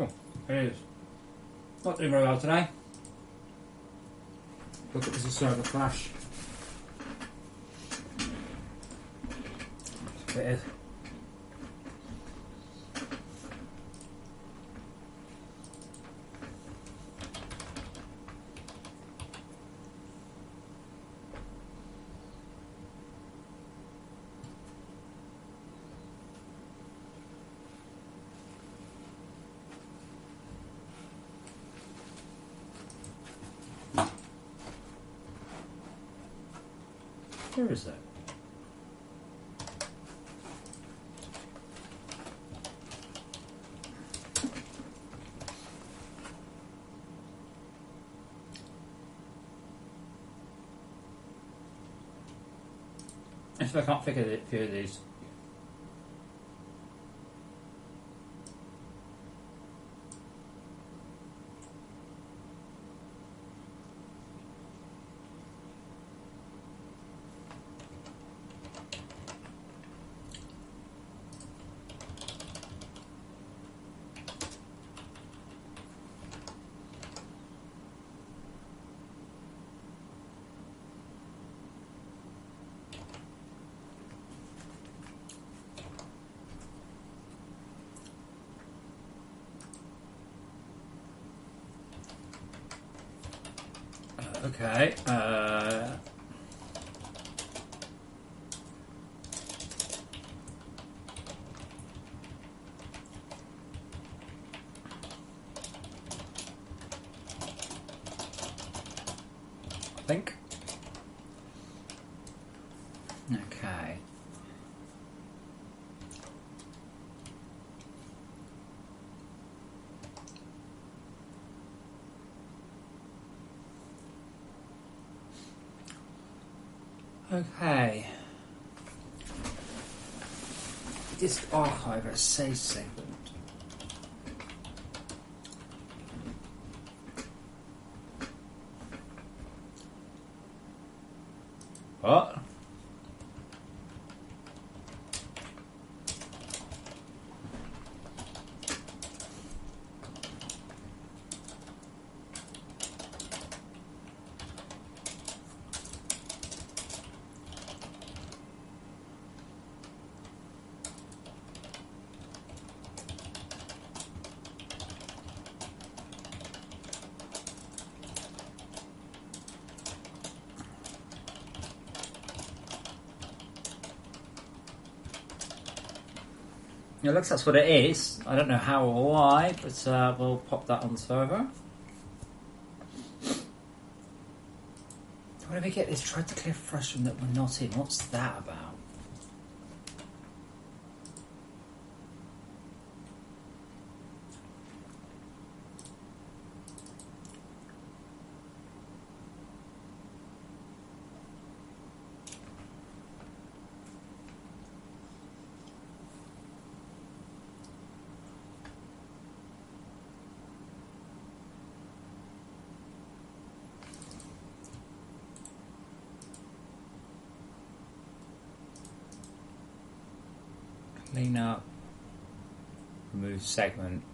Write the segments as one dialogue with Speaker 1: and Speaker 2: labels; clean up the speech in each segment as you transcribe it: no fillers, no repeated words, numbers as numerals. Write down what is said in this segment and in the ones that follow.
Speaker 1: Cool. It is. Not doing very well today. Look at this, a server crash. That's what it is. Where is it? If I can't figure a few of these. Okay. I think. Okay. Okay. Disk archiver save segment. What? It looks that's what it is. I don't know how or why, but we'll pop that on the server. What did we get this? Tried to clear frustration that we're not in. What's that about? Clean up, remove segment.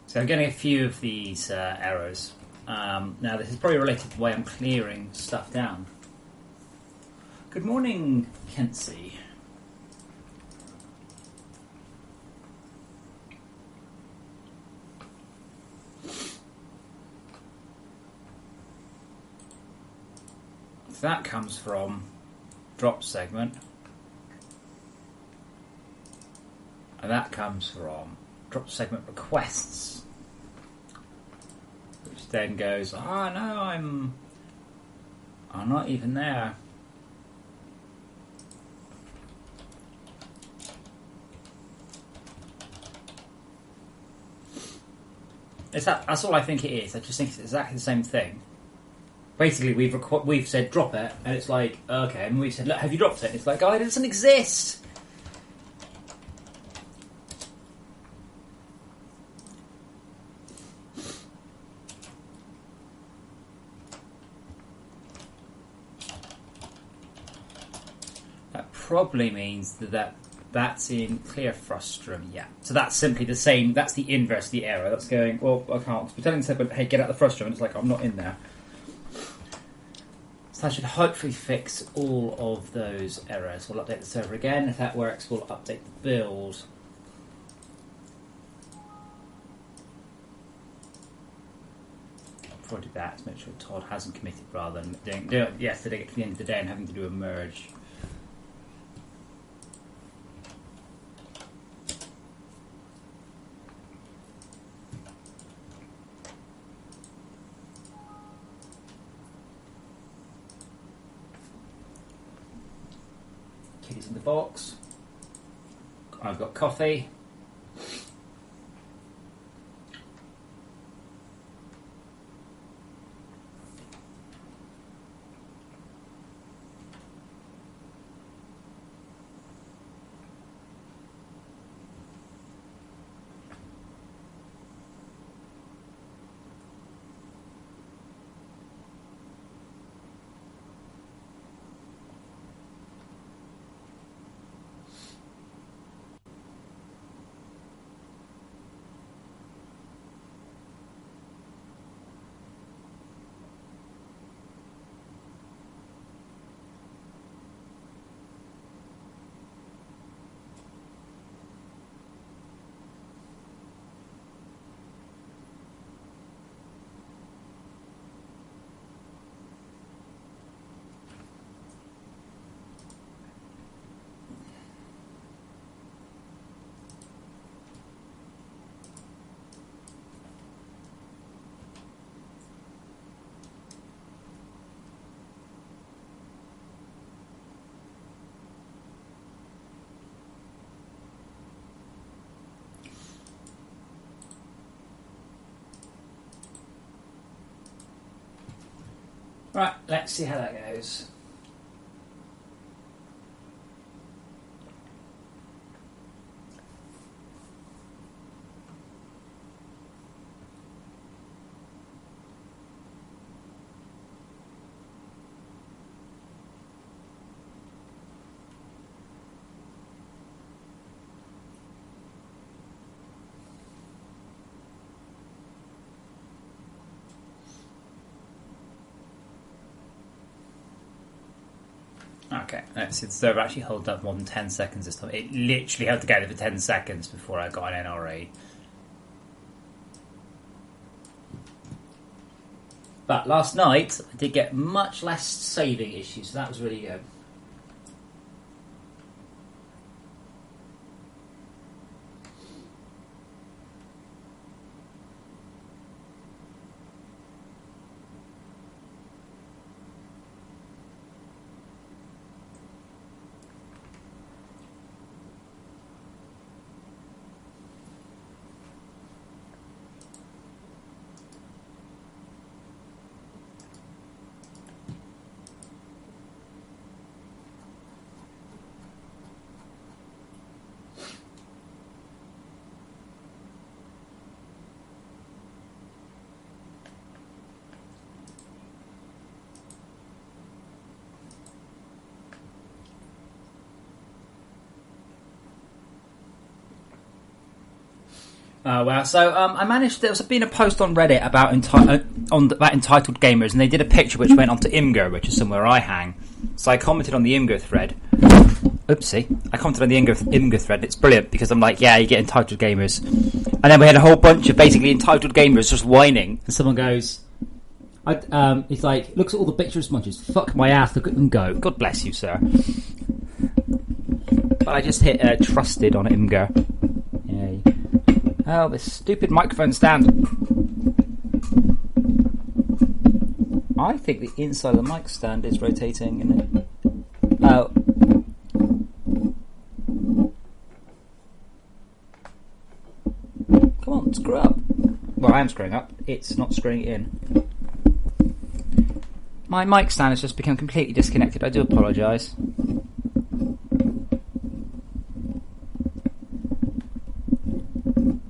Speaker 1: So I'm getting a few of these errors. Now this is probably related to the way I'm clearing stuff down. Good morning, Kenzie. That comes from drop segment, and that comes from drop segment requests, which then goes, oh no, I'm not even there. That's all I think it is. I just think it's exactly the same thing. Basically, we've said drop it, and it's like, okay, and we said, look, have you dropped it? And it's like, oh, it doesn't exist. probably means that that's in clear frustrum, yeah. So that's simply the same, that's the inverse of the error. That's going, well, I can't. It's pretending to say, hey, get out the frustrum, and it's like, I'm not in there. So that should hopefully fix all of those errors. We'll update the server again. If that works, we'll update the build. I'll probably do that to make sure Todd hasn't committed rather than doing it yesterday at the end of the day and having to do a merge. Kitty's in the box. I've got coffee. Right, let's see how that goes. Okay, let's see. The server actually held up more than 10 seconds this time. It literally held together for 10 seconds before I got an NRA. But last night, I did get much less saving issues, so that was really good. I managed. There was been a post on Reddit about about entitled gamers, and they did a picture which went onto Imgur, which is somewhere I hang. So I commented on the Imgur thread. Oopsie! I commented on the Imgur thread. It's brilliant because I'm like, yeah, you get entitled gamers, and then we had a whole bunch of basically entitled gamers just whining. And someone goes, he's like, looks at all the pictures munches. Fuck my ass! Look at them go. God bless you, sir. But I just hit trusted on Imgur. Yay. Oh, this stupid microphone stand. I think the inside of the mic stand is rotating, isn't it? Oh. Come on, screw up. Well, I am screwing up. It's not screwing in. My mic stand has just become completely disconnected. I do apologise.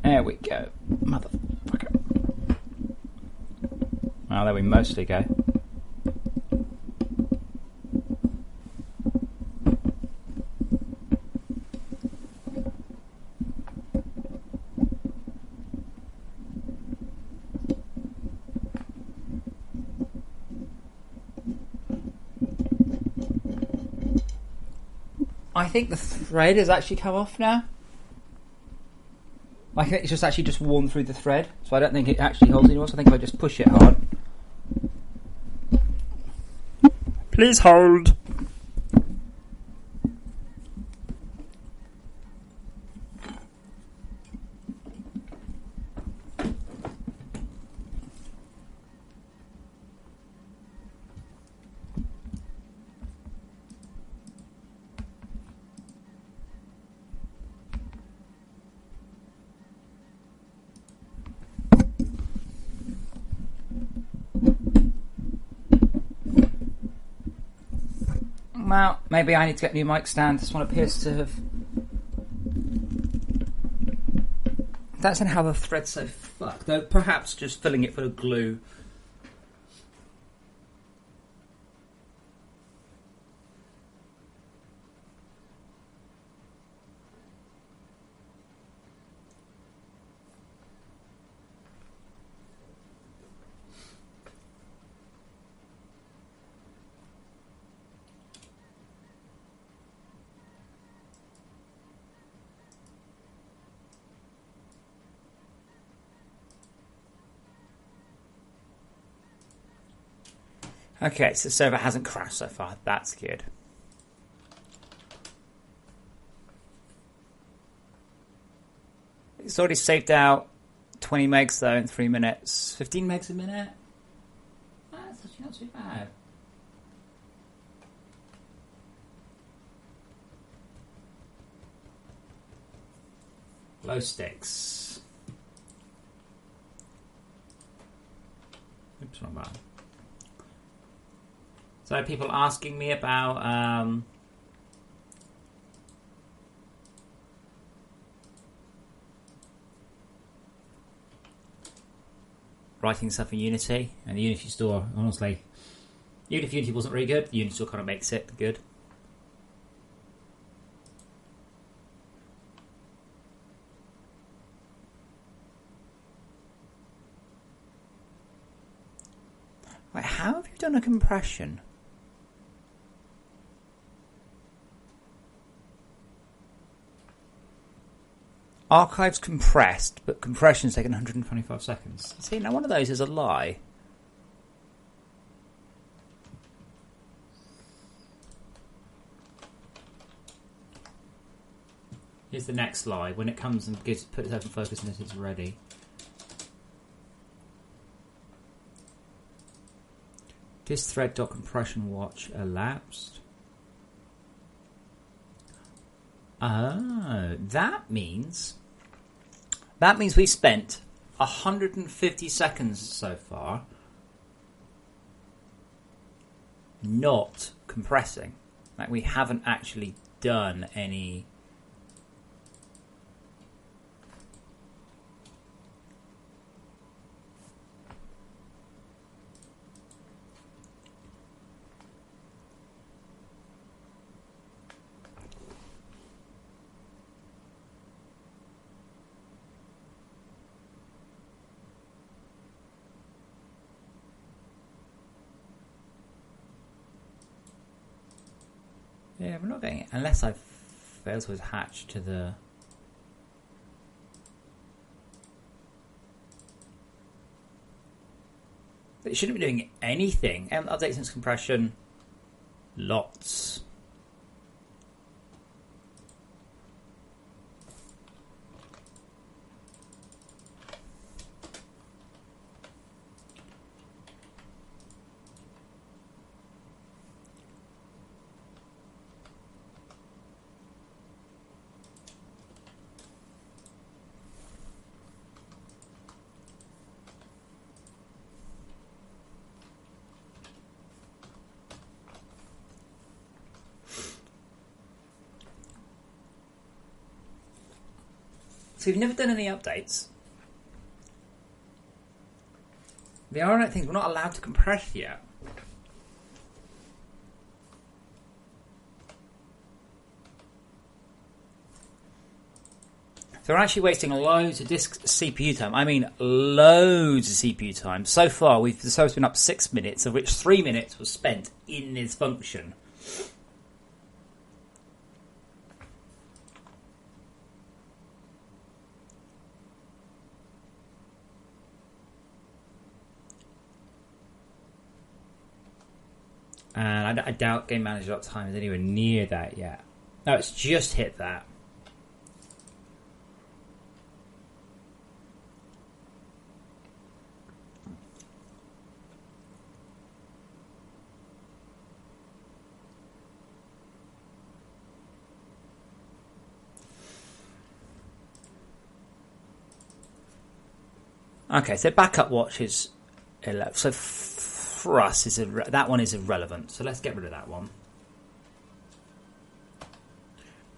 Speaker 1: There we go. Motherfucker. Well, there we mostly go. I think the thread has actually come off now. I think it's just actually just worn through the thread, so I don't think it actually holds anymore. So I think if I just push it hard. Please hold. Well, maybe I need to get a new mic stand. This one appears to have... That's in how the thread's so fucked. Though perhaps just filling it full of glue. Okay, so the server hasn't crashed so far. That's good. It's already saved out 20 megs though in 3 minutes. 15 megs a minute? That's actually not too bad. Low stakes. Oops, wrong button. So people asking me about writing stuff in Unity, and the Unity store, honestly, even if Unity wasn't really good, the Unity store kind of makes it good. Wait, how have you done a compression? Archives compressed, but compression's taken 125 seconds. See, now one of those is a lie. Here's the next lie. When it comes and puts itself in focus and it's ready. This thread.compression watch elapsed. Oh, that means we spent 150 seconds so far not compressing. Like we haven't actually done any. Yeah, we're not getting it unless I fail to attach to the. But it shouldn't be doing anything. Update since compression. Lots. So we've never done any updates. There are things we're not allowed to compress yet. So we're actually wasting loads of disk CPU time. I mean, loads of CPU time. So far, the server's been up 6 minutes, of which 3 minutes was spent in this function. And I doubt Game Manager.time is anywhere near that yet. No, it's just hit that. Okay, so backup watch is 11. So for us, that one is irrelevant. So let's get rid of that one.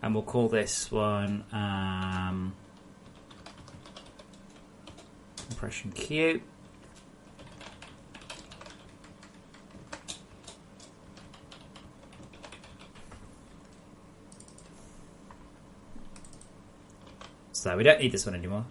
Speaker 1: And we'll call this one compression queue. So we don't need this one anymore.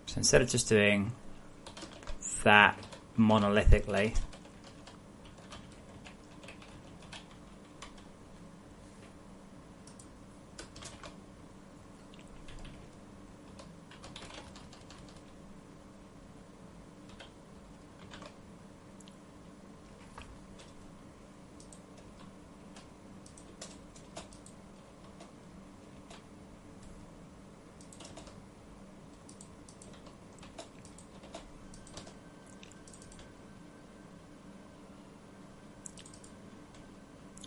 Speaker 1: So instead of just doing that monolithically,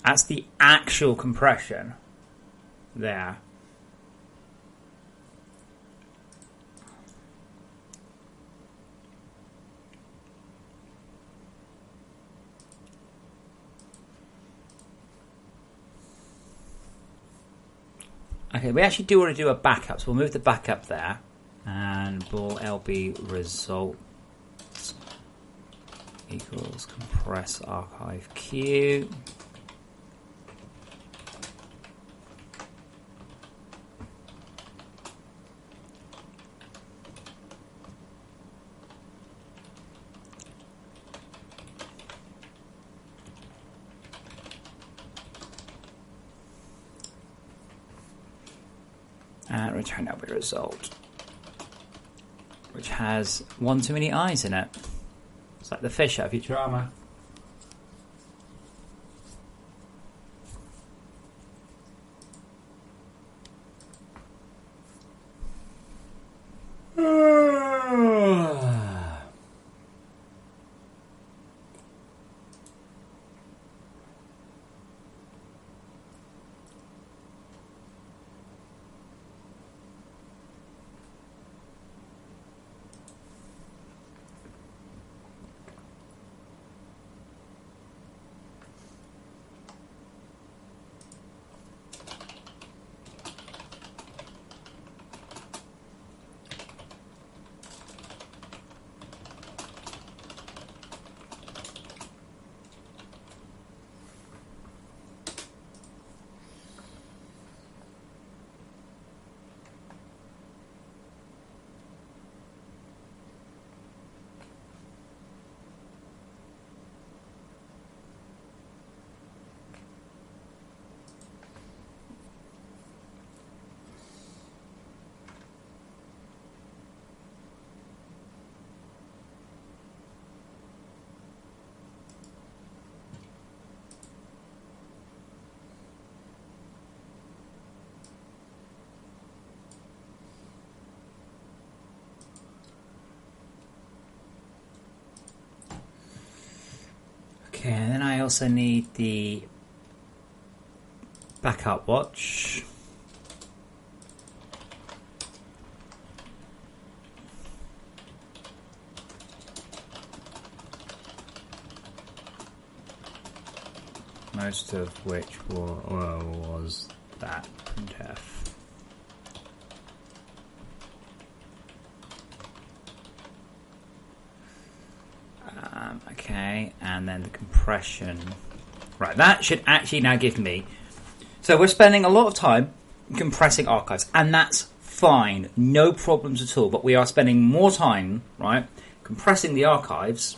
Speaker 1: that's the actual compression there. Okay, we actually do want to do a backup, so we'll move the backup there, and bool lb result equals compress archive queue. And return LB result, which has one too many eyes in it. It's like the fish out of Futurama. Okay, and then I also need the backup watch. Most of which was that printf. Okay. Okay, and then the compression. Right, that should actually now give me... So we're spending a lot of time compressing archives, and that's fine, no problems at all. But we are spending more time, right, compressing the archives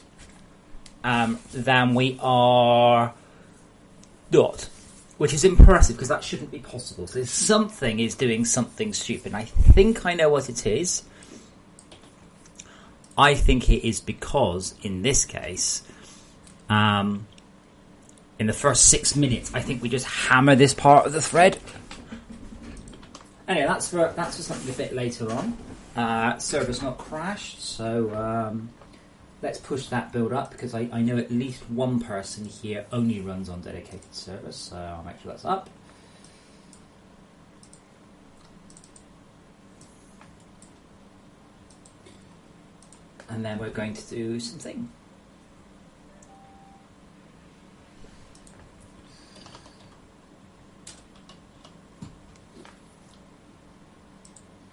Speaker 1: than we are not, which is impressive because that shouldn't be possible. So something is doing something stupid. I think I know what it is. I think it is because, in this case, in the first 6 minutes, I think we just hammer this part of the thread. Anyway, that's for something a bit later on. Server's not crashed, so let's push that build up because I know at least one person here only runs on dedicated servers, so I'll make sure that's up. And then we're going to do something.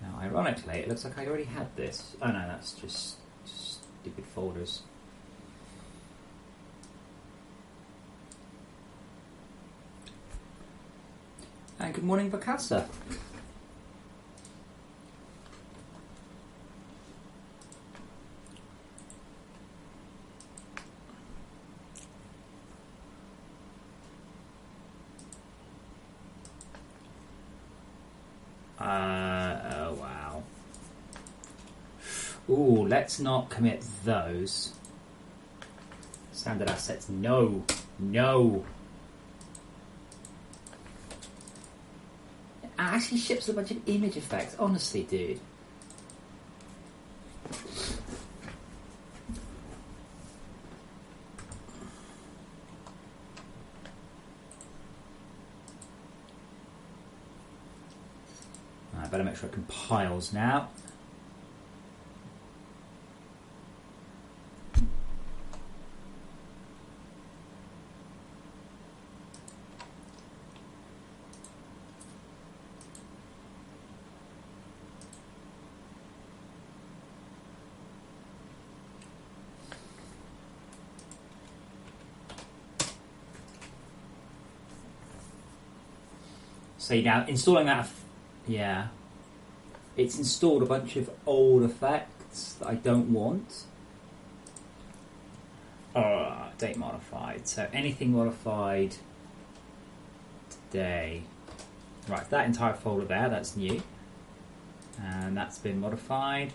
Speaker 1: Now, ironically, it looks like I already had this. Oh no, that's just stupid folders. And good morning, Vakasa. Oh wow. Ooh, let's not commit those. Standard assets, no. It actually ships a bunch of image effects, honestly, dude. I better make sure it compiles now. So now installing that, yeah, it's installed a bunch of old effects that I don't want. Date modified. So anything modified today. Right, that entire folder there, that's new. And that's been modified.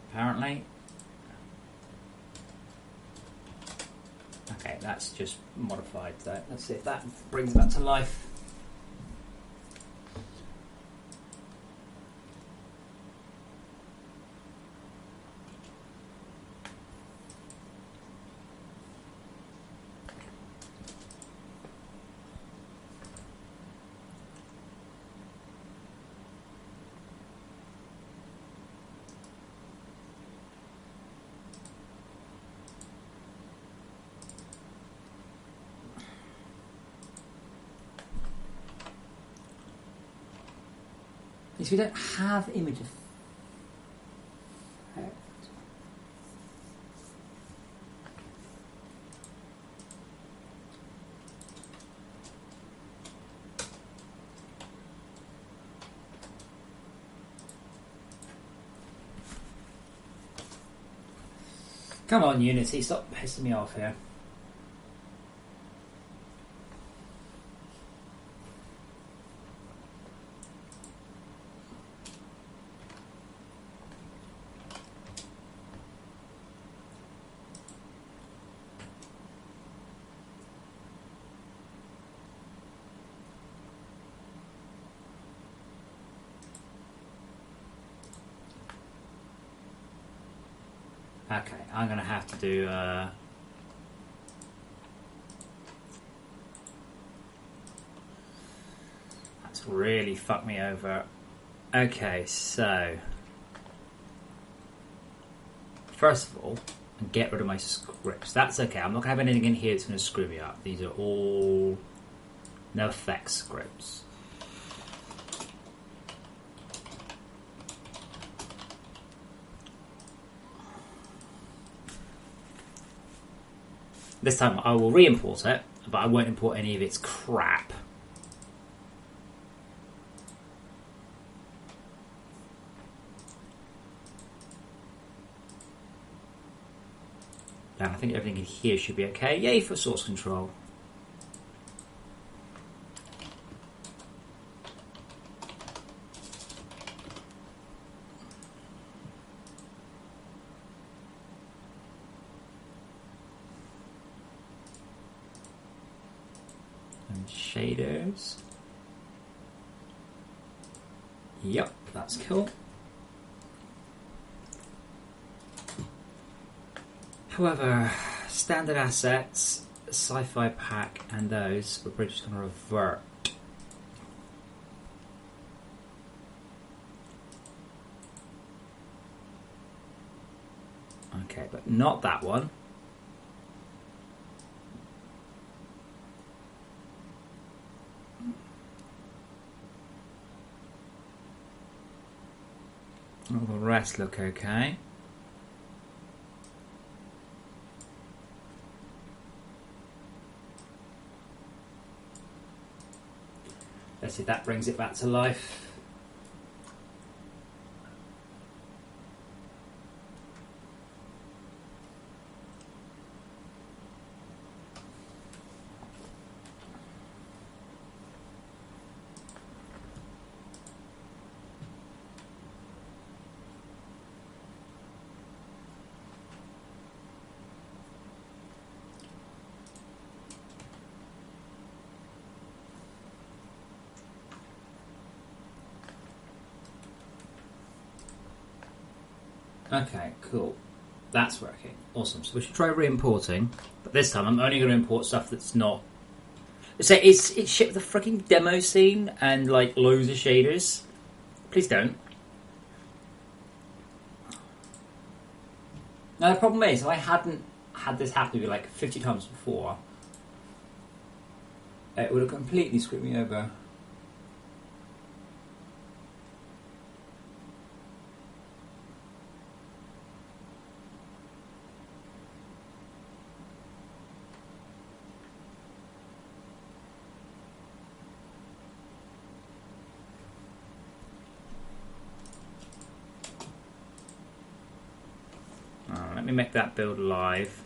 Speaker 1: Apparently. Okay, that's just modified. So let's see if that brings that to life. Is we don't have image effect. Come on, Unity, stop pissing me off here. Okay, I'm going to have to do... That's really fucked me over. Okay, so... First of all, get rid of my scripts. That's okay, I'm not going to have anything in here that's going to screw me up. These are all no effects scripts. This time I will re-import it, but I won't import any of its crap. And I think everything in here should be okay. Yay for source control. And shaders. Yep, that's cool. However, standard assets, sci-fi pack, and those we're just going to revert. Okay, but not that one. All the rest look okay. Let's see if that brings it back to life. Okay, cool. That's working. Awesome. So we should try re-importing, but this time I'm only going to import stuff that's not. So it's shipped the freaking demo scene and like loads of shaders. Please don't. Now the problem is, if I hadn't had this happen to me like 50 times before, it would have completely screwed me over. Let me make that build live.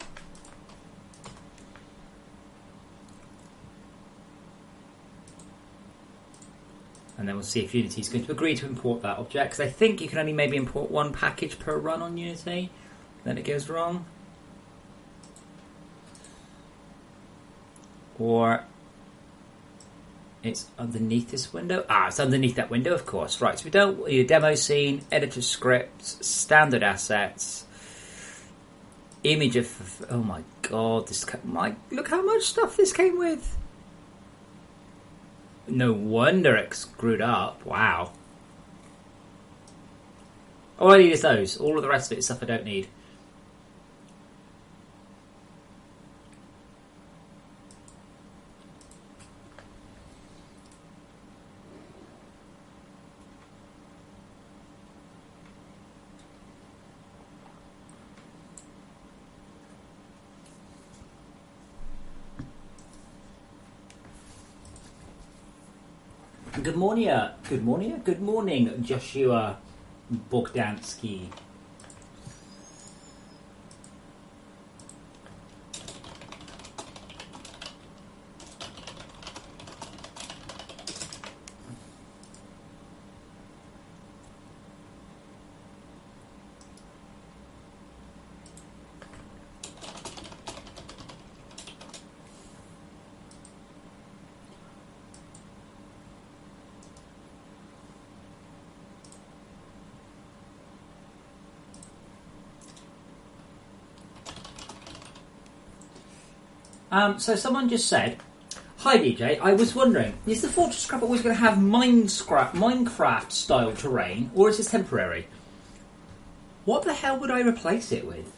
Speaker 1: And then we'll see if Unity is going to agree to import that object. Because I think you can only maybe import one package per run on Unity. Then it goes wrong. Or it's underneath this window. Ah, it's underneath that window, of course. Right, so we don't your demo scene, editor scripts, standard assets. Image of, oh my god, look how much stuff this came with. No wonder it screwed up. Wow. All I need is those. All of the rest of it is stuff I don't need. Good morning, Joshua Bogdansky. So someone just said, "Hi DJ, I was wondering, is the FortressCraft always going to have Minecraft style terrain, or is this temporary? What the hell would I replace it with?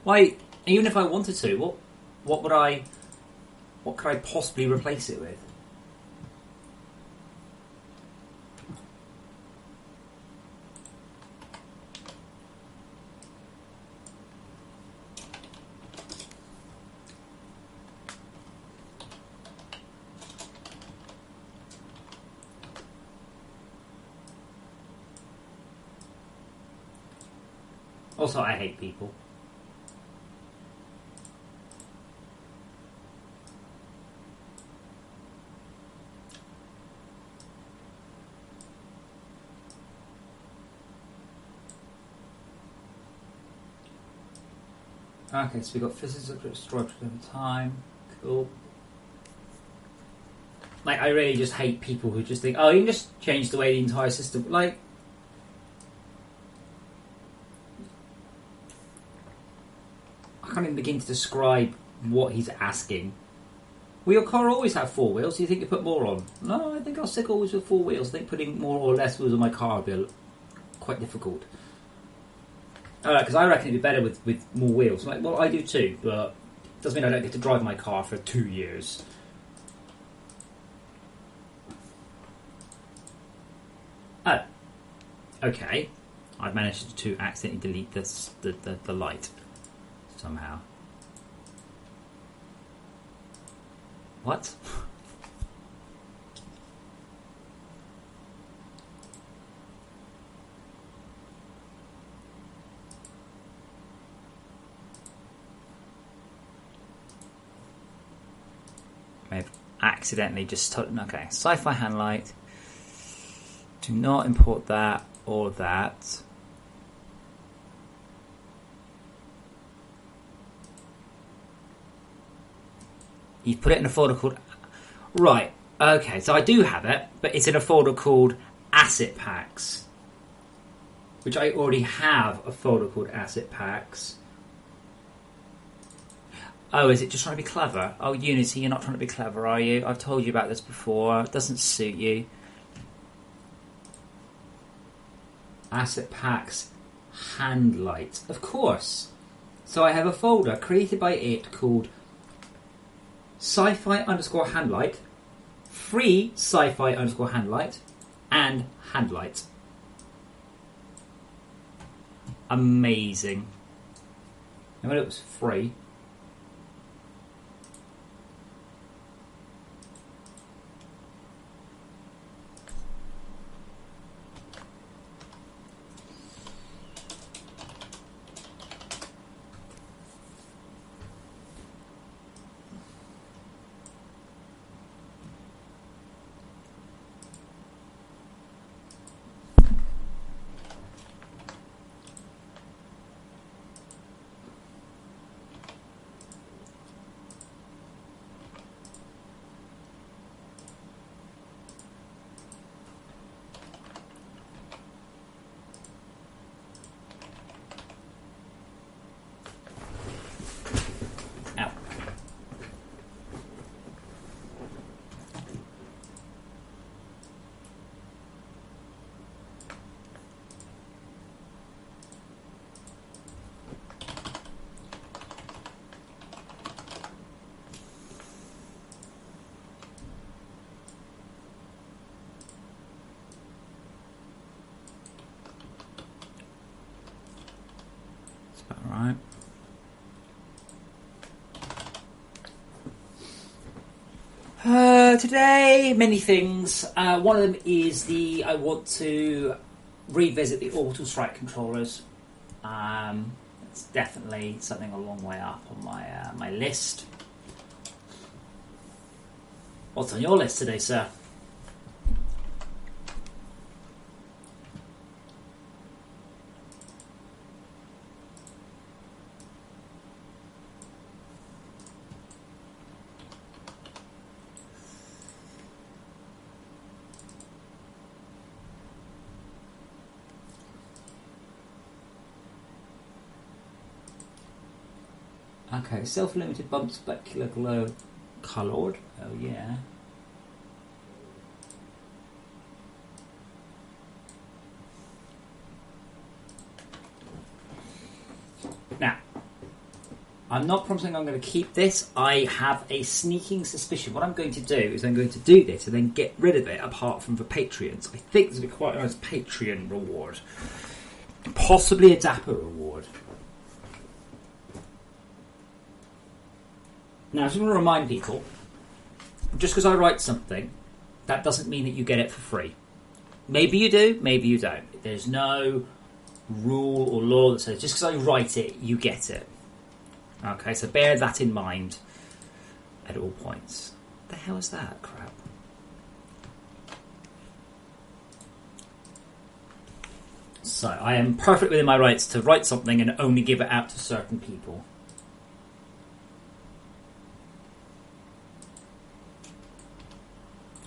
Speaker 1: Why, even if I wanted to, what could I possibly replace it with?" Also, I hate people. Okay, so we got physical structure over time. Cool. Like, I really just hate people who just think, oh, you can just change the way the entire system. Like, I can't even begin to describe what he's asking. Will your car always have 4 wheels? Do you think you put more on? No, I think I'll stick always with 4 wheels. I think putting more or less wheels on my car will be quite difficult. Because I reckon it'd be better with more wheels. Like, well, I do too, but it doesn't mean I don't get to drive my car for 2 years. Oh. Okay. I've managed to accidentally delete the light. Somehow. What? I've accidentally just... Okay, sci-fi handlight. Do not import that or that. You've put it in a folder called... Right, okay, so I do have it, but it's in a folder called Asset Packs. Which I already have a folder called Asset Packs. Oh, is it just trying to be clever? Oh, Unity, you're not trying to be clever, are you? I've told you about this before. It doesn't suit you. Asset Packs Handlight. Of course. So I have a folder created by it called sci-fi _ handlight, free sci-fi _ handlight, and handlight. Amazing. And when it was free. Right. Today, many things. One of them is I want to revisit the Orbital Strike controllers. It's definitely something a long way up on my list. What's on your list today, sir? Okay, self-limited bump specular glow coloured. Oh yeah. Now, I'm not promising I'm going to keep this. I have a sneaking suspicion. What I'm going to do is I'm going to do this and then get rid of it apart from for Patreons. I think this will be quite a nice Patreon reward. Possibly a Dapper reward. Now, I just want to remind people, just because I write something, that doesn't mean that you get it for free. Maybe you do, maybe you don't. There's no rule or law that says just because I write it, you get it. Okay, so bear that in mind at all points. What the hell is that crap? So I am perfectly within my rights to write something and only give it out to certain people.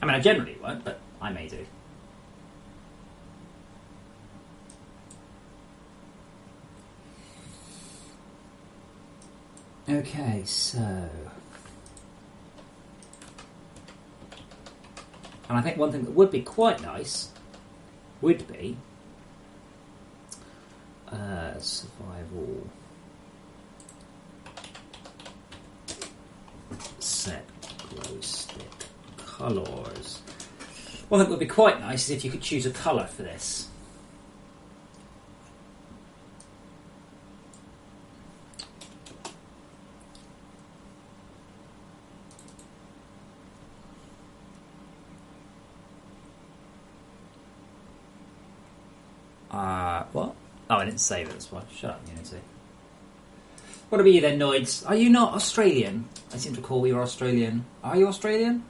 Speaker 1: I mean, I generally won't, but I may do. Okay, so... And I think one thing that would be quite nice would be survival set glow stick colours. One thing that would be quite nice is if you could choose a colour for this. What? Oh, I didn't save it, that's why. Shut up, Unity. What about you then, Noids? Are you not Australian? I seem to recall you're Australian. Are you Australian?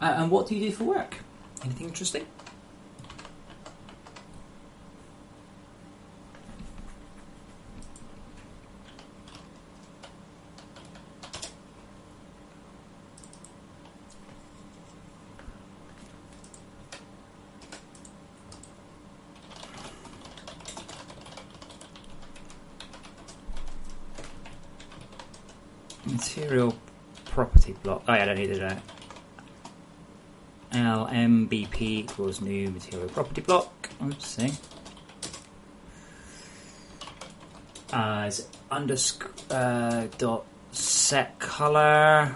Speaker 1: And what do you do for work? Anything interesting? Material property block. Oh yeah, I don't need that. LMBP equals new material property block. Oopsie. As dot set color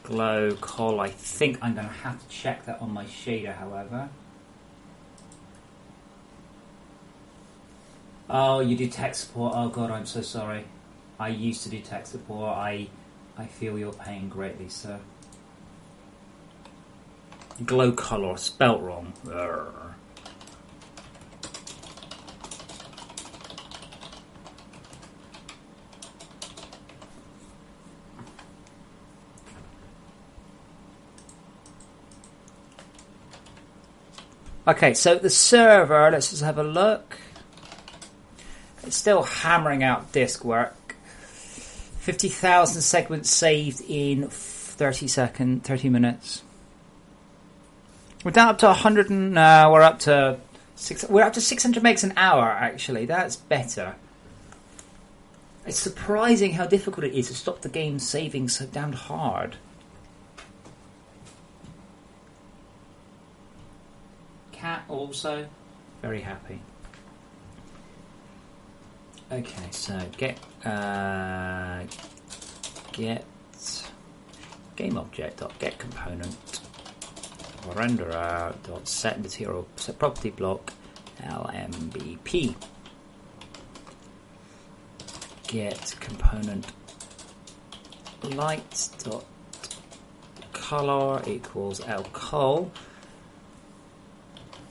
Speaker 1: glow col. I think I'm going to have to check that on my shader, however. Oh, you do tech support. Oh god, I'm so sorry. I used to do tech support. I feel your pain greatly, sir. Glow color spelt wrong. Urgh. Okay, so the server, let's just have a look. It's still hammering out disk work. 50,000 segments saved in 30 minutes. We're down up to 100 and we're up to 600 megs an hour actually. That's better. It's surprising how difficult it is to stop the game saving so damned hard. Cat also very happy. Okay, so get game object dot get component renderer dot set material set property block LMBP get component light dot color equals lcol.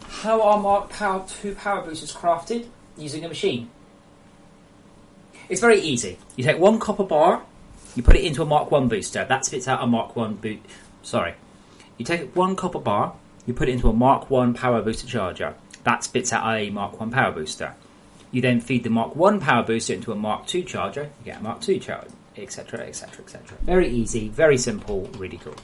Speaker 1: How are Mark Power 2 power boosters crafted? Using a machine. It's very easy. You take one copper bar, you put it into a Mark 1 booster. That spits out a Mark 1 boot. Sorry. You take one copper bar, you put it into a Mark 1 power booster charger. That spits out a Mark 1 power booster. You then feed the Mark 1 power booster into a Mark 2 charger, you get a Mark 2 charger, etc, etc, etc. Very easy, very simple, really cool.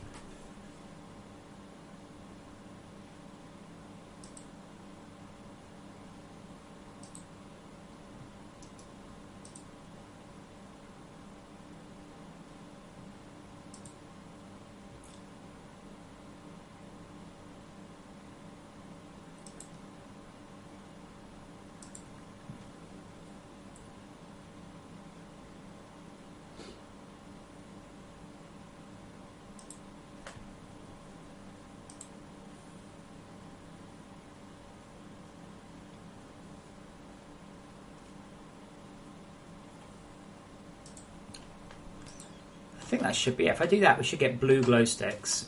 Speaker 1: think that should be it. If I do that, we should get blue glow sticks.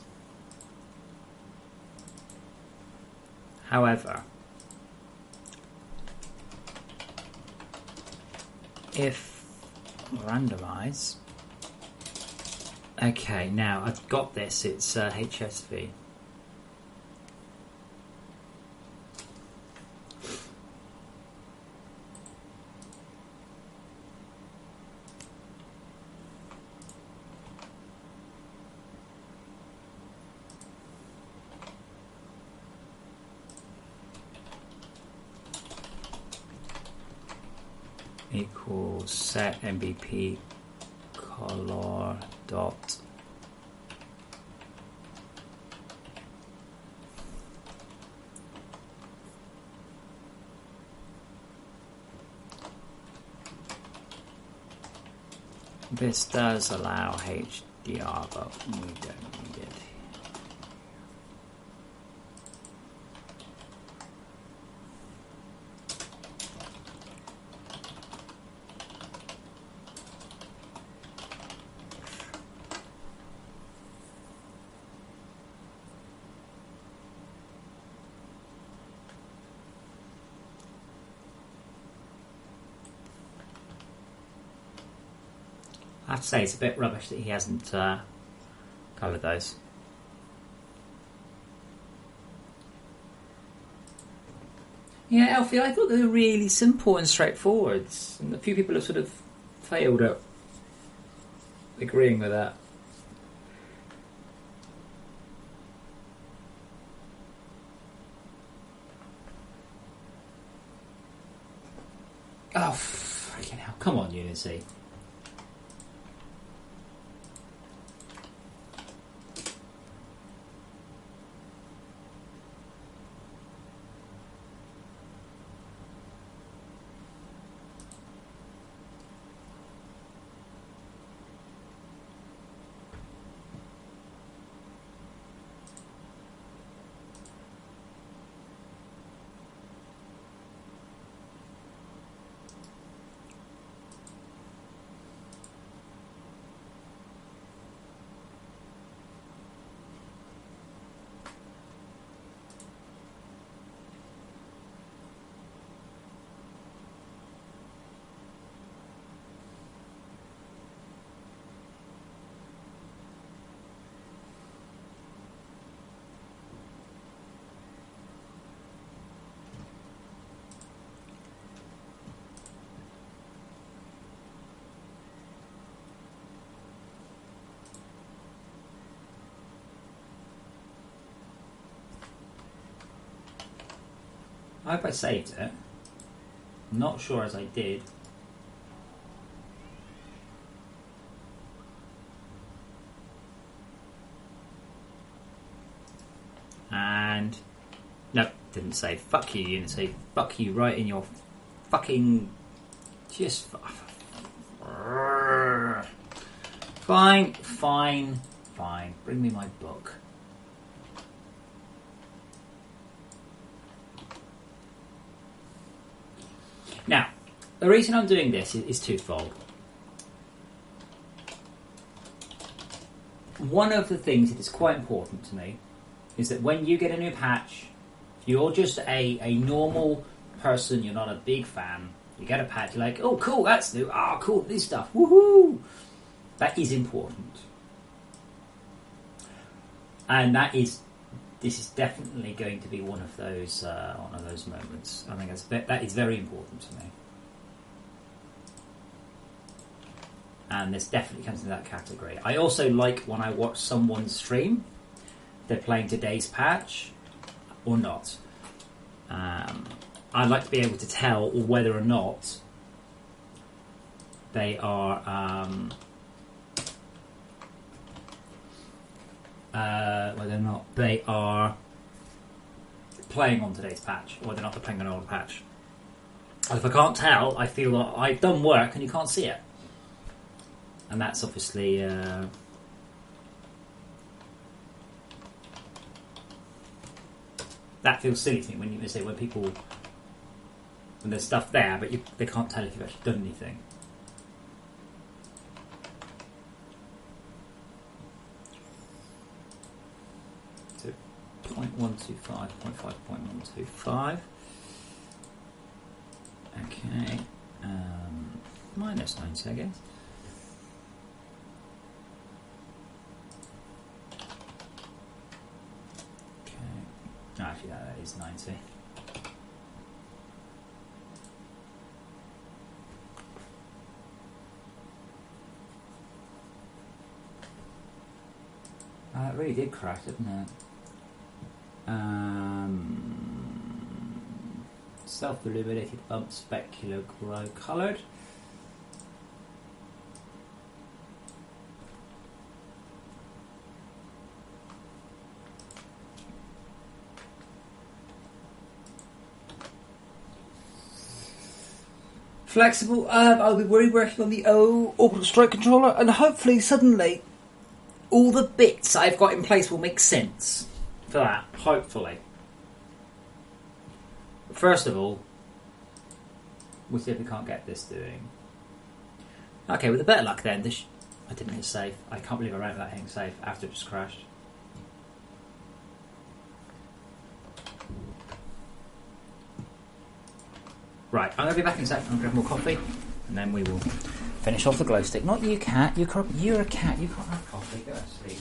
Speaker 1: However, if randomize, okay, now I've got this. It's HSV. Equals set MBP color dot this does allow HDR, but we don't need it. I have to say it's a bit rubbish that he hasn't coloured those. Yeah, Alfie, I thought they were really simple and straightforward, and a few people have sort of failed at agreeing with that. Oh, freaking hell. Come on, Unity. I hope I saved it. I'm not sure as I did. And no, didn't save. Fuck you, Unity. Fuck you right in your fucking just fine. Bring me my book. Now, the reason I'm doing this is twofold. One of the things that is quite important to me is that when you get a new patch, if you're just a normal person, you're not a big fan, you get a patch, you're like, oh cool, that's new, oh cool, this stuff, woohoo! That is important. And this is definitely going to be one of those moments. I think that is very important to me, and this definitely comes into that category. I also like when I watch someone stream, they're playing today's patch or not. I'd like to be able to tell whether or not they are playing on today's patch, or whether or not they're playing on an older patch. And if I can't tell, I feel that I've done work and you can't see it. And that's obviously that feels silly to me when there's stuff there, but they can't tell if you've actually done anything. 0.125, 0.5, 0.125. Okay, minus 90, I guess. Okay, actually that is 90. It really did crash, didn't it? Self-illuminated bump, specular glow coloured. Flexible. I'll be working on the orbital strike controller, and hopefully, suddenly, all the bits I've got in place will make sense for that. Hopefully. First of all, we'll see if we can't get this doing. Okay, with a bit of luck then, I didn't hit save. I can't believe I ran without hitting save after it just crashed. Right, I'm going to be back in a second. I'm going to grab more coffee, and then we will finish off the glow stick. Not you, cat. You're a cat. You can't have coffee. Go to sleep.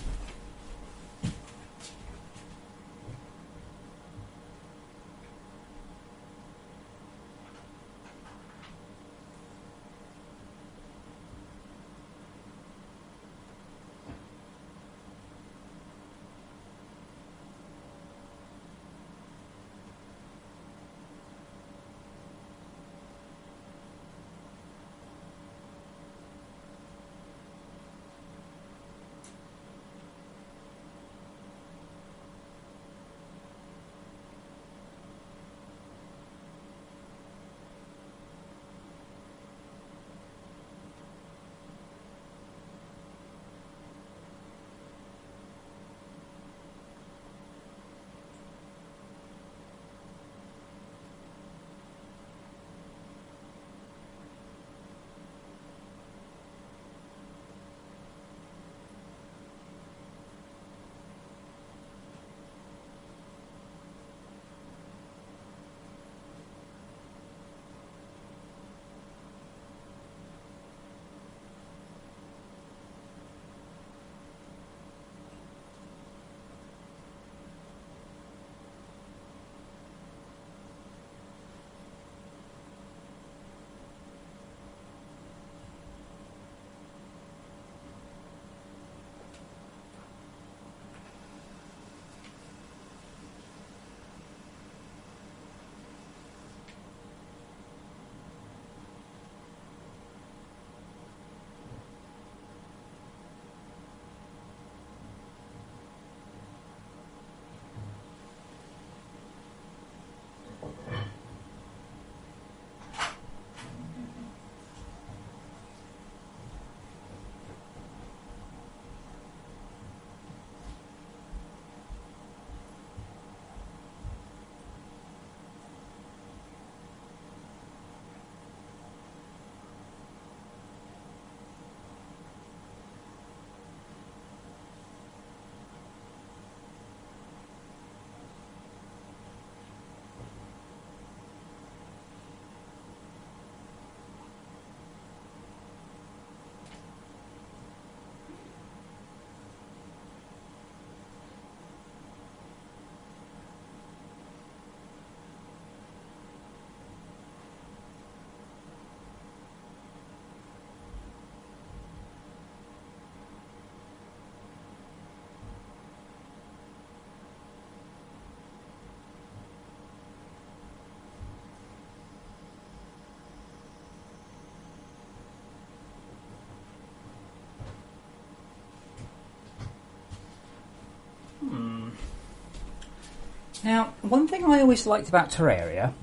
Speaker 1: Now, one thing I always liked about Terraria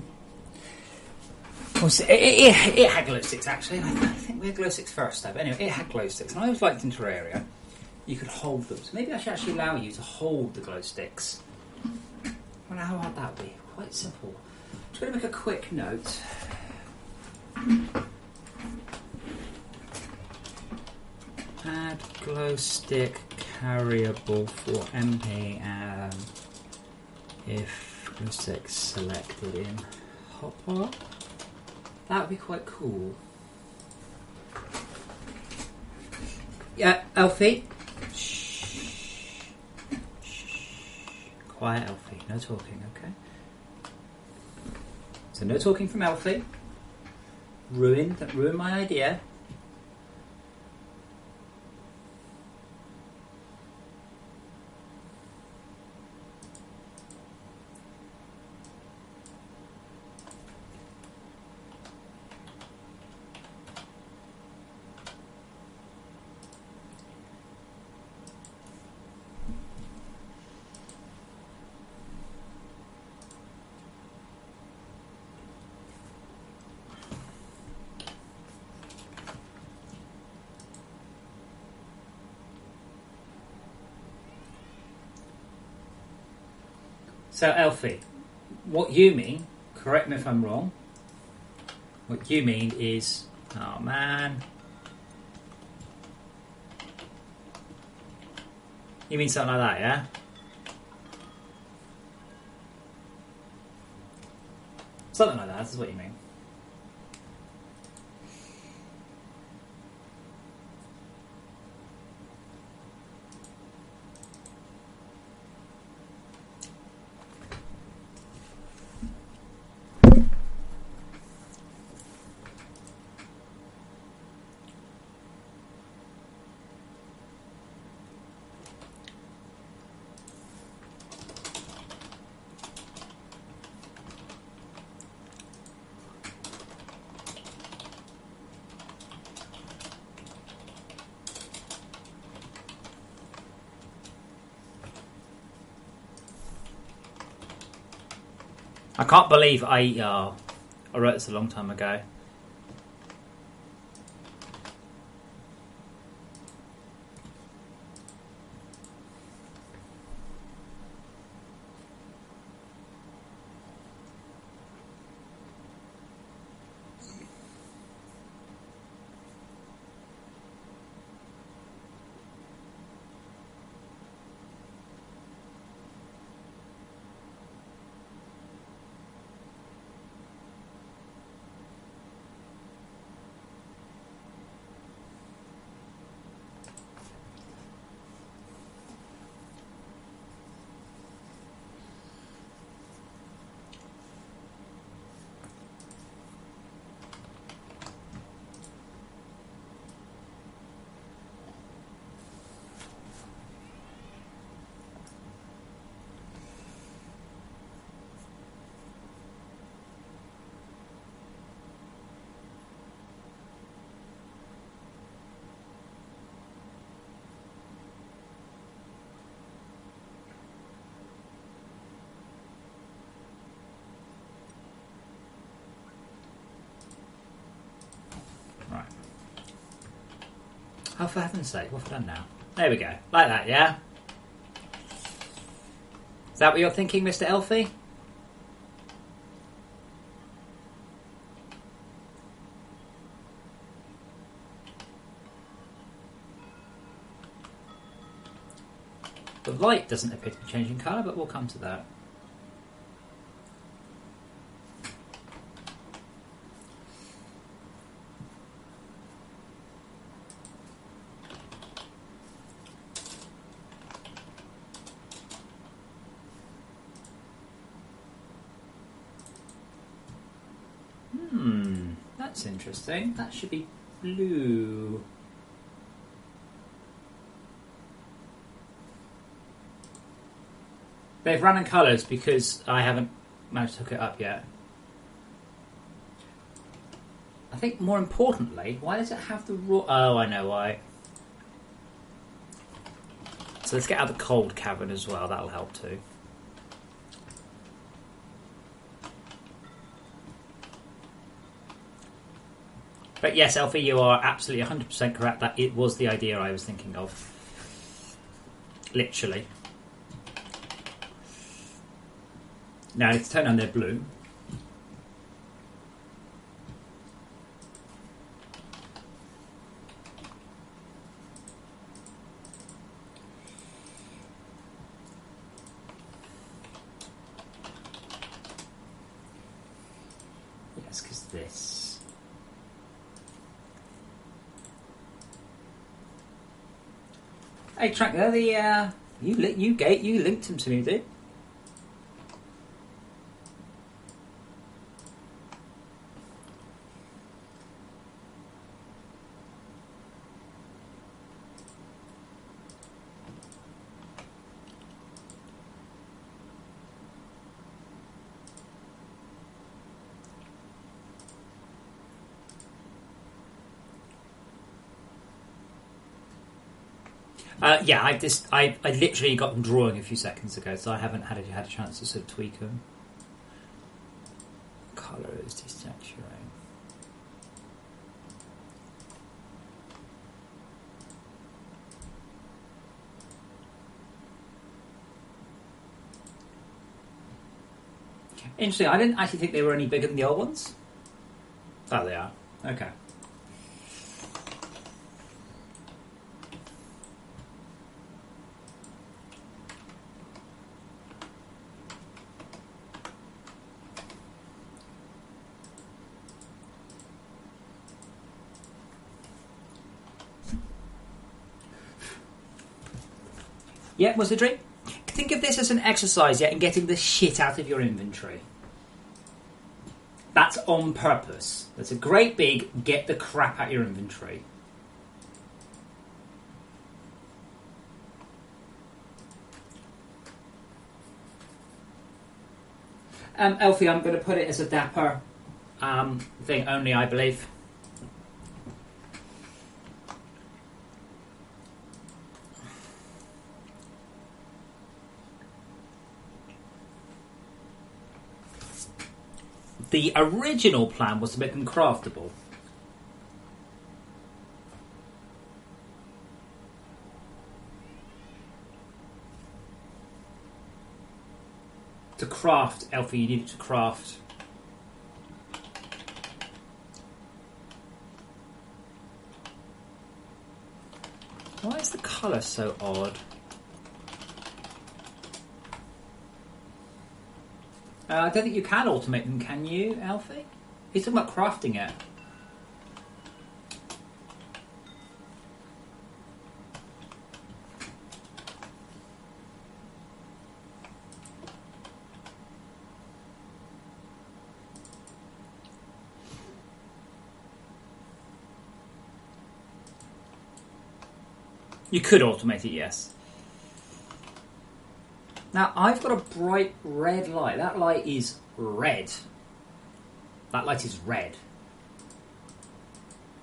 Speaker 1: was it had glow sticks, actually. I think we had glow sticks first, though. But anyway, it had glow sticks. And I always liked in Terraria, you could hold them. So maybe I should actually allow you to hold the glow sticks. I wonder how hard that would be. Quite simple. I'm just going to make a quick note. Add glow stick carryable for MP and if Rusek selected in Hopper, that would be quite cool. Yeah, Elfie. Shh. Quiet, Elfie. No talking, okay? So no talking from Elfie. Ruin my idea. So, Elfie, what you mean, correct me if I'm wrong, what you mean is, oh man, you mean something like that, yeah? Something like that, that's what you mean. I can't believe I wrote this a long time ago. Oh, for heaven's sake, what have I done now? There we go. Like that, yeah? Is that what you're thinking, Mr. Elfie? The light doesn't appear to be changing colour, but we'll come to that. That's interesting. That should be blue. They've run in colours because I haven't managed to hook it up yet. I think more importantly, why does it have the raw... Oh, I know why. So let's get out the cold cavern as well. That'll help too. But yes, Elfie, you are absolutely 100% correct that it was the idea I was thinking of. Literally. Now, let's turn on their blue. this? Hey, Track, they're the you linked them to me, dude. Yeah, I literally got them drawing a few seconds ago, so I haven't had a chance to sort of tweak them. Colour is desaturating. Interesting. I didn't actually think they were any bigger than the old ones. Oh, they are. Okay. Yeah, was the dream? Think of this as an exercise, in getting the shit out of your inventory. That's on purpose. That's a great big get the crap out your inventory. Elfie, I'm going to put it as a dapper thing only, I believe. The original plan was to make them craftable. To craft, Elfie, you needed to craft. Why is the colour so odd? I don't think you can automate them, can you, Alfie? He's talking about crafting it. You could automate it, yes. Now, I've got a bright red light. That light is red. That light is red.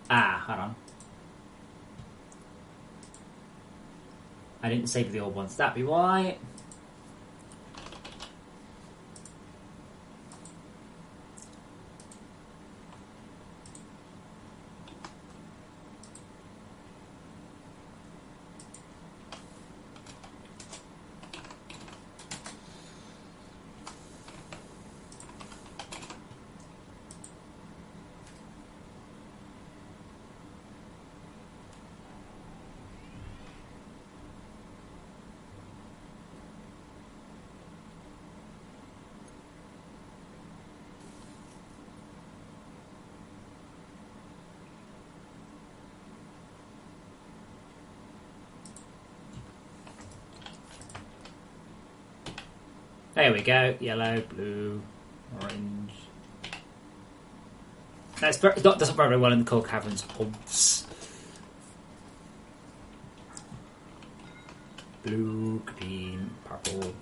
Speaker 1: Ah, hold on. I didn't save the old ones. That'd be why. There we go. Yellow, blue, orange. That's doesn't work very well in the coal caverns. Oops. Blue, green, purple.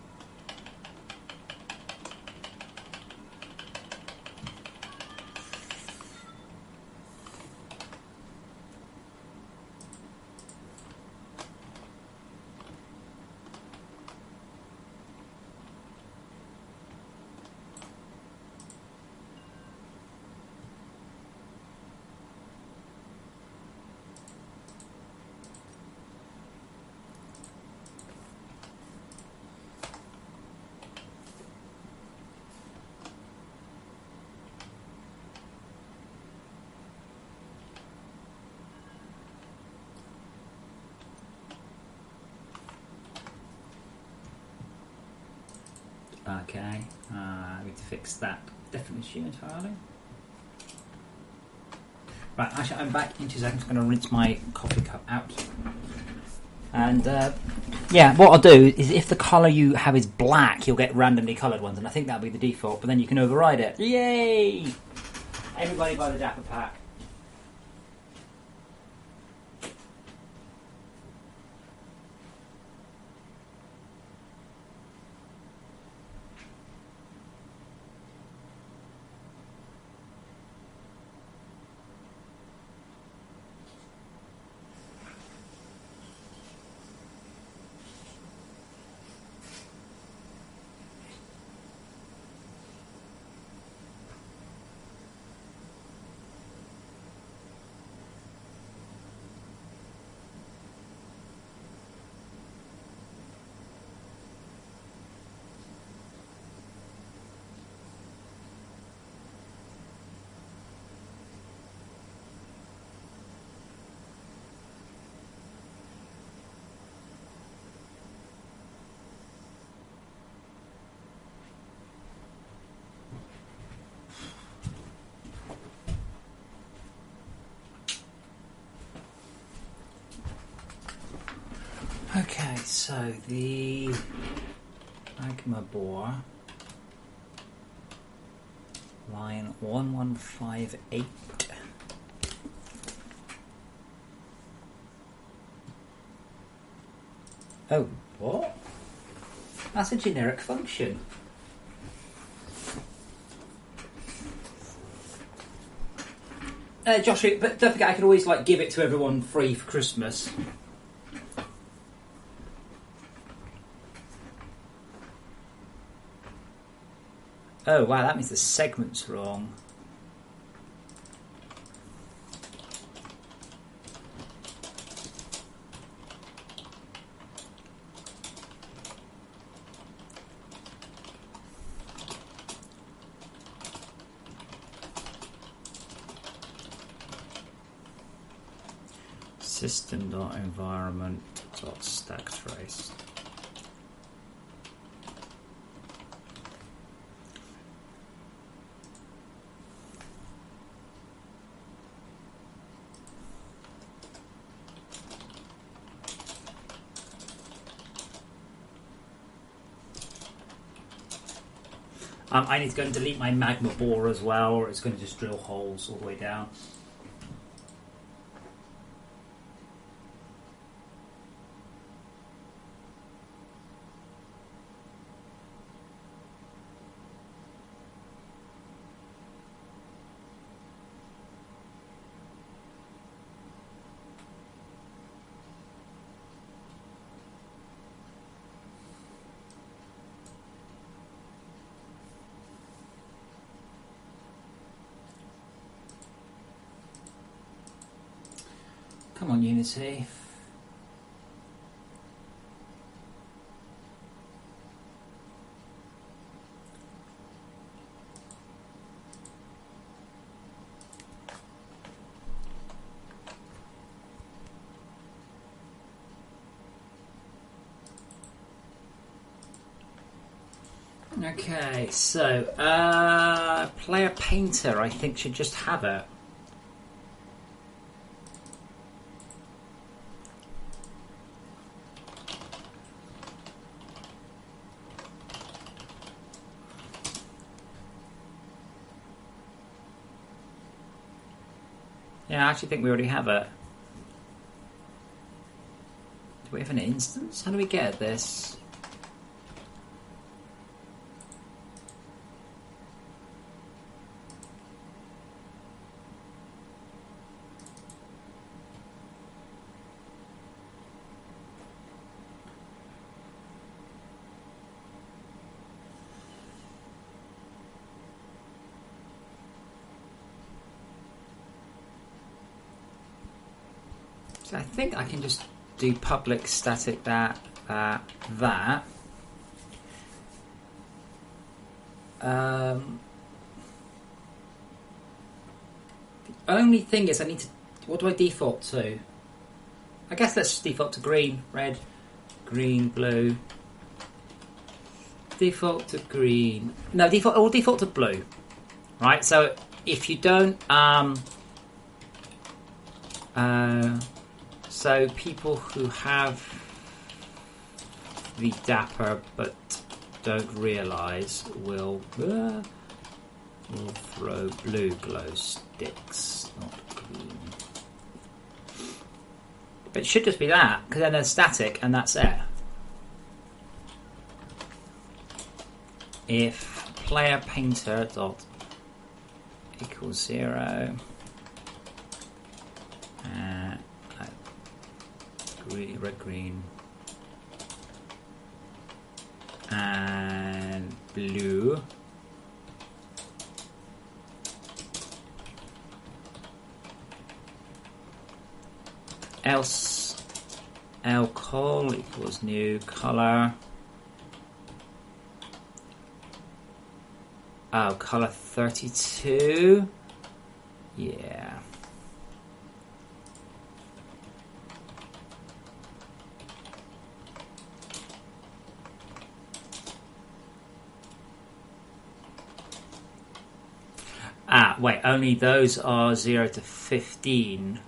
Speaker 1: Okay, I need to fix that definition entirely. Right, actually, I'm back in 2 seconds. I'm going to rinse my coffee cup out. And, yeah, what I'll do is if the colour you have is black, you'll get randomly coloured ones, and I think that'll be the default, but then you can override it. Yay! Everybody buy the Dapper Pack. Okay, so the magma bore, line 1158. Oh, what? That's a generic function. Josh, but don't forget I can always give it to everyone free for Christmas. Oh wow, that means the segment's wrong. System.environment.stacktrace. I need to go and delete my magma bore as well, or it's going to just drill holes all the way down. Come on, Unity. Okay, so player painter, I think, should just have it. Yeah, I actually think we already have it. Do we have an instance? How do we get at this? So I think I can just do public static that. The only thing is I need to... What do I default to? I guess let's just default to green, red, green, blue. Default to green. No, default to blue. Right, so if you don't... So people who have the Dapper but don't realise will throw blue glow sticks, not green. But it should just be that, because then they're static and that's it. If player painter dot equals 0, green, red, green, and blue. Else alcohol equals new color. Oh, color 32. Yeah. Wait, only those are 0 to 15.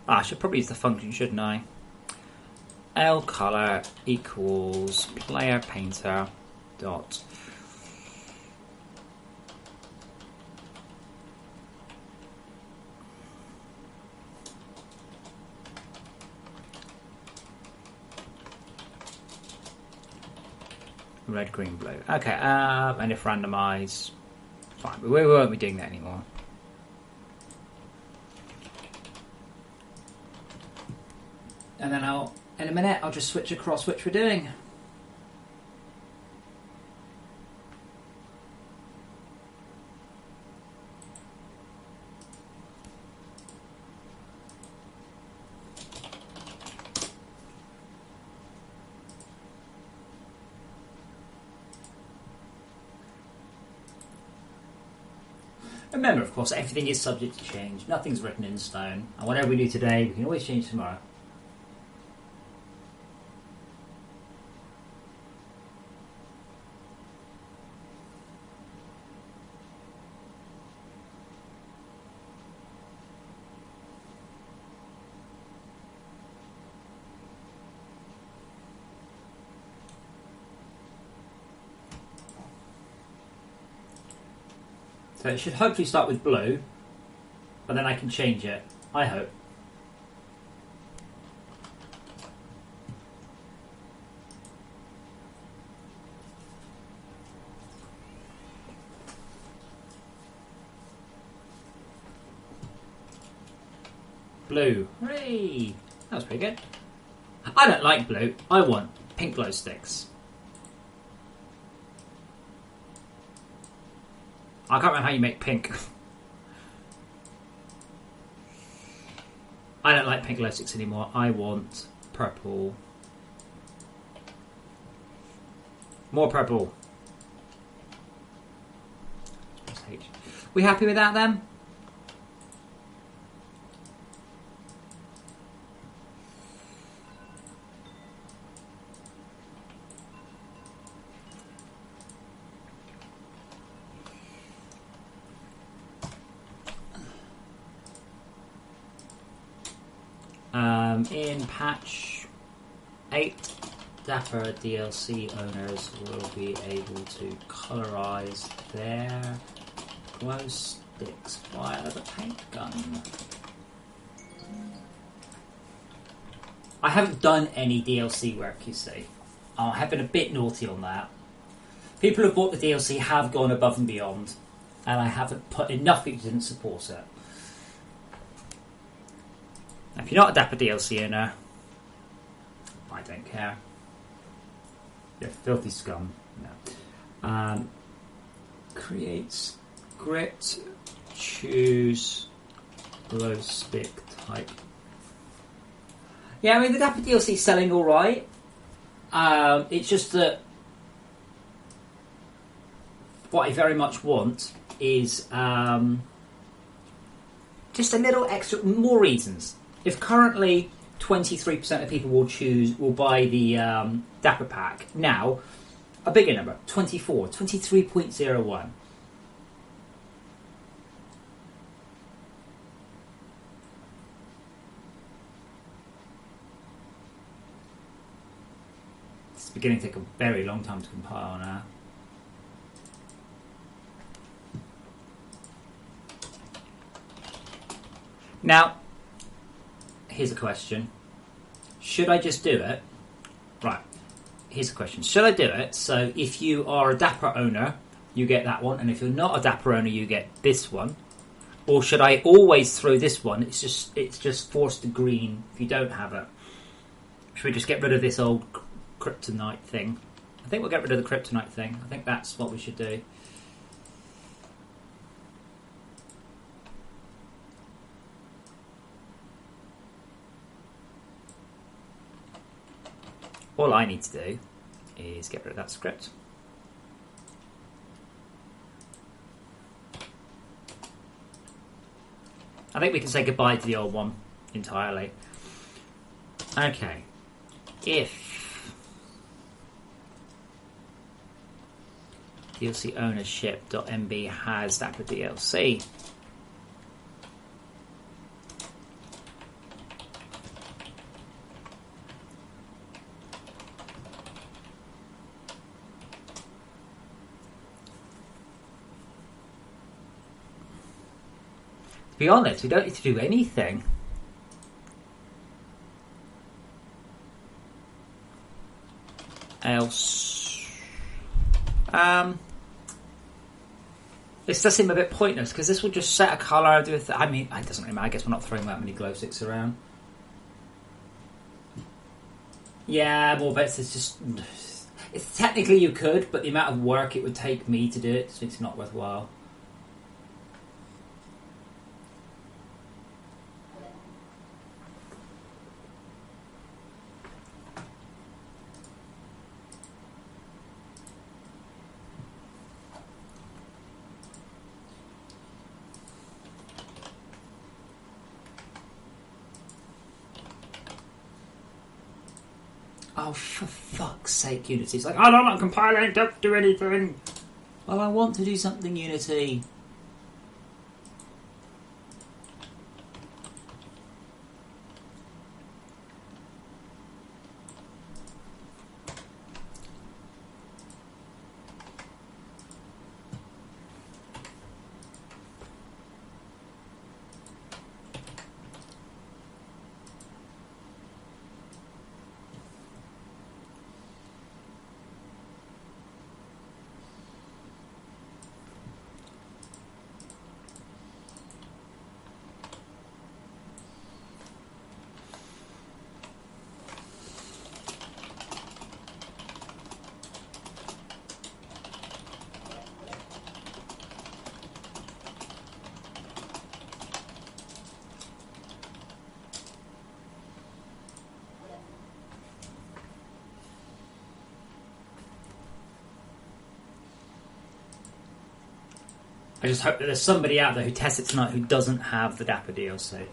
Speaker 1: I should probably use the function, shouldn't I? L color equals player painter dot red, green, blue. Okay, and if randomize, fine. But we won't be doing that anymore. And then in a minute, I'll just switch across which we're doing. Remember, of course, everything is subject to change. Nothing's written in stone. And whatever we do today, we can always change tomorrow. So it should hopefully start with blue, but then I can change it, I hope. Blue. Hooray! That was pretty good. I don't like blue, I want pink glow sticks. I can't remember how you make pink. I don't like pink glow sticks anymore. I want purple. More purple. We happy with that then? In patch 8, Dapper DLC owners will be able to colorize their glow sticks via the paint gun. I haven't done any DLC work, you see. I have been a bit naughty on that. People who bought the DLC have gone above and beyond, and I haven't put enough that didn't support it. Now, if you're not a Dapper DLC owner, I don't care. You're filthy scum. No. Create script, choose glow stick type. Yeah, I mean the Dapper DLC is selling all right. It's just that what I very much want is just a little extra, more reasons. If currently 23% of people will buy the Dapper pack, now a bigger number, 23.01. It's beginning to take a very long time to compile now. Now, here's a question. Should I just do it? Right. Here's a question. Should I do it? So if you are a Dapper owner, you get that one. And if you're not a Dapper owner, you get this one. Or should I always throw this one? It's just forced to green if you don't have it. Should we just get rid of this old kryptonite thing? I think we'll get rid of the kryptonite thing. I think that's what we should do. All I need to do is get rid of that script. I think we can say goodbye to the old one entirely. Okay. If DLC ownership.mb has Dapper DLC, to be honest, we don't need to do anything. Else, this does seem a bit pointless because this will just set a colour. I mean, it doesn't really matter. I guess we're not throwing that many glow sticks around. Yeah, more bets. It's just. It's technically you could, but the amount of work it would take me to do it just makes it not worthwhile. Oh, for fuck's sake, Unity. It's like, I don't want compiling, don't do anything. Well, I want to do something, Unity. I just hope that there's somebody out there who tests it tonight who doesn't have the Dapper DLC.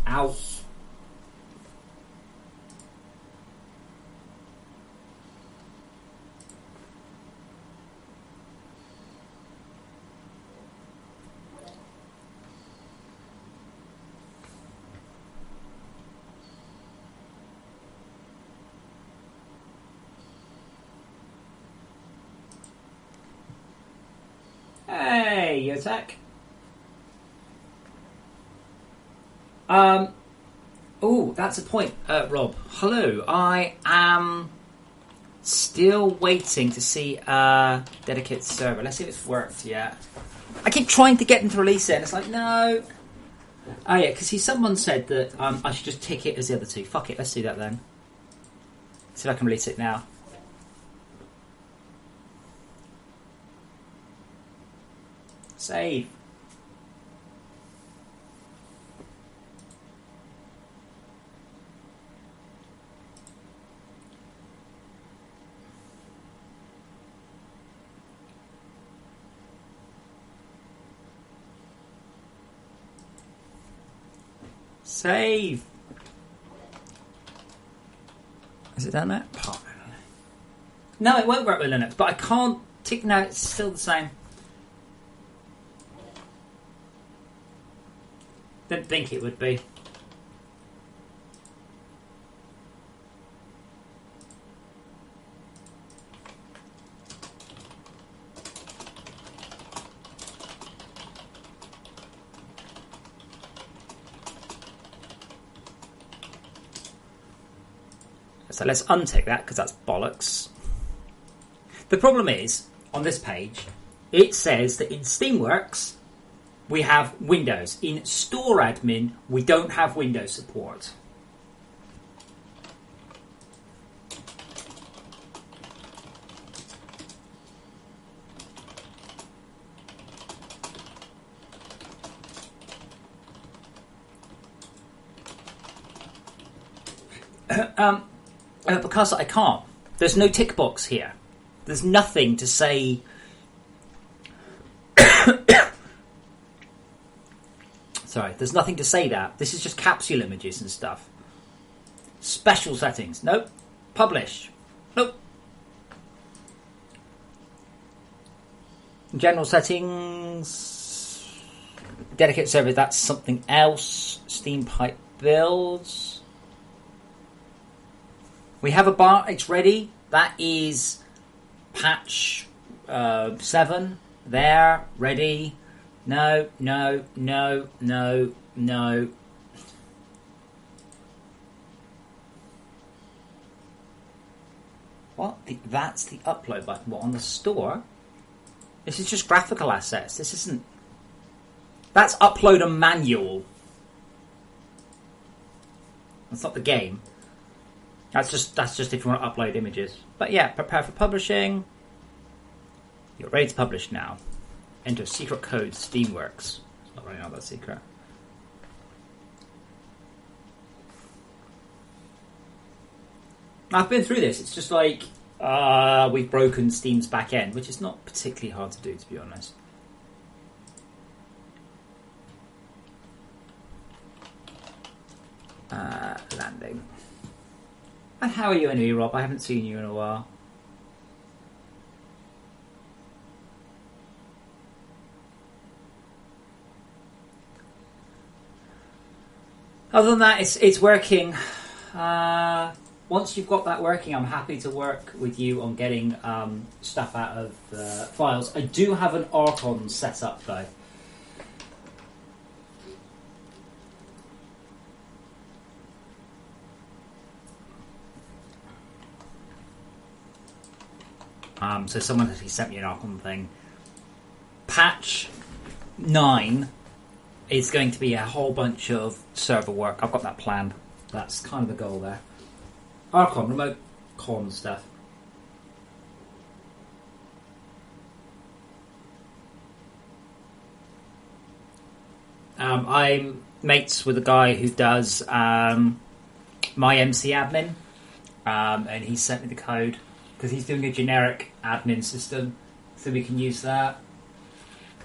Speaker 1: Ow. Hey, attack. Oh, that's a point, Rob. Hello, I am still waiting to see a dedicated server. Let's see if it's worked yet. I keep trying to get them to release it, and it's like, no. Oh yeah, because someone said that I should just tick it as the other two. Fuck it, let's do that then. See if I can release it now. Save. Save. Is it done that? Oh, no, it won't work with Linux, but I can't tick. No, it's still the same. Didn't think it would be. So let's untick that because that's bollocks. The problem is, on this page, it says that in Steamworks we have Windows. In Store Admin, we don't have Windows support. Because I can't. There's no tick box here. There's nothing to say. Sorry, there's nothing to say that. This is just capsule images and stuff. Special settings. Nope. Publish. Nope. General settings. Dedicated server, that's something else. Steam pipe builds. We have a bar, it's ready. That is patch 7. There, ready. No. What? That's the upload button. What, on the store? This is just graphical assets. This isn't... That's upload a manual. That's not the game. That's just if you want to upload images. But yeah, prepare for publishing. You're ready to publish now. Enter secret code Steamworks. It's not running out that secret. I've been through this. It's just like we've broken Steam's back end, which is not particularly hard to do, to be honest. Landing. And how are you anyway, Rob? I haven't seen you in a while. Other than that, it's working. Once you've got that working, I'm happy to work with you on getting stuff out of files. I do have an Archon set up, though. So someone actually sent me an Archon thing. Patch 9 is going to be a whole bunch of server work. I've got that planned. That's kind of the goal there. Archon, remote con stuff. I'm mates with a guy who does my MC admin, and he sent me the code because he's doing a generic admin system, so we can use that,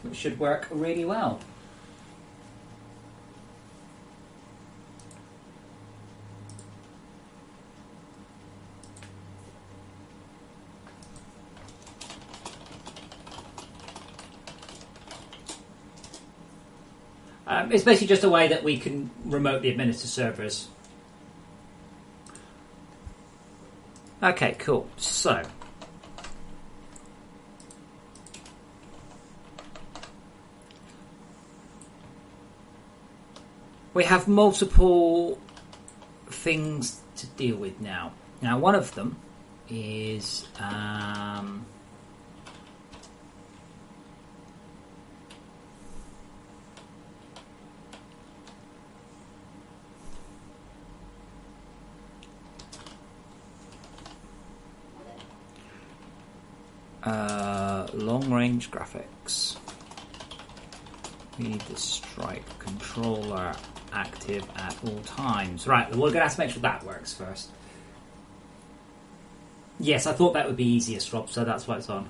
Speaker 1: which should work really well. It's basically just a way that we can remotely administer servers. Okay, cool. So, we have multiple things to deal with now. Now, one of them is long-range graphics. We need the Stripe controller active at all times. Right, we're going to have to make sure that works first. Yes, I thought that would be easiest, Rob, so that's why it's on.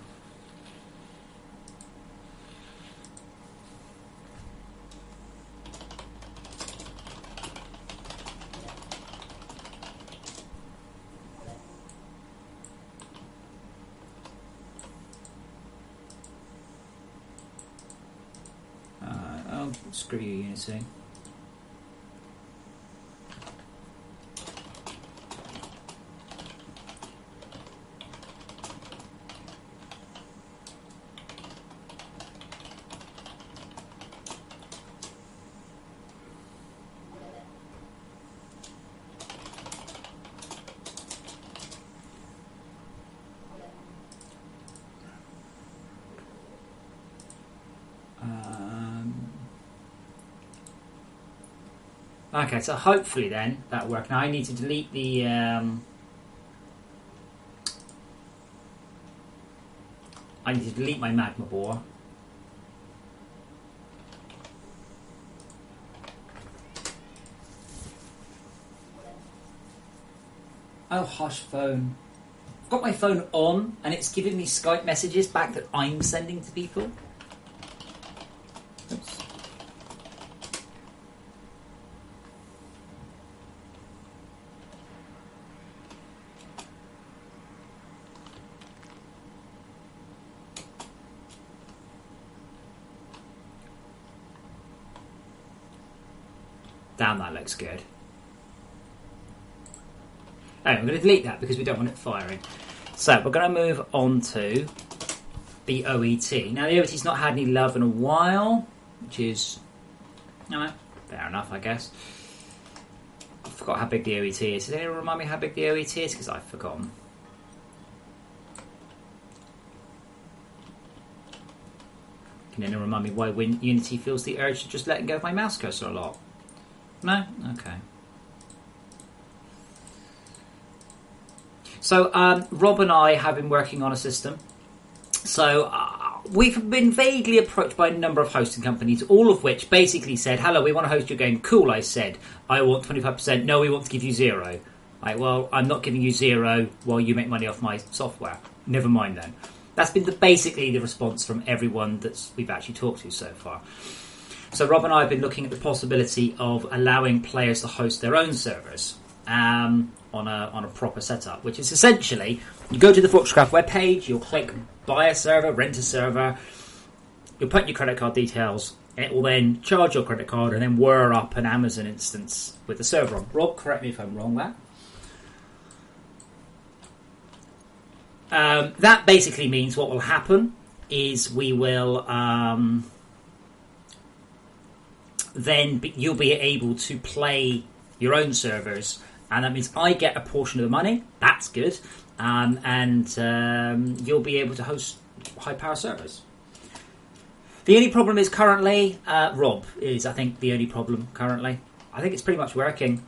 Speaker 1: Screw you, Unity. Okay, so hopefully then that'll work. Now I need to delete the... I need to delete my magma bore. Oh, hush phone. I've got my phone on and it's giving me Skype messages back that I'm sending to people. Oops. Damn, that looks good. Anyway, I'm going to delete that because we don't want it firing. So we're going to move on to the OET. Now the OET's not had any love in a while, which is fair enough, I guess. I forgot how big the OET is. Does anyone remind me how big the OET is? Because I've forgotten. Can anyone remind me why Unity feels the urge to just let go of my mouse cursor a lot? No? Okay. So Rob and I have been working on a system. So we've been vaguely approached by a number of hosting companies, all of which basically said, hello, we want to host your game. Cool, I said. I want 25%. No, we want to give you 0. Like, well, I'm not giving you 0 while you make money off my software. Never mind then. That's been basically the response from everyone that we've actually talked to so far. So Rob and I have been looking at the possibility of allowing players to host their own servers on a proper setup, which is essentially you go to the FortressCraft webpage, you'll click buy a server, rent a server, you'll put your credit card details, it will then charge your credit card and then whir up an Amazon instance with the server on. Rob, correct me if I'm wrong there. That basically means what will happen is we will then you'll be able to play your own servers, and that means I get a portion of the money. That's good, and you'll be able to host high power servers. The only problem is currently Rob is, I think, the only problem currently. I think it's pretty much working.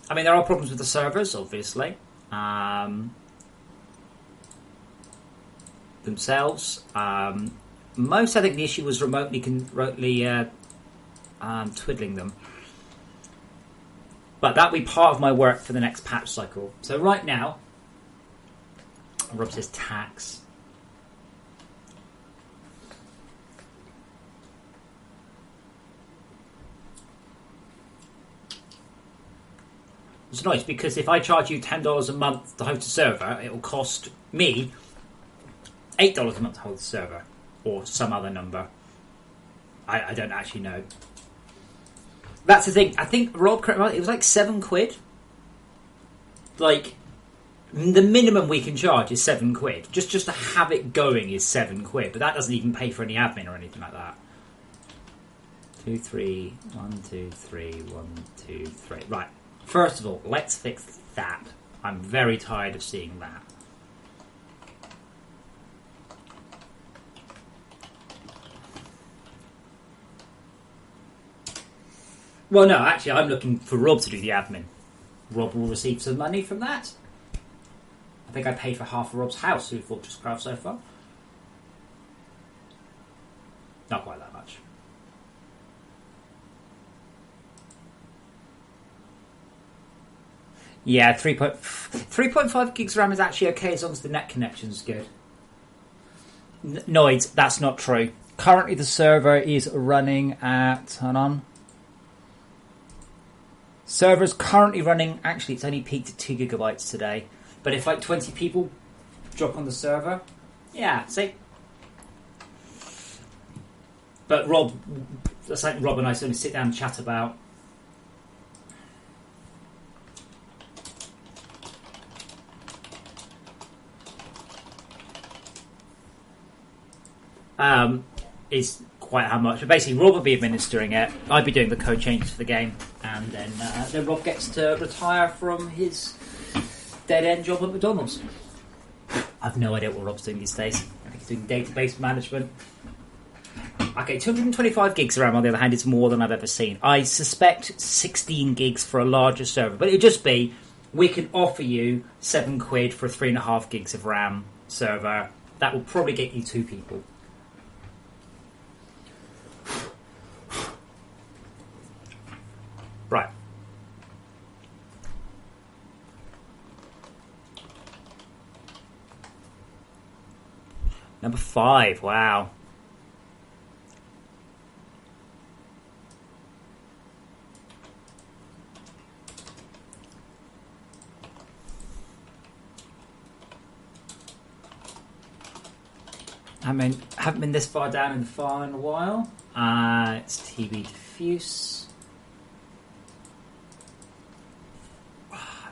Speaker 1: I mean, there are problems with the servers, obviously. Themselves. Most, I think, the issue was remotely twiddling them. But that'll be part of my work for the next patch cycle. So right now, Rob says tax. It's nice because if I charge you $10 a month to host a server, it will cost me $8 a month to hold the server, or some other number. I don't actually know. That's the thing. I think Rob, it was like £7. Like the minimum we can charge is £7. Just to have it going is £7, but that doesn't even pay for any admin or anything like that. 2, 3, 1, 2, 3, 1, 2, 3. Right. First of all, let's fix that. I'm very tired of seeing that. Well, no, actually, I'm looking for Rob to do the admin. Rob will receive some money from that. I think I paid for half of Rob's house through FortressCraft so far. Not quite that much. Yeah, 3.5 gigs RAM is actually okay as long as the net connection's good. No, that's not true. Currently, the server is running at... Hold on. Server's currently running, actually it's only peaked at 2 gigabytes today. But if like 20 people drop on the server, yeah, see? But Rob, that's like Rob and I sort of sit down and chat about. Is quite how much. But basically Rob will be administering it, I'd be doing the code changes for the game. And then Rob gets to retire from his dead-end job at McDonald's. I've no idea what Rob's doing these days. I think he's doing database management. Okay, 225 gigs of RAM, on the other hand, is more than I've ever seen. I suspect 16 gigs for a larger server, but it'd just be, we can offer you £7 for a 3.5 gigs of RAM server. That will probably get you 2 people. Right. Number 5, wow. I mean, haven't been this far down in the file in a while. It's TB Diffuse.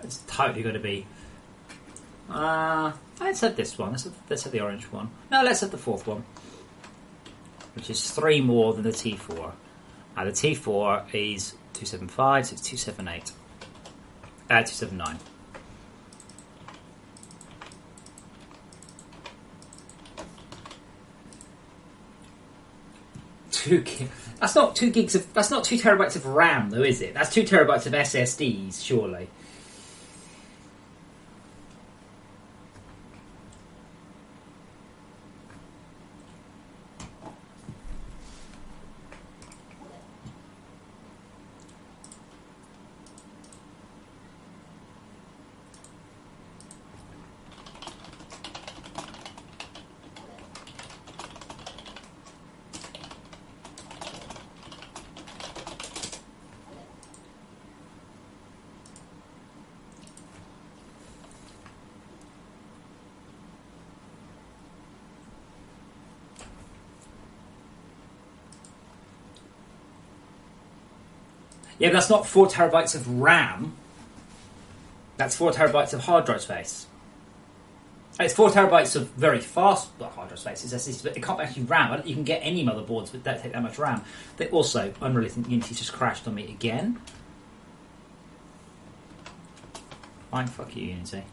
Speaker 1: It's totally got to be. Let's have this one. Let's have the orange one. No, let's have the 4th one, which is 3 more than the T4. The T4 is 275, so it's 278. 279. That's not 2 gigs of. That's not 2 terabytes of RAM, though, is it? That's 2 terabytes of SSDs, surely. Yeah, but that's not 4 terabytes of RAM. That's 4 terabytes of hard drive space. It's 4 terabytes of very fast hard drive space. It's SSD, but it can't actually RAM. You can get any motherboards that don't take that much RAM. They also, I'm really thinking Unity's just crashed on me again. Fine, fuck you, Unity.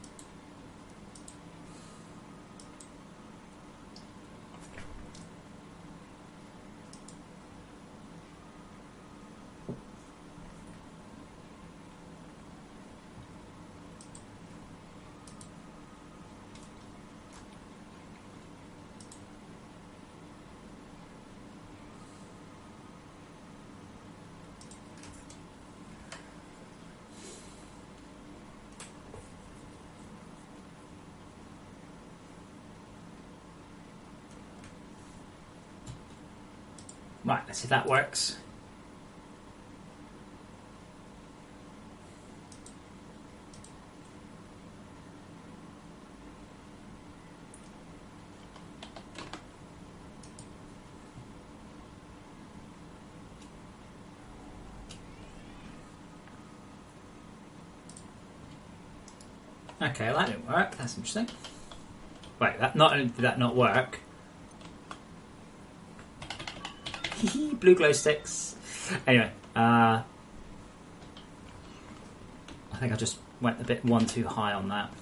Speaker 1: Right, let's see if that works. Okay, that didn't work. That's interesting. Wait, not only did that not work. Blue glow sticks. Anyway, I think I just went a bit one too high on that.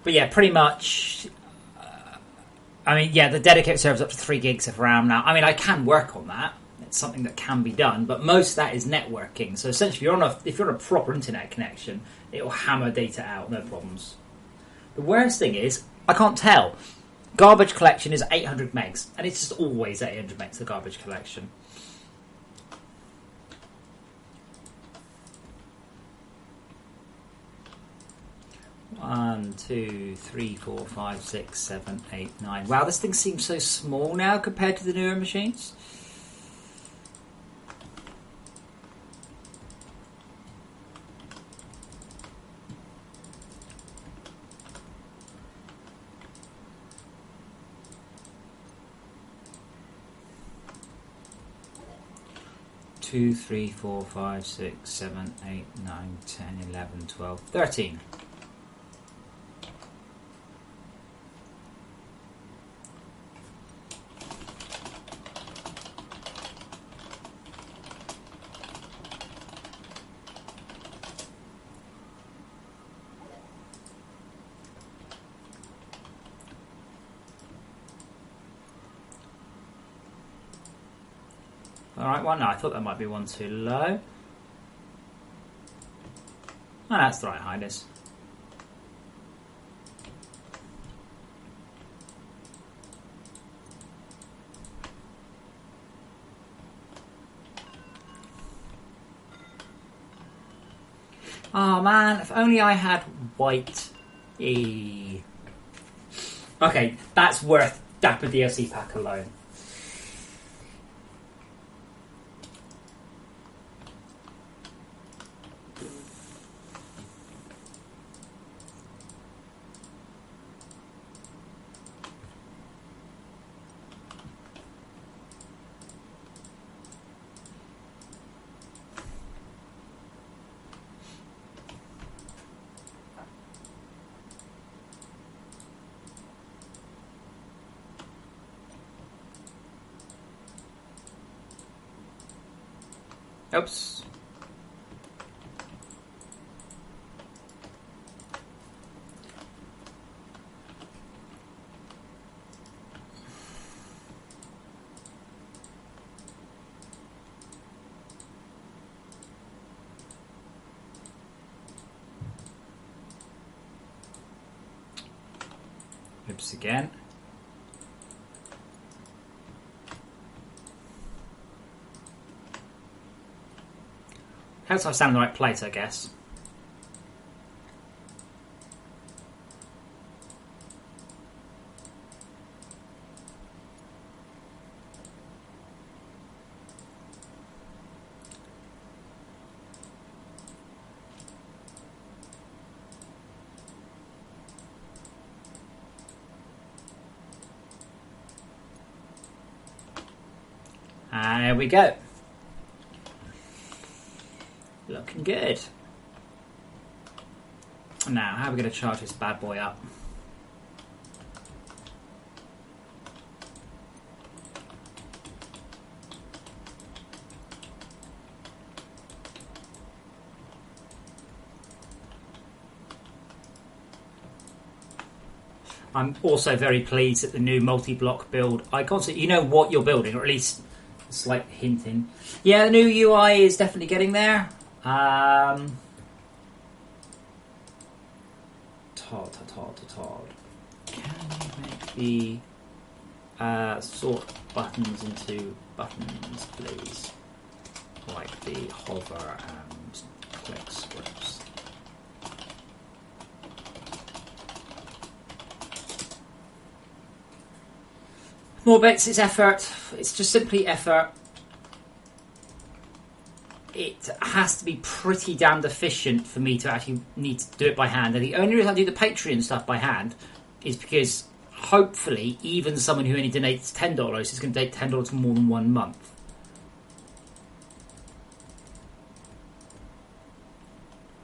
Speaker 1: But yeah, pretty much. I mean, yeah, the dedicated server's up to 3 gigs of RAM now. I mean, I can work on that. It's something that can be done, but most of that is networking. So essentially, if you're on a proper internet connection, it will hammer data out, no problems. The worst thing is, I can't tell. Garbage collection is 800 megs, and it's just always 800 megs, the garbage collection. One, 2, 3, 4, 5, 6, 7, 8, 9. Wow, this thing seems so small now compared to the newer machines. Two, 3, 4, 5, 6, 7, 8, 9, 10, 11, 12, 13. Alright, well, no, I thought that might be one too low. Oh, that's the right highness. Oh man, if only I had white E. Okay, that's worth Dapper DLC pack alone. Oops. Oops again. Helps I stand in the right place, I guess. And there we go. Looking good. Now, how are we going to charge this bad boy up? I'm also very pleased at the new multi-block build icons. So you know what you're building, or at least a slight hinting. Yeah, the new UI is definitely getting there. Todd. Can you make the sort buttons into buttons, please? Like the hover and click scripts. More bits, it's effort. It's just simply effort. It has to be pretty damned efficient for me to actually need to do it by hand. And the only reason I do the Patreon stuff by hand is because hopefully even someone who only donates $10 is going to donate $10 for more than 1 month.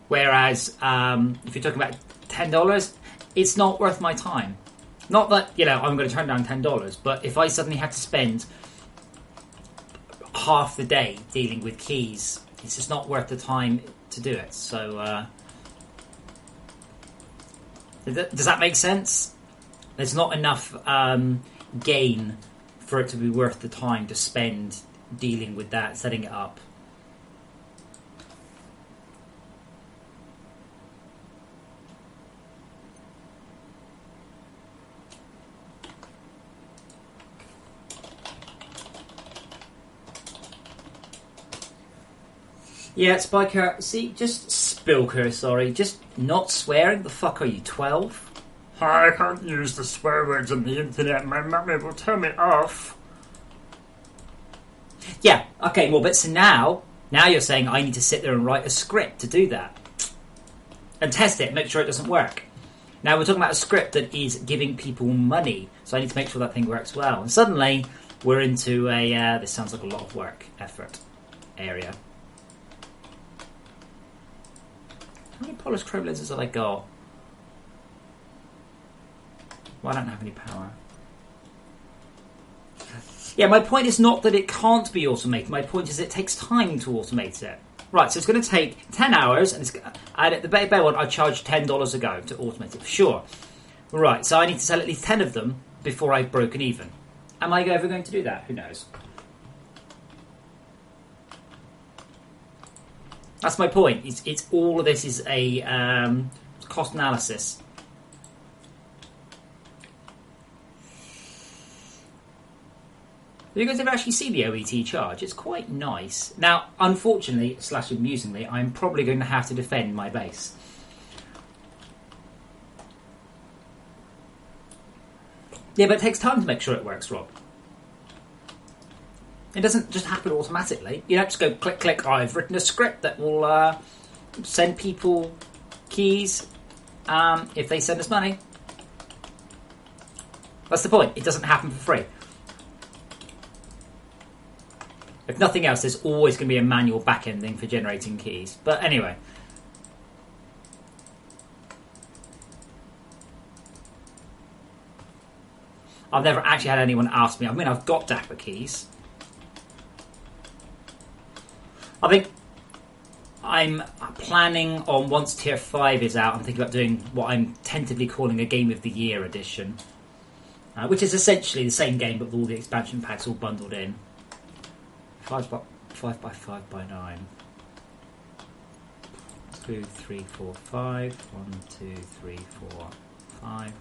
Speaker 1: Whereas if you're talking about $10, it's not worth my time. Not that, I'm going to turn down $10, but if I suddenly had to spend half the day dealing with keys, it's just not worth the time to do it. So does that make sense? There's not enough gain for it to be worth the time to spend dealing with that, setting it up. Yeah, Spiker, see, just Spilker, sorry, just not swearing. The fuck are you, 12?
Speaker 2: I can't use the swear words on the internet. My mummy will tell me off.
Speaker 1: Yeah, okay, well, but so now you're saying I need to sit there and write a script to do that. And test it, make sure it doesn't work. Now we're talking about a script that is giving people money, so I need to make sure that thing works well. And suddenly, we're into a, this sounds like a lot of work, effort area. How many polished chrome lenses have I got? Well, I don't have any power. Yeah, my point is not that it can't be automated. My point is it takes time to automate it. Right, so it's going to take 10 hours, and at the bare one, I charge $10 a go to automate it, for sure. Right, so I need to sell at least 10 of them before I've broken even. Am I ever going to do that? Who knows? That's my point. It's all of this is a cost analysis. You guys ever actually see the OET charge? It's quite nice. Now, unfortunately, / amusingly, I'm probably going to have to defend my base. Yeah, but it takes time to make sure it works, Rob. It doesn't just happen automatically. You don't just go click, click, I've written a script that will send people keys if they send us money. That's the point. It doesn't happen for free. If nothing else, there's always going to be a manual back-ending for generating keys. But anyway. I've never actually had anyone ask me. I mean, I've got DAPA keys. I think I'm planning on, once Tier 5 is out, I'm thinking about doing what I'm tentatively calling a Game of the Year edition. Which is essentially the same game, but with all the expansion packs all bundled in. 5 by 5 by 9. 2, 3, 4, 5. 1, 2, 3, 4, 5.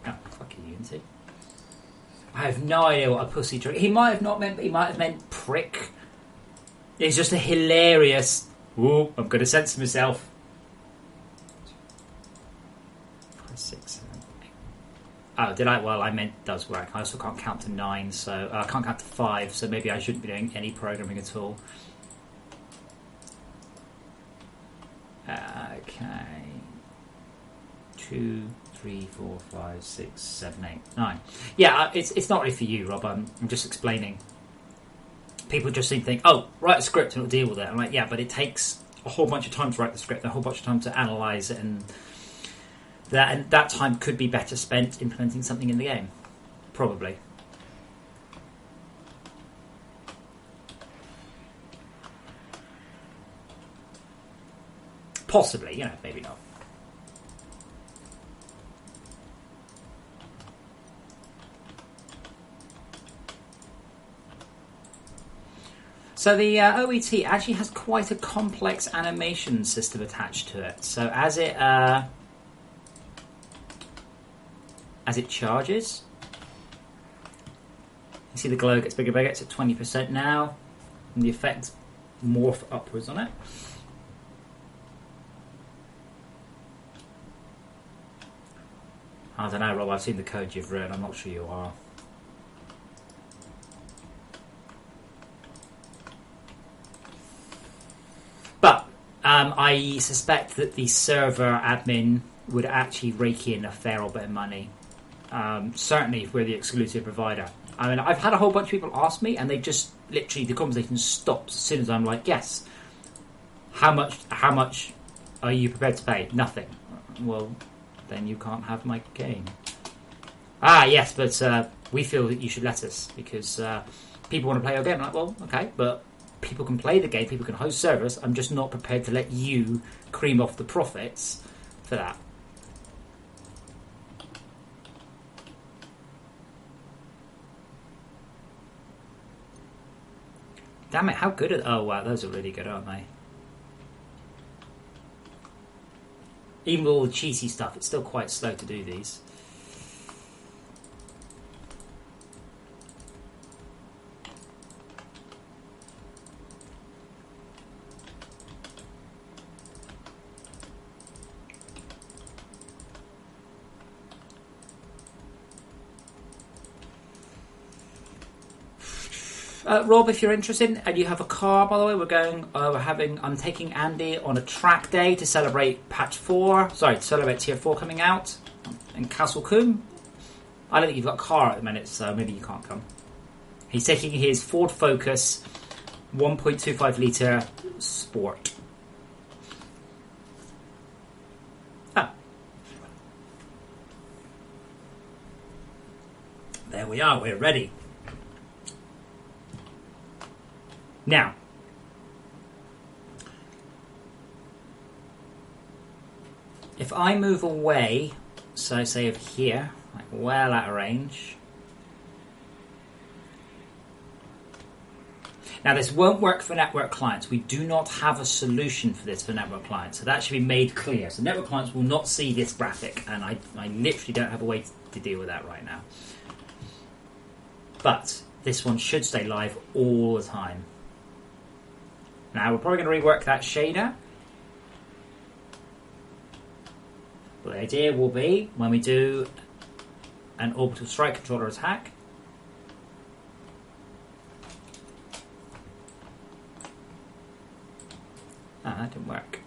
Speaker 1: Oh, fuck you, Unity. I have no idea what a pussy trick. He might have not meant. He might have meant prick. It's just a hilarious. Ooh, I'm going to censor myself. 5, 6, 7, 8. Oh, did I? Well, I meant does work. I also can't count to 9, so I can't count to 5. So maybe I shouldn't be doing any programming at all. Okay. 2, 3, 4, 5, 6, 7, 8, 9. Yeah, it's not really for you, Rob. I'm just explaining. People just seem to think, oh, write a script and it'll deal with it. I'm like, yeah, but it takes a whole bunch of time to write the script, and a whole bunch of time to analyse it, and that time could be better spent implementing something in the game. Probably. Possibly, maybe not. So the OET actually has quite a complex animation system attached to it. So as it charges, you see the glow gets bigger and bigger. It's at 20% now, and the effects morph upwards on it. I don't know, Rob. I've seen the code you've written. I'm not sure you are. But I suspect that the server admin would actually rake in a fair old bit of money. Certainly if we're the exclusive provider. I mean, I've had a whole bunch of people ask me, and they just literally, the conversation stops as soon as I'm like, yes. How much are you prepared to pay? Nothing. Well, then you can't have my game. Ah, yes, but we feel that you should let us, because people want to play your game. I'm like, well, okay, but people can play the game, people can host servers. I'm just not prepared to let you cream off the profits for that. Damn it, how good are... Oh, wow, those are really good, aren't they? Even with all the cheesy stuff, it's still quite slow to do these. Rob, if you're interested, and you have a car, by the way, I'm taking Andy on a track day to celebrate to celebrate Tier 4 coming out in Castle Coombe. I don't think you've got a car at the minute, so maybe you can't come. He's taking his Ford Focus 1.25 litre Sport. Ah. There we are, we're ready. Now, if I move away, so say over here, like well out of range, Now, this won't work for network clients. We do not have a solution for this for network clients, so that should be made clear. So network clients will not see this graphic, and I literally don't have a way to deal with that right now. But this one should stay live all the time. Now, we're probably going to rework that shader. But the idea will be, when we do an orbital strike controller attack, that didn't work.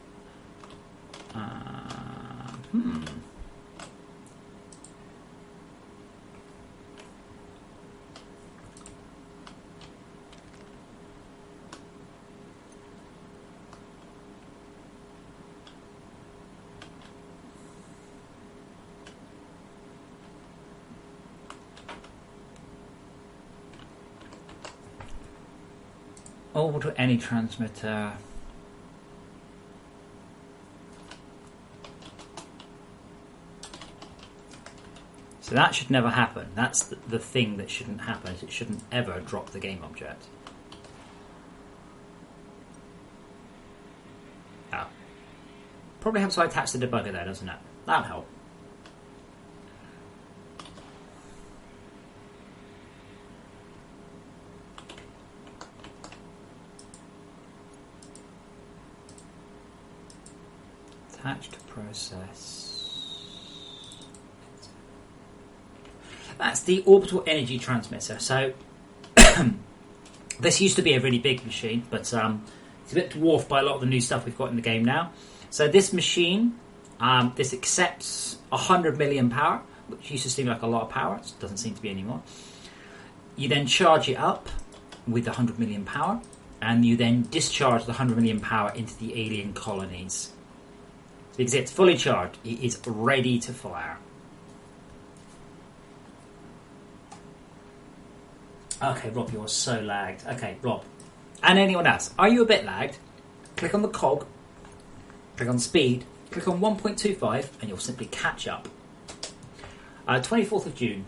Speaker 1: Orbital any transmitter. So that should never happen. That's the thing that shouldn't happen. Is it shouldn't ever drop the game object. Oh. Probably have to attach the debugger there, doesn't it? That'll help. Attached process. That's the orbital energy transmitter. So this used to be a really big machine, but it's a bit dwarfed by a lot of the new stuff we've got in the game now. So this machine, this accepts 100 million power, which used to seem like a lot of power. It doesn't seem to be anymore. You then charge it up with the 100 million power, and you then discharge the 100 million power into the alien colonies. Because it's fully charged, it is ready to fire. Okay, Rob, you're so lagged. Okay, Rob. And anyone else, are you a bit lagged? Click on the cog, click on speed, click on 1.25, and you'll simply catch up. 24th of June.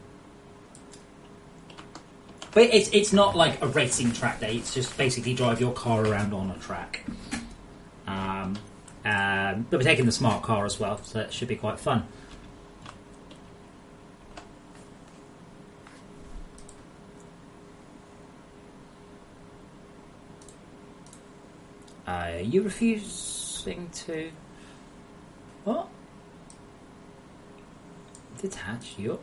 Speaker 1: But it's not like a racing track day, it's just basically drive your car around on a track. But we're taking the smart car as well, so it should be quite fun. You refusing to... What? Detach your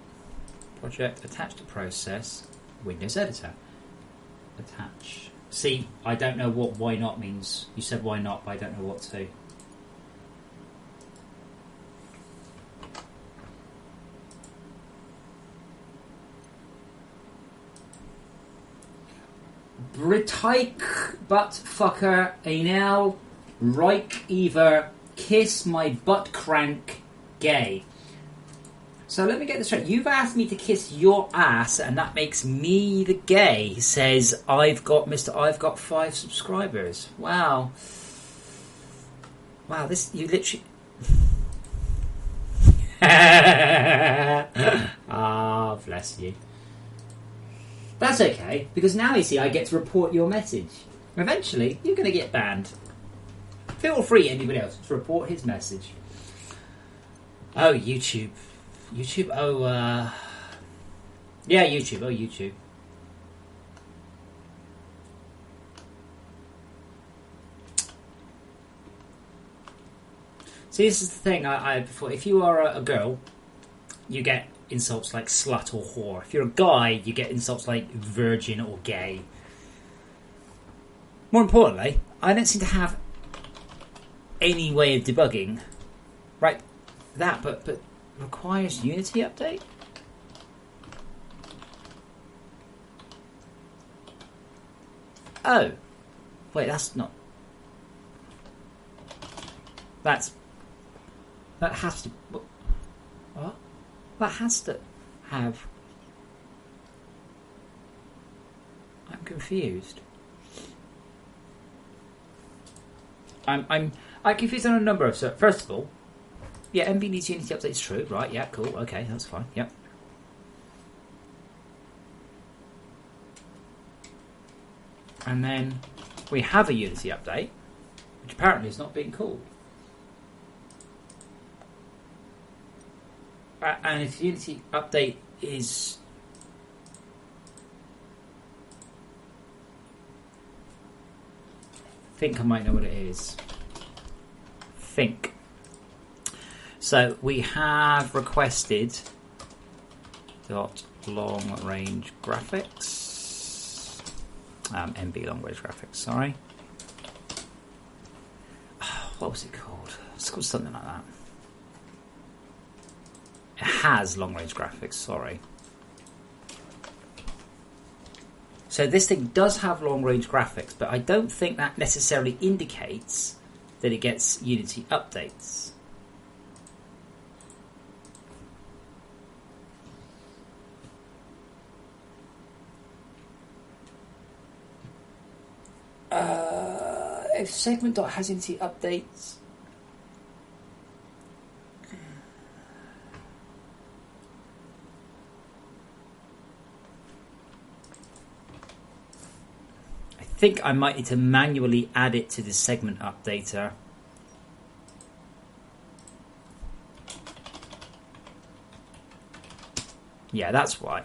Speaker 1: project, attach to process, Windows Editor. Attach. See, I don't know what why not means. You said why not, but I don't know what to. Britaik butt fucker Anel Reich Ever kiss my butt crank gay. So let me get this straight. You've asked me to kiss your ass, and that makes me the gay. He says I've got 5 subscribers. Wow. Wow, this you literally. Ah, bless you. That's okay, because now you see I get to report your message. Eventually, you're going to get banned. Feel free, anybody else, to report his message. Oh, YouTube. YouTube, yeah, YouTube, YouTube. See, this is the thing, before, if you are a girl, you get insults like slut or whore. If you're a guy, you get insults like virgin or gay. More importantly, I don't seem to have any way of debugging. Right, that, but requires Unity update? Oh. Wait, that's not... That has to... What? That has to have... I'm confused. I'm confused on a number of... So, first of all, yeah, MV needs Unity update is true, right? Yeah, cool, okay, that's fine, yep. And then we have a Unity update, which apparently is not being called. And if the Unity update is... I think I might know what it is. Think. So we have requested long range graphics. MB long range graphics, sorry. What was it called? It's called something like that. It has long range graphics, sorry. So this thing does have long range graphics, but I don't think that necessarily indicates that it gets Unity updates. If segment dot has Unity updates, I think I might need to manually add it to the segment updater. Yeah, that's why.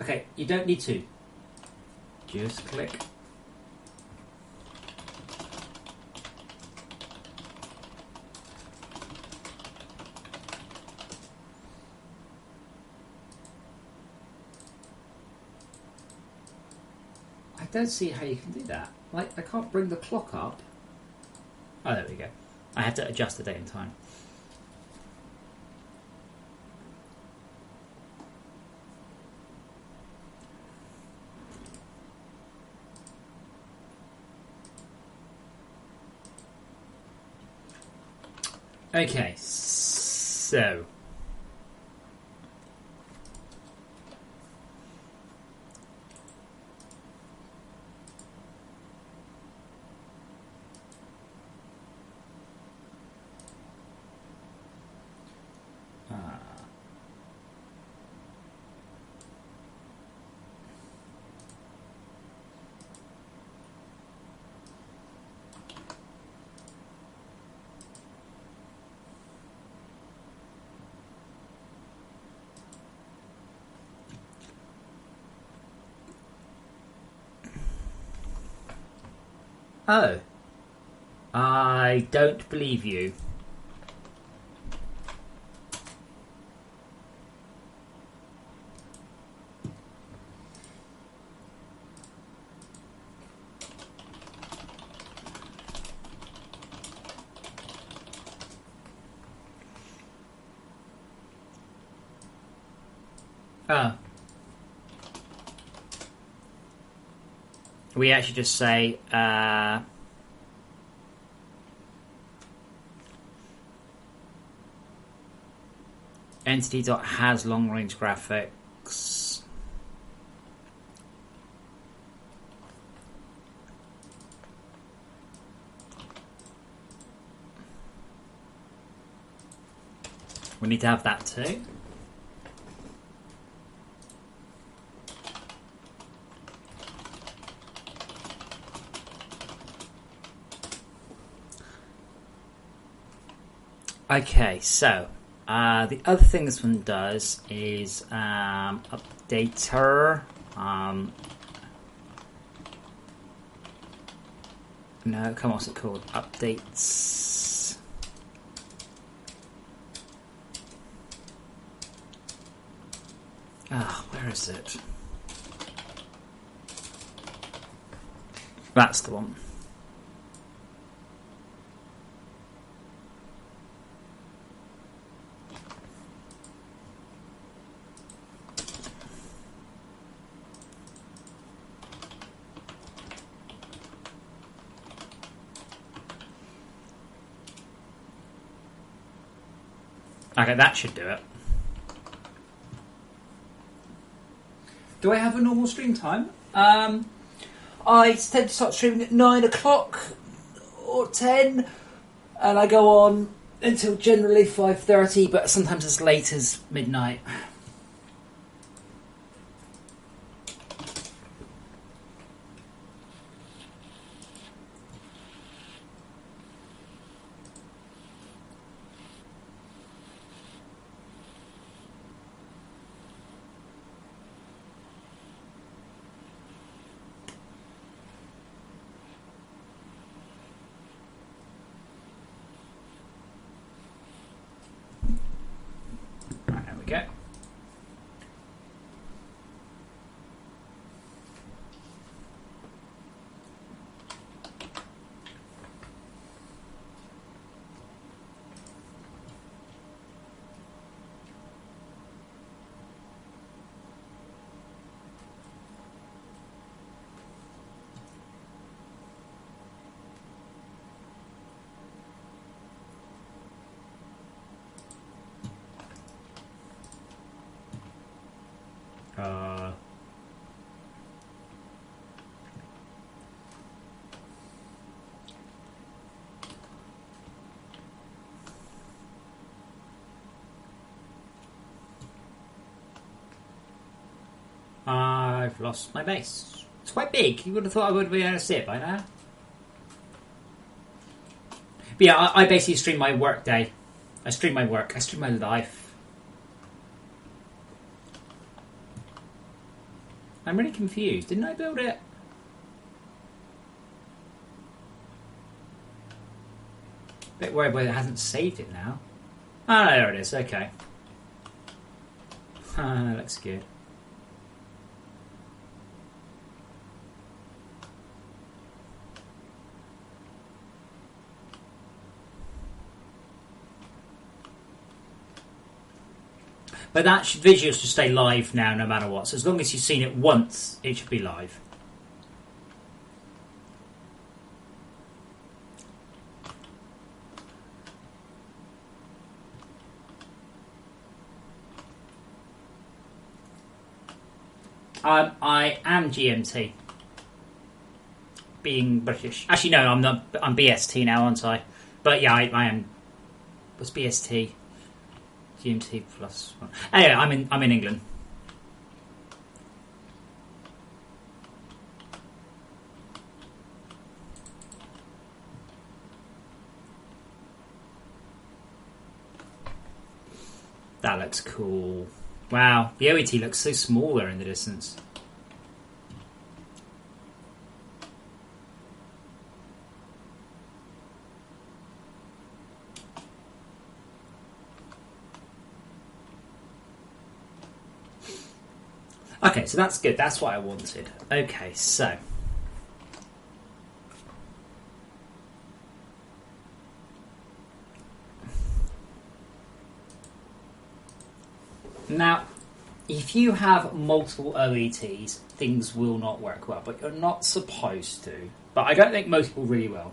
Speaker 1: Okay, you don't need to. Just click. I don't see how you can do that. Like, I can't bring the clock up. Oh, there we go. I have to adjust the date and time. Okay, so oh, I don't believe you. Oh. We actually just say entity.has long range graphics. We need to have that too. Okay, so the other thing this one does is updater. No, come on, what's it called? Updates. Where is it? That's the one. Okay, that should do it. Do I have a normal stream time? I tend to start streaming at 9 o'clock or 10, and I go on until generally 5:30, but sometimes as late as midnight. Right, there we go. I've lost my base. It's quite big. You would have thought I would be able to see it by now. But yeah, I basically stream my work day. I stream my work. I stream my life. I'm really confused. Didn't I build it? Bit worried whether it hasn't saved it now. Oh, no, there it is. Okay. That looks good. But that video should stay live now no matter what. So as long as you've seen it once, it should be live. I am GMT. Being British. Actually, no, I'm not. I'm BST now, aren't I? But yeah, I am. What's BST? GMT plus one. Anyway, I'm in England. That looks cool. Wow, the OET looks so small there in the distance. Okay, so that's good. That's what I wanted. Okay, so. Now, if you have multiple OETs, things will not work well, but you're not supposed to. But I don't think most people really will.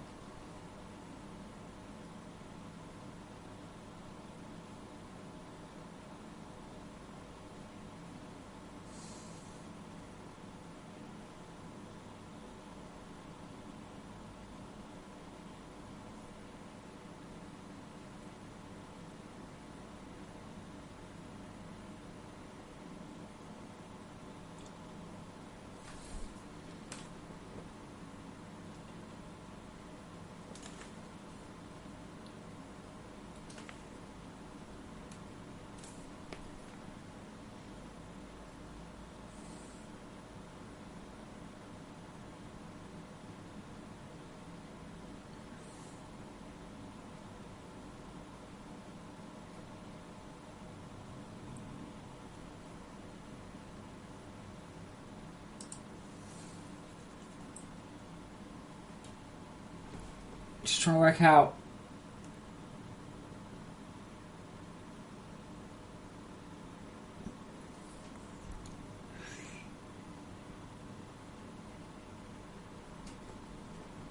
Speaker 1: Just trying to work out.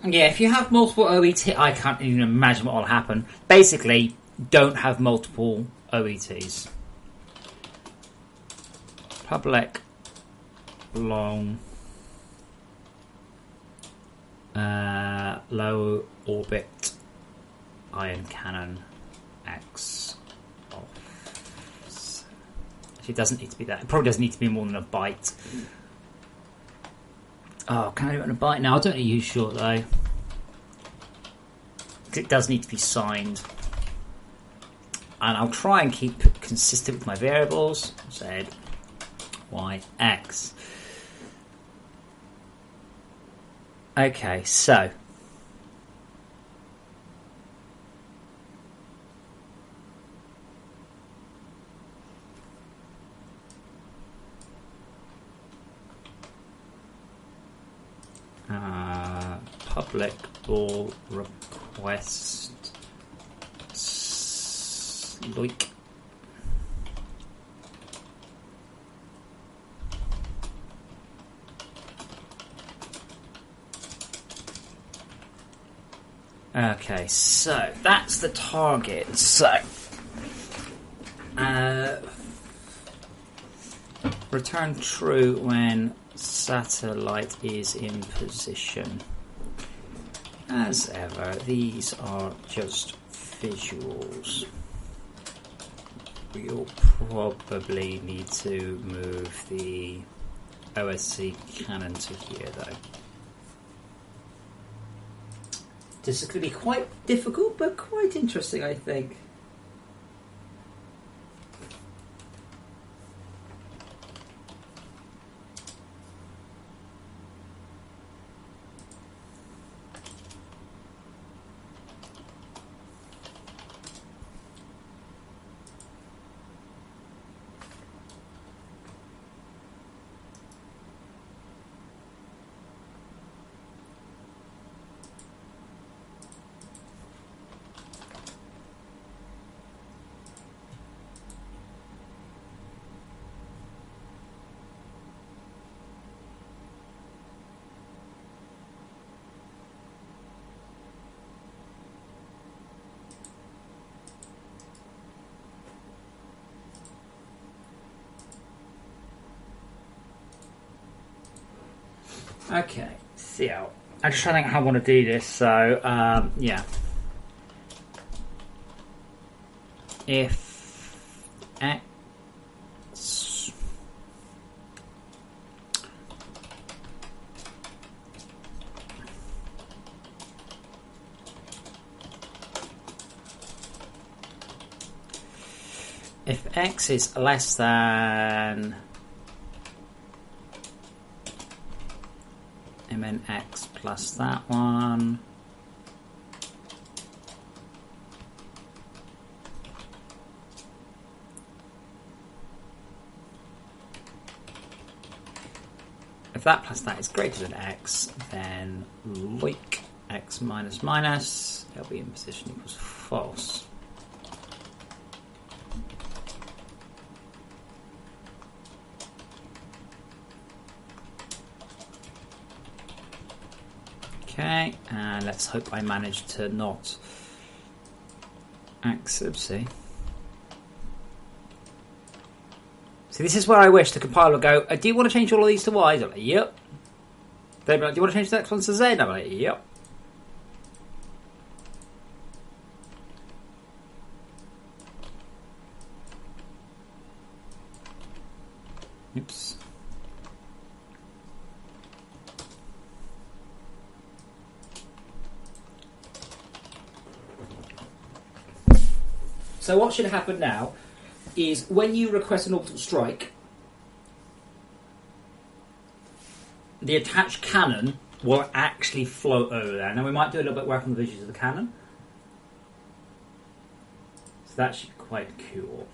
Speaker 1: Yeah, if you have multiple OET, I can't even imagine what will happen. Basically, don't have multiple OETs. Public, long, low orbit, ion cannon. x of... Actually, it doesn't need to be that. It probably doesn't need to be more than a byte. Oh, can I do it in a byte? No, I don't need to use short though. It does need to be signed. And I'll try and keep consistent with my variables. Z, Y, X. Okay, so public all request like okay, so that's the target. So return true when satellite is in position. As ever, these are just visuals. We'll probably need to move the OSC cannon to here, though. This is going to be quite difficult, but quite interesting, I think. Okay, so I'm just trying to think how I want to do this. So, yeah. If X if X is less than mnx plus that one, if that plus that is greater than x, then like x minus minus, it'll be in position equals false. Okay, and let's hope I manage to not accept. See, this is where I wish the compiler would go, do you want to change all of these to Y's? I'm like, yep. They'd be like, do you want to change the next one to Z? I'm like, yep. Oops. So what should happen now is when you request an orbital strike, the attached cannon will actually float over there. Now we might do a little bit of work on the visuals of the cannon. So that should be quite cool.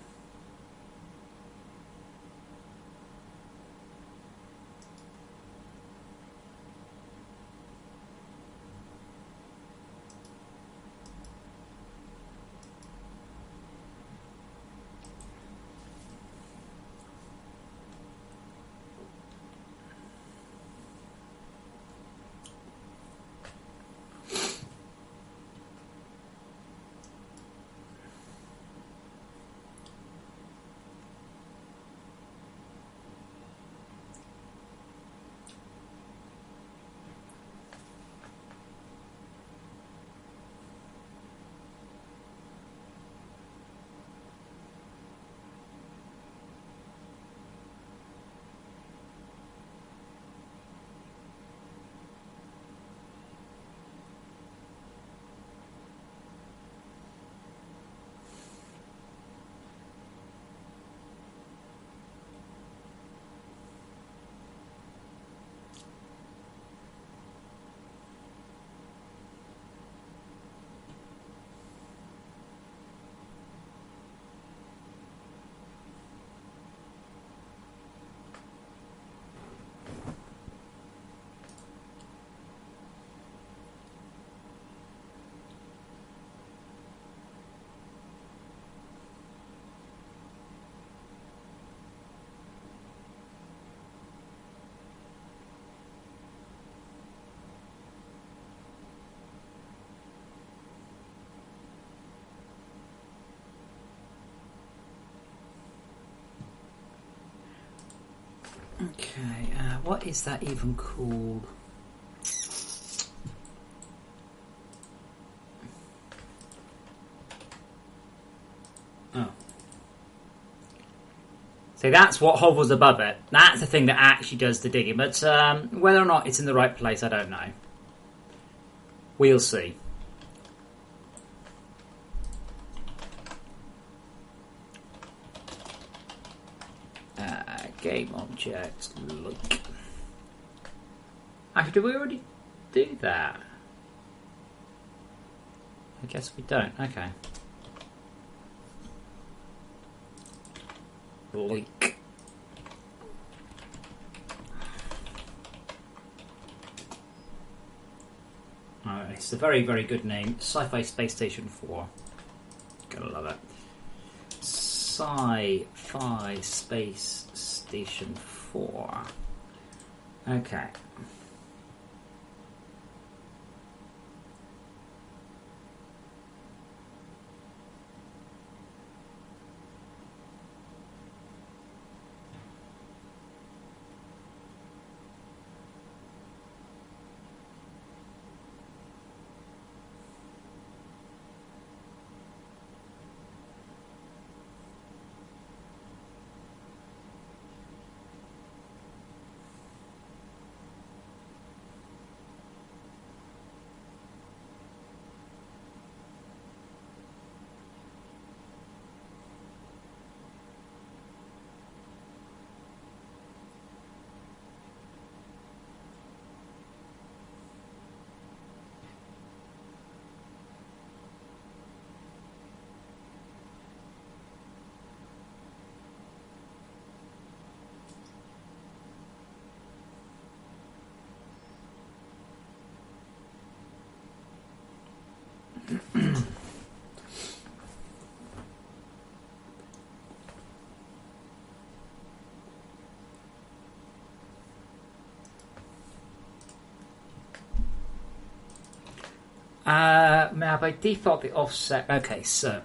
Speaker 1: Okay, what is that even called? Oh. So that's what hovers above it. That's the thing that actually does the digging. But whether or not it's in the right place, I don't know. We'll see. Game object, look. Actually, did we already do that? I guess we don't. Okay. Leak. Oh, it's a very, very good name. Sci-Fi Space Station 4. Gotta love it. Sci-Fi Space Station 4. Okay. Now by default the offset. Okay, so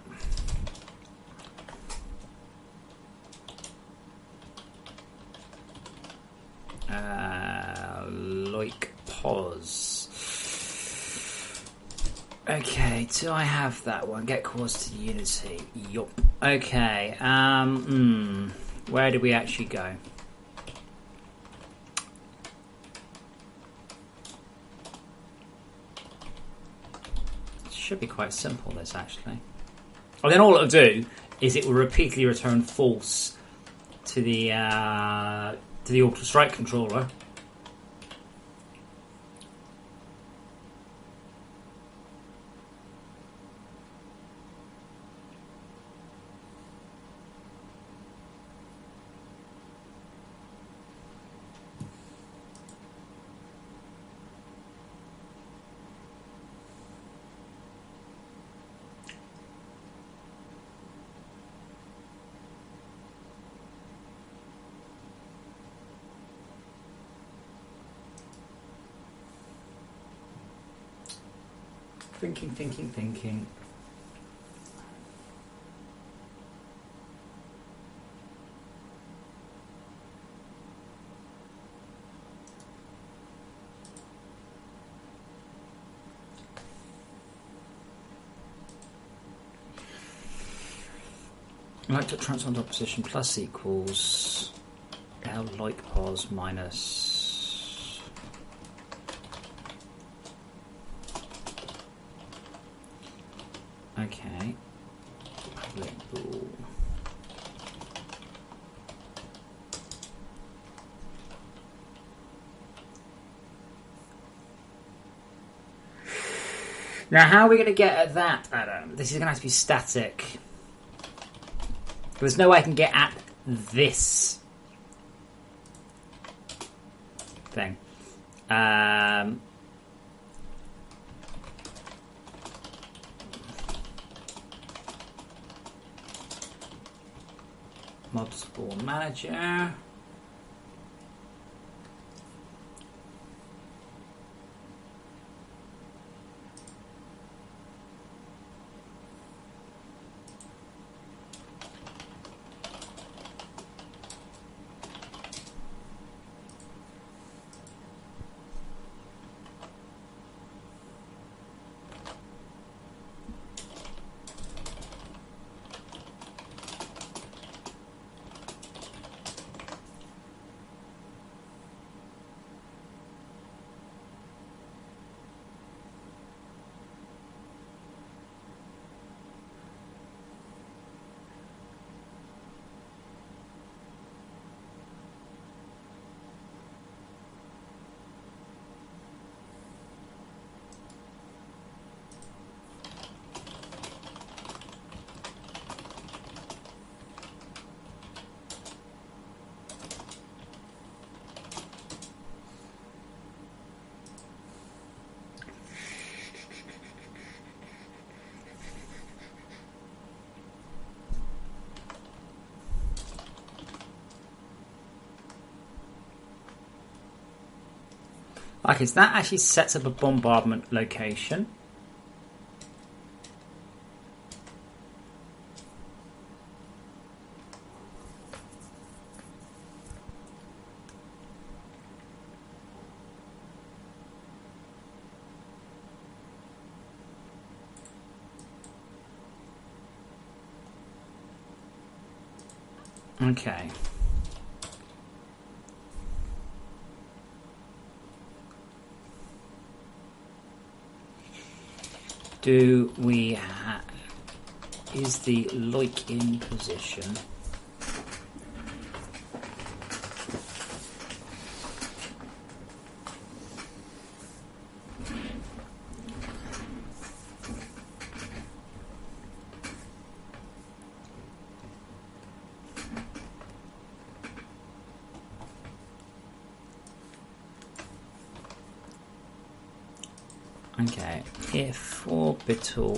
Speaker 1: like pause. Okay, do I have that one? Get cores to Unity. Yup. Okay. Where did we actually go? Should be quite simple, this actually. Well, then all it'll do is it will repeatedly return false to the auto strike controller. Thinking. Like to transform to position plus equals L like pause minus okay label. Now how are we going to get at that, Adam? This is going to have to be static. There's no way I can get at this thing. Mob spawn manager. Okay, so that actually sets up a bombardment location. Okay. Do we have... Is the Loik in position? Okay, if orbital.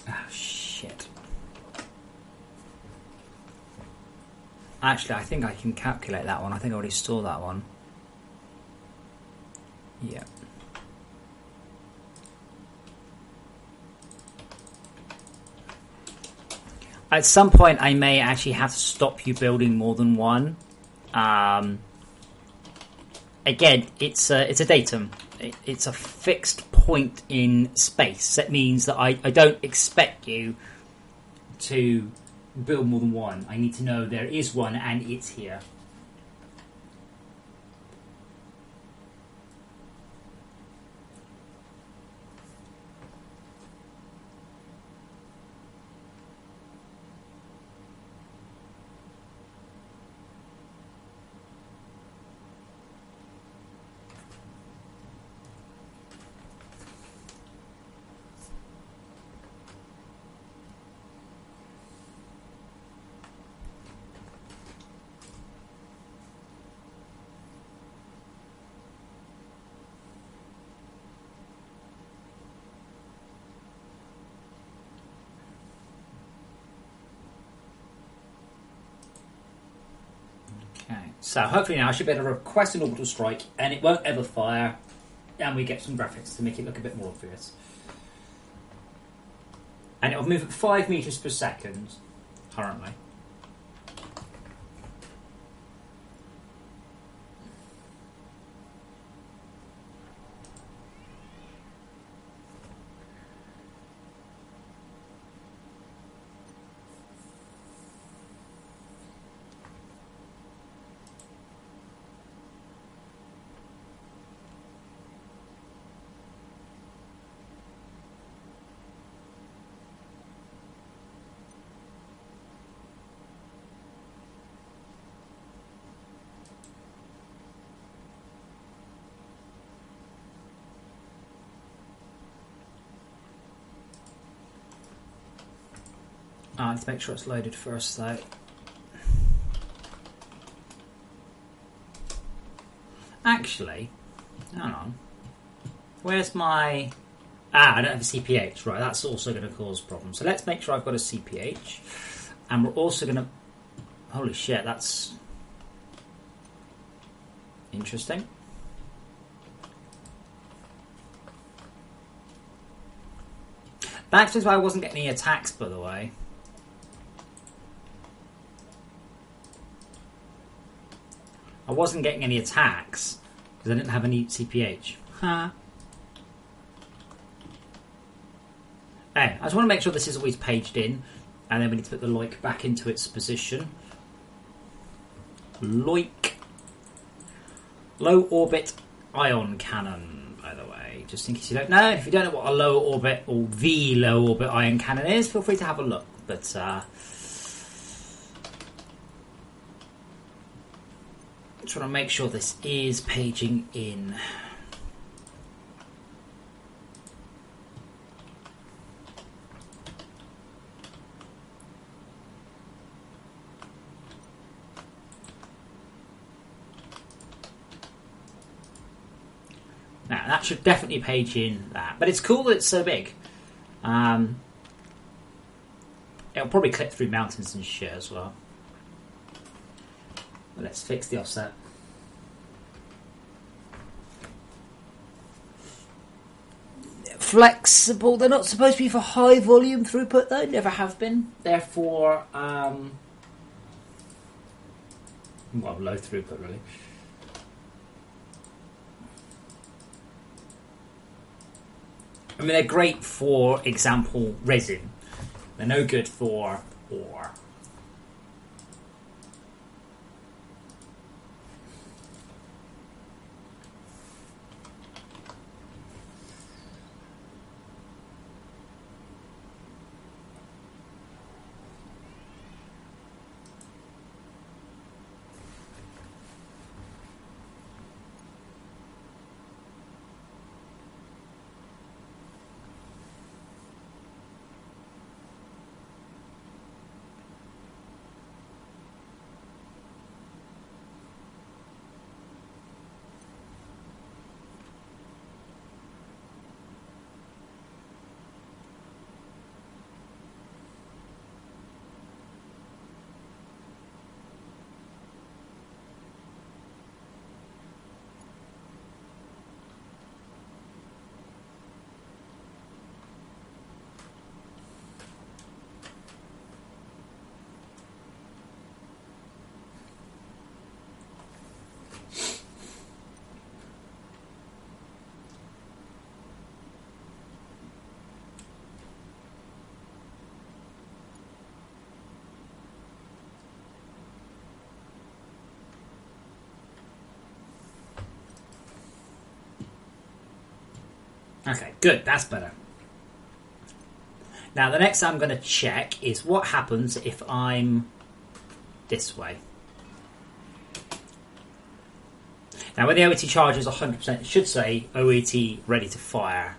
Speaker 1: Oh, shit. Actually, I think I can calculate that one. I think I already saw that one. Yeah. At some point, I may actually have to stop you building more than one. Again, it's a datum. It's a fixed point in space. That means that I don't expect you to build more than one. I need to know there is one and it's here. So hopefully now I should be able to request an orbital strike and it won't ever fire, and we get some graphics to make it look a bit more obvious. And it'll move at 5 meters per second currently. I need to make sure it's loaded first though. Actually, hang on. Where's my... I don't have a CPH. Right, that's also going to cause problems. So let's make sure I've got a CPH. And we're also going to... Holy shit, that's... interesting. That's just why I wasn't getting any attacks, by the way. I wasn't getting any attacks because I didn't have any CPH. Huh. Anyway, I just want to make sure this is always paged in, and then we need to put the Loik back into its position. Loik Low orbit ion cannon, by the way, just in case you don't know. If you don't know what a low orbit or the low orbit ion cannon is, feel free to have a look. But I'm trying to make sure this is paging in. Now, that should definitely page in that. But it's cool that it's so big. It'll probably clip through mountains and shit as well. But let's fix the offset. Flexible. They're not supposed to be for high volume throughput, though. Never have been. Therefore, well, low throughput, really. I mean, they're great for example resin. They're no good for ore. Okay, good. That's better. Now, the next I'm going to check is what happens if I'm this way. Now, when the OET charge is 100%, it should say OET ready to fire.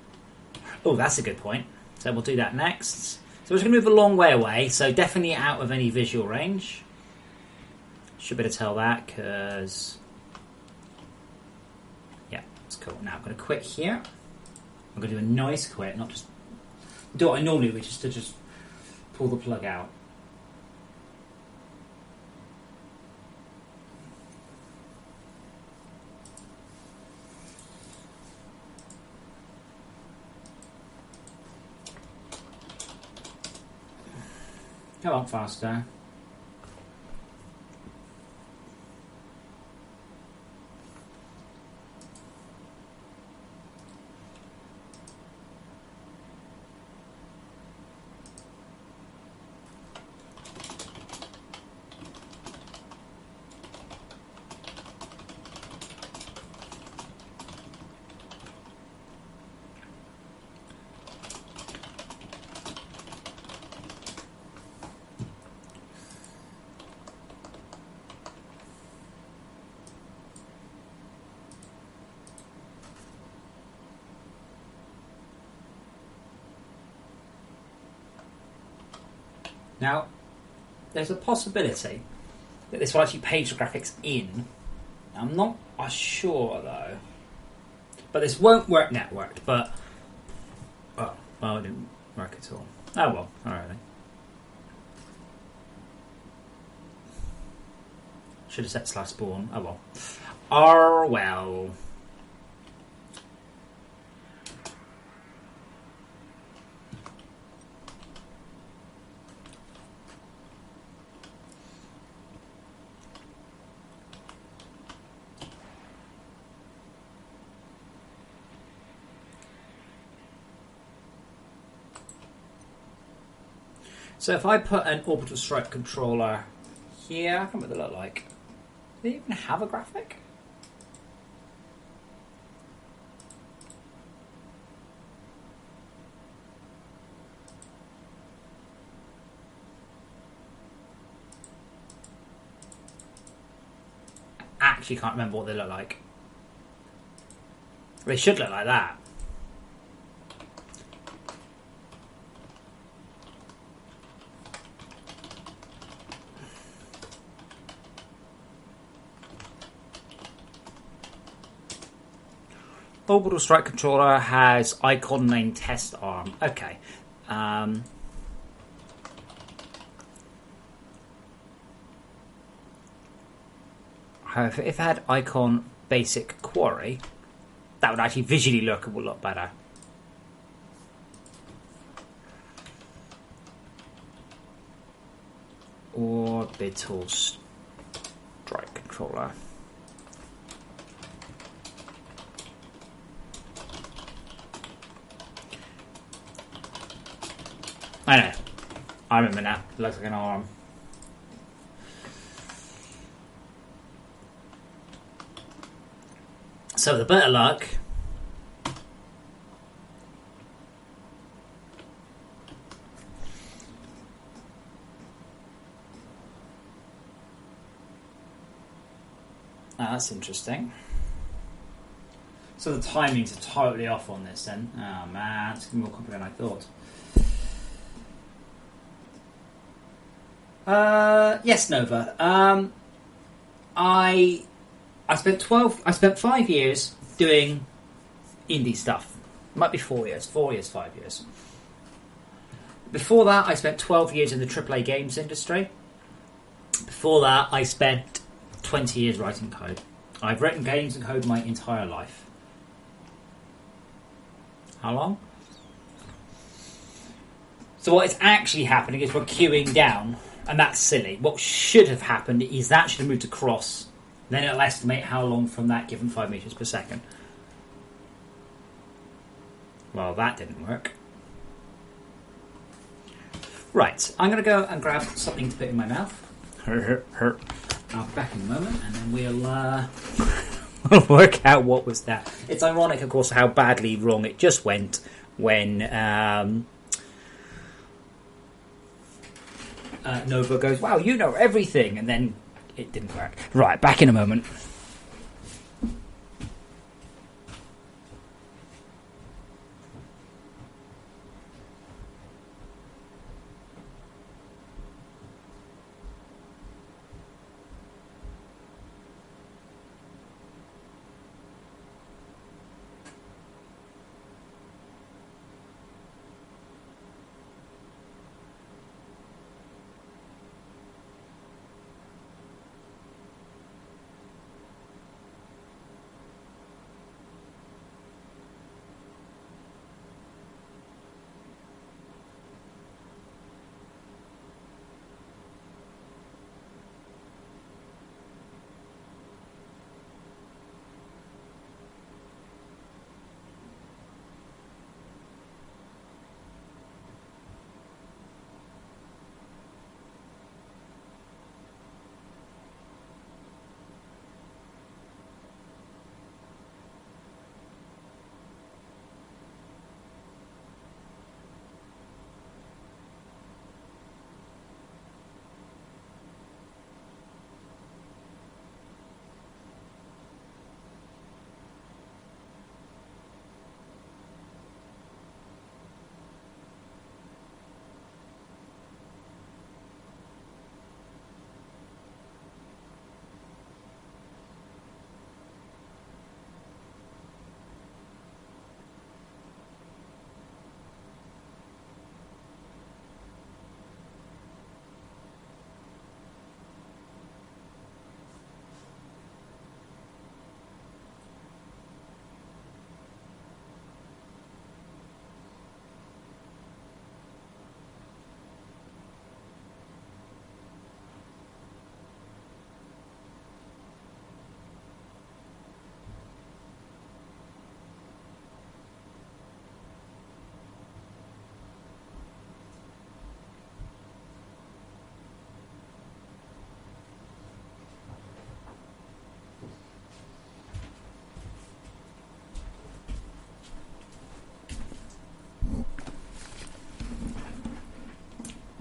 Speaker 1: Oh, that's a good point. So we'll do that next. So we're just going to move a long way away, so definitely out of any visual range. Should be able to tell that because... yeah, it's cool. Now, I'm going to quit here. I'm going to do a nice quit, not just do what I normally would, just to just pull the plug out. Come on, faster. Now, there's a possibility that this will actually page the graphics in. I'm not sure though. But this won't work networked, but... oh, well, it didn't work at all. Oh well, alright then. Should have set /spawn. Oh well. Oh well. So if I put an orbital strike controller here, I can't remember what they look like. Do they even have a graphic? actually can't remember what they look like. They should look like that. Orbital Strike Controller has icon name test arm. Okay. However, if I had icon basic quarry, that would actually visually look a lot better. Orbital Strike Controller. I know. I remember now. It looks like an arm. So the better luck. That's interesting. So the timings are totally off on this then. Oh man, it's more complicated than I thought. Yes, Nova. I spent 5 years doing indie stuff. Might be 4 years. 4 years, 5 years. Before that, I spent 12 years in the AAA games industry. Before that, I spent 20 years writing code. I've written games and code my entire life. How long? So what is actually happening is we're queuing down. And that's silly. What should have happened is that should have moved across. Then it'll estimate how long from that given 5 meters per second. Well, that didn't work. Right, I'm going to go and grab something to put in my mouth. I'll be back in a moment, and then we'll work out what was that. It's ironic, of course, how badly wrong it just went when Nova goes, wow, you know everything, and then it didn't work. Right, back in a moment.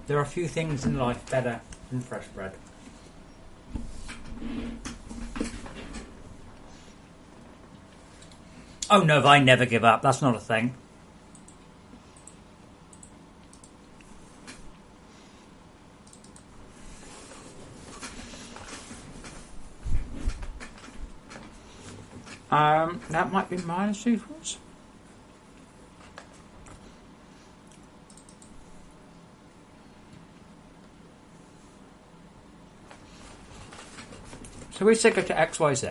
Speaker 1: There are few things in life better than fresh bread. Oh no, I never give up. That's not a thing. That might be minus equals. So we say go to X, Y, Z.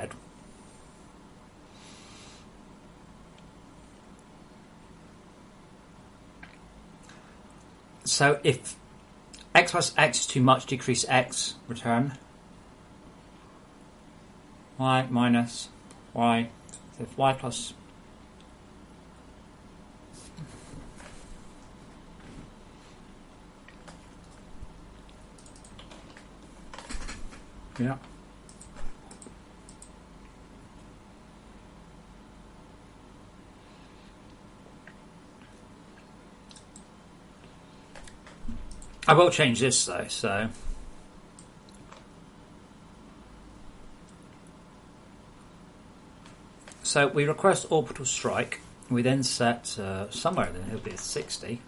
Speaker 1: So if X plus X is too much, decrease X, return. Y minus Y. So if Y plus... Yeah. I will change this though, so... So we request orbital strike. We then set somewhere in there, it'll be a 60.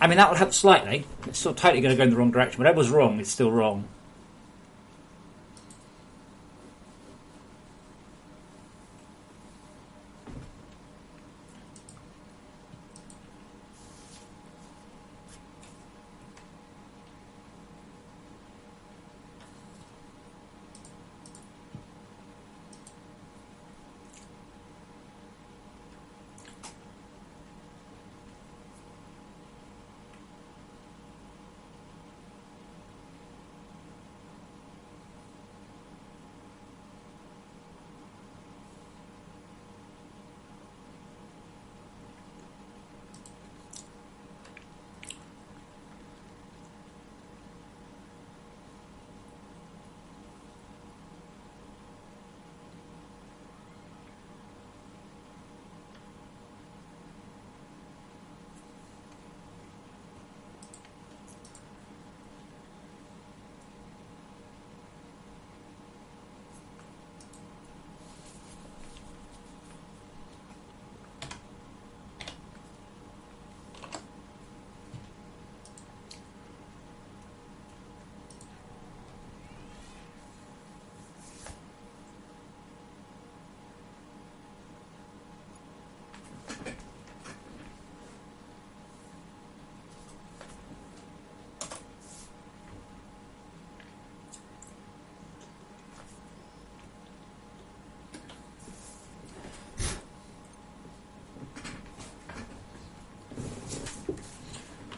Speaker 1: I mean, that will help slightly. It's still totally going to go in the wrong direction. Whatever was wrong, it's still wrong.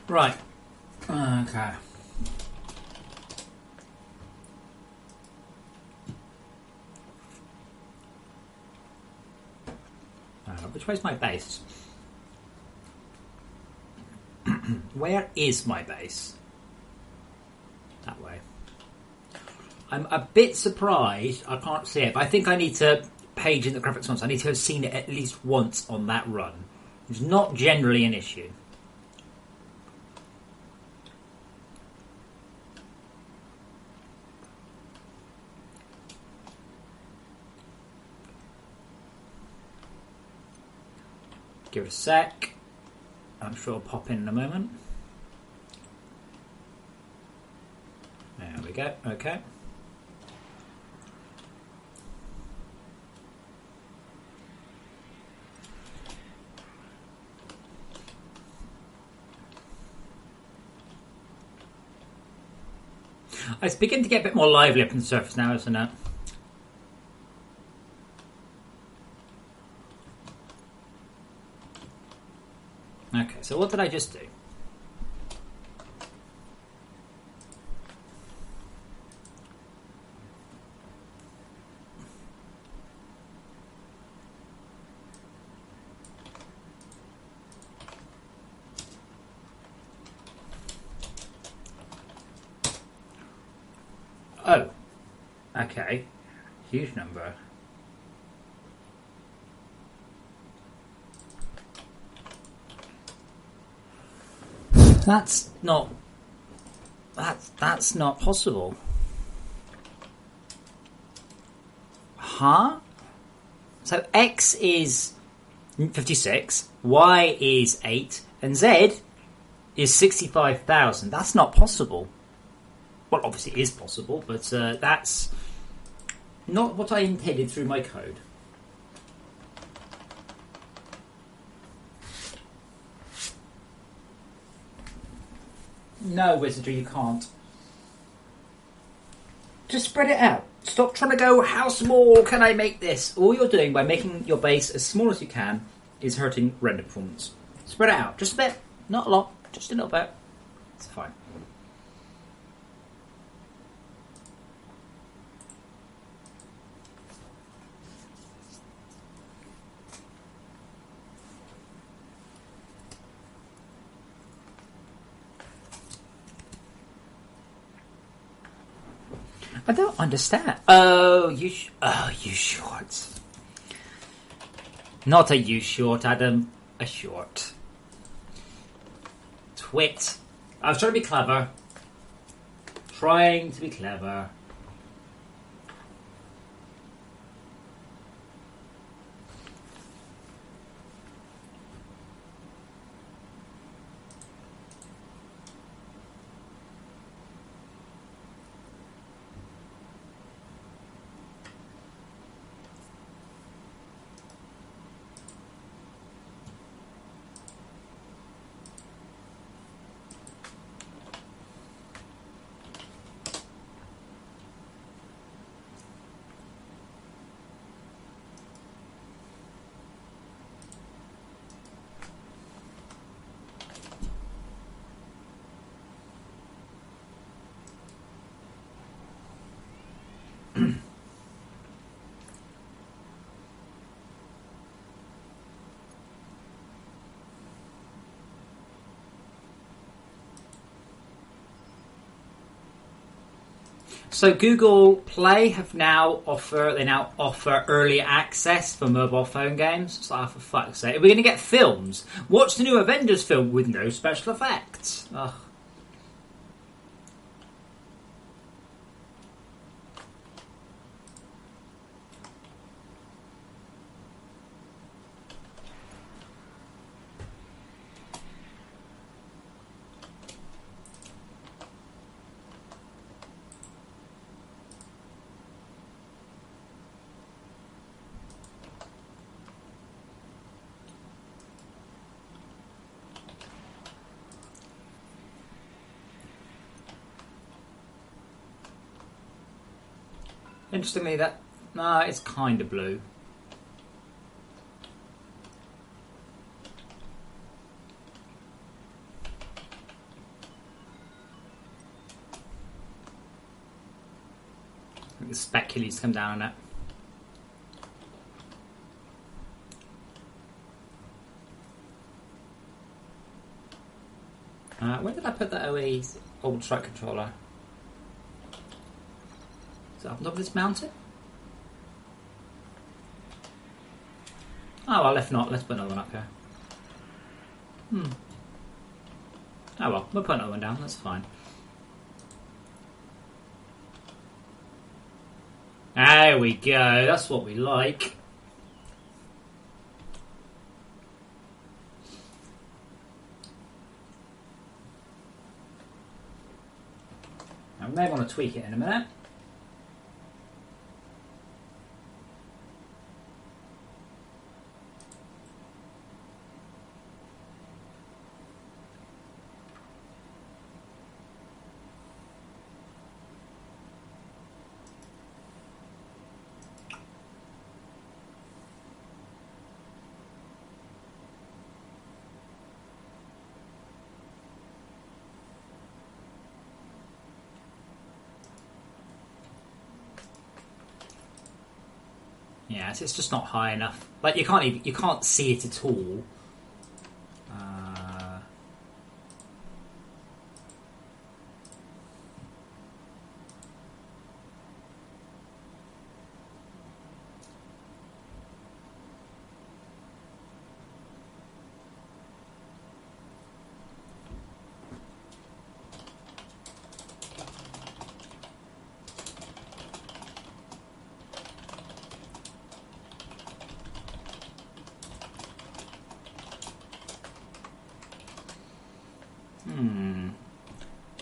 Speaker 1: Right. Okay. Which way's my base? Where is my base? That way. I'm a bit surprised I can't see it, but I think I need to page in the graphics once. I need to have seen it at least once on that run. It's not generally an issue. Give it a sec. I'm sure it'll pop in a moment. There we go. Okay. It's beginning to get a bit more lively up on the surface now, isn't it? Okay, so what did I just do? Oh, okay. Huge number. That's not possible. Huh? So X is 56, Y is 8, and Z is 65,000. That's not possible. Well, obviously it is possible, but that's not what I intended through my code. No, Wizardry, you can't. Just spread it out. Stop trying to go, how small can I make this? All you're doing by making your base as small as you can is hurting render performance. Spread it out. Just a bit. Not a lot. Just a little bit. It's fine. I don't understand. Oh, you short. Not a you short, Adam. A short. Twit. I was trying to be clever. Trying to be clever. So Google Play now offer early access for mobile phone games. It's like, for fuck's sake, we're going to get films. Watch the new Avengers film with no special effects. Ugh. Interestingly, it's kind of blue. I think the specules come down on it. Where did I put that OE old track controller? Is it up on top of this mountain? Oh well, if not, let's put another one up here. Oh well, we'll put another one down, that's fine. There we go, that's what we like. I may want to tweak it in a minute. Yeah, it's just not high enough. Like you can't see it at all.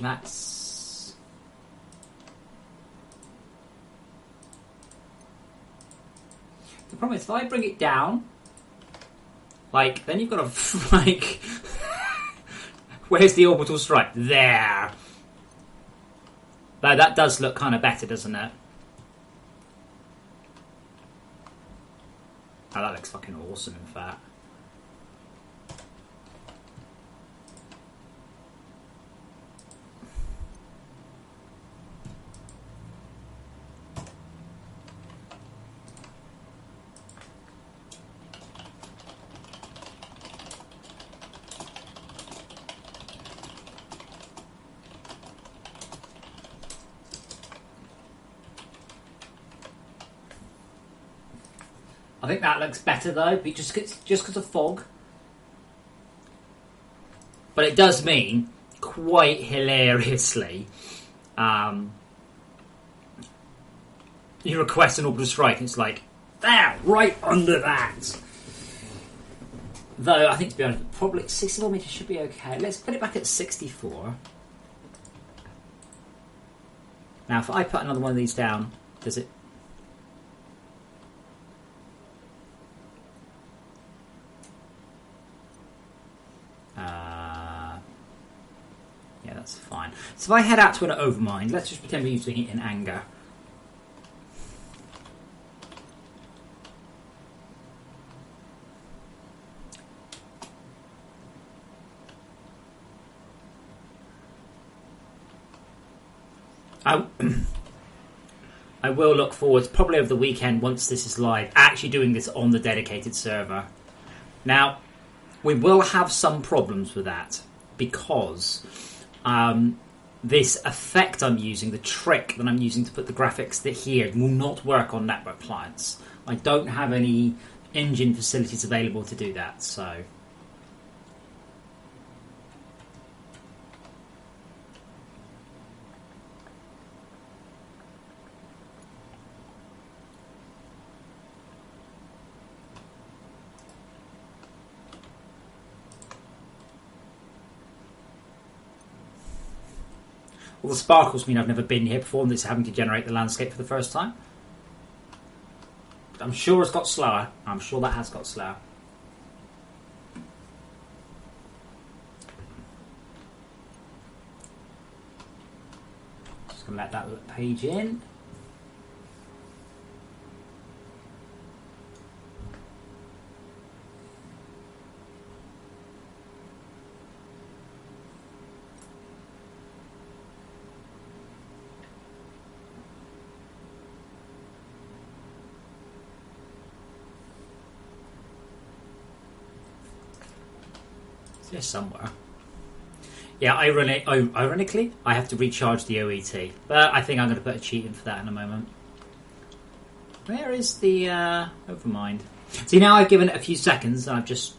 Speaker 1: That's... The problem is, if I bring it down, like, then you've got to, like... Where's the orbital stripe? There! Like, that does look kind of better, doesn't it? Oh, that looks fucking awesome, in fact. I think that looks better though, just because of fog. But it does mean, quite hilariously, you request an orbital strike and it's like, there, right under that. Though, I think to be honest, probably 64 meters should be okay. Let's put it back at 64. Now, if I put another one of these down, does it... Yeah, that's fine. So if I head out to an overmind, let's just pretend we're using it in anger. I will look forward, probably over the weekend, once this is live, actually doing this on the dedicated server. Now, we will have some problems with that, because this effect I'm using, the trick that I'm using to put the graphics here, will not work on network clients. I don't have any engine facilities available to do that, so... Well, the sparkles mean I've never been here before and this is having to generate the landscape for the first time. I'm sure it's got slower. I'm sure that has got slower. Just going to let that page in. Somewhere. Yeah, ironically, I have to recharge the OET, but I think I'm going to put a cheat in for that in a moment. Where is the Overmind? See, now I've given it a few seconds and I've just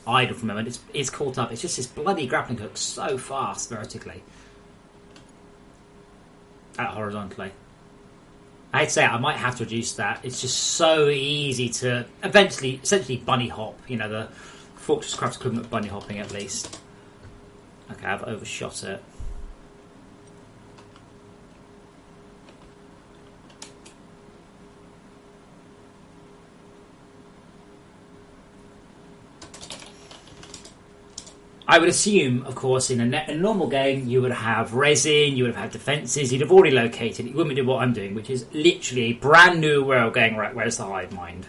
Speaker 1: idle for a moment. It's caught up. It's just this bloody grappling hook so fast vertically. Horizontally. I'd say I might have to reduce that. It's just so easy to essentially bunny hop, you know, the FortressCraft equivalent of bunny hopping at least. Okay, I've overshot it. I would assume, of course, in a normal game, you would have resin, you would have had defences, you'd have already located it. You wouldn't do what I'm doing, which is literally a brand new world going, right, where's the hive mind?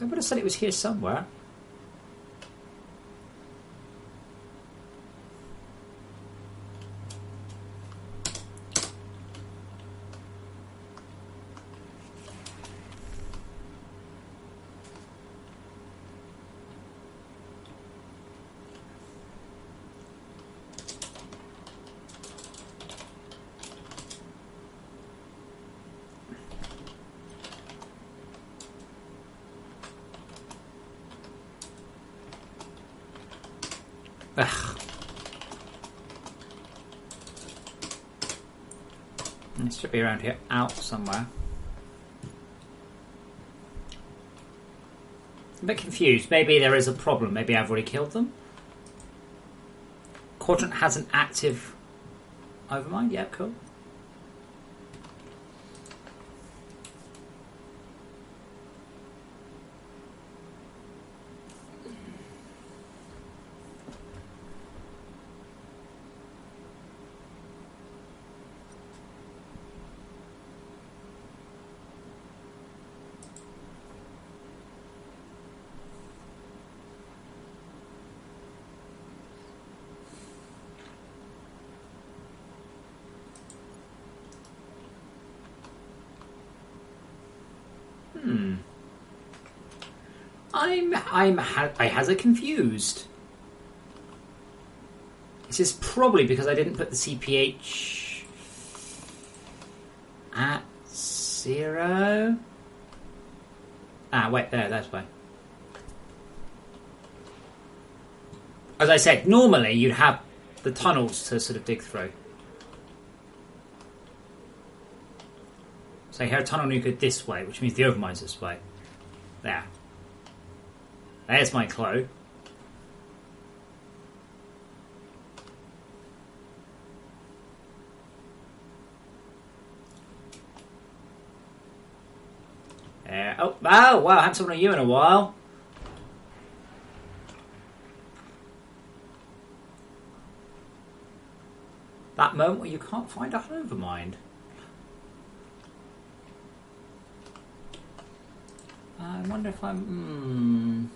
Speaker 1: I would have said it was here somewhere. Ugh. It should be around here, out somewhere. I'm a bit confused. Maybe there is a problem. Maybe I've already killed them. Quadrant has an active overmind. Yeah, cool. I has it confused. This is probably because I didn't put the CPH at 0. Ah, wait, that's why. As I said, normally you'd have the tunnels to sort of dig through. So here, tunnel nuke this way, which means the overmind's this way. There. There's my clue. Oh, wow, I haven't seen you in a while. That moment where you can't find a overmind. I wonder if I'm...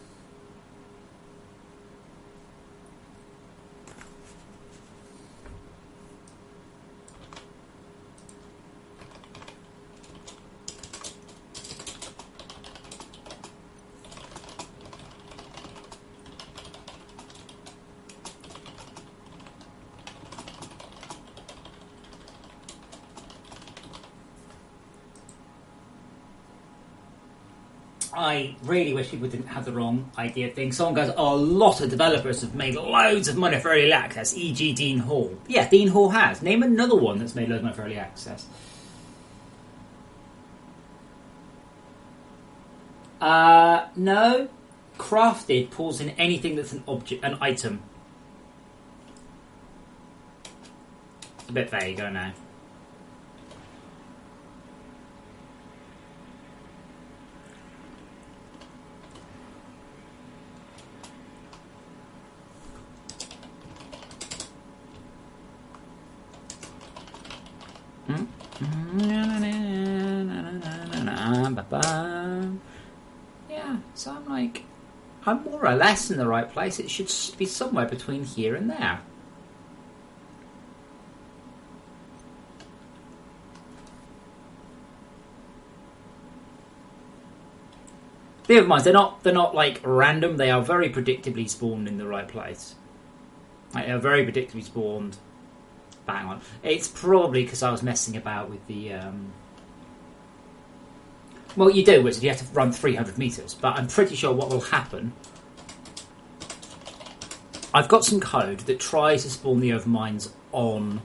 Speaker 1: I really wish people didn't have the wrong idea of things. Someone goes, oh, a lot of developers have made loads of money for early access, e.g. Dean Hall. Yeah, Dean Hall has. Name another one that's made loads of money for early access. No. Crafted pulls in anything that's an object, an item. It's a bit vague, I know. Yeah, so I'm like, I'm more or less in the right place. It should be somewhere between here and there. The other ones, they're not like random. They are very predictably spawned in the right place. Like, they're very predictably spawned. Bang on. It's probably because I was messing about with the. Well, you do, Wizard. You have to run 300 meters, but I'm pretty sure what will happen. I've got some code that tries to spawn the overminds on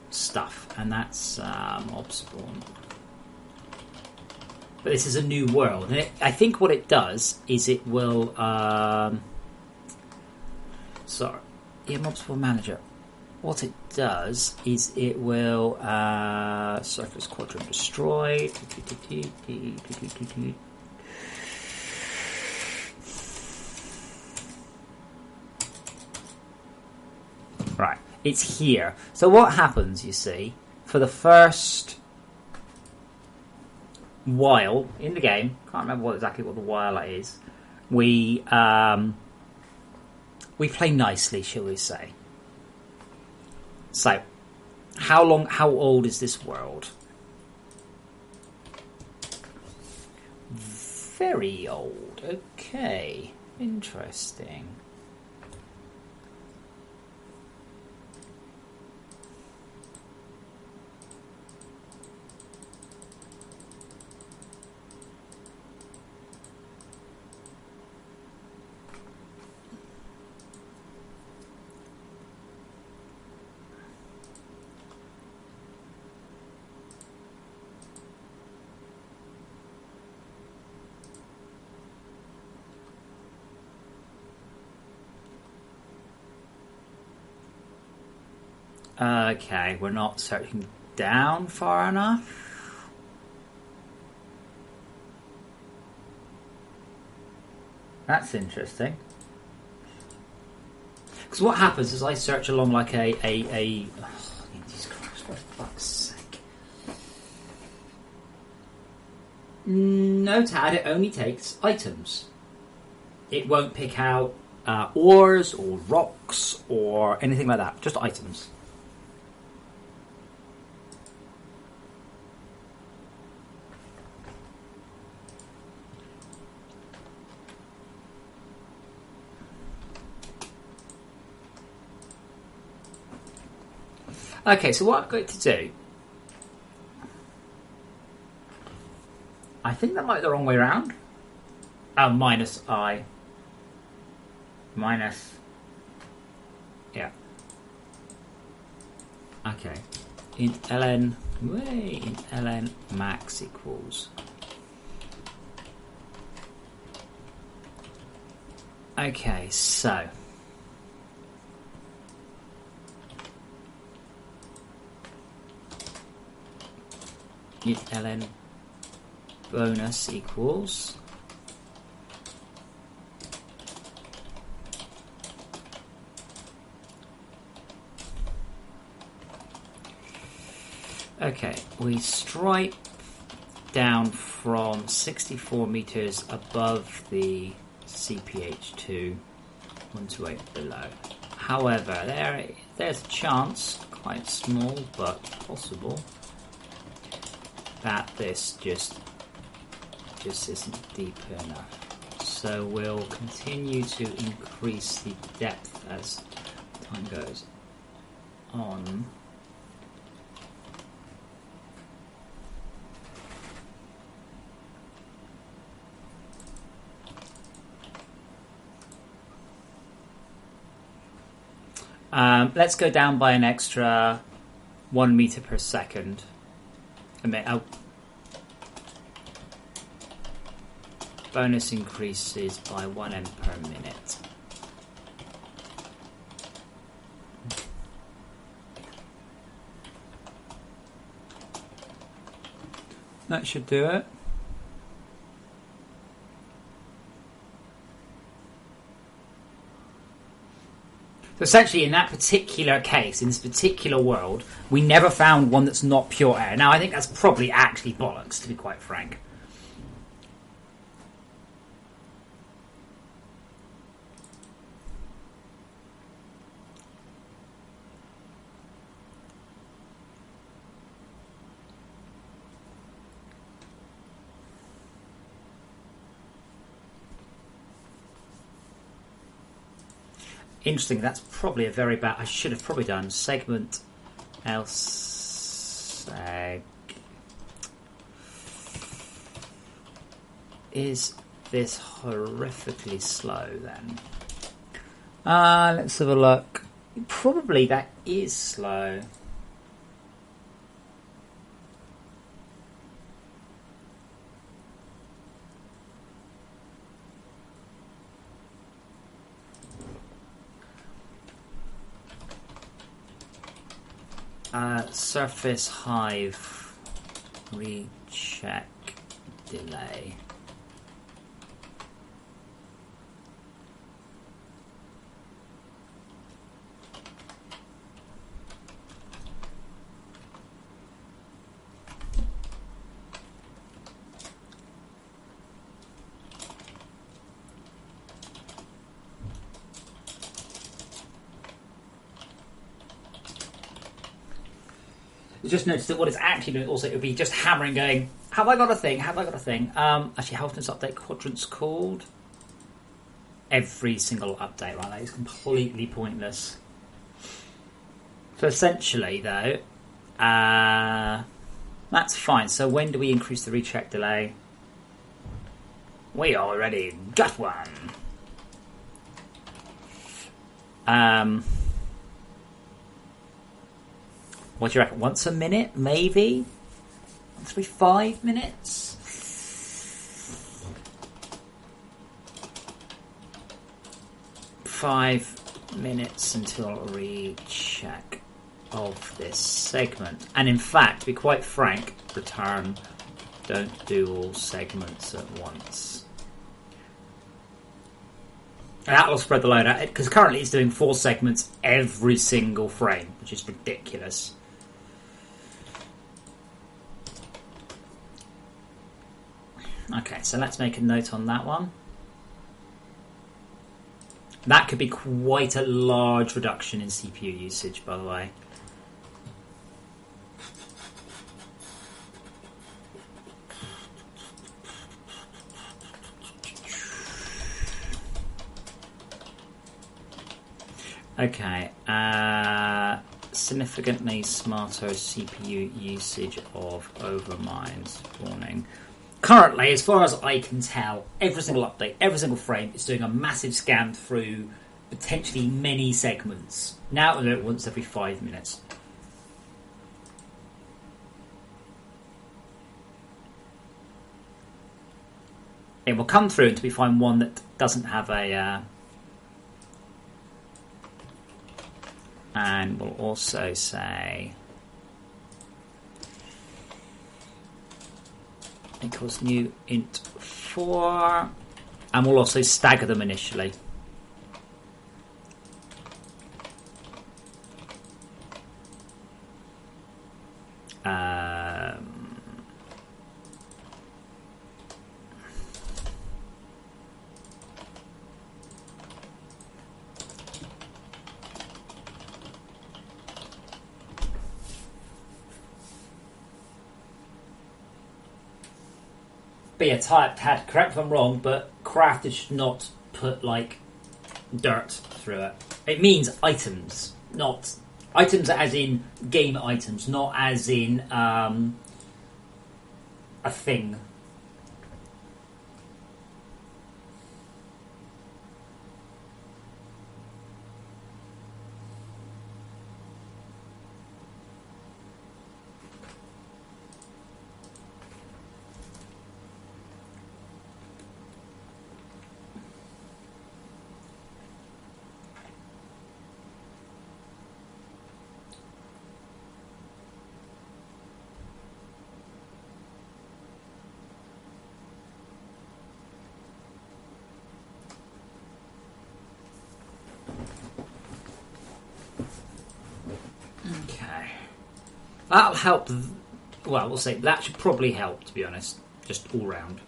Speaker 1: stuff, and that's mob spawn. But this is a new world, and I think what it does is it will. Sorry, mob spawn manager. What it does is it will surface quadrant destroy. Right, it's here. So what happens, you see, for the first while in the game, can't remember exactly what the while it is, we play nicely, shall we say. So, how old is this world? Very old. Okay. Interesting. Okay, we're not searching down far enough. That's interesting. Because what happens is I search along like a Jesus Christ, for fuck's sake. Notepad, it only takes items. It won't pick out ores or rocks or anything like that. Just items. Okay, so what I'm going to do... I think that might be the wrong way around. Oh, minus I. Minus... Yeah. Okay. In ln... in ln max equals... Okay, so... in ln bonus equals... Okay, we stripe down from 64 meters above the CPH2 128 below. However, there's a chance, quite small but possible, that this just isn't deep enough. So we'll continue to increase the depth as time goes on. Let's go down by an extra 1 meter per second. Bonus increases by 1 M per minute. That should do it. So essentially, in that particular case, in this particular world, we never found one that's not pure air. Now, I think that's probably actually bollocks, to be quite frank. Interesting, that's probably a very bad... I should have probably done segment else... Is this horrifically slow then? Let's have a look. Probably that is slow. Surface hive recheck delay. Just noticed that what it's actually doing also, it would be just hammering going, have I got a thing? Have I got a thing? Actually, health notes update quadrant's called. Every single update like that is completely pointless. So essentially, though, that's fine. So when do we increase the recheck delay? We already got one. What do you reckon? Once a minute, maybe? Once every 5 minutes? Five minutes until recheck of this segment. And in fact, to be quite frank, return don't do all segments at once. And that will spread the load out, because currently it's doing 4 segments every single frame, which is ridiculous. Okay, so let's make a note on that one. That could be quite a large reduction in CPU usage, by the way. Okay, significantly smarter CPU usage of overmine spawning. Currently, as far as I can tell, every single update, every single frame is doing a massive scan through potentially many segments. Now it'll do it once every 5 minutes. It will come through until we find one that doesn't have a... and we'll also say... equals new int 4, and we'll also stagger them initially. But yeah, Tad, correct if I'm wrong, but crafted should not put, like, dirt through it. It means items, not... items as in game items, not as in a thing. That'll help. Well, we'll say that should probably help, to be honest, just all round.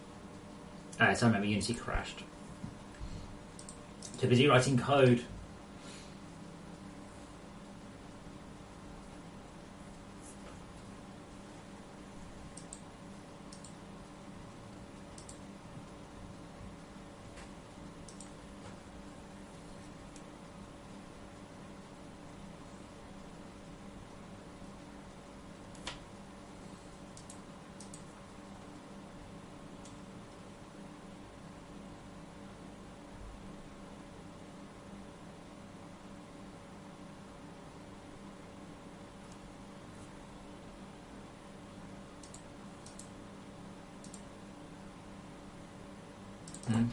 Speaker 1: So I remember Unity crashed. Too busy writing code.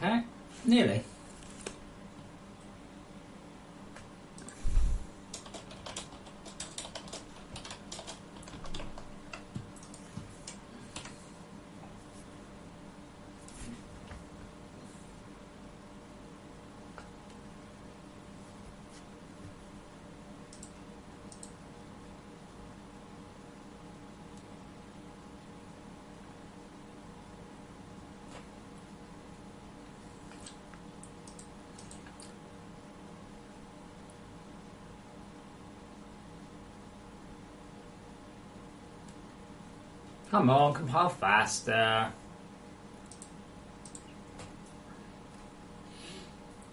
Speaker 1: Okay, nearly. Come on, compile faster.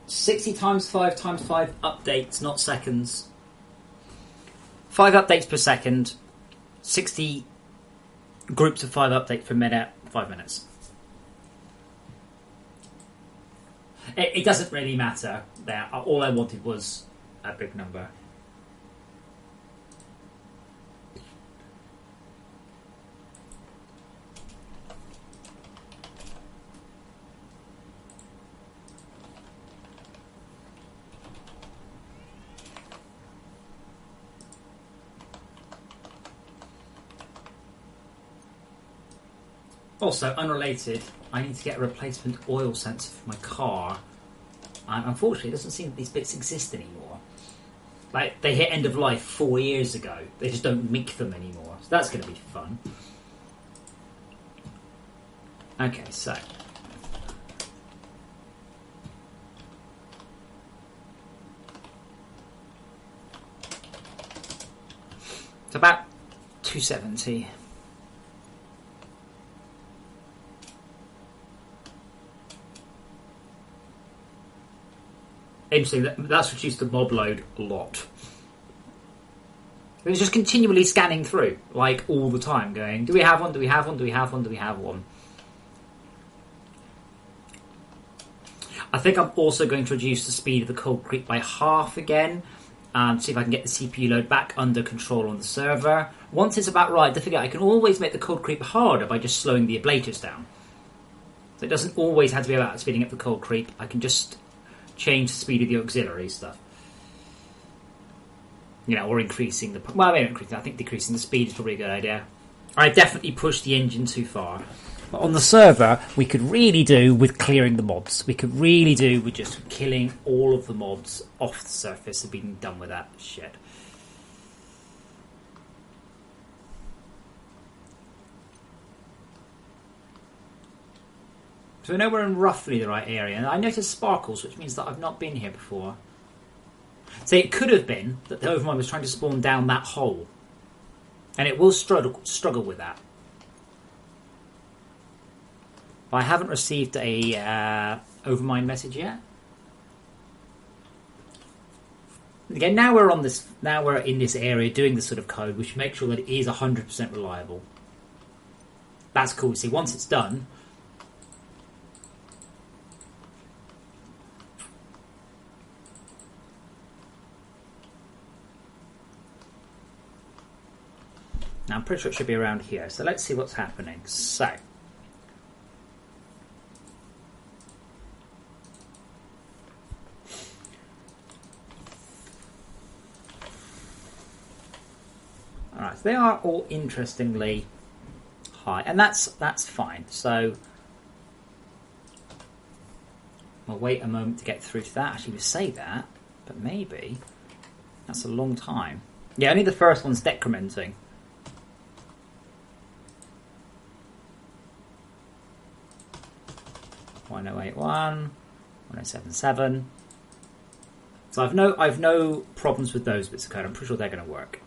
Speaker 1: 60 times 5 times 5 updates, not seconds. 5 updates per second. 60 groups of 5 updates per minute. 5 minutes. It doesn't really matter there. All I wanted was a big number. Also, unrelated, I need to get a replacement oil sensor for my car. And unfortunately, it doesn't seem that these bits exist anymore. Like, they hit end of life 4 years ago. They just don't make them anymore. So that's going to be fun. Okay, so... it's about 270. Interesting, that's reduced the mob load a lot. It was just continually scanning through, like all the time, going, do we have one, do we have one, do we have one, do we have one? I think I'm also going to reduce the speed of the cold creep by half again, and see if I can get the CPU load back under control on the server. Once it's about right, don't forget, I can always make the cold creep harder by just slowing the ablators down. So it doesn't always have to be about speeding up the cold creep, I can just change the speed of the auxiliary stuff. You know, or increasing the... well, maybe increasing, I think decreasing the speed is probably a good idea. I definitely pushed the engine too far. But on the server, we could really do with clearing the mobs. We could really do with just killing all of the mobs off the surface and being done with that shit. So I know we're in roughly the right area. And I noticed sparkles, which means that I've not been here before. So it could have been that the Overmind was trying to spawn down that hole. And it will struggle with that. But I haven't received a Overmind message yet. Again, now we're on this. Now we're in this area doing this sort of code, which makes sure that it is 100% reliable. That's cool. See, once it's done. Now, I'm pretty sure it should be around here. So let's see what's happening. So. Alright, so they are all interestingly high. And that's fine. So we'll wait a moment to get through to that. Actually, we say that, but maybe that's a long time. Yeah, only the first one's decrementing. 1081, 1077. So I've no problems with those bits of code. I'm pretty sure they're going to work.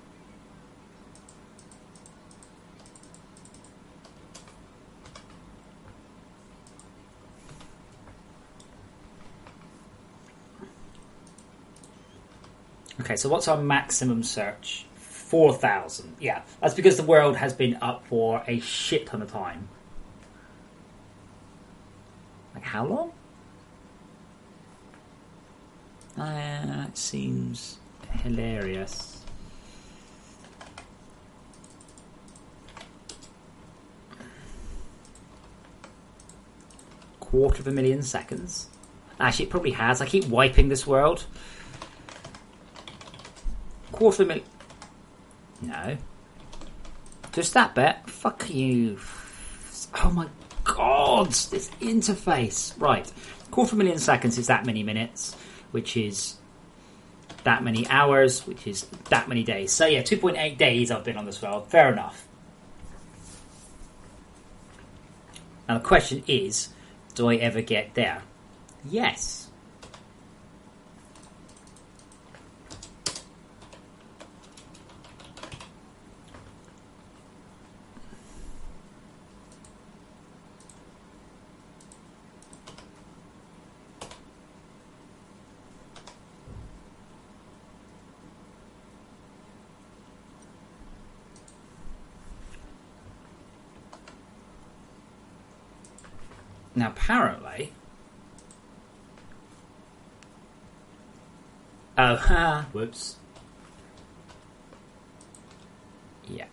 Speaker 1: Okay, so what's our maximum search? 4,000. Yeah, that's because the world has been up for a shit ton of time. Like, how long? It seems hilarious. Quarter of a million seconds. Actually, it probably has. I keep wiping this world. Quarter of a million. No. Just that bit. Fuck you. Oh my god, this interface. Right. Quarter of a million seconds is that many minutes, which is that many hours, which is that many days. So yeah, 2.8 days I've been on this world. Fair enough. Now the question is, do I ever get there? Yes. Now, apparently... Oh, whoops. Yeah.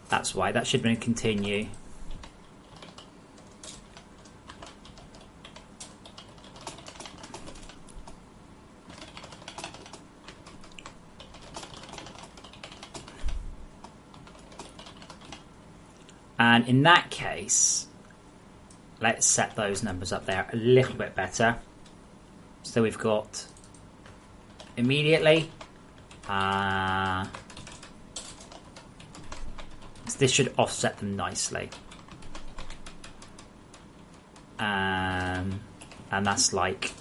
Speaker 1: That's why. That should have been a continue. And in that case, let's set those numbers up there a little bit better. So we've got immediately. So this should offset them nicely. And that's like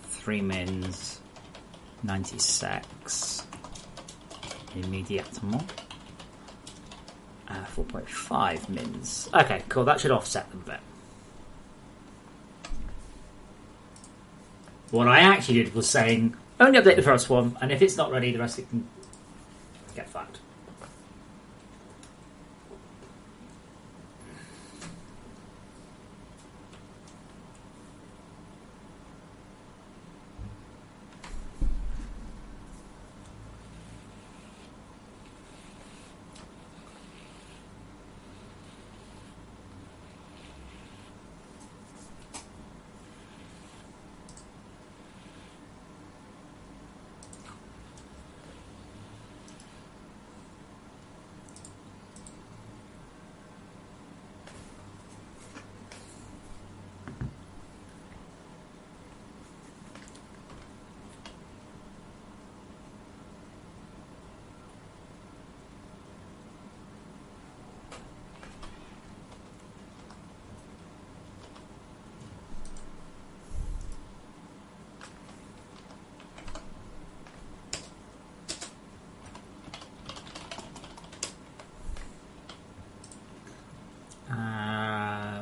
Speaker 1: 3 mins, 96 immédiatement. 4.5 mins. Okay, cool. That should offset them a bit. What I actually did was saying, only update the first one, and if it's not ready, the rest of it can get fucked.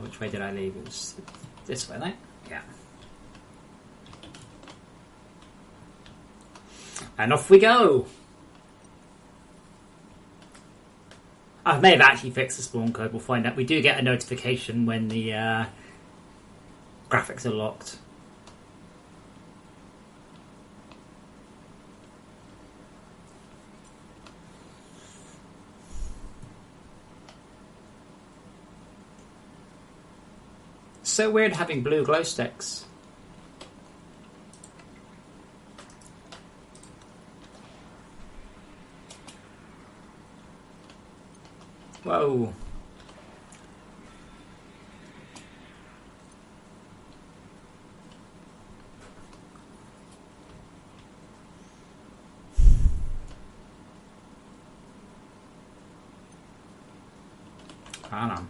Speaker 1: Which way did I leave? It was this way, right? Yeah. And off we go! I may have actually fixed the spawn code, we'll find out. We do get a notification when the graphics are locked. So weird having blue glow sticks. Whoa. I don't know.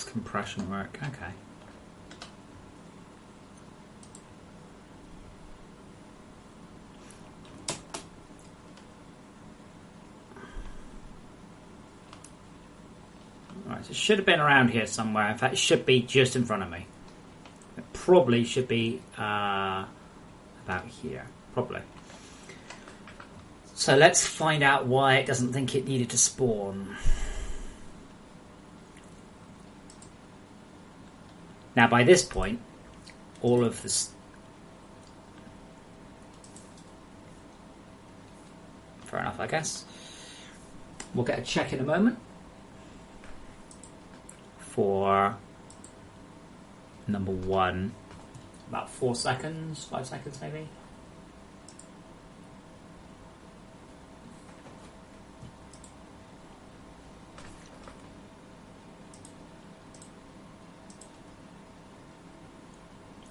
Speaker 1: Compression work, okay. Right, so it should have been around here somewhere. In fact, it should be just in front of me. It probably should be about here. Probably. So let's find out why it doesn't think it needed to spawn. Now, by this point, all of this... Fair enough, I guess. We'll get a check in a moment. For number 1. About 4 seconds, 5 seconds maybe.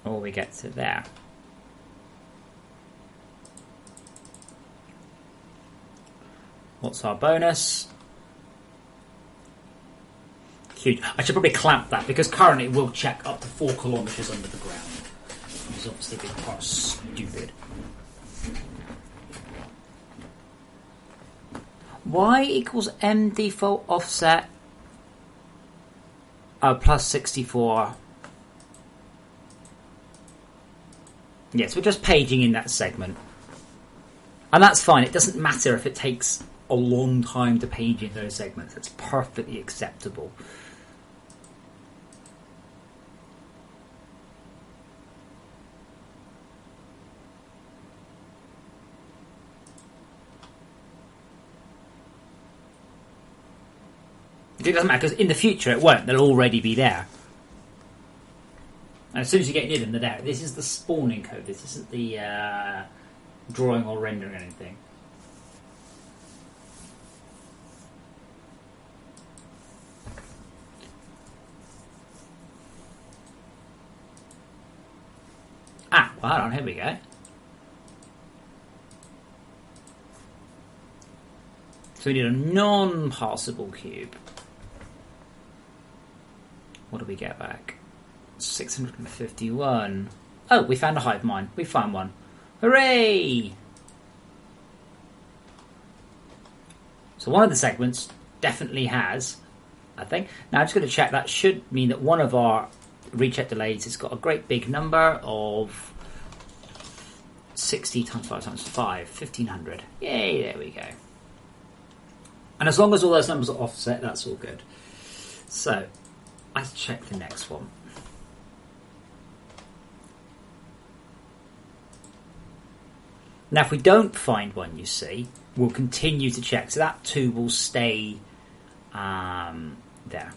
Speaker 1: Or we get to there. What's our bonus? Huge. I should probably clamp that because currently it will check up to 4 kilometers under the ground. Which is obviously a bit quite stupid. Y equals M default offset plus 64. Yes, we're just paging in that segment. And that's fine. It doesn't matter if it takes a long time to page in those segments. It's perfectly acceptable. It doesn't matter because in the future it won't. They'll already be there. And as soon as you get near them, they're there. This is the spawning code. This isn't the drawing or rendering anything. Ah, well, hold on, here we go. So we need a non-passable cube. What do we get back? 651. Oh, we found a hive mind. We found one. Hooray! So one of the segments definitely has, I think. Now I'm just going to check. That should mean that one of our recheck delays has got a great big number of 60 times 5 times 5, 1500. Yay, there we go. And as long as all those numbers are offset, that's all good. So, let's check the next one. Now, if we don't find one, you see, we'll continue to check. So that 2 will stay there.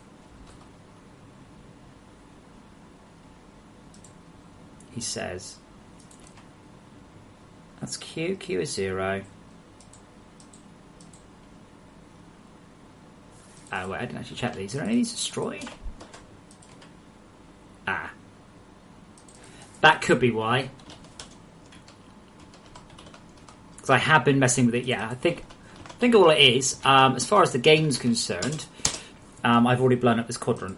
Speaker 1: He says, that's Q. Q is 0. Oh, wait, I didn't actually check these. Are any of these destroyed? Ah. That could be why. Because I have been messing with it. Yeah, I think all it is, as far as the game's concerned, I've already blown up this quadrant.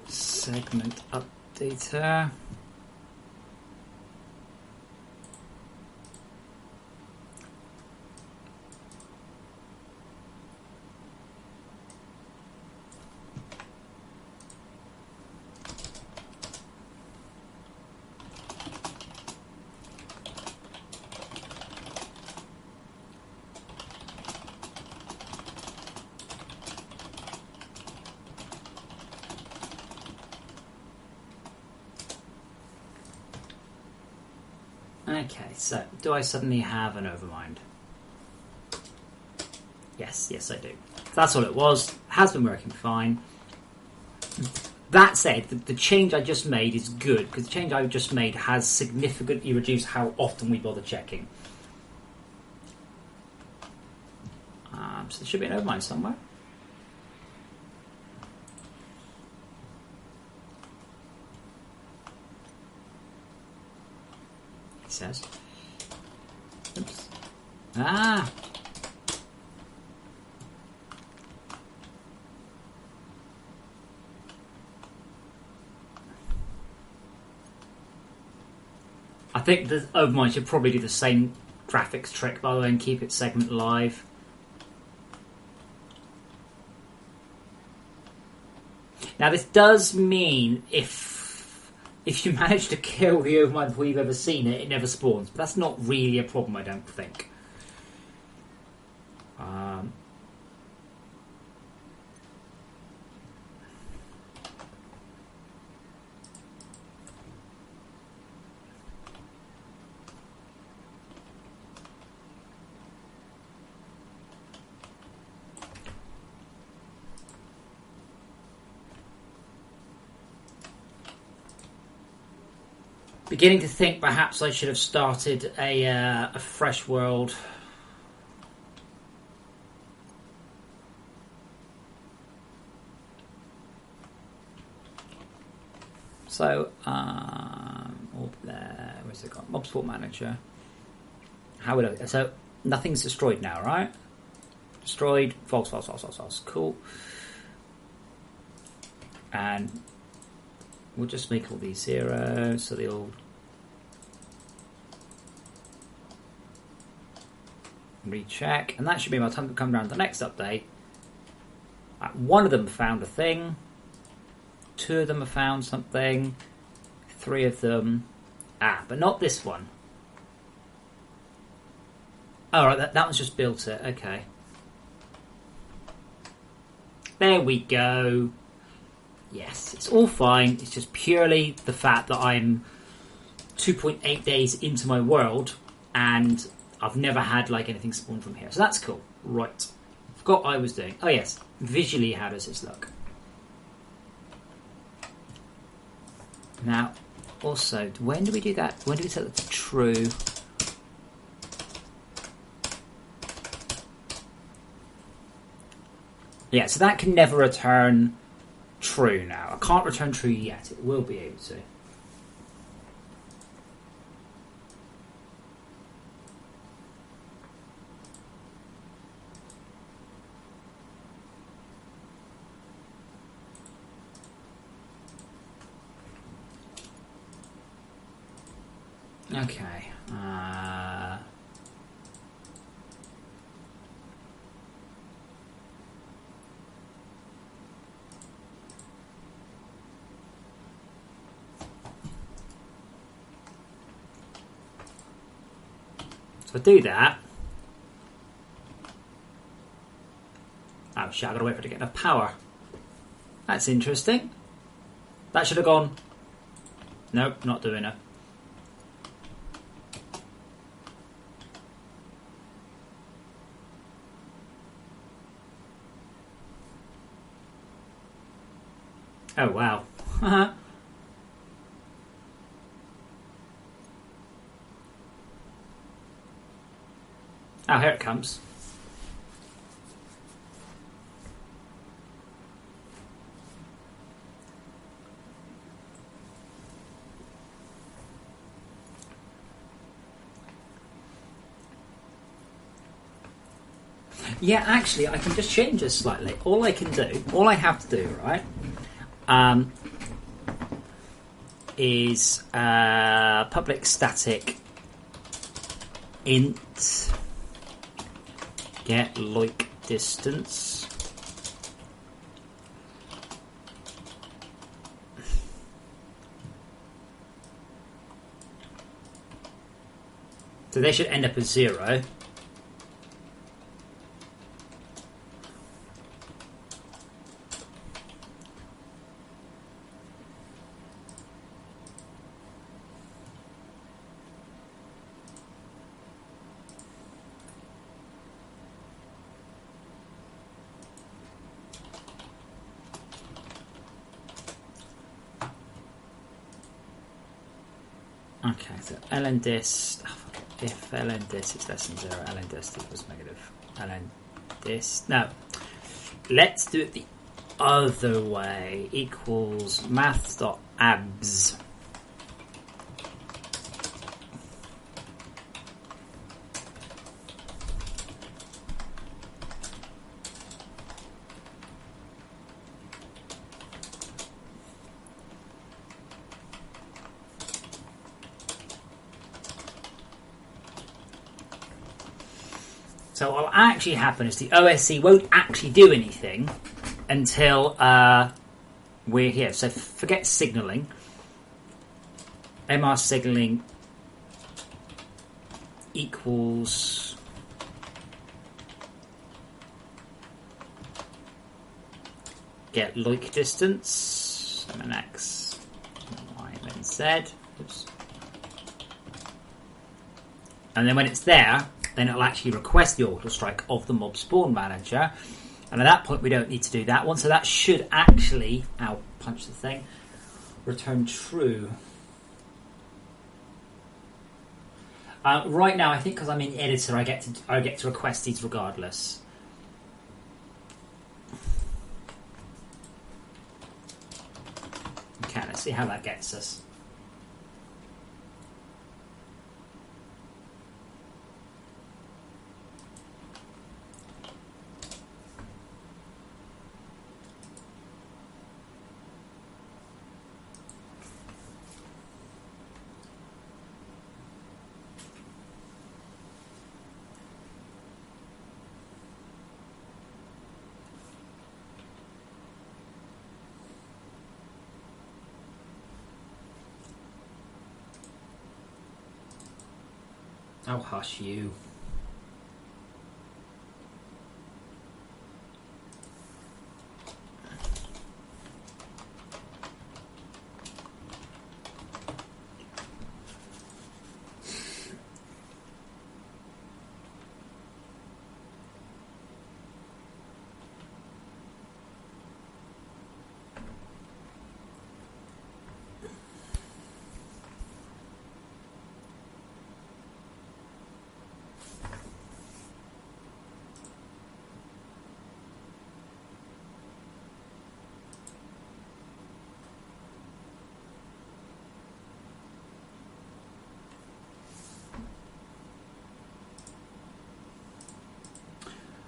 Speaker 1: Segment updater. Okay, so do I suddenly have an overmind? Yes, I do. That's all it was. Has been working fine. That said, the change I just made is good, because the change I just made has significantly reduced how often we bother checking. So there should be an overmind somewhere. He says. Oops. Ah! I think the overmind should probably do the same graphics trick, by the way, and keep its segment live. Now this does mean if you manage to kill the overmind before you've ever seen it, it never spawns. But that's not really a problem, I don't think. Beginning to think perhaps I should have started a fresh world. So, up there, where's it gone? Mob Sport Manager. How would I? So nothing's destroyed now, right? Destroyed. False. Cool. And we'll just make all these 0, so they all recheck, and that should be by the time we come around to the next update. One of them found a thing, 2 of them have found something, 3 of them, but not this one. Oh, right, that one's just built it. Okay, there we go. Yes, it's all fine. It's just purely the fact that I'm 2.8 days into my world and I've never had like anything spawn from here. So that's cool. Right. Forgot what I was doing. Oh yes. Visually, how does this look? Now, also, when do we do that? When do we set that to true? Yeah, so that can never return true now. I can't return true yet. It will be able to. Okay. So I do that. Oh shit, I've got to wait for it to get enough power. That's interesting. That should have gone. Nope, not doing it. Oh wow. Oh, here it comes. Yeah, actually, I can just change this slightly. All I have to do, right, is public static int get like distance. So they should end up as 0. Okay, so ln dist, if ln dist is less than 0, ln dist equals negative. Ln dist, no, let's do it the other way, equals maths.abs. So what will actually happen is the OSC won't actually do anything until we're here. So forget signaling. MR signaling equals get like distance, MNX, Y, then Z. Oops. And then when it's there, then it'll actually request the orbital strike of the mob spawn manager. And at that point, we don't need to do that one. So that should actually, punch the thing, return true. Right now, I think because I'm in editor, I get to request these regardless. Okay, let's see how that gets us. Oh, hush you.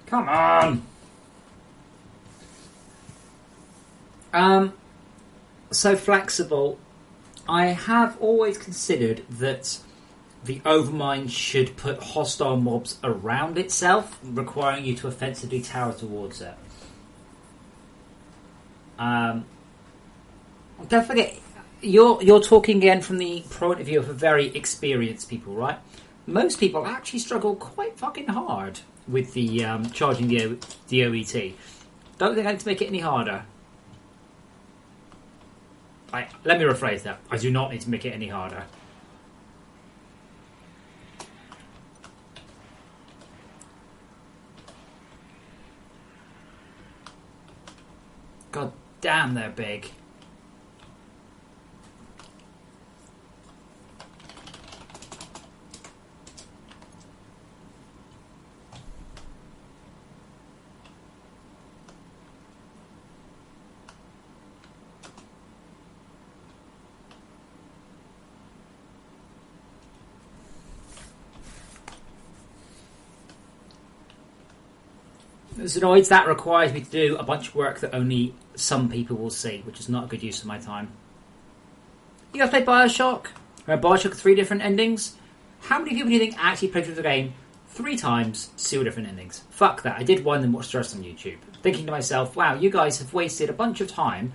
Speaker 1: Come on! So flexible. I have always considered that the Overmind should put hostile mobs around itself, requiring you to offensively tower towards it. Don't forget, you're talking again from the point of view of a very experienced people, right? Most people actually struggle quite fucking hard with the charging the OET. Don't think I need to make it any harder. Let me rephrase that. I do not need to make it any harder. God damn, they're big. Zonoids, that requires me to do a bunch of work that only some people will see, which is not a good use of my time. You guys play Bioshock? Bioshock 3 different endings? How many people do you think actually played through the game 3 times, 2 different endings? Fuck that. I did one and watched the rest on YouTube. Thinking to myself, wow, you guys have wasted a bunch of time.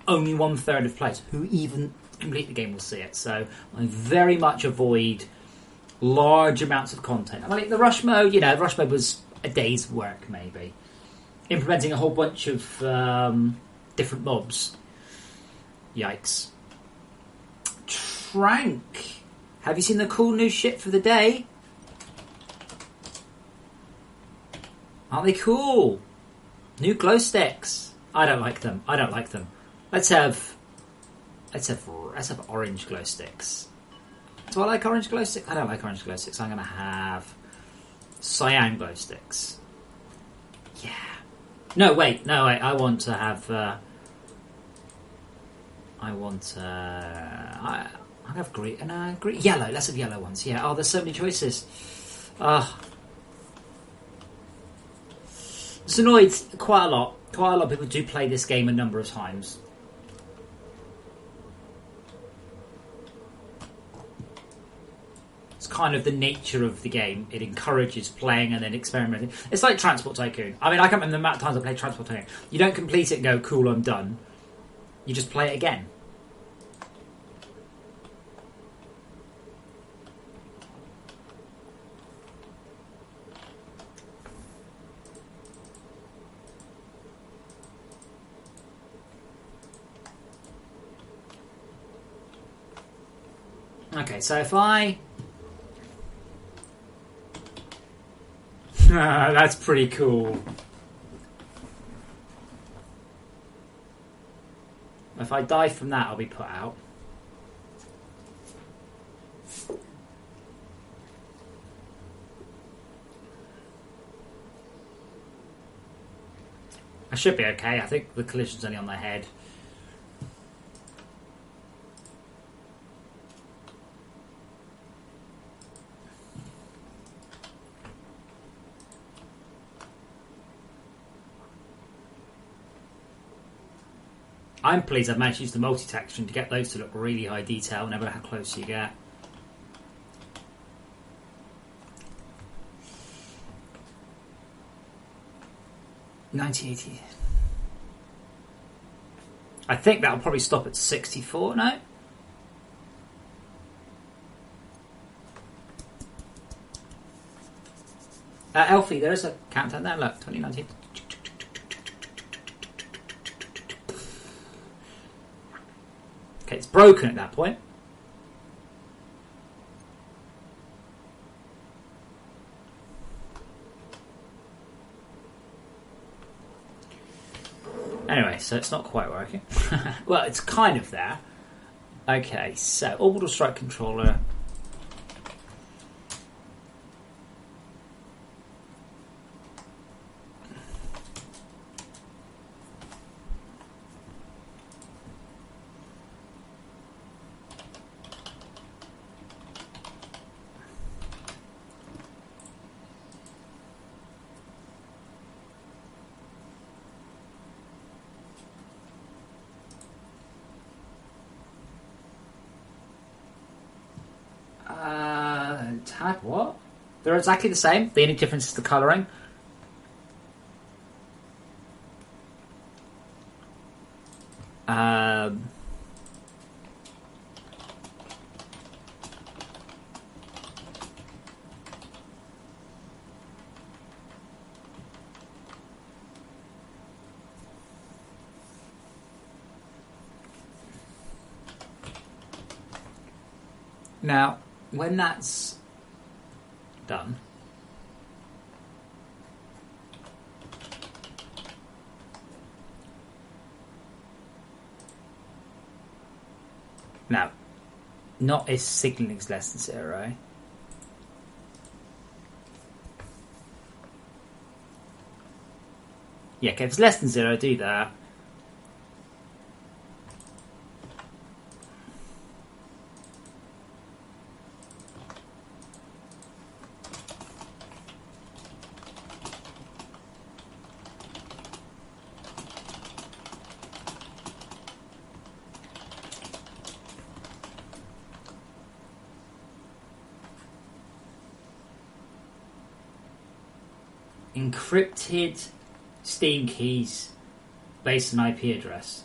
Speaker 1: Only 1/3 of players who even complete the game will see it. So I very much avoid large amounts of content. I mean, the rush mode, the rush mode was a day's work, maybe. Implementing a whole bunch of different mobs. Yikes. Trank. Have you seen the cool new shit for the day? Aren't they cool? New glow sticks. I don't like them. Let's have orange glow sticks. Do I like orange glow sticks? I don't like orange glow sticks. I'm gonna have cyan glow sticks. Yeah. No, wait. I want to have. I have green. Green. Yellow. Let's have yellow ones. Yeah. Oh, there's so many choices. Zonoids, quite a lot. Quite a lot of people do play this game a number of times. It's kind of the nature of the game. It encourages playing and then experimenting. It's like Transport Tycoon. I mean, I can't remember the amount of times I played Transport Tycoon. You don't complete it and go, cool, I'm done. You just play it again. Okay, so if I... that's pretty cool. If I die from that, I'll be put out. I should be okay. I think the collision's only on the head. I'm pleased I've managed to use the multi-texturing to get those to look really high detail, no matter how close you get. $90.80. I think that'll probably stop at 64 now. Elfie, there is a countdown there. Look, 2019. Okay, it's broken at that point. Anyway, so it's not quite working. Well, it's kind of there. Okay, so orbital strike controller. Tad, what? They're exactly the same. The only difference is the colouring. Now, when that's done, now, not if signalling's less than 0. Yeah, okay, if it's less than 0, do that. Encrypted Steam keys based on IP address.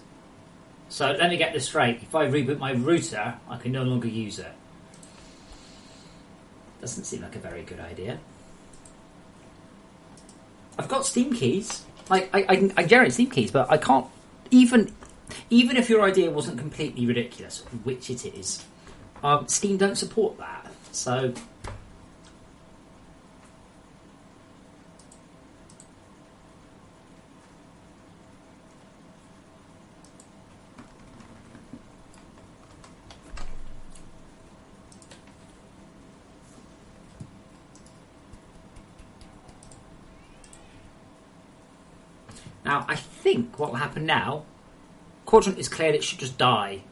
Speaker 1: So let me get this straight. If I reboot my router, I can no longer use it. Doesn't seem like a very good idea. I've got Steam keys. I generate Steam keys, but I can't even if your idea wasn't completely ridiculous, which it is. Steam don't support that. So. Now, I think what will happen now, Quadrant is cleared, it should just die.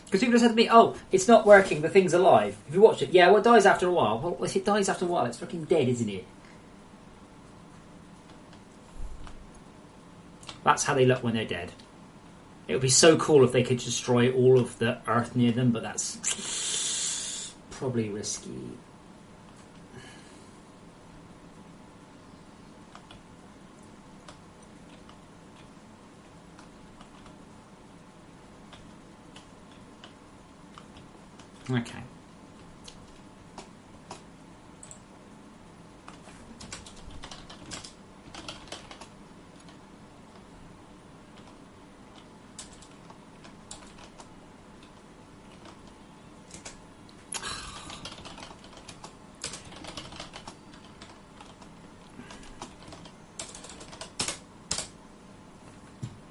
Speaker 1: Because people have said to me, oh, it's not working, the thing's alive. If you watch it, yeah, well, it dies after a while. Well, if it dies after a while, it's fucking dead, isn't it? That's how they look when they're dead. It would be so cool if they could destroy all of the earth near them, but that's probably risky. Okay.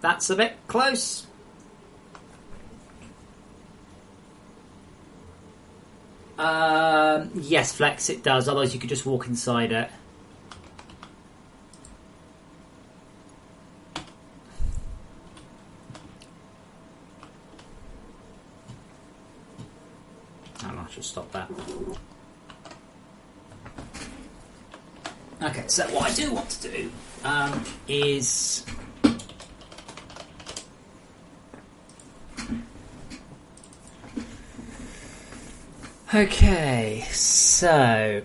Speaker 1: That's a bit close. Yes, Flex, it does. Otherwise, you could just walk inside it. should stop that. Okay, so what I do want to do is... Okay, so...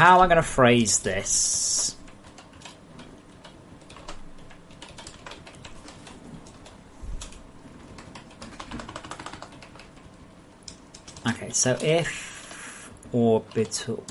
Speaker 1: how am I going to phrase this? Okay, so if orbital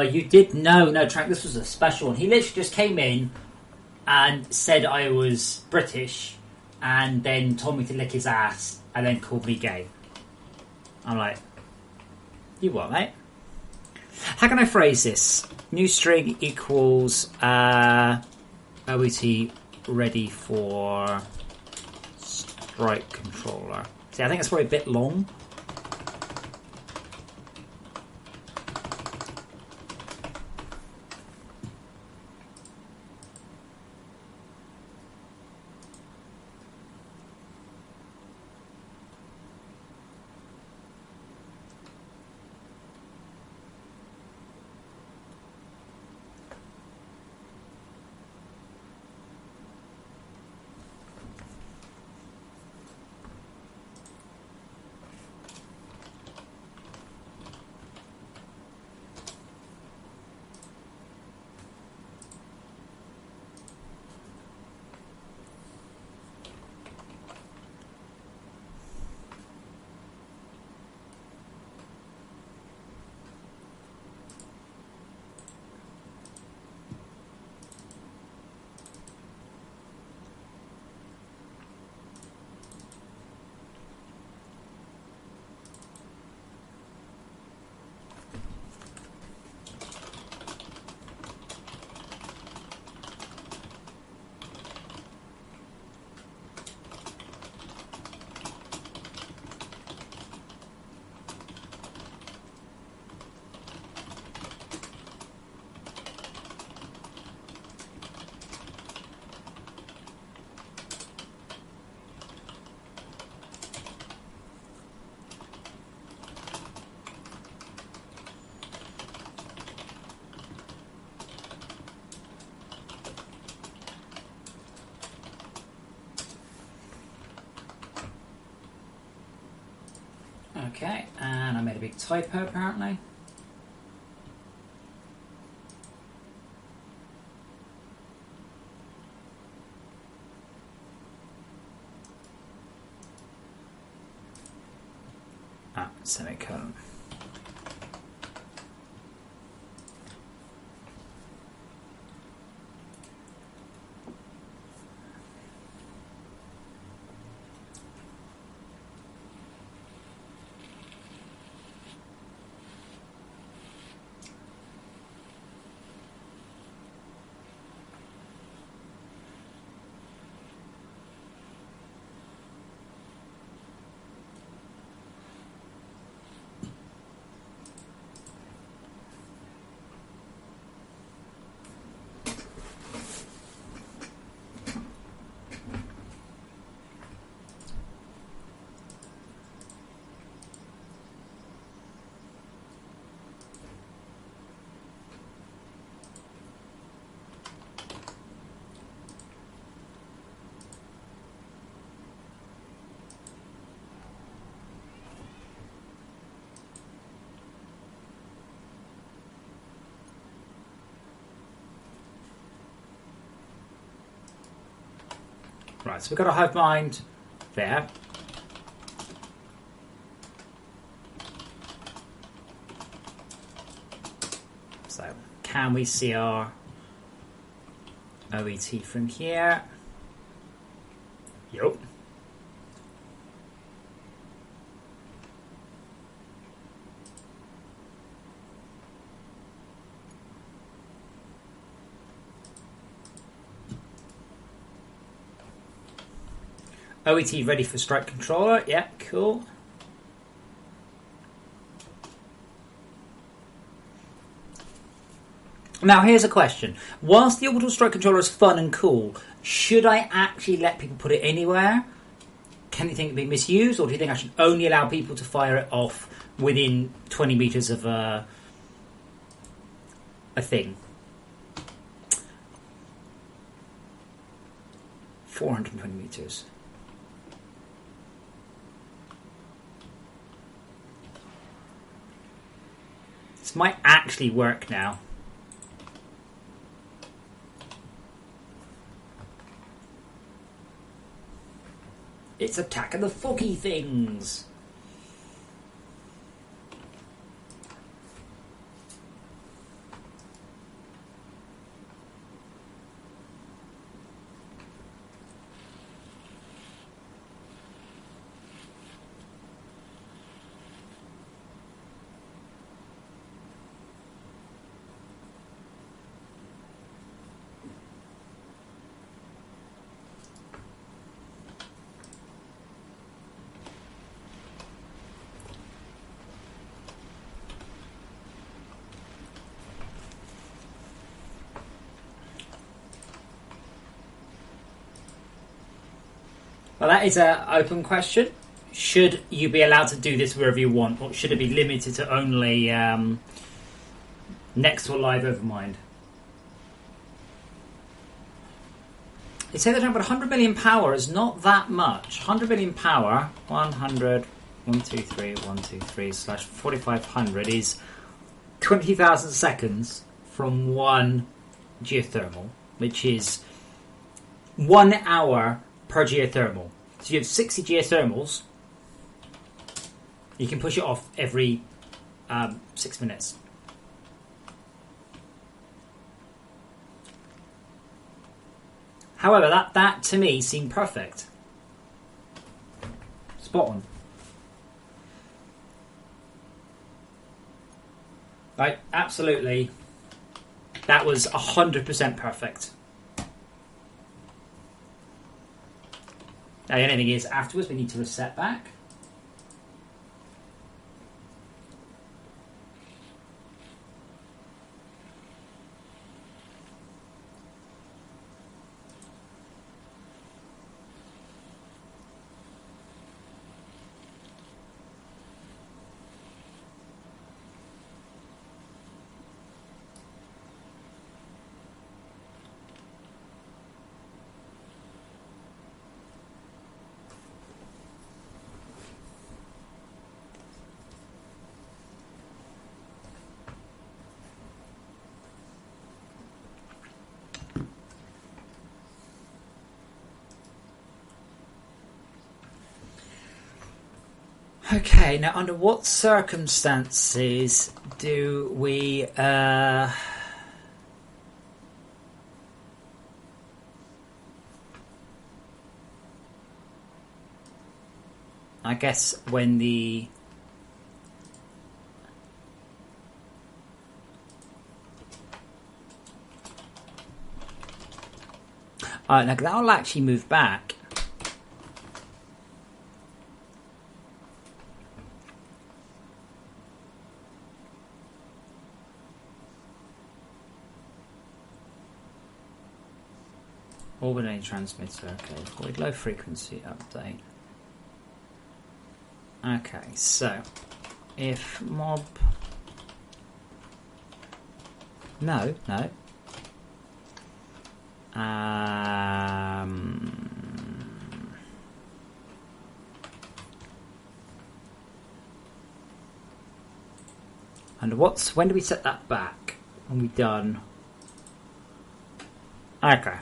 Speaker 1: you did no, Trank, this was a special one. He literally just came in and said I was British and then told me to lick his ass and then called me gay. I'm like, you what, mate? How can I phrase this? New string equals OET ready for strike controller. See, I think that's probably a bit long. Okay, and I made a big typo apparently. Semicolon. Right, so we've got a hive mind there. So, can we see our OET from here? Yup. OET ready for strike controller. Yeah, cool. Now here's a question. Whilst the orbital strike controller is fun and cool, should I actually let people put it anywhere? Can you think it'd be misused, or do you think I should only allow people to fire it off within 20 meters of a thing? 420 meters. This might actually work now. It's attacking the foggy things. Well, that is an open question. Should you be allowed to do this wherever you want, or should it be limited to only next to a live overmind? They say that 100 million power is not that much. 100 million power, 100, 123, 123 slash 4500 is 20,000 seconds from one geothermal, which is 1 hour per geothermal. So you have 60 geothermals. You can push it off every 6 minutes. However, that to me seemed perfect. Spot on. Right, absolutely. That was 100% perfect. Now, the only thing is, afterwards, we need to reset back. Okay, now under what circumstances do we I guess when the now that'll actually move back. Orbiting transmitter, okay. Void low frequency update. Okay, so if mob no. And when do we set that back? When we done? Okay.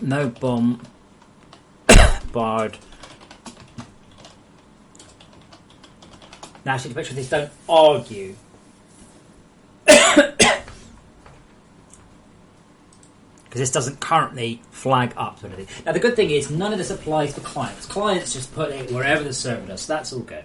Speaker 1: No bomb. Barred. Now, actually, to make sure these don't argue. Because this doesn't currently flag up or anything. Now, the good thing is none of this applies to clients. Clients just put it wherever the server does, so that's all good.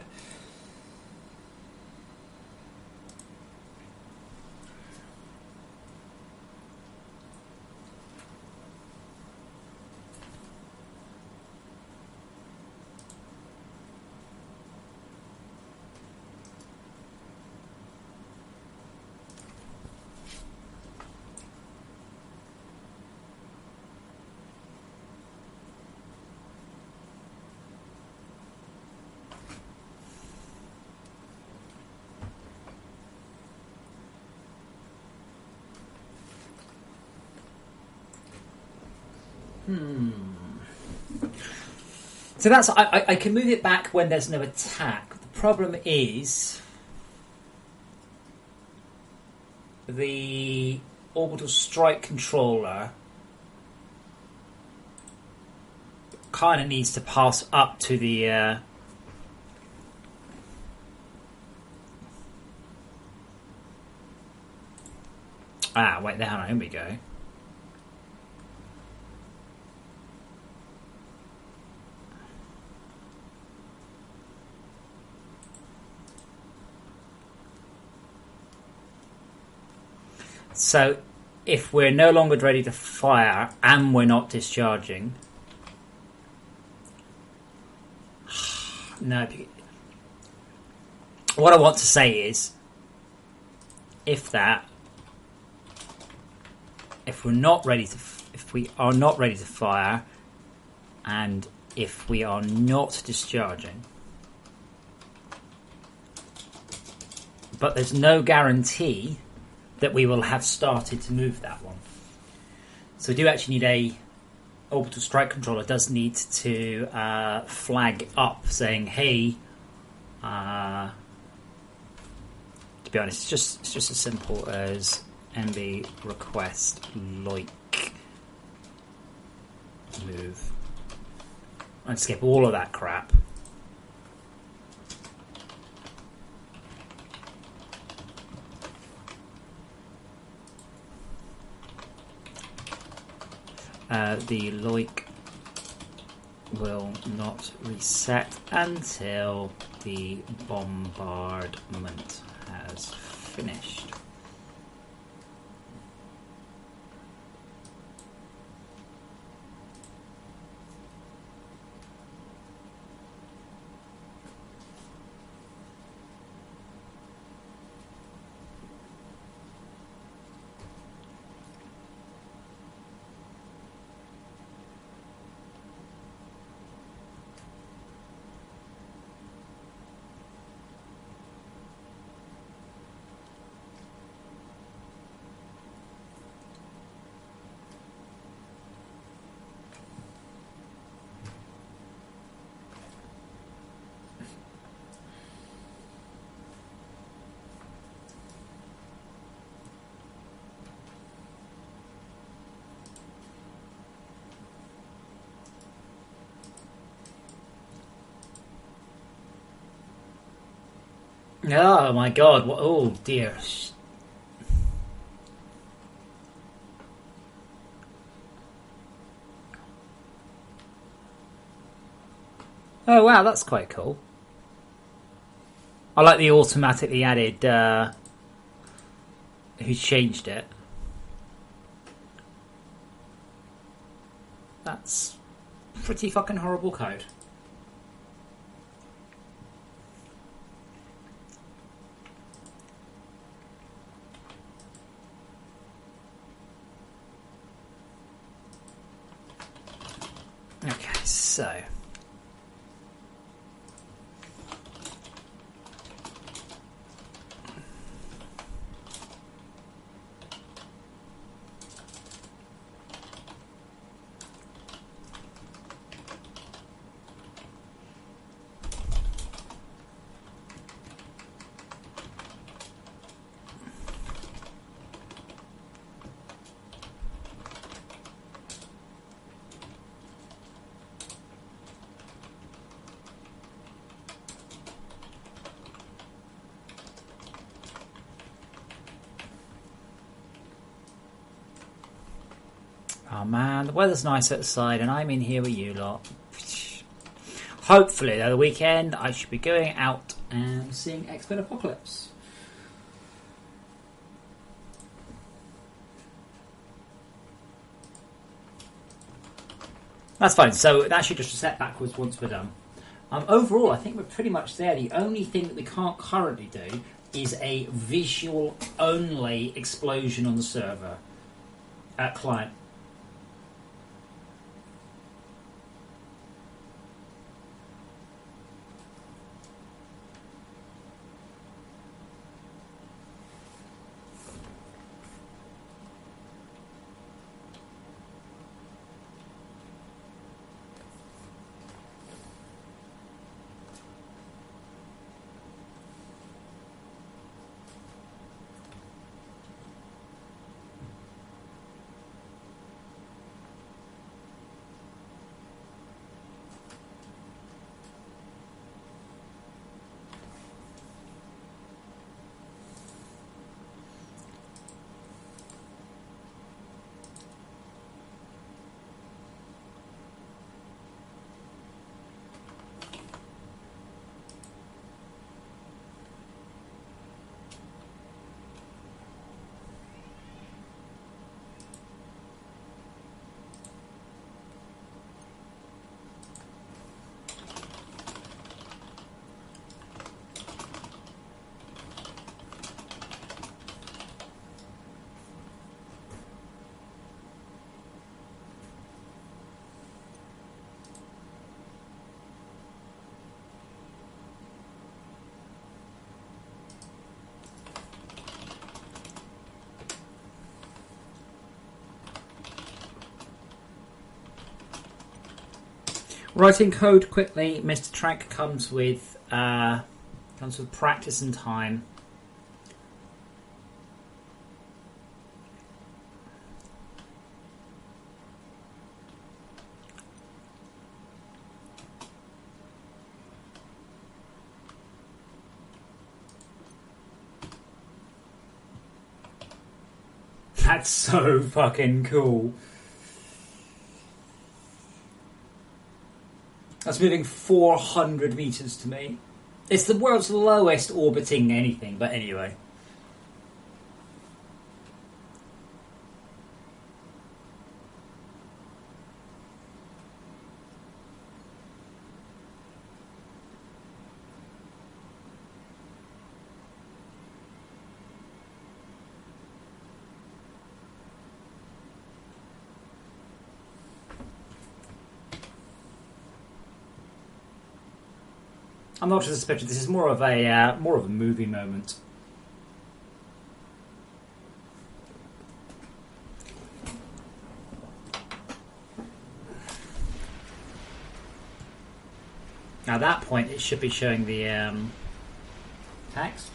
Speaker 1: So that's I can move it back when there's no attack. The problem is the orbital strike controller kind of needs to pass up to the wait there, here we go. So, if we're no longer ready to fire and we're not discharging, no. What I want to say is, if we are not ready to fire, and if we are not discharging, but there's no guarantee that we will have started to move that one. So we do actually need a orbital strike controller does need to flag up saying, hey, to be honest, it's just as simple as MB request like move. And skip all of that crap. The loik will not reset until the bombardment has finished. Oh my god, oh dear. Oh wow, that's quite cool. I like the automatically added who changed it. That's pretty fucking horrible code. Okay, so Oh man, the weather's nice outside and I'm in here with you lot. Hopefully, though, the weekend I should be going out and seeing X-Men Apocalypse. That's fine, so that should just reset backwards once we're done. Overall, I think we're pretty much there. The only thing that we can't currently do is a visual-only explosion on the server at client. Writing code quickly, Mr. Trank comes with practice and time. That's so fucking cool. That's moving 400 meters to me. It's the world's lowest orbiting anything, but anyway. I'm not just suspecting this is more of a movie moment. Now at that point, it should be showing the text.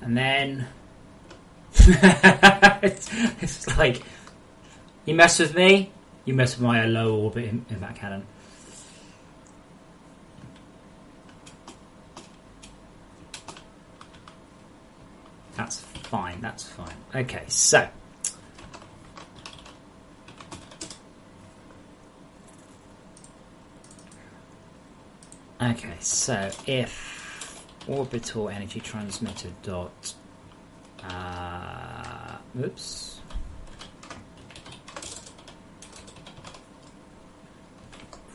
Speaker 1: And then it's like, you mess with me, you mess with my low orbit in that cannon. That's fine, that's fine. Okay, so if orbital energy transmitter dot oops,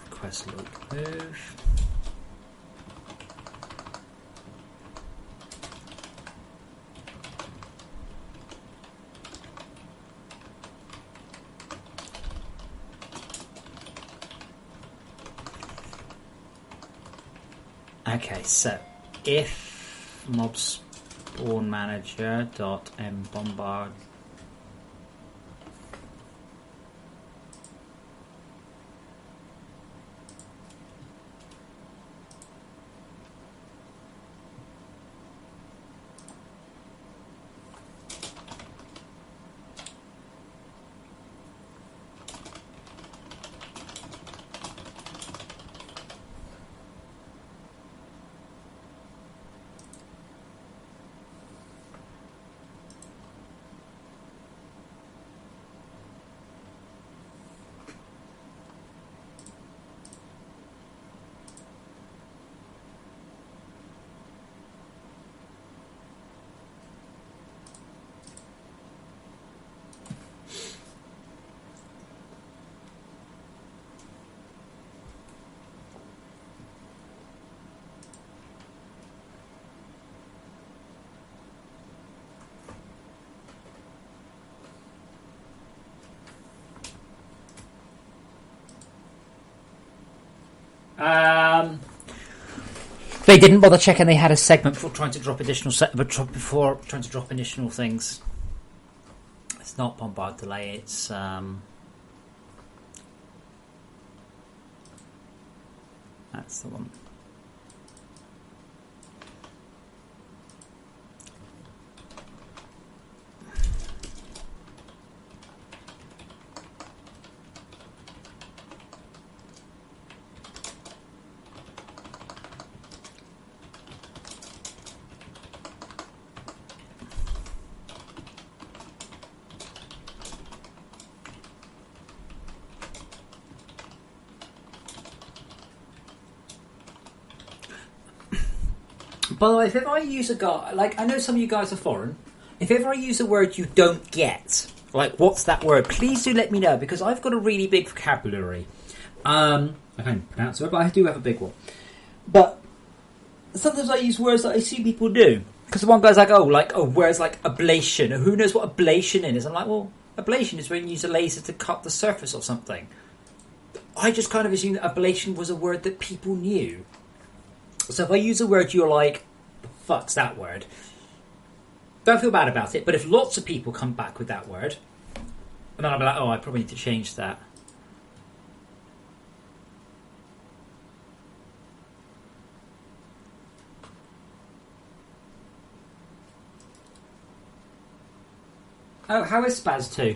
Speaker 1: request loop move. Okay, so if mob spawn manager dot mbombard They didn't bother checking they had a segment before trying to drop additional before trying to drop additional things. It's not bombard delay. It's that's the one. By the way, if ever I use a guy, like, I know some of you guys are foreign, if ever I use a word you don't get, like, what's that word, please do let me know, because I've got a really big vocabulary. I can't pronounce it, but I do have a big one. But sometimes I use words that I see people do. Because one guy's like, words like ablation. Who knows what ablation is? I'm like, well, ablation is when you use a laser to cut the surface of something. I just kind of assumed that ablation was a word that people knew. So if I use a word you're like, the fuck's that word? Don't feel bad about it, but if lots of people come back with that word, and then I'll be like, oh, I probably need to change that. Oh, how is Spaz 2?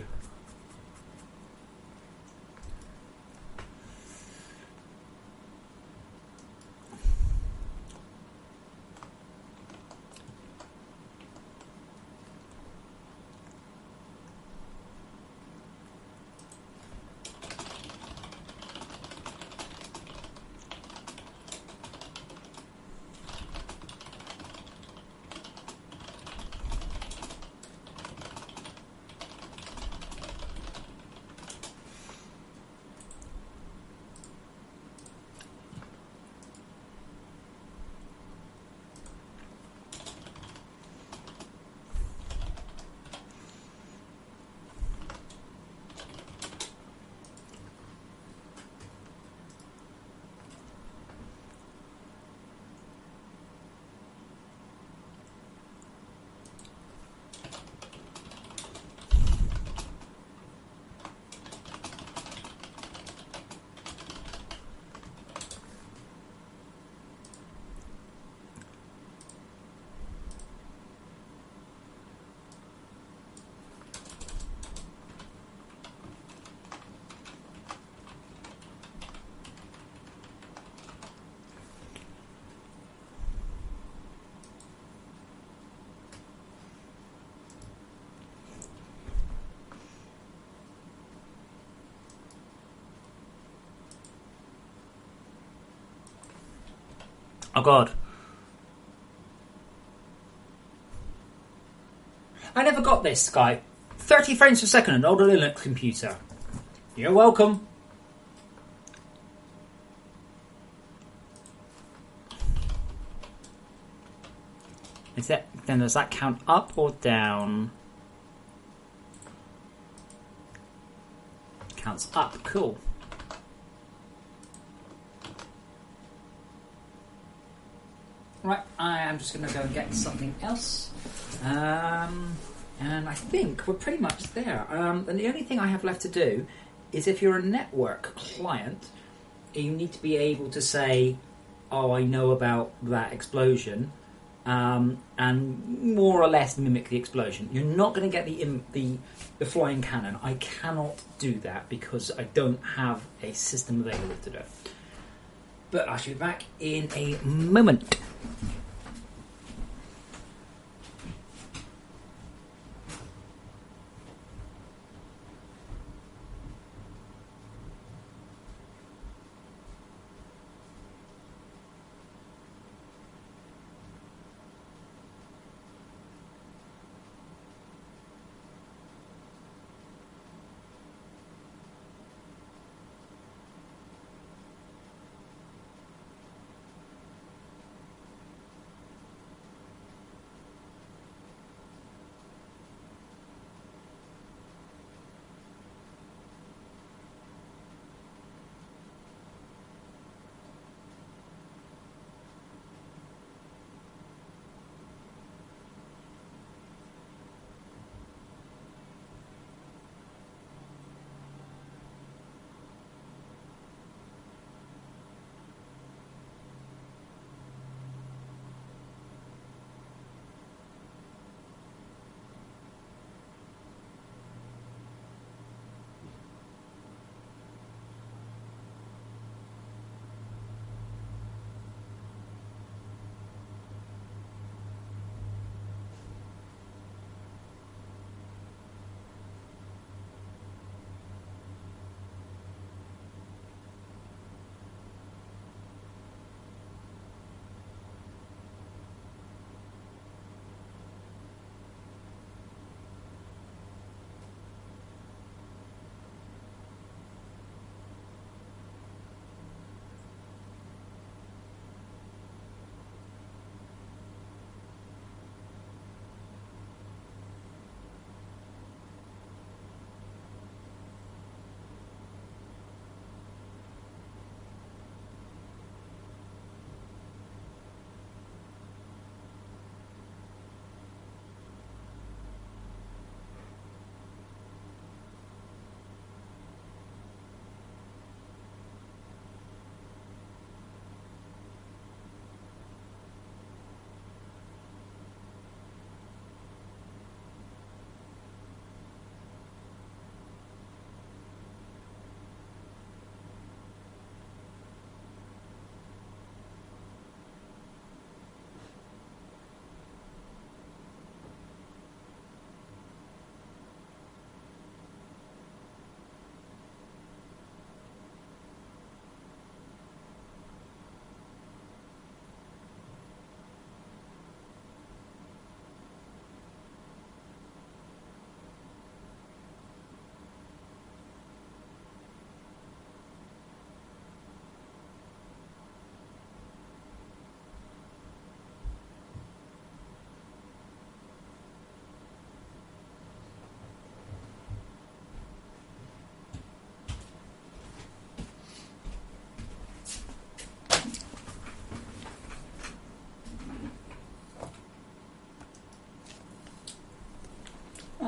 Speaker 1: Oh god. I never got this, guy. 30 frames per second on an older Linux computer. You're welcome. Is that, then does that count up or down? Counts up, cool. Right, I am just going to go and get something else. And I think we're pretty much there. And the only thing I have left to do is if you're a network client, you need to be able to say, oh, I know about that explosion, and more or less mimic the explosion. You're not going to get the flying cannon. I cannot do that because I don't have a system available to do it. But I shall be back in a moment.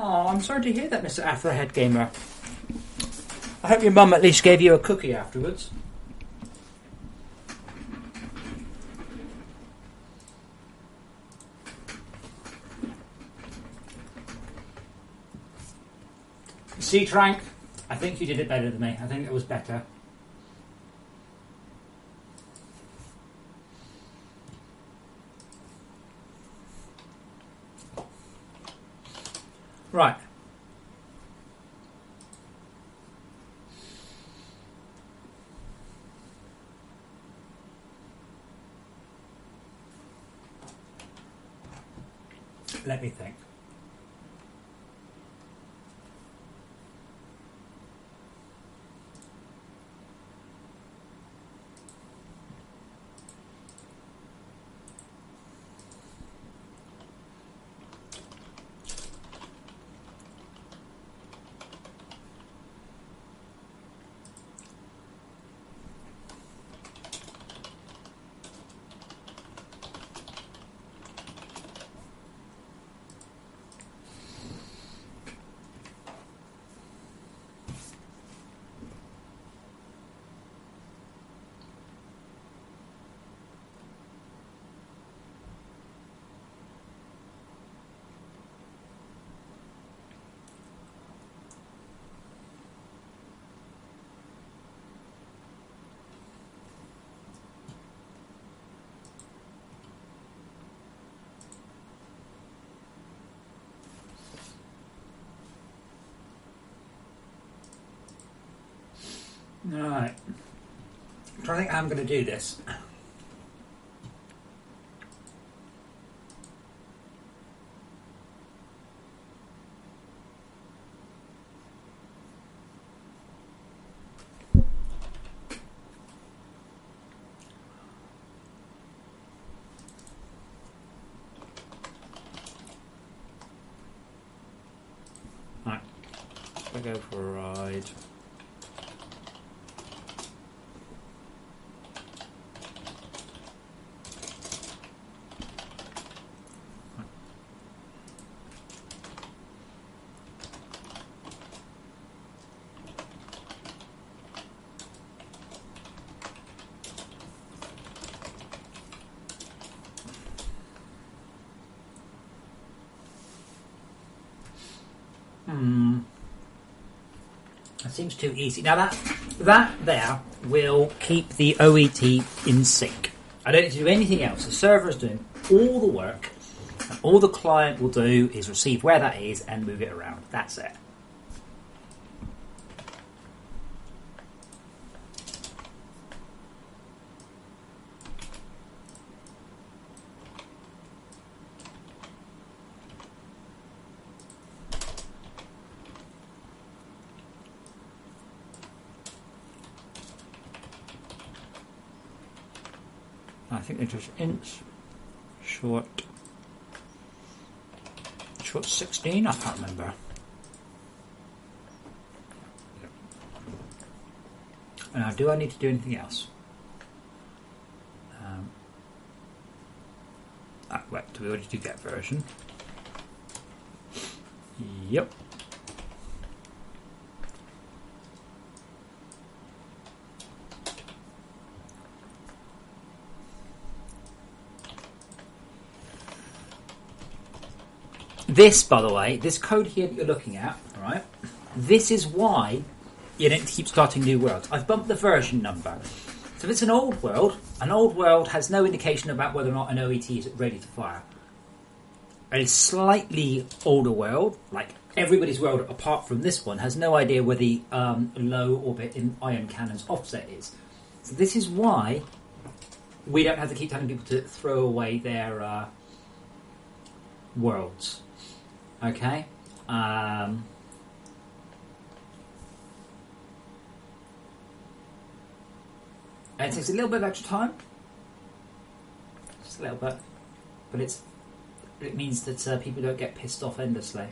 Speaker 1: Oh, I'm sorry to hear that, Mr. Afrohead Gamer. I hope your mum at least gave you a cookie afterwards. See, Trank, I think you did it better than me. I think it was better. Right. Let me think. Alright. I'm trying to think how I'm going to do this. Right. I'll go for a ride. That seems too easy. Now that there will keep the OET in sync. I don't need to do anything else. The server is doing all the work, and all the client will do is receive where that is and move it around. That's it. I think they're just inch short 16. I can't remember. Now, do I need to do anything else? Wait, do we already do get version? Yep. This, by the way, this code here that you're looking at, right? This is why you don't keep starting new worlds. I've bumped the version number. So if it's an old world has no indication about whether or not an OET is ready to fire. A slightly older world, like everybody's world apart from this one, has no idea where the low orbit in ion cannon's offset is. So this is why we don't have to keep telling people to throw away their worlds. Okay? And it takes a little bit of extra time. Just a little bit. But it means that people don't get pissed off endlessly.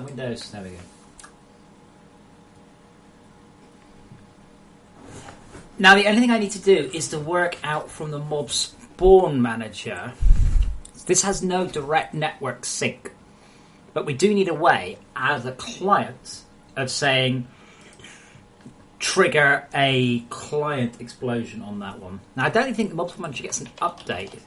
Speaker 1: Windows. There we go. Now, the only thing I need to do is to work out from the mob spawn manager. This has no direct network sync, but we do need a way as a client of saying trigger a client explosion on that one. Now, I don't think the mob spawn manager gets an update.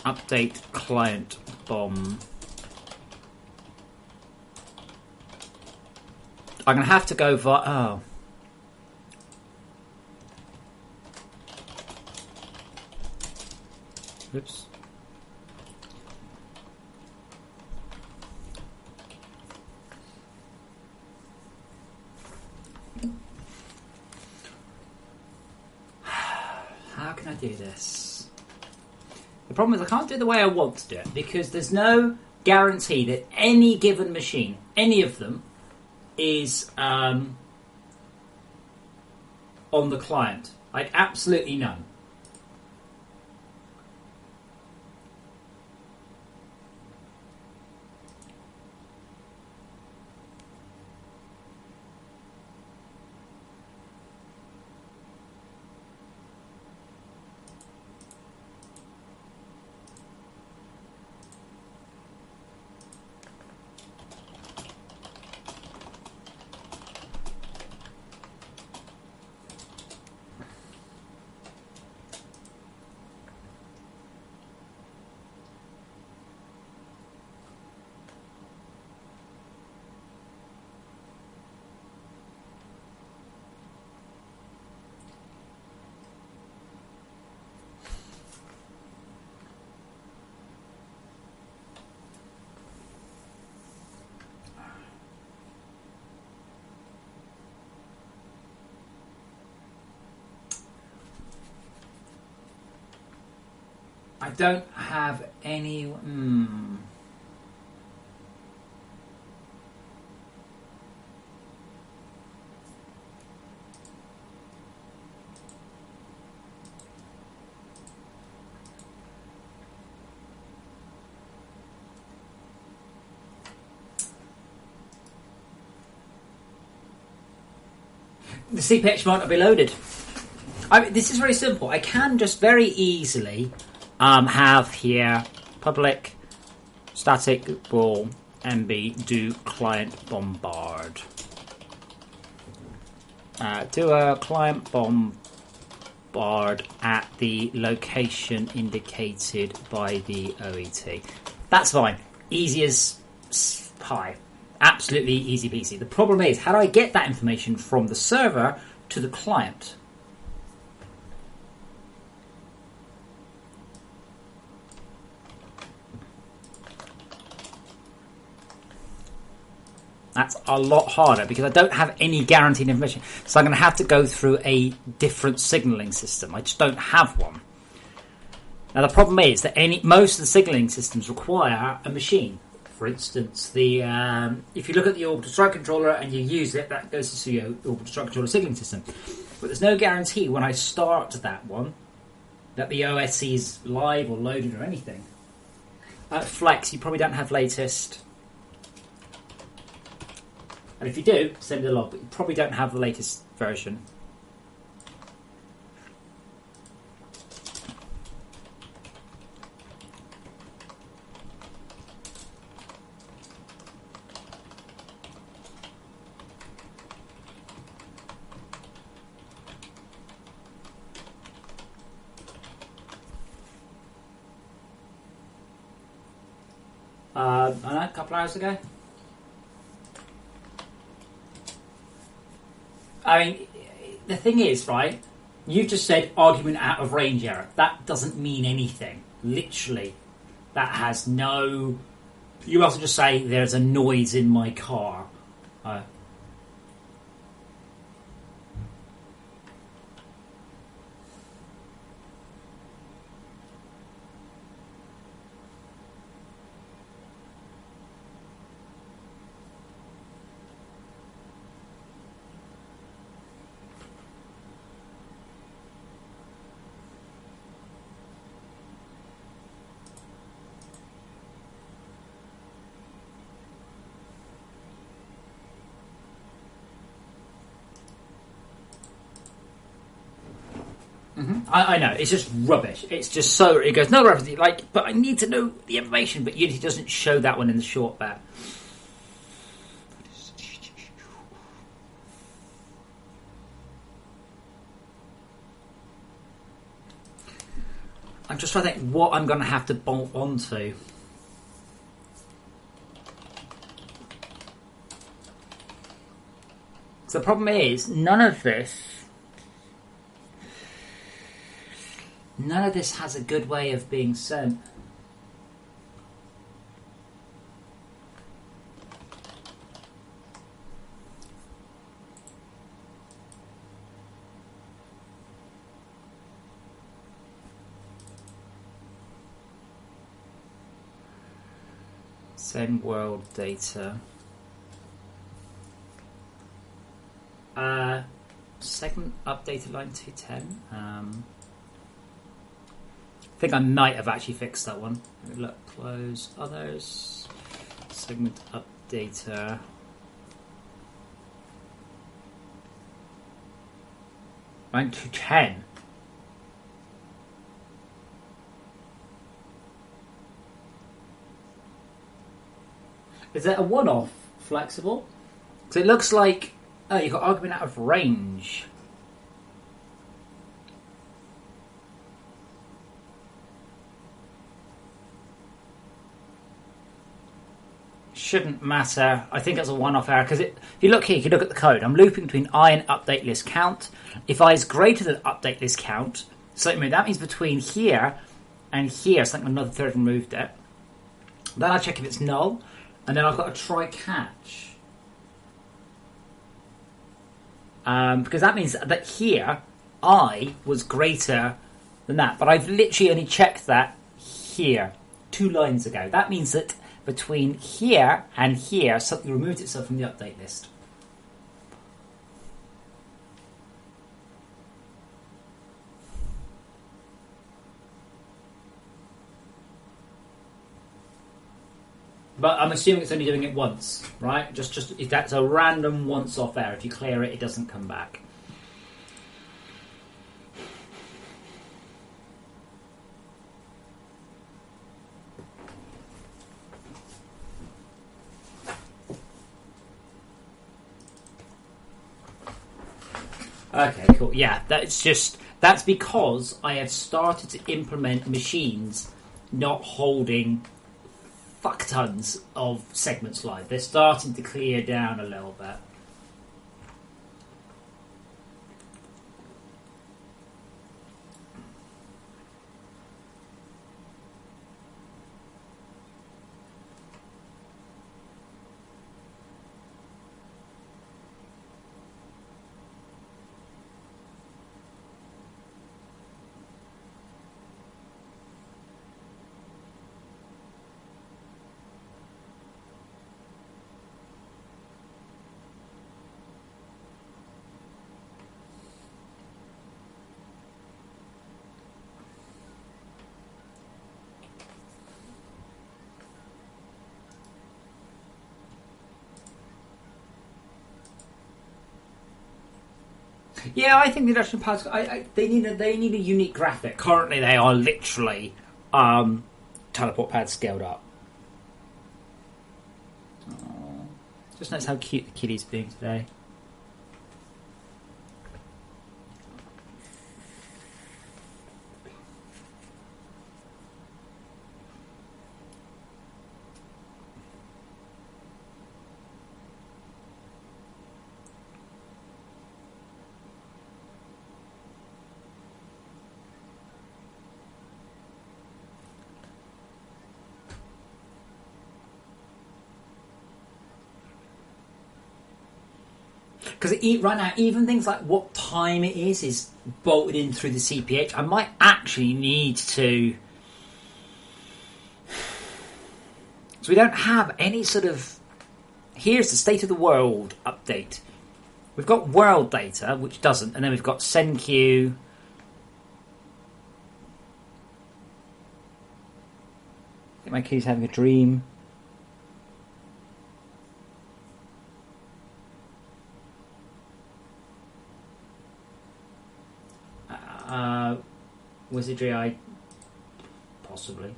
Speaker 1: Update client bomb. I'm going to have to go via... Oh. Oops. How can I do this? The problem is I can't do it the way I want to do it because there's no guarantee that any given machine, any of them, is on the client. Like, absolutely none. I don't have any... The CPH might not be loaded. This is very simple. I can just very easily have here public static bool mb do client bombard. Do a client bombard at the location indicated by the OET. That's fine. Easy as pie. Absolutely easy peasy. The problem is, how do I get that information from the server to the client? That's a lot harder because I don't have any guaranteed information. So I'm going to have to go through a different signaling system. I just don't have one. Now the problem is that most of the signaling systems require a machine. For instance, if you look at the orbital strike controller and you use it, that goes to your orbital strike controller signaling system. But there's no guarantee when I start that one that the OSC is live or loaded or anything. At Flex, you probably don't have latest. And if you do, send it along, but you probably don't have the latest version. I don't know, a couple hours ago. I mean, the thing is, right, you just said argument out of range error. That doesn't mean anything. Literally. That has no... You also just say, there's a noise in my car. I know, it's just rubbish. It's just so... It goes, no reference, like, but I need to know the information, but Unity doesn't show that one in the short bit. I'm just trying to think what I'm going to have to bolt onto. So the problem is, none of this has a good way of being sent. Send world data. Segment updated line 210. I think I might have actually fixed that one. Look, close others. Segment updater. Line 210. Is that a one-off flexible? So it looks like you've got argument out of range. Shouldn't matter. I think it's a one-off error because if you look here, you can look at the code. I'm looping between I and update list count. If I is greater than update list count, so that means between here and here, something another third removed it. Then I check if it's null, and then I've got to try catch. Because that means that here, I was greater than that. But I've literally only checked that here, 2 lines ago. That means that between here and here, something removed itself from the update list. But I'm assuming it's only doing it once, right? Just if that's a random once-off error. If you clear it, it doesn't come back. Okay, cool. Yeah, that's because I have started to implement machines not holding fuck tons of segments live. They're starting to clear down a little bit. Yeah, I think the reduction paths. They need a unique graphic. Currently, they are literally teleport pads scaled up. Aww. Just notice how cute the kitty's being today. Because right now, even things like what time it is bolted in through the CPH. I might actually need to... So we don't have any sort of... Here's the state of the world update. We've got world data, which doesn't, and then we've got send queue. I think my kitty's having a dream. Wizardry, I possibly.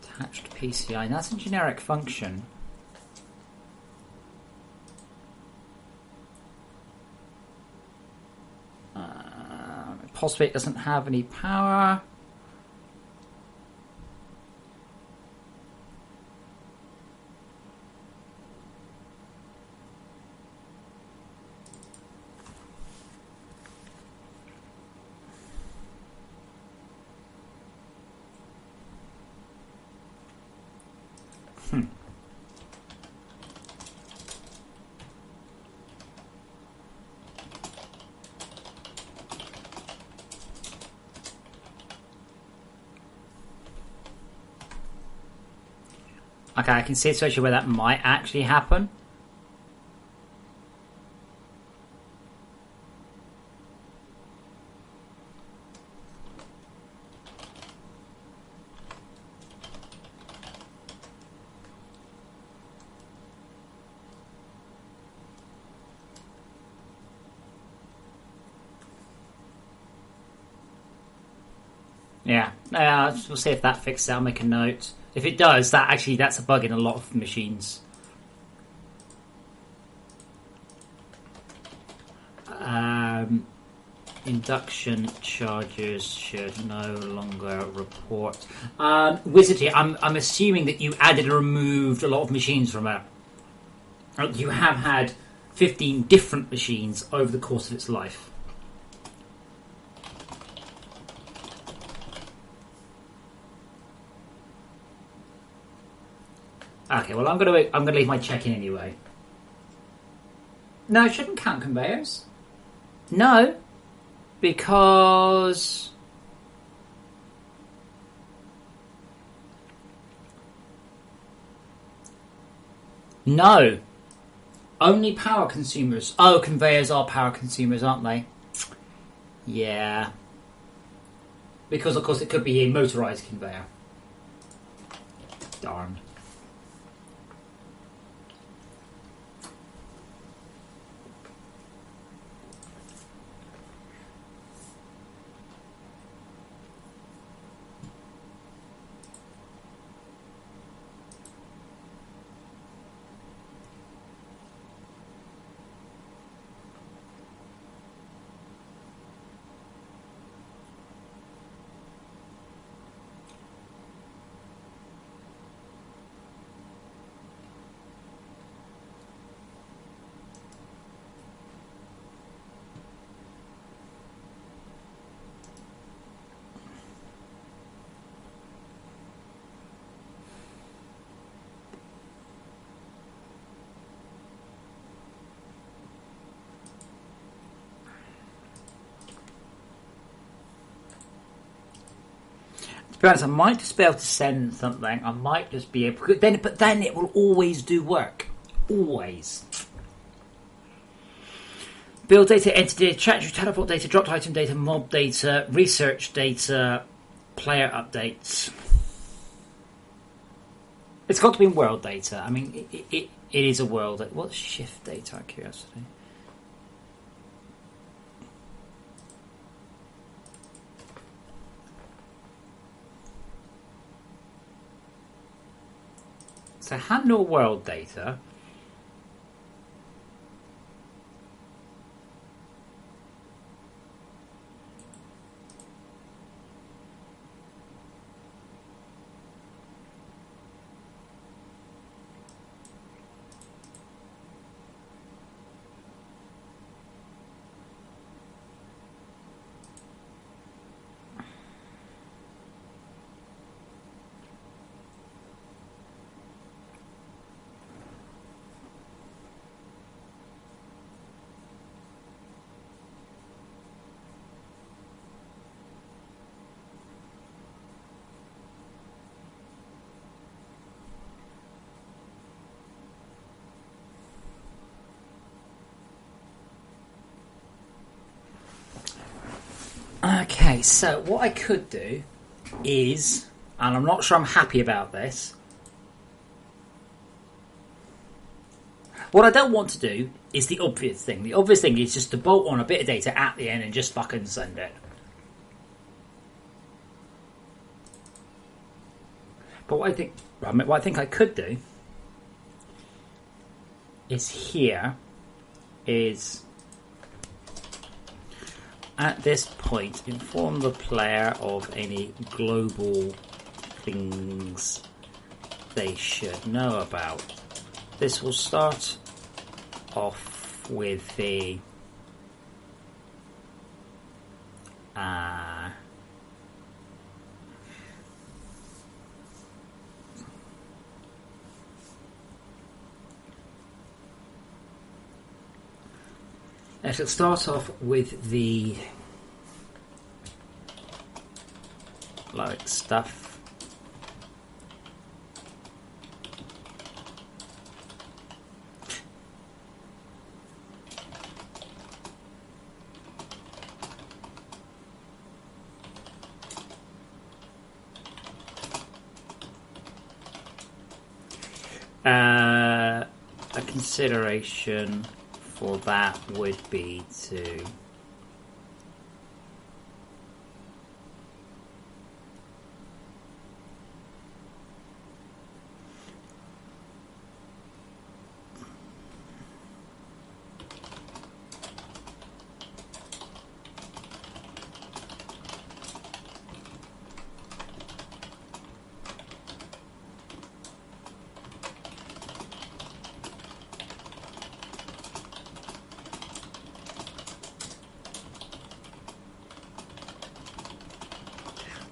Speaker 1: Attached PCI. That's a generic function. Possibly it doesn't have any power. Okay, I can see a situation where that might actually happen. Yeah, we'll see if that fixes it. I'll make a note. If it does, that's a bug in a lot of machines. Induction charges should no longer report. Wizardry, I'm assuming that you added and removed a lot of machines from it. You have had 15 different machines over the course of its life. Okay, well I'm gonna leave my check in anyway. No, it shouldn't count conveyors. No, because no, only power consumers. Oh, conveyors are power consumers, aren't they? Yeah, because of course it could be a motorized conveyor. Darn. To be honest, I might just be able to send something. I might just be able, but then it will always do work. Always. Build data, entity data, chat, teleport data, dropped item data, mob data, research data, player updates. It's got to be world data. I mean, it is a world. What's shift data, out of curiosity? So handle world data. Okay, so what I could do is, and I'm not sure I'm happy about this, What I don't want to do is the obvious thing. The obvious thing is just to bolt on a bit of data at the end and just fucking send it. But what I think I could do is at this point inform the player of any global things they should know about. This will start off with the it'll start off with the like stuff. A consideration for that would be to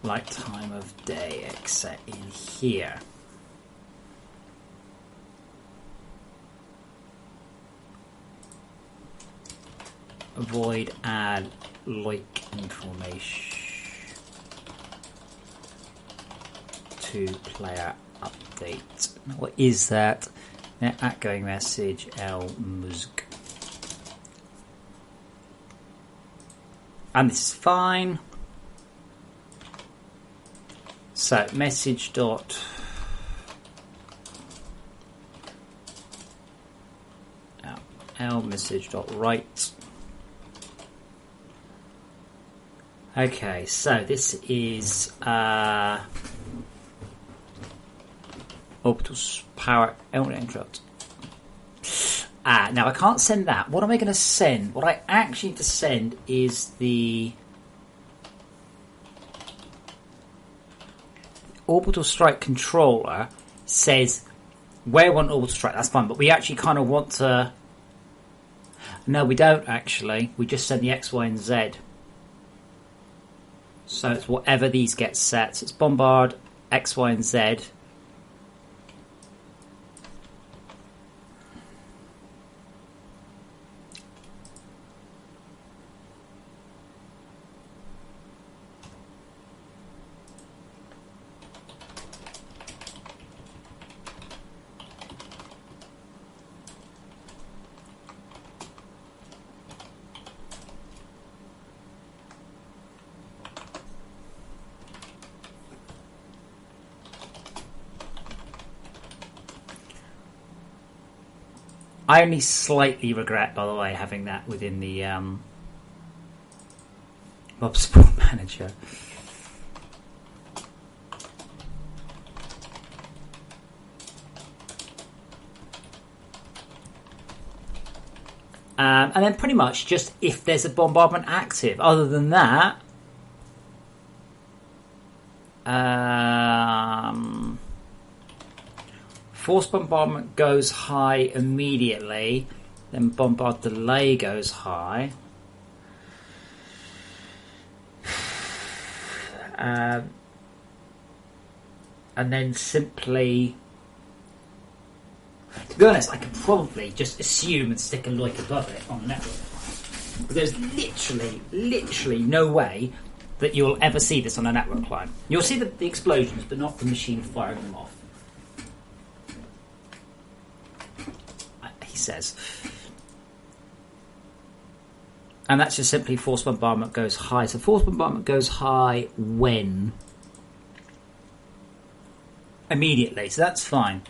Speaker 1: like time of day except in here. Avoid add like information to player update. What is that? Outgoing message L Musk. And this is fine. So message dot L message dot write. Okay, so this is orbital power interrupt. Now I can't send that. What am I going to send? What I actually need to send is the orbital strike controller says where we want orbital strike. That's fine, but we actually kind of want to. No, we don't actually. We just send the X, Y, and Z. So it's whatever these get set. So it's bombard X, Y, and Z. I only slightly regret, by the way, having that within the Mob Support Manager. And then pretty much just if there's a bombardment active. Other than that, force bombardment goes high immediately, then bombard delay goes high. And then simply, to be honest, I could probably just assume and stick a like above it on the network. But there's literally no way that you'll ever see this on a network line. You'll see the explosions, but not the machine firing them off. He says. And that's just simply force bombardment goes high. So force bombardment goes high when? Immediately. So that's fine.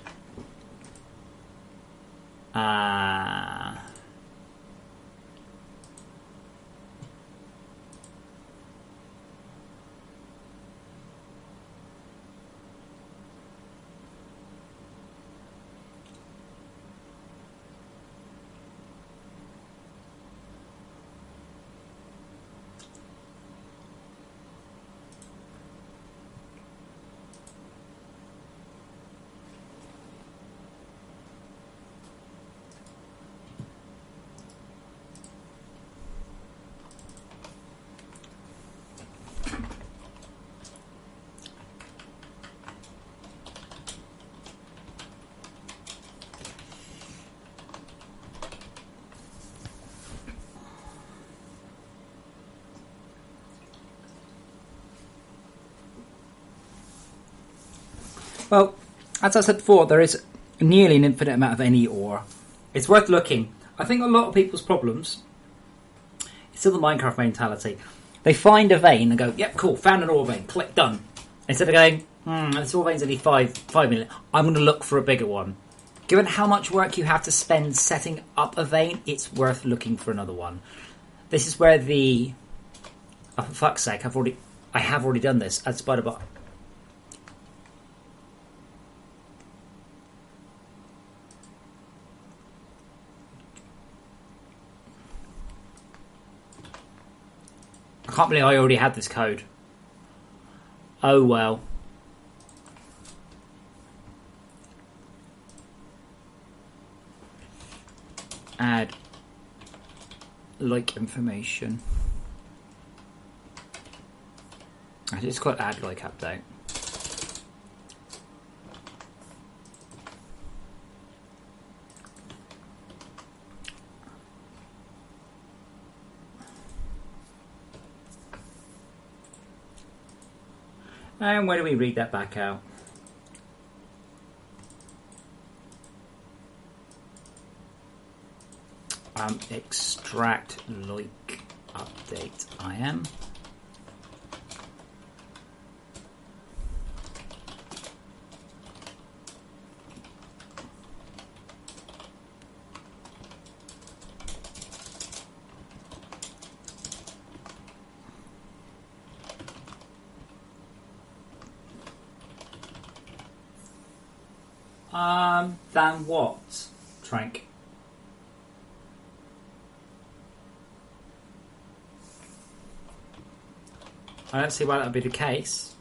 Speaker 1: Well, as I said before, there is nearly an infinite amount of any ore. It's worth looking. I think a lot of people's problems is still the Minecraft mentality. They find a vein and go, yep, cool, found an ore vein, click, done. Instead of going, this ore vein's only 5 million, I'm going to look for a bigger one. Given how much work you have to spend setting up a vein, it's worth looking for another one. This is where the... Oh, for fuck's sake, I have already done this at Spiderbot. I can't believe I already had this code. Oh well. Add like information. It's called add like update. And where do we read that back out? Extract like update IM. Than what, Trank? I don't see why that would be the case.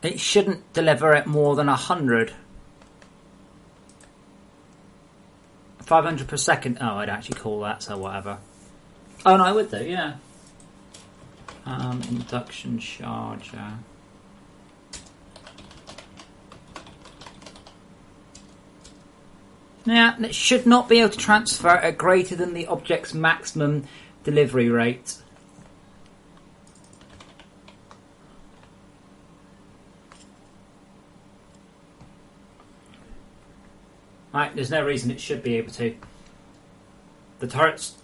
Speaker 1: It shouldn't deliver at more than 100. 500 per second. Oh, I'd actually call that, so whatever. Oh, no, I would do, yeah. Induction charger. Now, it should not be able to transfer at greater than the object's maximum delivery rate. Right, there's no reason it should be able to. The turrets...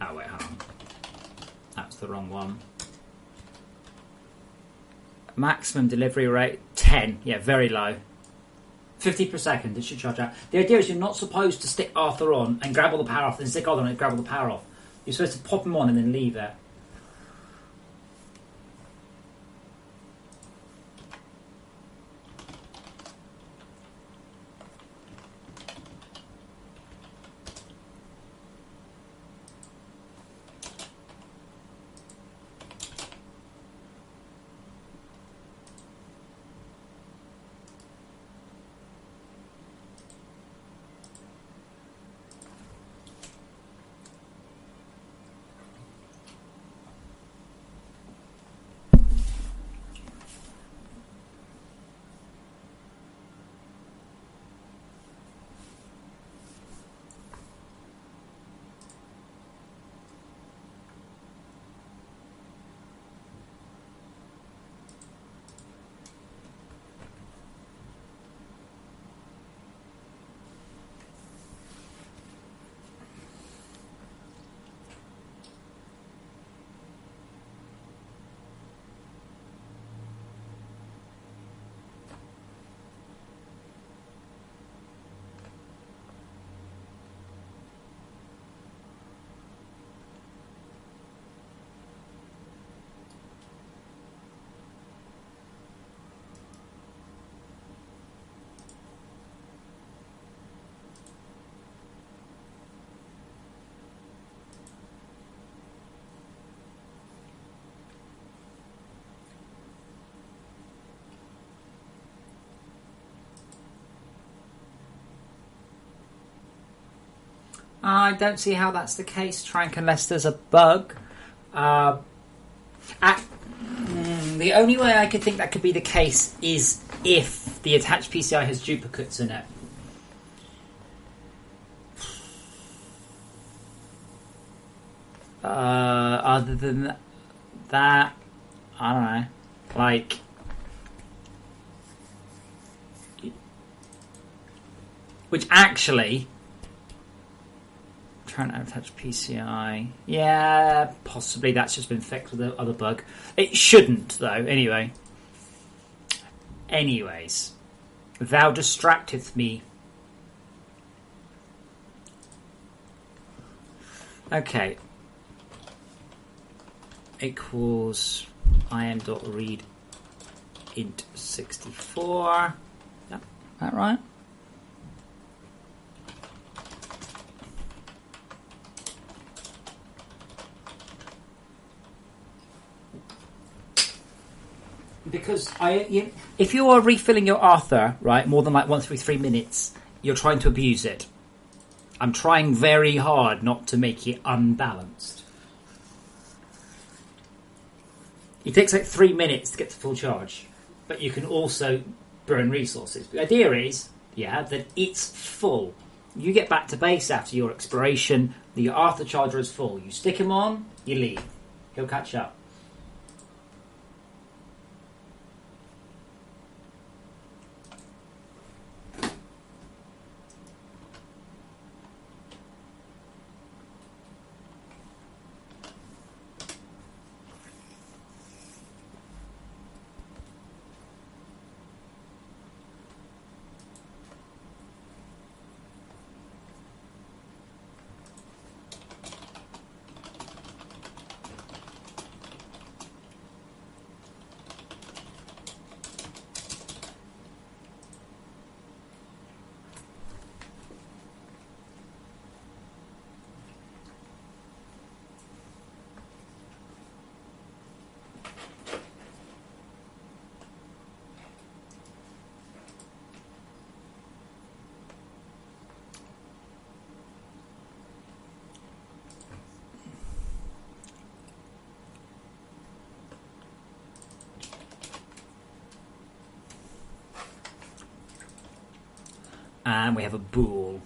Speaker 1: Oh wait, hold on. That's the wrong one. Maximum delivery rate, 10. Yeah, very low. 50 per second, it should charge out. The idea is you're not supposed to stick Arthur on and grab all the power off, then stick Arthur on and grab all the power off. You're supposed to pop him on and then leave it. I don't see how that's the case, Trank, unless there's a bug. The only way I could think that could be the case is if the attached PCI has duplicates in it. Other than that, I don't know. Like, which actually, trying to attach PCI. Yeah, possibly that's just been fixed with the other bug. It shouldn't, though. Anyways, thou distracteth me. Okay. Equals im.read int 64. Yep, that right? Because if you are refilling your Arthur, right, more than like once every 3 minutes, you're trying to abuse it. I'm trying very hard not to make it unbalanced. It takes like 3 minutes to get to full charge, but you can also burn resources. The idea is, that it's full. You get back to base after your exploration, your Arthur charger is full. You stick him on, you leave. He'll catch up. And we have a bool.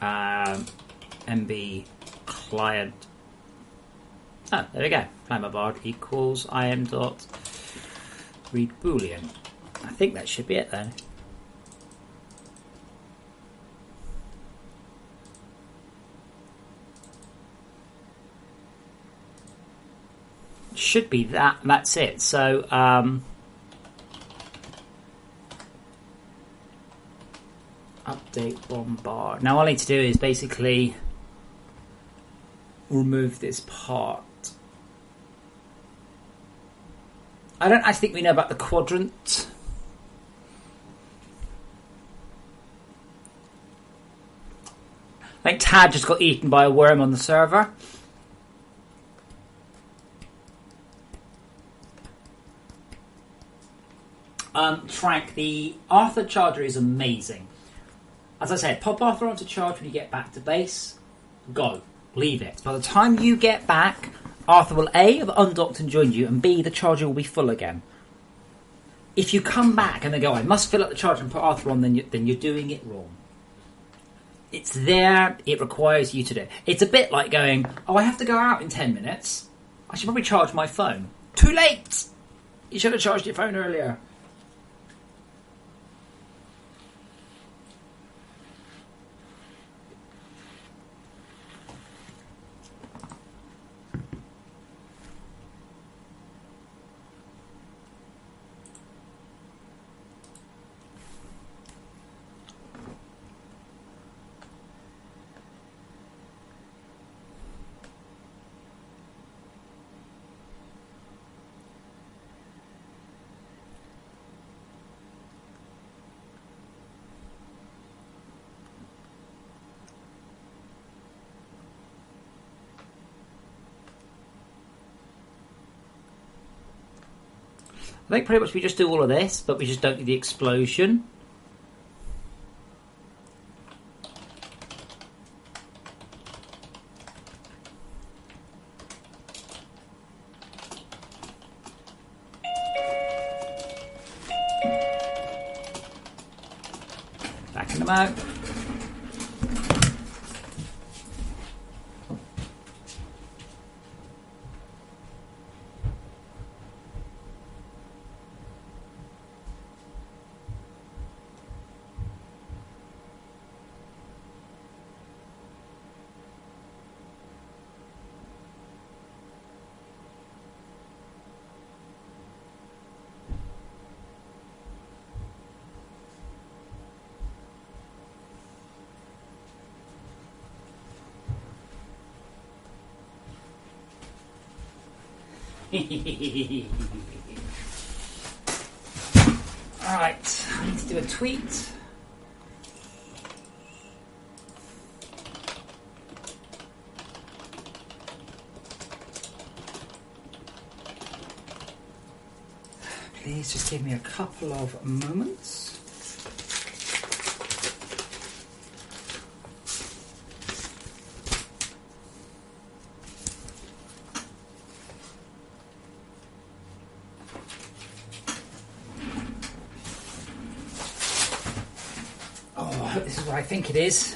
Speaker 1: MB client. Oh, there we go. Flammabard equals im dot read boolean. I think that should be it then. Should be that. That's it. So, update bombard. Now all I need to do is basically remove this part. I don't actually think we know about the quadrant. I think Tad just got eaten by a worm on the server. Trank, the Arthur charger is amazing. As I said, pop Arthur onto charge when you get back to base. Go. Leave it. By the time you get back, Arthur will A, have undocked and joined you, and B, the charger will be full again. If you come back and they go, I must fill up the charger and put Arthur on, then you're doing it wrong. It's there. It requires you to do it. It's a bit like going, I have to go out in 10 minutes. I should probably charge my phone. Too late! You should have charged your phone earlier. I think pretty much we just do all of this, but we just don't do the explosion. Come out. Alright, I need to do a tweet. Please just give me a couple of moments. This is what I think it is.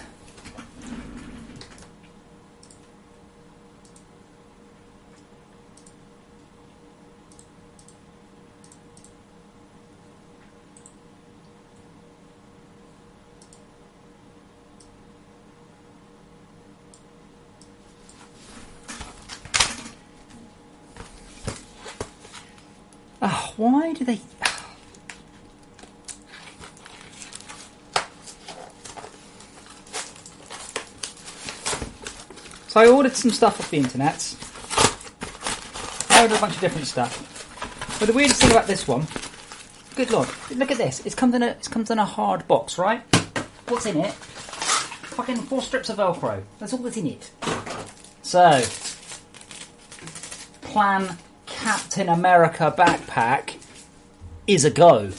Speaker 1: Oh, why do they... So I ordered some stuff off the internet. I ordered a bunch of different stuff. But the weirdest thing about this one, good lord, look at this. It comes in a hard box, right? What's in it? Fucking 4 strips of Velcro. That's all that's in it. So, Plan Captain America backpack is a go.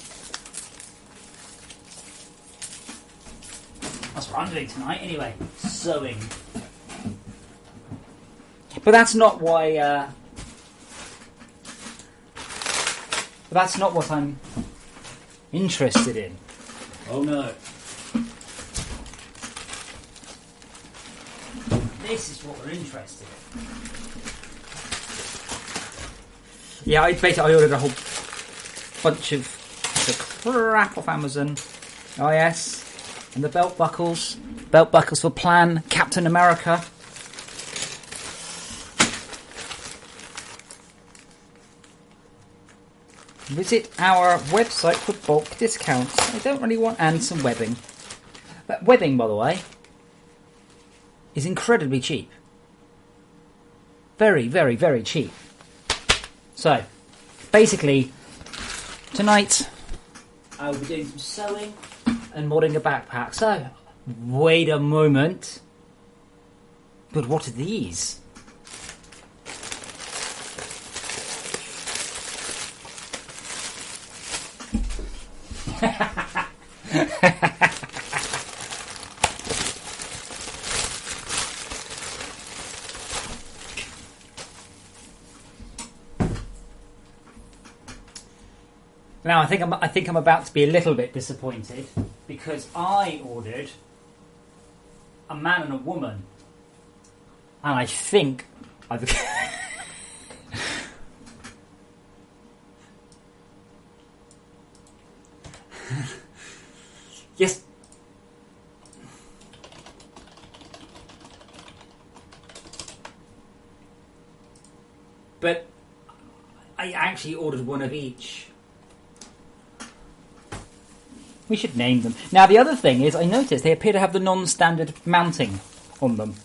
Speaker 1: That's what I'm doing tonight, anyway. Sewing. But that's not why. That's not what I'm interested in. Oh no! This is what we're interested in. Yeah, I ordered a whole bunch of the crap off Amazon. Oh yes, and the belt buckles for Plan Captain America. Visit our website for bulk discounts. I don't really want... And some webbing. That webbing, by the way, is incredibly cheap. Very, very, very cheap. So, basically, tonight I will be doing some sewing and modding a backpack. So, wait a moment. But what are these? Now I think I'm about to be a little bit disappointed because I ordered a man and a woman, and I think I've yes. But I actually ordered one of each. We should name them. Now the other thing is, I noticed they appear to have the non-standard mounting on them.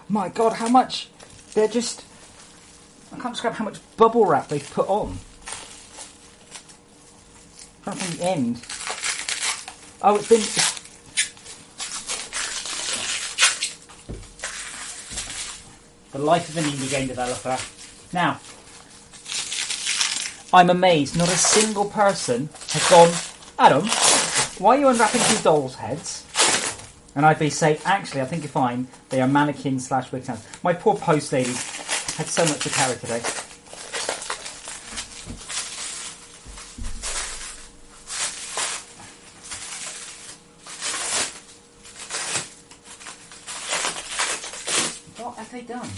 Speaker 1: My God, how much... They're just... I can't describe how much bubble wrap they've put on. Right from the end. Oh, it's been... The life of an indie game developer. Now, I'm amazed not a single person has gone, Adam, why are you unwrapping 2 dolls' heads? And I'd be saying, actually, I think you're fine. They are mannequins / wig stands. My poor post lady had so much to carry today. have they done?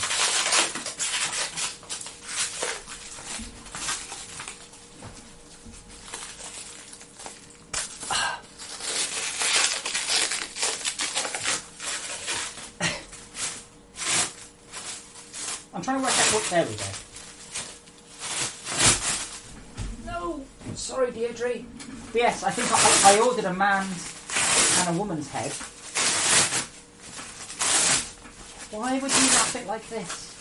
Speaker 1: I'm trying to work out what. There we go. No! Sorry, Deirdre. But yes, I think I ordered a man's and a woman's head. Why would you wrap it like this?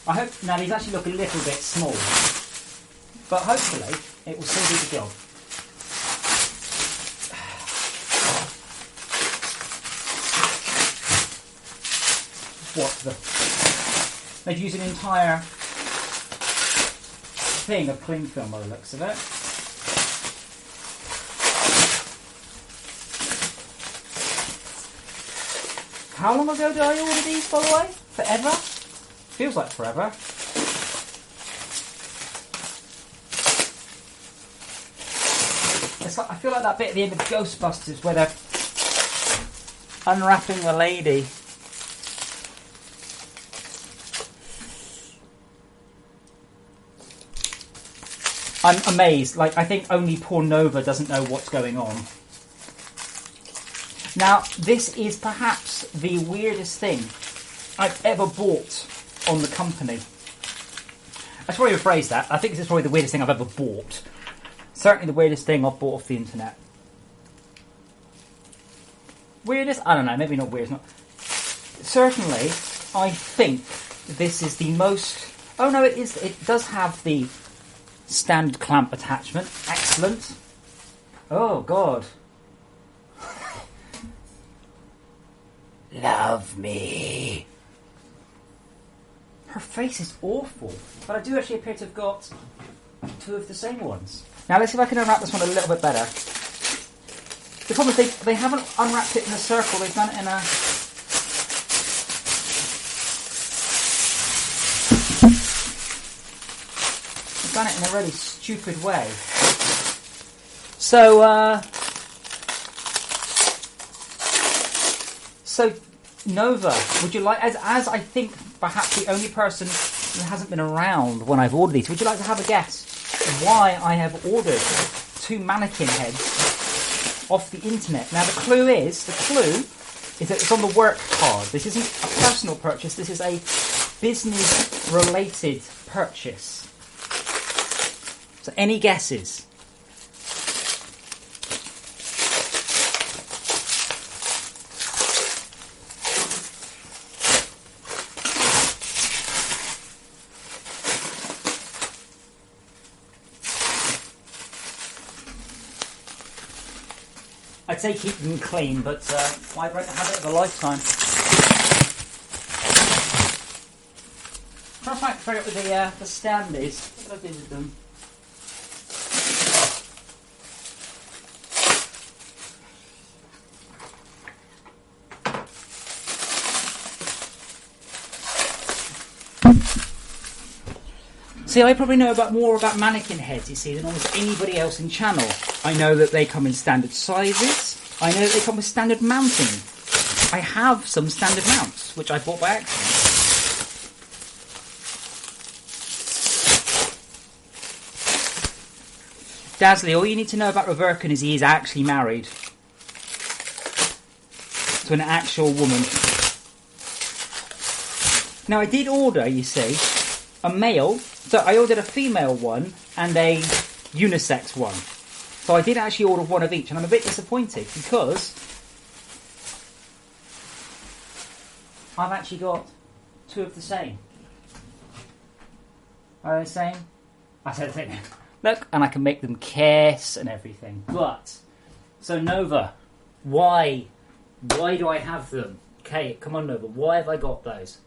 Speaker 1: I hope. Now, these actually look a little bit small. But hopefully, it will still do the job. What the? They've used an entire thing of cling film by the looks of it. How long ago did I order these, by the way? Forever? Feels like forever. It's like, I feel like that bit at the end of Ghostbusters where they're unwrapping the lady. I'm amazed. Like, I think only poor Nova doesn't know what's going on. Now, this is perhaps the weirdest thing I've ever bought on the company. I should probably rephrase that. I think this is probably the weirdest thing I've ever bought. Certainly the weirdest thing I've bought off the internet. Weirdest? I don't know. Maybe not weirdest. Not. Certainly, I think this is the most... Oh no, it is. It does have the standard clamp attachment. Excellent. Oh, God. Love me. Her face is awful. But I do actually appear to have got two of the same ones. Now let's see if I can unwrap this one a little bit better. The problem is they haven't unwrapped it in a circle, they've done it in a... They've done it in a really stupid way. So Nova, would you like, as I think perhaps the only person who hasn't been around when I've ordered these, would you like to have a guess why I have ordered two mannequin heads off the internet? Now the clue is that it's on the work card. This isn't a personal purchase, this is a business related purchase. So any guesses? I'd say keep them clean, but I'd rate the habit of a lifetime. Try to figure out what the stand is. What did I do with them? See, I probably know more about mannequin heads, you see, than almost anybody else in channel. I know that they come in standard sizes. I know that they come with standard mounting. I have some standard mounts, which I bought by accident. Dazzly, all you need to know about Reverkin is he is actually married to an actual woman. Now, I did order, you see, a male. So I ordered a female one and a unisex one. So I did actually order one of each, and I'm a bit disappointed because I've actually got two of the same. Are they the same? I said the same. Look, and I can make them kiss and everything. But, so Nova, why? Why do I have them? Okay, come on Nova, why have I got those?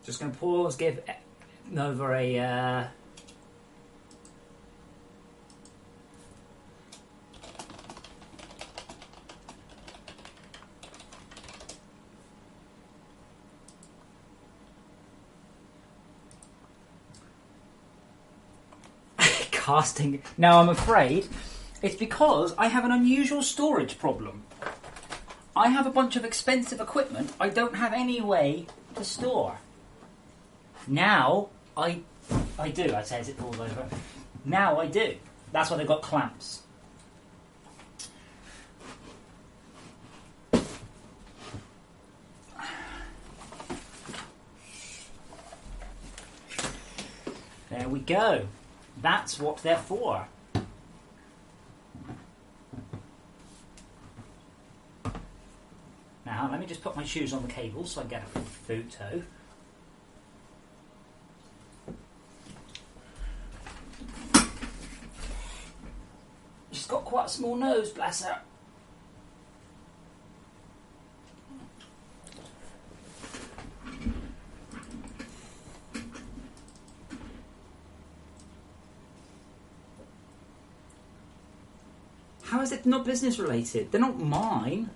Speaker 1: Just going to pause, give Nova a... casting. Now, I'm afraid it's because I have an unusual storage problem. I have a bunch of expensive equipment I don't have any way to store. Now, I do. I say as it falls over. Now I do. That's why they've got clamps. There we go. That's what they're for. Now, let me just put my shoes on the cable so I get a photo. She's got quite a small nose, bless her. How is it not business related? They're not mine.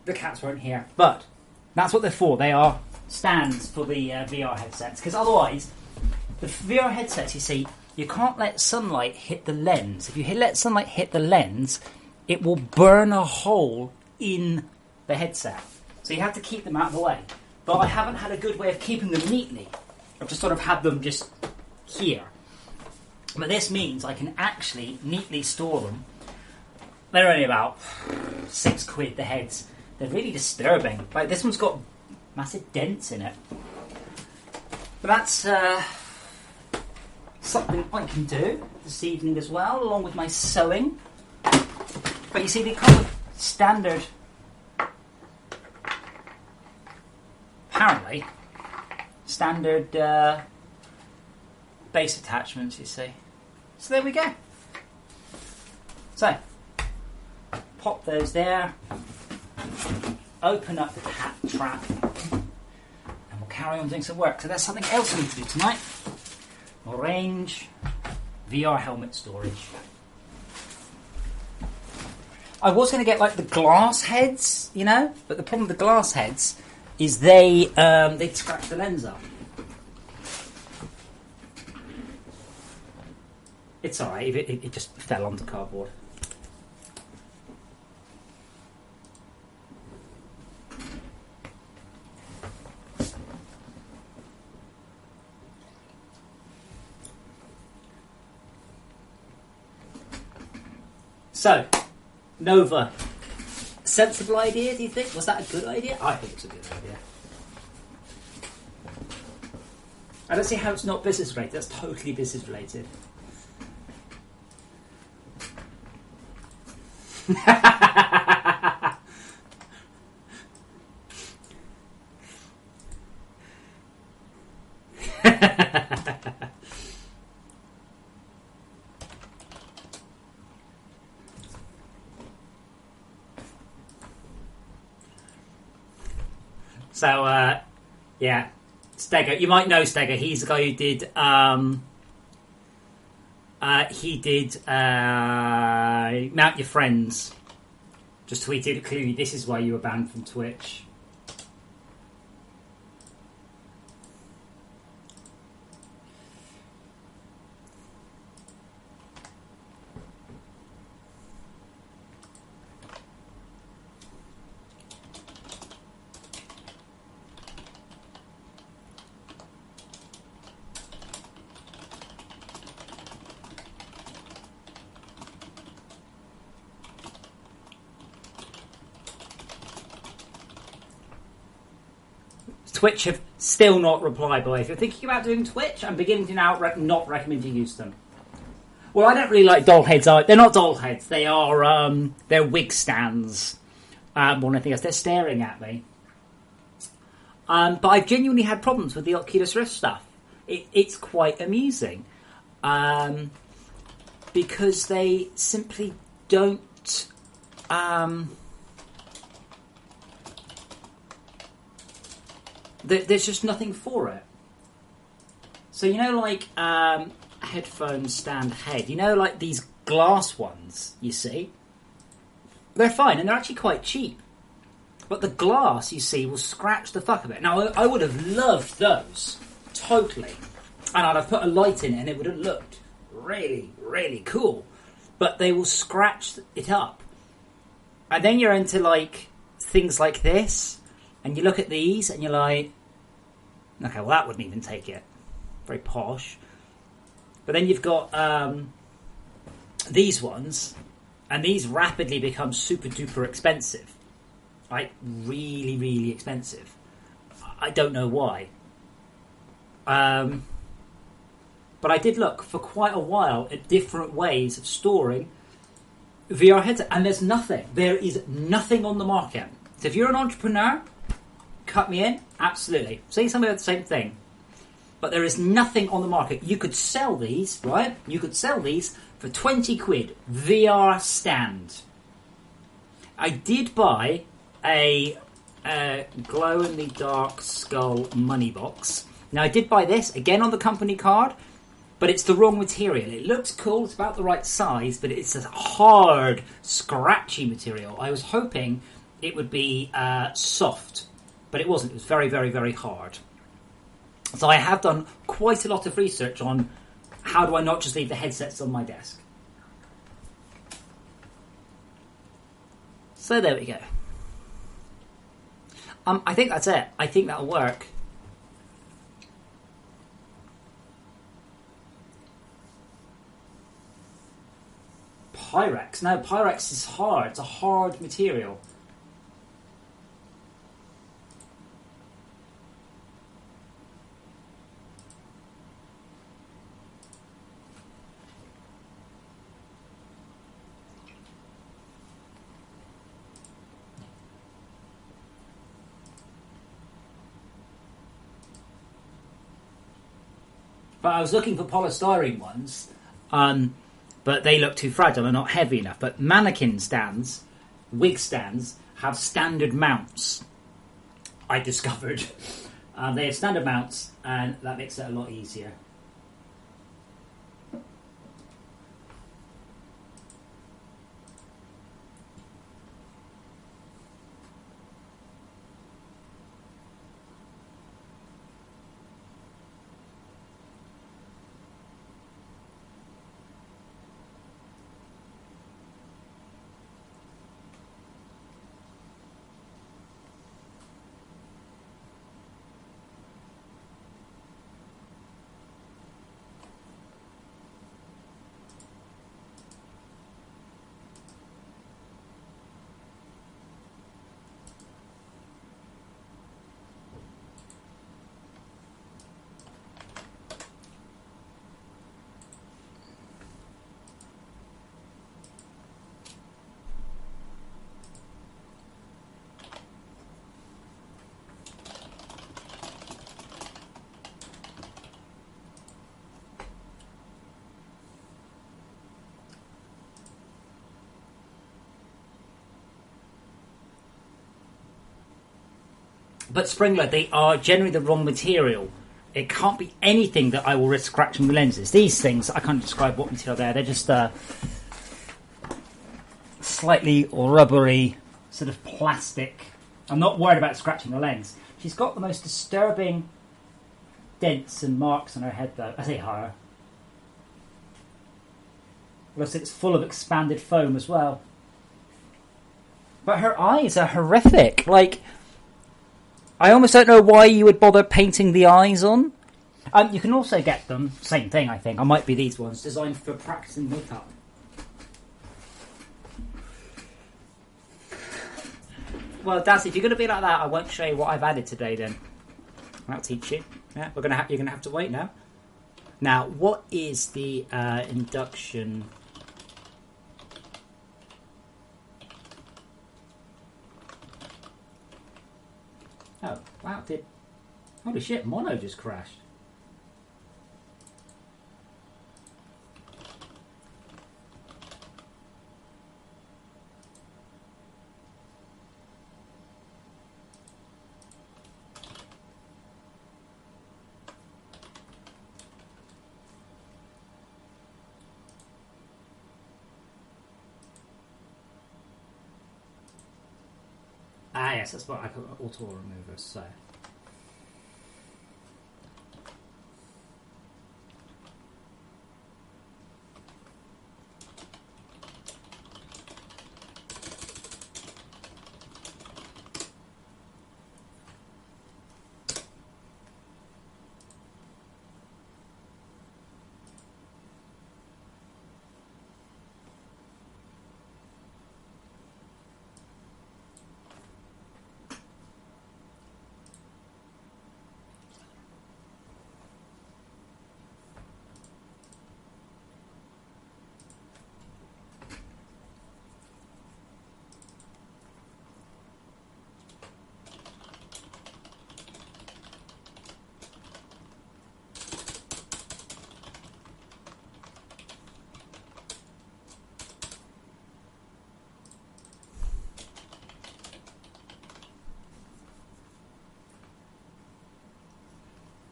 Speaker 1: The cats weren't here, but that's what they're for. They are stands for the VR headsets, because otherwise, the VR headsets, you see, you can't let sunlight hit the lens. If you let sunlight hit the lens, it will burn a hole in the headset. So you have to keep them out of the way. But I haven't had a good way of keeping them neatly. I've just sort of had them just here. But this means I can actually neatly store them. They're only about £6 the heads. They're really disturbing. Like, this one's got massive dents in it. But that's something I can do this evening as well, along with my sewing. But you see, they come with standard, apparently, standard base attachments, you see. So there we go. So, pop those there. Open up the cat trap, and we'll carry on doing some work. So there's something else I need to do tonight. Arrange VR helmet storage. I was going to get like the glass heads, you know, but the problem with the glass heads is they'd scratch the lens up. It's alright, it just fell onto cardboard. So, Nova. Sensible idea, do you think? Was that a good idea? I think it's a good idea. I don't see how it's not business related. That's totally business related. So, yeah, Stego. You might know Stego. He's the guy who did. He did Mount Your Friends. Just tweeted clearly. This is why you were banned from Twitch. Twitch have still not replied, by the way. If you're thinking about doing Twitch, I'm beginning to now not recommend you use them. Well, I don't really like doll heads. They're not doll heads. They are they're wig stands. More than anything else, they're staring at me. But I've genuinely had problems with the Oculus Rift stuff. It's quite amusing because they simply don't. there's just nothing for it. So you know, like headphone stand head. You know, like these glass ones. You see, they're fine and they're actually quite cheap. But the glass, you see, will scratch the fuck of it. Now, I would have loved those totally, and I'd have put a light in it, and it would have looked really, really cool. But they will scratch it up, and then you're into like things like this, and you look at these, and you're like, okay, well that wouldn't even take it. Very posh. But then you've got these ones, and these rapidly become super duper expensive. Like, really, really expensive. I don't know why. But I did look for quite a while at different ways of storing VR headsets, and there's nothing. There is nothing on the market. So if you're an entrepreneur, cut me in, absolutely. Say something about the same thing. But there is nothing on the market. You could sell these, right? You could sell these for 20 quid. VR stand. I did buy a glow-in-the-dark skull money box. Now, I did buy this, again on the company card, but it's the wrong material. It looks cool, it's about the right size, but it's a hard, scratchy material. I was hoping it would be soft, but it wasn't. It was very, very, very hard. So I have done quite a lot of research on how do I not just leave the headsets on my desk. So there we go. I think that's it. I think that'll work. Pyrex. No, Pyrex is hard. It's a hard material. But I was looking for polystyrene ones, but they look too fragile and not heavy enough. But mannequin stands, wig stands, have standard mounts, I discovered. They have standard mounts, and that makes it a lot easier. But Springler, they are generally the wrong material. It can't be anything that I will risk scratching the lenses. These things, I can't describe what material they're. They're just slightly rubbery, sort of plastic. I'm not worried about scratching the lens. She's got the most disturbing dents and marks on her head, though. I say her. Plus, it's full of expanded foam as well. But her eyes are horrific. Like, I almost don't know why you would bother painting the eyes on. You can also get them, same thing I think, I might be these ones, designed for practicing makeup. Well, Daz, if you're going to be like that, I won't show you what I've added today then. I'll teach you. Yeah, you're going to have to wait now. Now, what is the induction... Oh, wow, holy shit, mono just crashed. Ah, yes, that's what I call auto remover. So.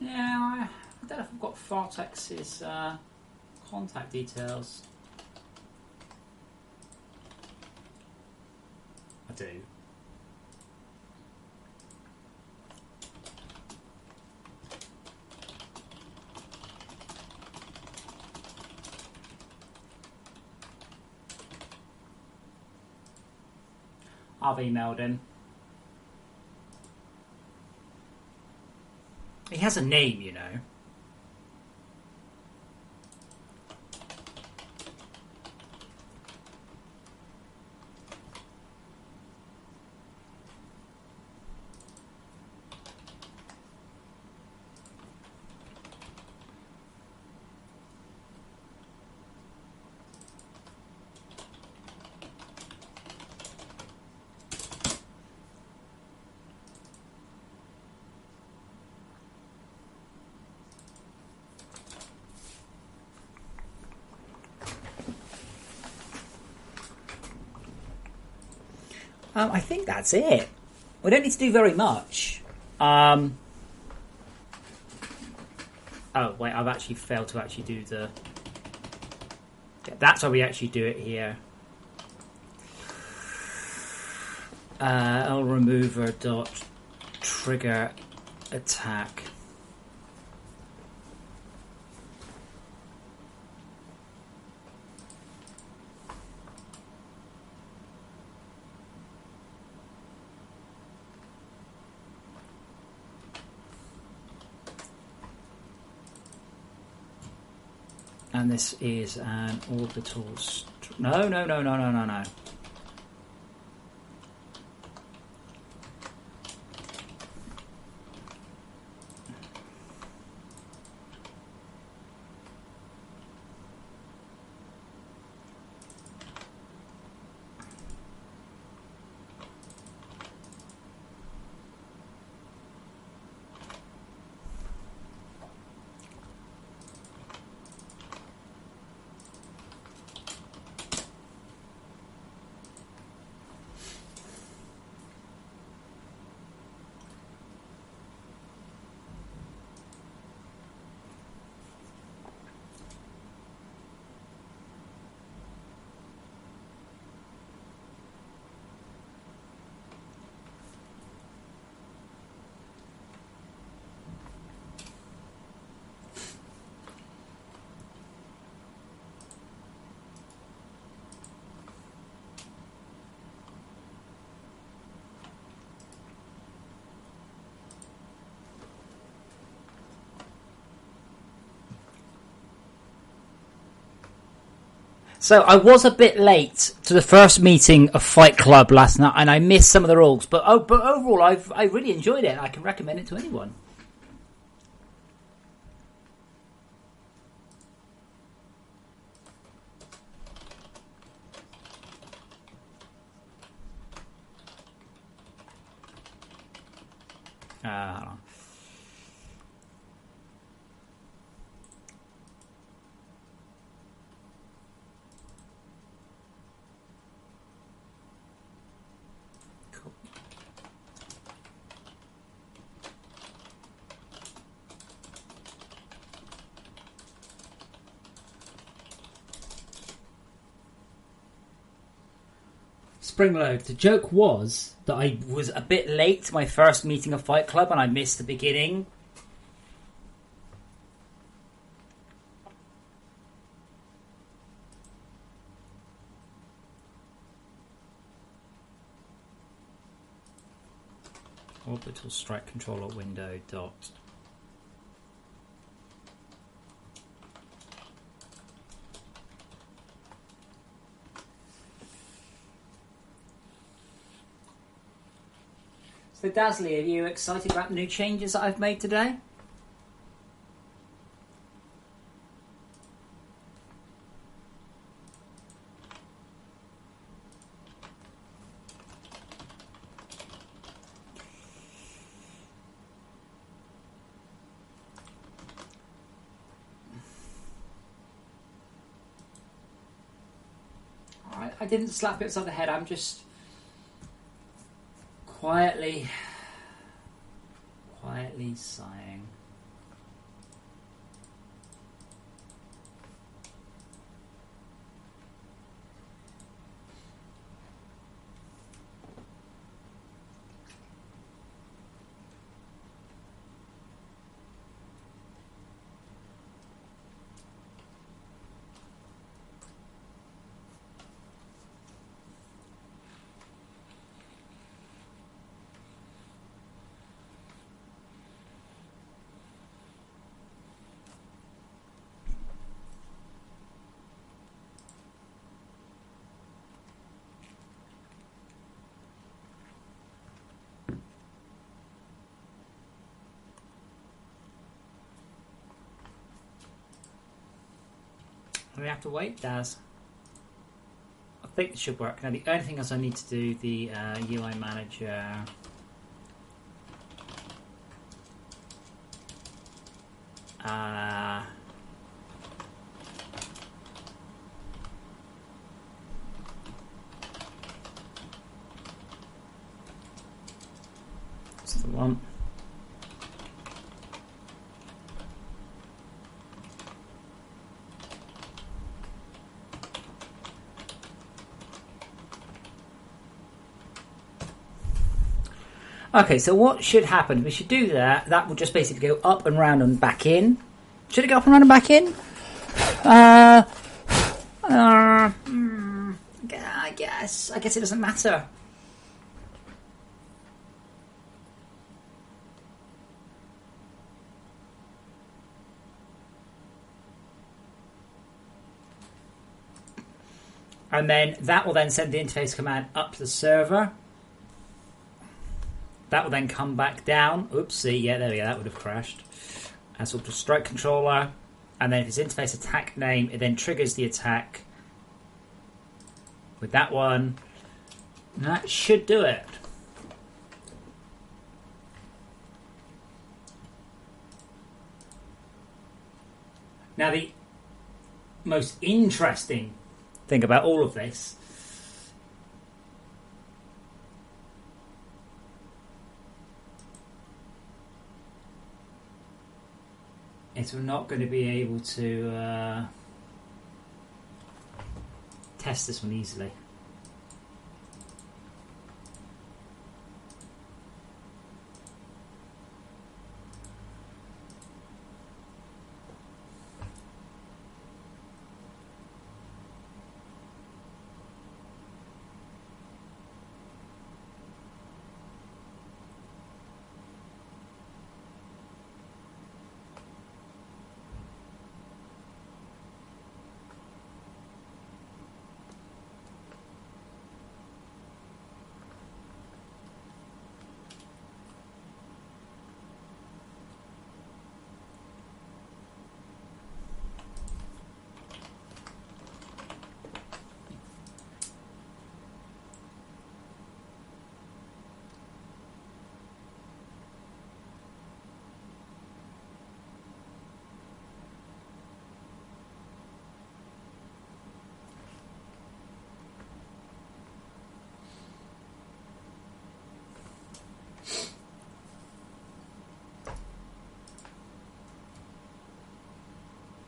Speaker 1: Yeah, I don't know if I've got Fartex's contact details. I do. I've emailed him. He has a name, you know. I think that's it. We don't need to do very much. Oh, wait, I've actually failed to actually do the... Yeah, that's how we actually do it here. Remover dot trigger attack. And this is an orbital... No. So I was a bit late to the first meeting of Fight Club last night, and I missed some of the rules. But overall, I really enjoyed it. I can recommend it to anyone. Hold on.
Speaker 3: Springload. The joke was that I
Speaker 1: Was a bit late to my first meeting of Fight Club and I missed the beginning. Orbital strike controller window dot. So Dazzly, are you excited about the new changes that I've made today? I didn't slap it upside the head, I'm just quietly sighing. We have to wait, Daz. I think it should work. Now, the only thing is I need to do the UI manager. That's the one. Okay, so what should happen? We should do that. That will just basically go up and round and back in. Should it go up and round and back in? I guess. I guess it doesn't matter. And then that will then send the interface command up to the server. That will then come back down. Oopsie, yeah, there we go, that would have crashed. And so strike controller. And then if it's interface attack name, it then triggers the attack with that one. And that should do it. Now the most interesting thing about all of this is we're not going to be able to test this one easily.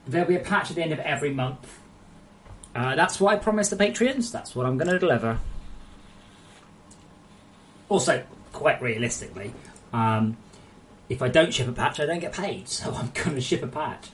Speaker 1: There'll be a patch at the end of every month. That's what I promised the Patreons. That's what I'm going to deliver.
Speaker 3: Also, quite realistically, if I don't ship a patch, I don't get paid. So I'm going to ship a patch.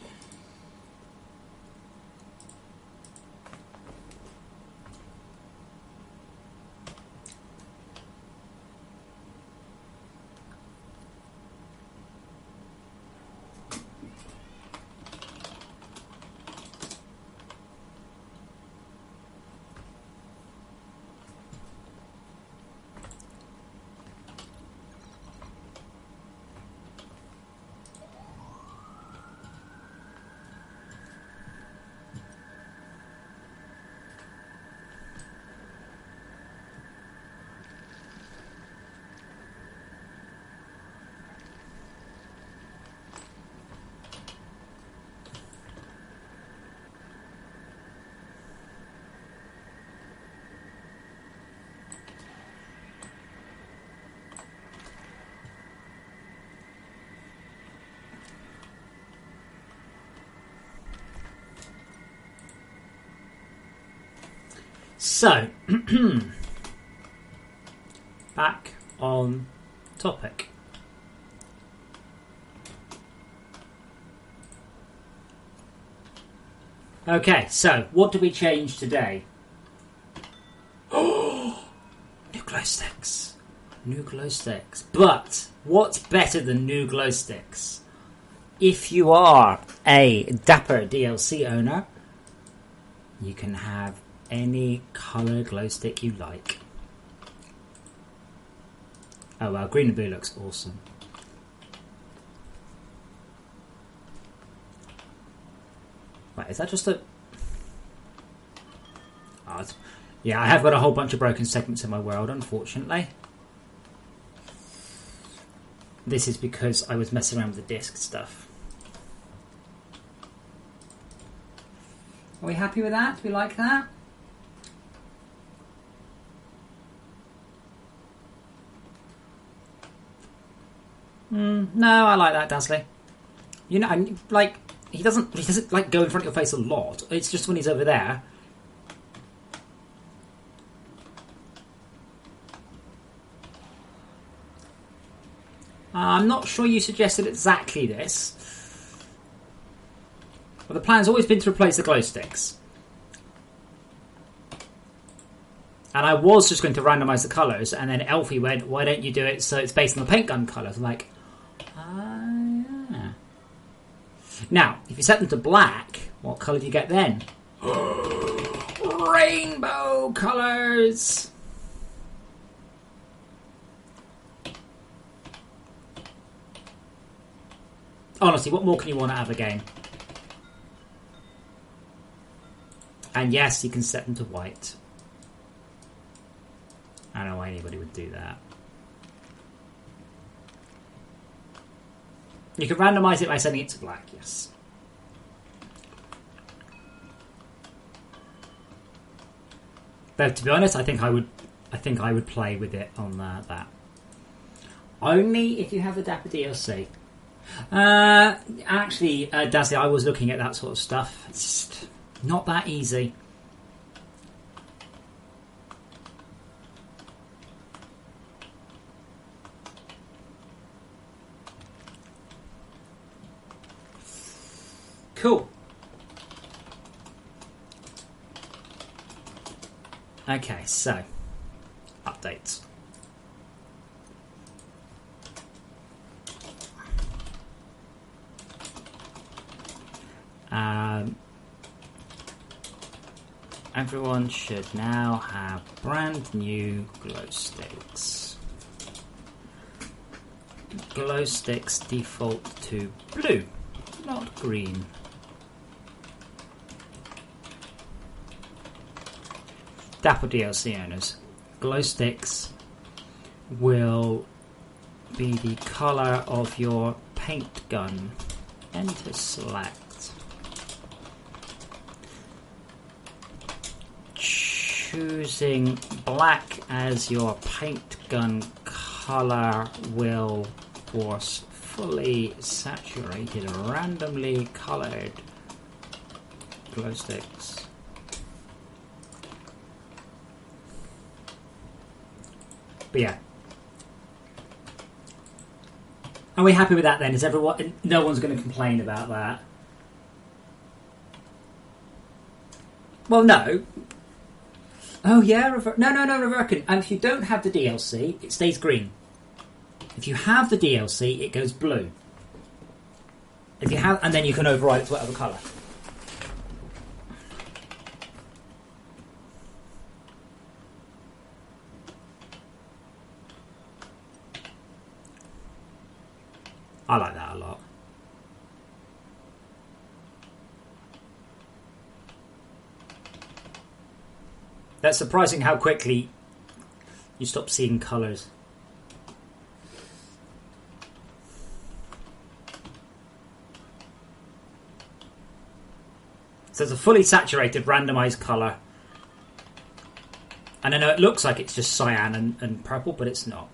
Speaker 3: So, back on topic. Okay, so what do we change today? Oh, new glow sticks. New glow sticks. But what's better than new glow sticks? If you are a dapper DLC owner, you can have any colour glow stick you like. Oh well, green and blue looks awesome. Right, is that just a... Oh, yeah, I have got a whole bunch of broken segments in my world, unfortunately. This is because I was messing around with the disc stuff. Are we happy with that? Do we like that? No, I like that, Dazzly. You know, like he doesn't like go in front of your face a lot. It's just when he's over there. I'm not sure you suggested exactly this. But the plan's always been to replace the glow sticks. And I was just going to randomise the colours, and then Elfie went, why don't you do it so it's based on the paint gun colours? I'm like, yeah. Now, if you set them to black, what colour do you get then? Rainbow colours! Honestly, what more can you want out of a game? And yes, you can set them to white. I don't know why anybody would do that. You can randomise it by setting it to black, yes. But to be honest, I think I would play with it on that. Only if you have the Dapper DLC. Actually, Dazzly, I was looking at that sort of stuff. It's just not that easy. Cool. Okay, so updates. Everyone should now have brand new glow sticks. Glow sticks default to blue, not green. Dapper DLC owners, glow sticks will be the colour of your paint gun. Enter select. Choosing black as your paint gun colour will force fully saturated, randomly coloured glow sticks. But yeah, Are we happy with that then? Is everyone? No one's going to complain about that. Well, no. Oh yeah, no, Reverkin. And if you don't have the DLC, it stays green. If you have the DLC, it goes blue. If you have, and then you can override it to whatever colour. I like that a lot. That's surprising how quickly you stop seeing colours. So it's a fully saturated randomised colour. And I know it looks like it's just cyan and purple, but it's not.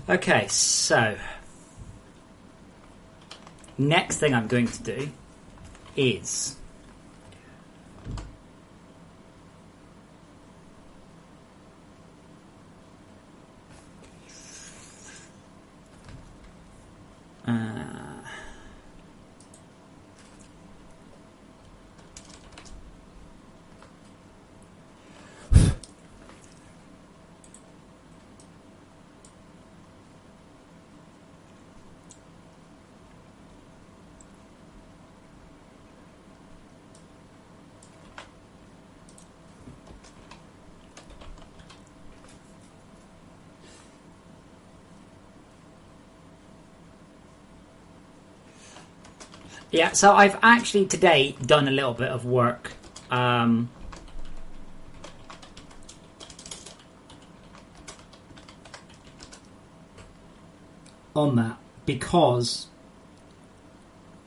Speaker 3: Okay, so next thing I'm going to do is yeah, so I've actually today done a little bit of work on that because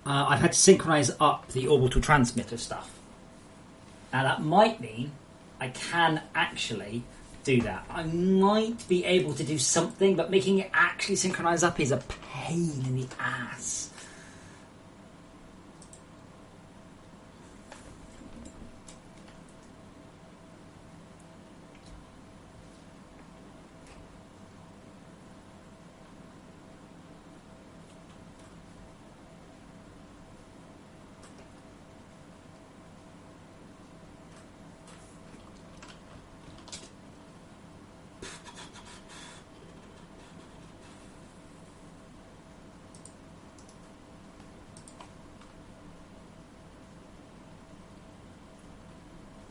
Speaker 3: I've had to synchronize up the orbital transmitter stuff. Now that might mean I can actually do that. I might be able to do something, but making it actually synchronize up is a pain in the ass.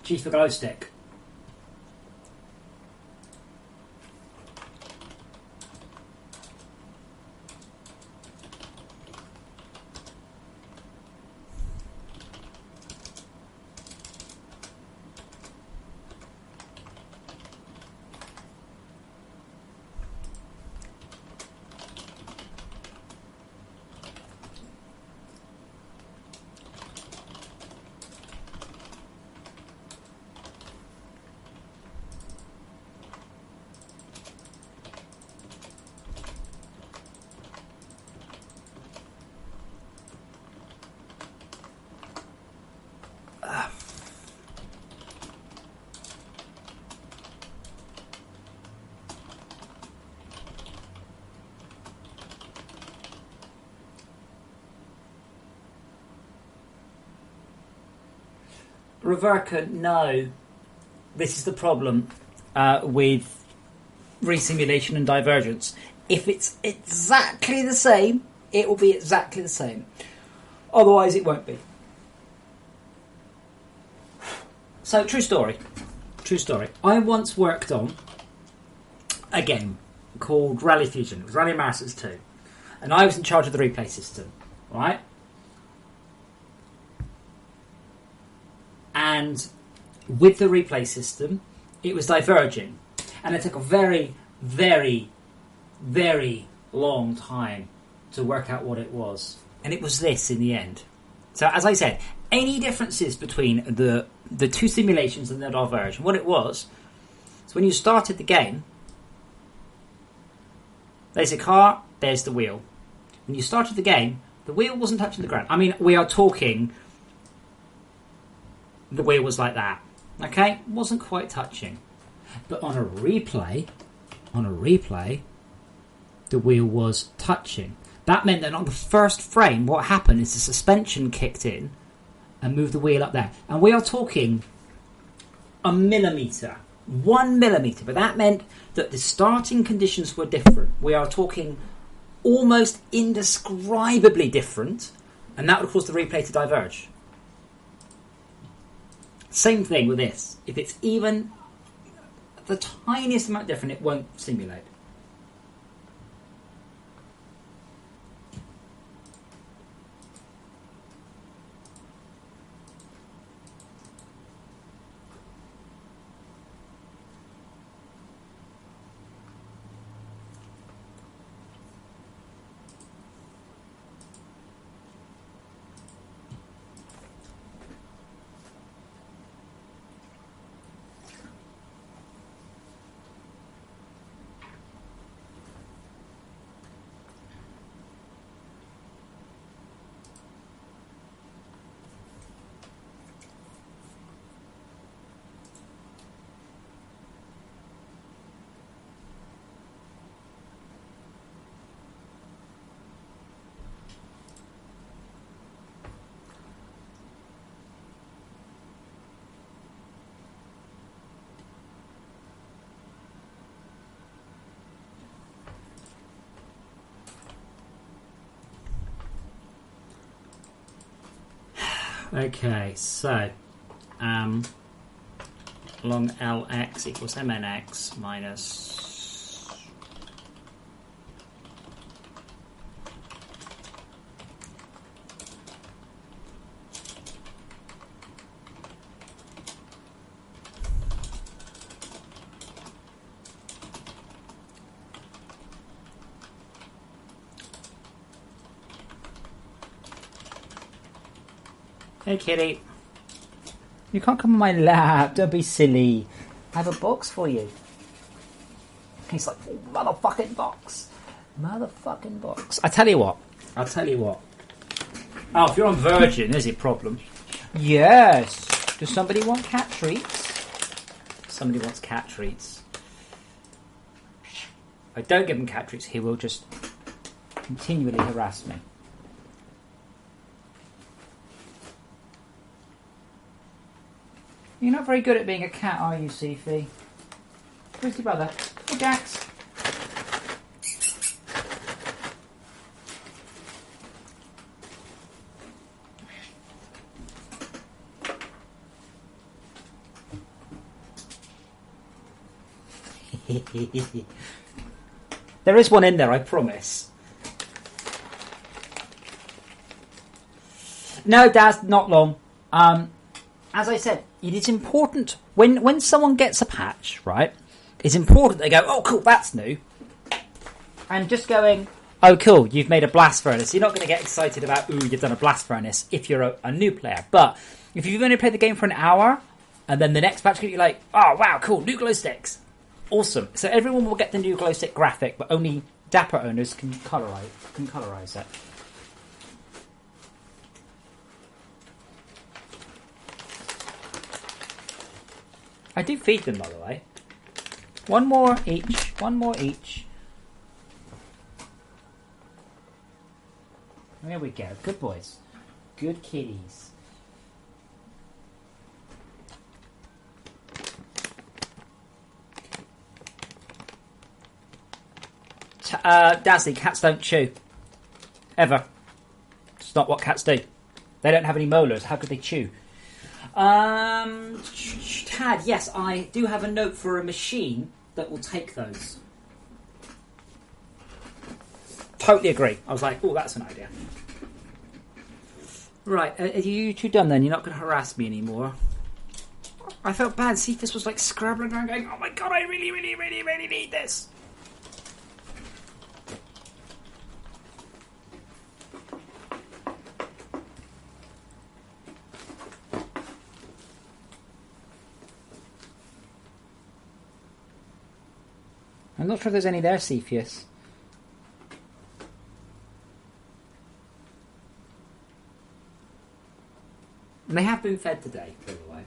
Speaker 3: G for glow stick. Reverka, no. This is the problem with resimulation and divergence. If it's exactly the same, it will be exactly the same. Otherwise, it won't be. So, true story. True story. I once worked on a game called Rally Fusion. It was Rally Masters 2. And I was in charge of the replay system, right? And with the replay system, it was diverging. And it took a very, very, very long time to work out what it was. And it was this in the end. So, as I said, any differences between the two simulations and the divergence, what it was, so when you started the game, there's a car, there's the wheel. When you started the game, the wheel wasn't touching the ground. I mean, we are talking, the wheel was like that. Okay? Wasn't quite touching. But on a replay, the wheel was touching. That meant that on the first frame, what happened is the suspension kicked in and moved the wheel up there. And we are talking a millimetre, 1 millimetre. But that meant that the starting conditions were different. We are talking almost indescribably different. And that would cause the replay to diverge. Same thing with this. If it's even the tiniest amount different, it won't simulate. Okay, so long Lx equals mnx minus Hey kitty. You can't come on my lap, don't be silly. I have a box for you. He's like, oh, motherfucking box. Motherfucking box. I'll tell you what. Oh, if you're on Virgin, there's your problem. Yes. Does somebody want cat treats? Somebody wants cat treats. If I don't give him cat treats, he will just continually harass me. You're not very good at being a cat, are you, Sifi? Where's your brother? Hey, Dax. There is one in there, I promise. No, Daz, not long. As I said, it is important when someone gets a patch, right? It's important they go, oh, cool, that's new. And just going, oh, cool, you've made a blast furnace. You're not going to get excited about, ooh, you've done a blast furnace if you're a new player. But if you've only played the game for an hour, and then the next patch, you're like, oh, wow, cool, new glow sticks. Awesome. So everyone will get the new glow stick graphic, but only Dapper owners can colorize it. I do feed them, by the way. One more each. There we go. Good boys. Good kitties. Dazzy, cats don't chew. Ever. It's not what cats do. They don't have any molars. How could they chew? Tad, yes, I do have a note for a machine that will take those. Totally agree. I was like, oh, that's an idea. Right, are you two done then? You're not going to harass me anymore? I felt bad. Cephas was like scrabbling around going, oh my god, I really, really, really, really need this. I'm not sure if there's any there, Cepheus. And they have been fed today, by the way.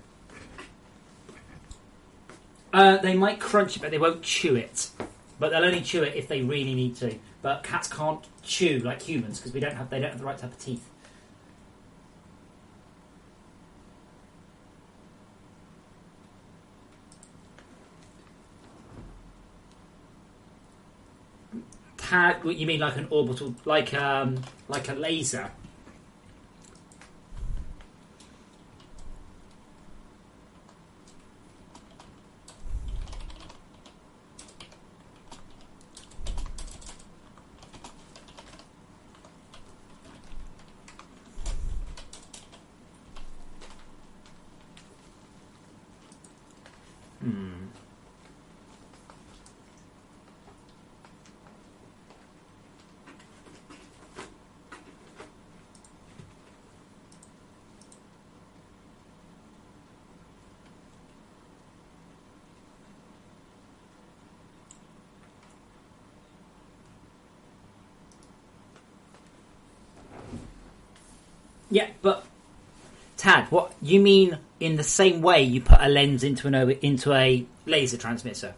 Speaker 3: They might crunch it, but they won't chew it. But they'll only chew it if they really need to. But cats can't chew like humans because they don't have the right type of teeth. Tag? You mean like an orbital, like a laser? Yeah, but Tad, what you mean? In the same way, you put a lens into a laser transmitter.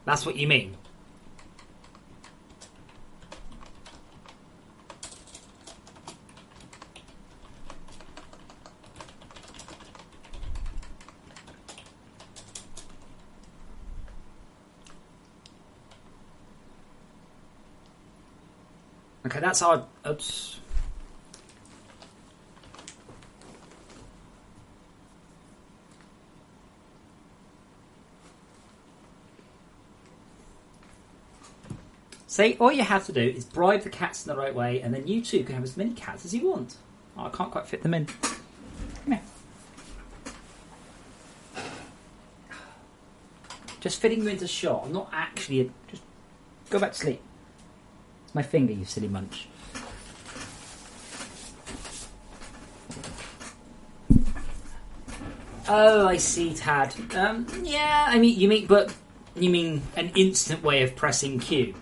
Speaker 3: That's what you mean. Okay, that's our. Oops. See, all you have to do is bribe the cats in the right way, and then you two can have as many cats as you want. Oh, I can't quite fit them in. Come here. Just fitting them into shot. I'm not actually. Just go back to sleep. It's my finger, you silly munch. Oh, I see, Tad. Yeah, I mean, you mean an instant way of pressing Q.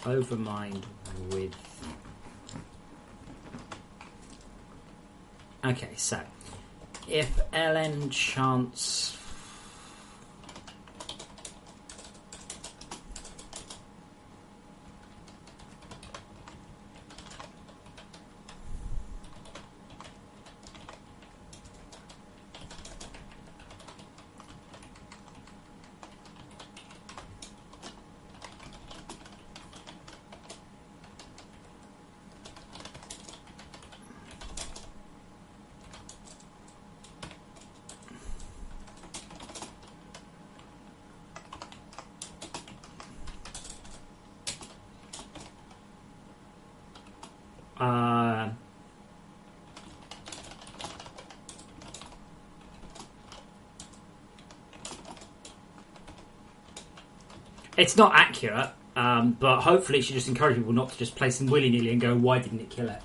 Speaker 3: Overmind with. Okay, so if ln chance. It's not accurate, but hopefully it should just encourage people not to just place them willy-nilly and go, why didn't it kill it?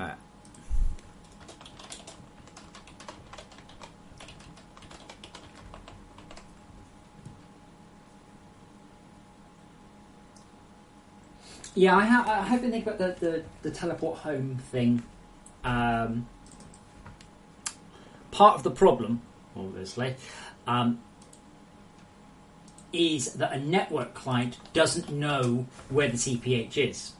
Speaker 1: Alright.
Speaker 3: Yeah, I have been thinking about the teleport home thing. Part of the problem, obviously, is that a network client doesn't know where the CPH is.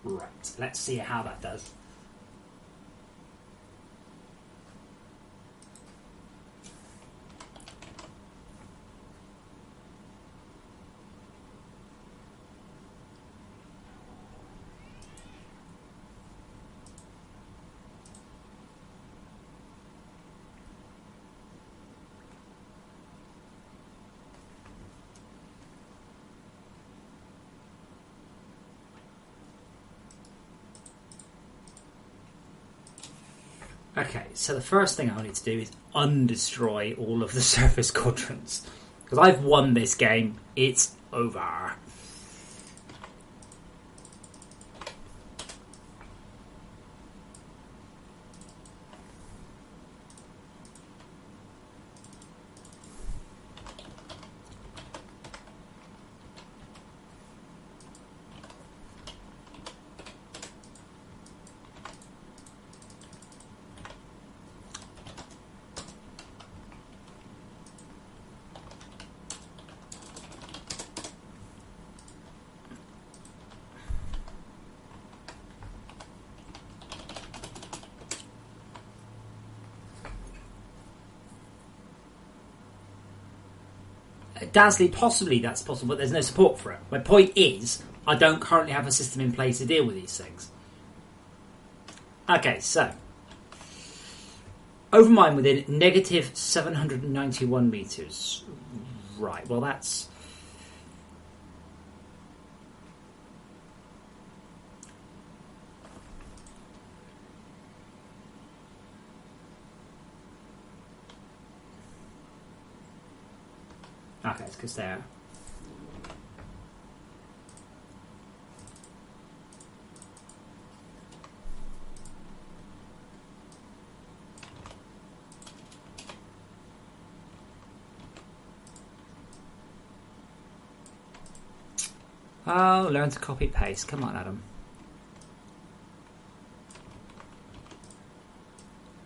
Speaker 3: Right, let's see how that does. Okay, so the first thing I need to do is undestroy all of the surface quadrants. Because I've won this game, it's over. Dazzly, possibly that's possible, but there's no support for it. My point is, I don't currently have a system in place to deal with these things. Okay, so overmine within negative 791 meters. Right, well that's... Okay, it's because they're... Oh, learn to copy paste. Come on, Adam.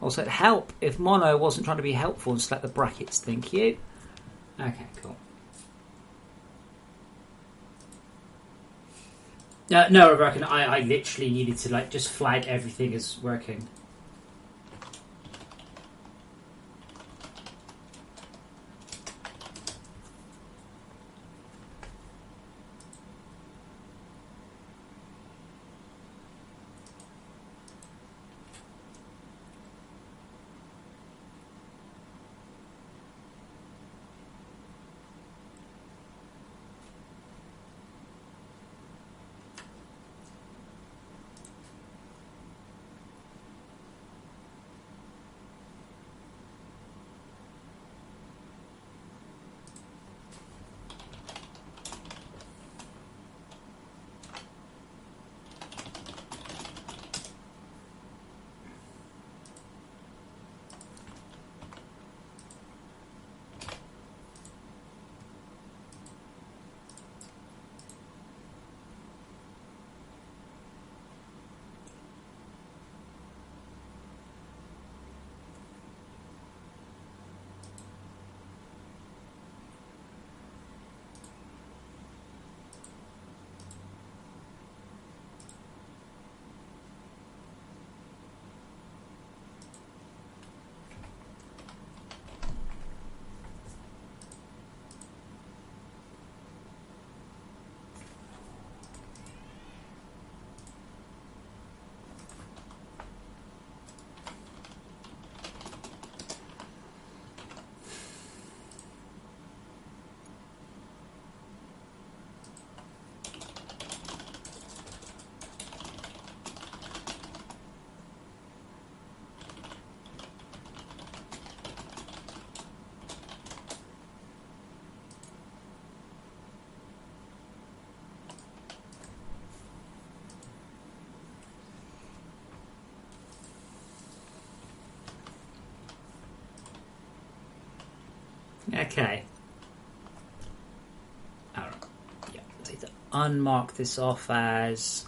Speaker 3: Also, it'd help if Mono wasn't trying to be helpful and select the brackets. Thank you. Okay, cool. No, I reckon I literally needed to just flag everything as working. Okay. Alright. Yeah. So to unmark this off as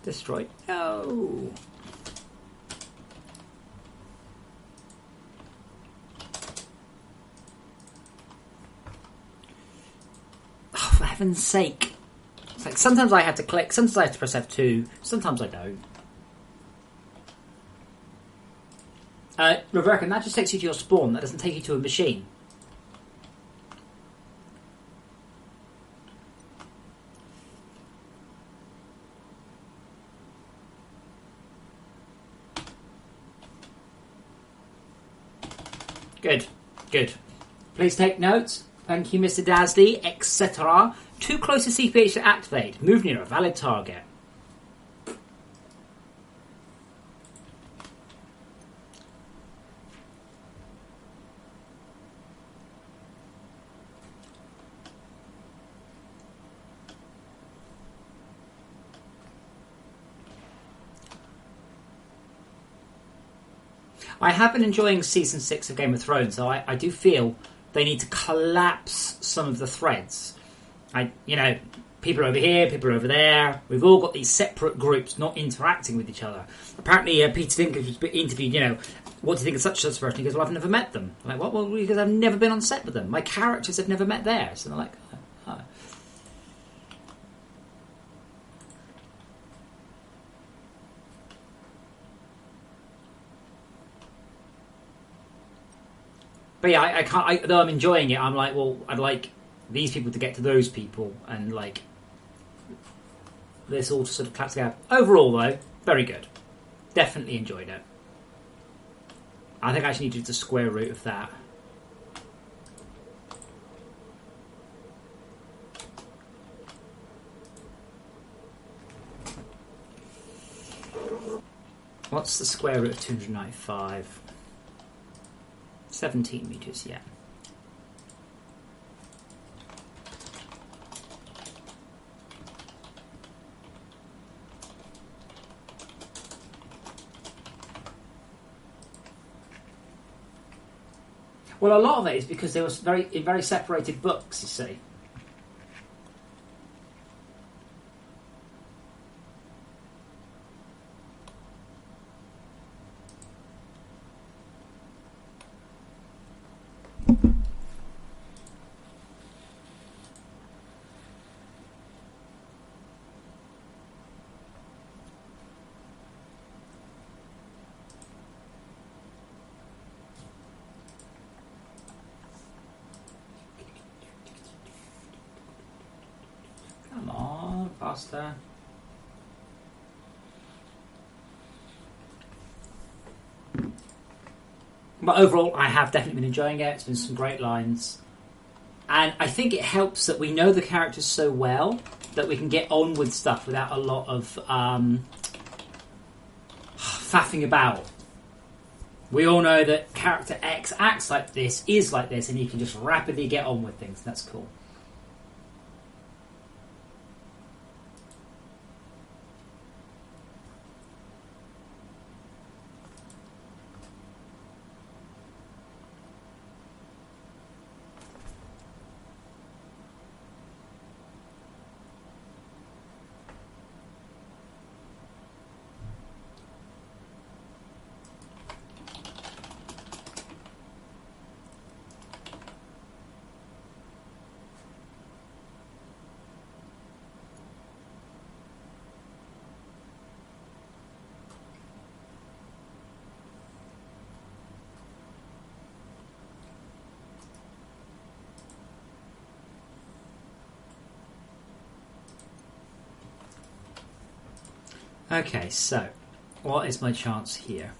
Speaker 3: destroyed. No. Oh, for heaven's sake. It's like sometimes I have to click, sometimes I have to press F2, sometimes I don't. Rebecca, that just takes you to your spawn, that doesn't take you to a machine. Good, good. Please take notes. Thank you, Mr. Dasley, etc. Too close to CPH to activate. Move near a valid target. I have been enjoying Season 6 of Game of Thrones, so I do feel they need to collapse some of the threads. People are over here, people are over there. We've all got these separate groups not interacting with each other. Apparently, Peter Dinklage was interviewed, what do you think of such a person? He goes, well, I've never met them. I'm like, what? Well, because I've never been on set with them. My characters have never met theirs. And they're like, oh. But yeah, I can't. Though I'm enjoying it, I'm like, well, I'd like these people to get to those people, and like this all sort of collapse together. Overall, though, very good. Definitely enjoyed it. I think I actually need to do the square root of that. What's the square root of 295? 17 meters, yeah. Well, a lot of it is because they were in very separated books, you see. Come on, faster. But overall, I have definitely been enjoying it. It's been some great lines. And I think it helps that we know the characters so well that we can get on with stuff without a lot of faffing about. We all know that character X acts like this, is like this, and you can just rapidly get on with things. That's cool. Okay, so what is my chance here?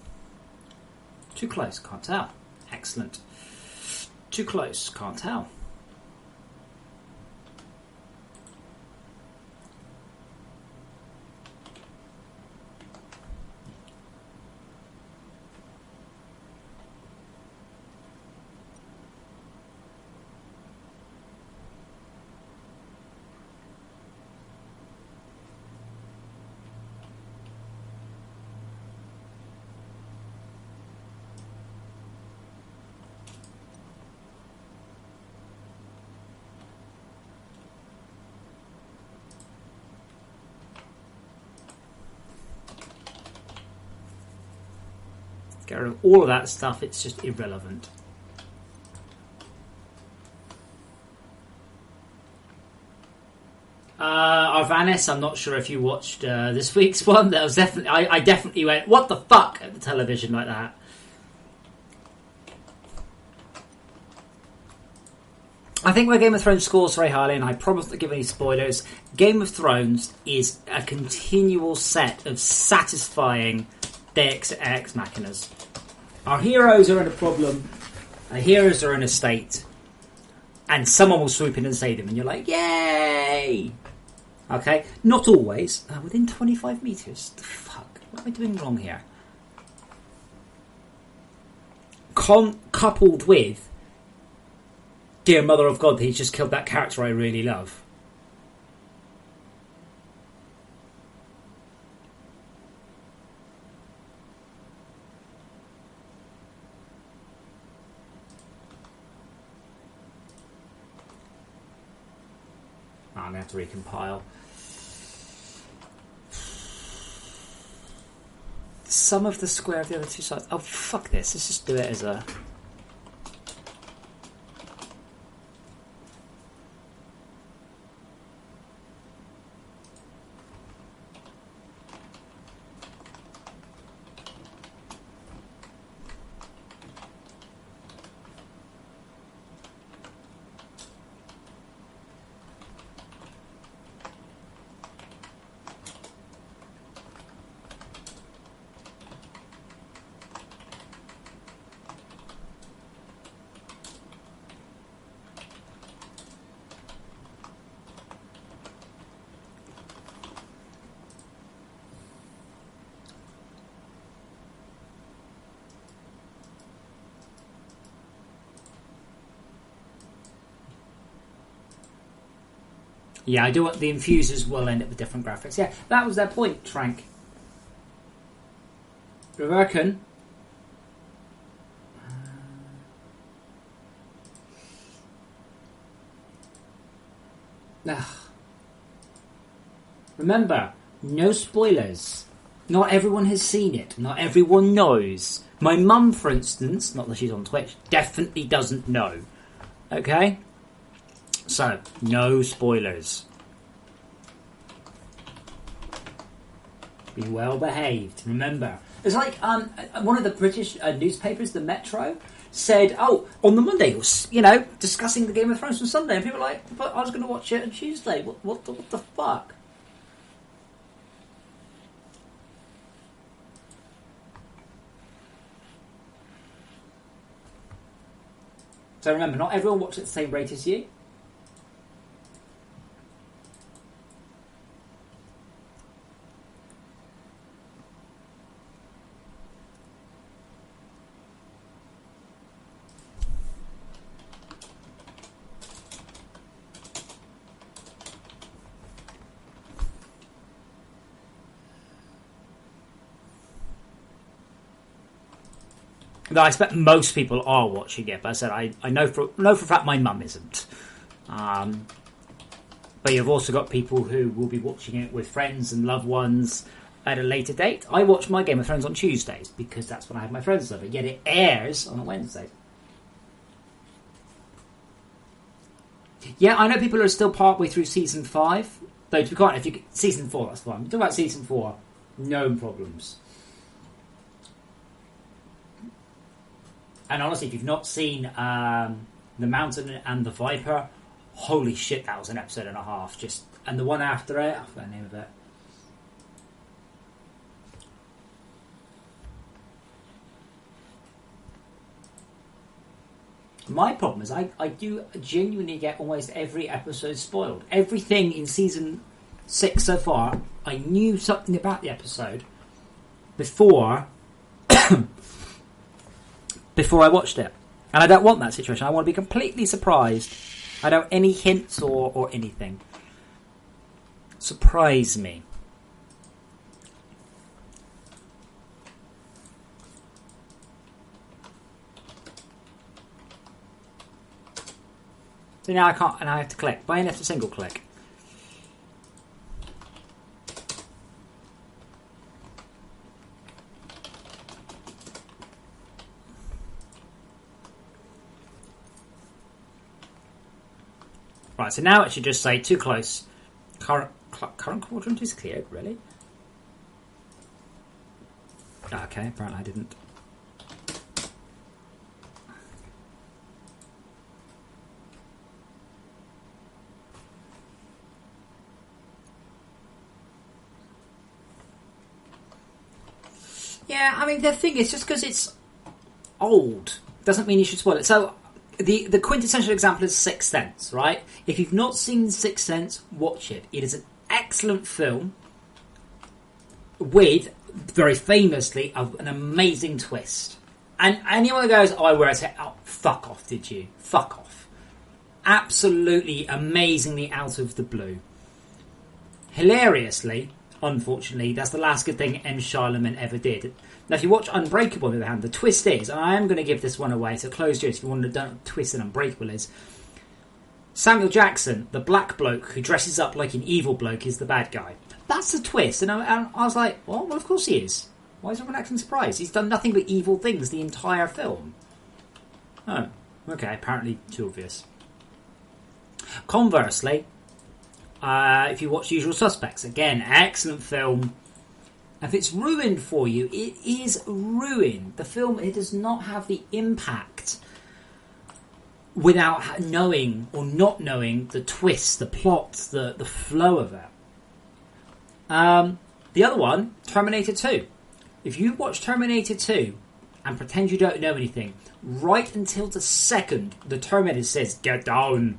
Speaker 3: Too close, can't tell. Excellent. Too close, can't tell. Get rid of all of that stuff. It's just irrelevant. Arvanis, I'm not sure if you watched this week's one. That was definitely. I definitely went, "What the fuck?" at the television like that. I think where Game of Thrones scores very highly, and I promise not to give any spoilers, Game of Thrones is a continual set of satisfying Deus Ex Machinas. Our heroes are in a problem, our heroes are in a state, and someone will swoop in and save them, and you're like, yay! Okay? Not always. Within 25 metres? The fuck? What am I doing wrong here? Coupled with dear mother of God, he's just killed that character I really love. I'm going to have to recompile. The sum of the square of the other two sides. Oh, fuck this. Let's just do it as a... Yeah, I do want the infusers will end up with different graphics. Yeah, that was their point, Trank. Reverkin. Remember, no spoilers. Not everyone has seen it. Not everyone knows. My mum, for instance, not that she's on Twitch, definitely doesn't know. Okay? So, no spoilers. Be well behaved. Remember. It's like one of the British newspapers, the Metro, said, "Oh, on the Monday, it was, discussing the Game of Thrones on Sunday," and people were like, "But I was going to watch it on Tuesday. What the fuck?" So remember, not everyone watches at the same rate as you. Though I expect most people are watching it, but I said I know for a fact my mum isn't. But you've also got people who will be watching it with friends and loved ones at a later date. I watch my Game of Thrones on Tuesdays because that's when I have my friends over. Yet it airs on a Wednesday. Yeah, I know people are still partway through season 5. Though to be quite honest, if you season 4, that's fine. Talk about season 4, no problems. And honestly, if you've not seen The Mountain and the Viper, holy shit, that was an episode and a half. And the one after it, I forgot the name of it. My problem is I do genuinely get almost every episode spoiled. Everything in season 6 so far, I knew something about the episode before I watched it. And I don't want that situation. I want to be completely surprised. I don't want any hints or anything. Surprise me. So now I can't, and I have to click. But I only have to single click. Right, so now it should just say too close. Current quadrant is cleared, really? Okay, apparently I didn't. Yeah, I mean, the thing is, just because it's old doesn't mean you should spoil it. So, the quintessential example is Sixth Sense, right? If you've not seen Sixth Sense, watch it. It is an excellent film with, very famously, an amazing twist. And anyone who goes, oh, I wear a set, oh, fuck off, did you? Fuck off. Absolutely, amazingly out of the blue. Hilariously, unfortunately, that's the last good thing M. Charlemagne ever did. Now, if you watch Unbreakable, on the other hand, the twist is, and I am going to give this one away, so close your ears if you want to know what twist in Unbreakable is. Samuel Jackson, the black bloke who dresses up like an evil bloke, is the bad guy. That's the twist. And I was like, well, of course he is. Why is everyone acting surprised? He's done nothing but evil things the entire film. Oh, okay, apparently too obvious. Conversely, if you watch Usual Suspects, again, excellent film. If it's ruined for you, it is ruined. The film, it does not have the impact without knowing or not knowing the twist, the plot, the flow of it. The other one, Terminator 2. If you watch Terminator 2 and pretend you don't know anything, right until the second the Terminator says, get down,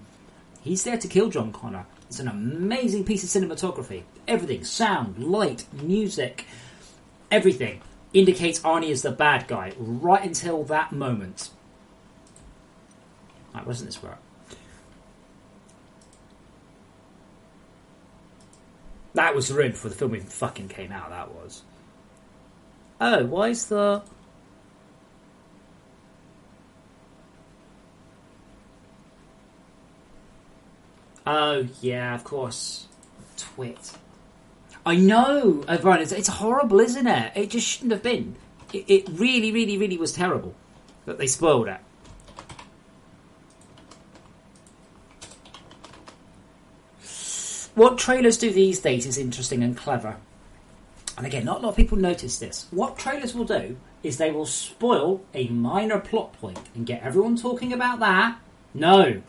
Speaker 3: he's there to kill John Connor. It's an amazing piece of cinematography. Everything, sound, light, music, everything indicates Arnie is the bad guy right until that moment. Right, wasn't this work? That was ruined before the film even fucking came out, that was. Oh, why is the... Oh, yeah, of course. Twit. I know, Brian, it's horrible, isn't it? It just shouldn't have been. It really, really, really was terrible that they spoiled it. What trailers do these days is interesting and clever. And again, not a lot of people notice this. What trailers will do is they will spoil a minor plot point and get everyone talking about that. No,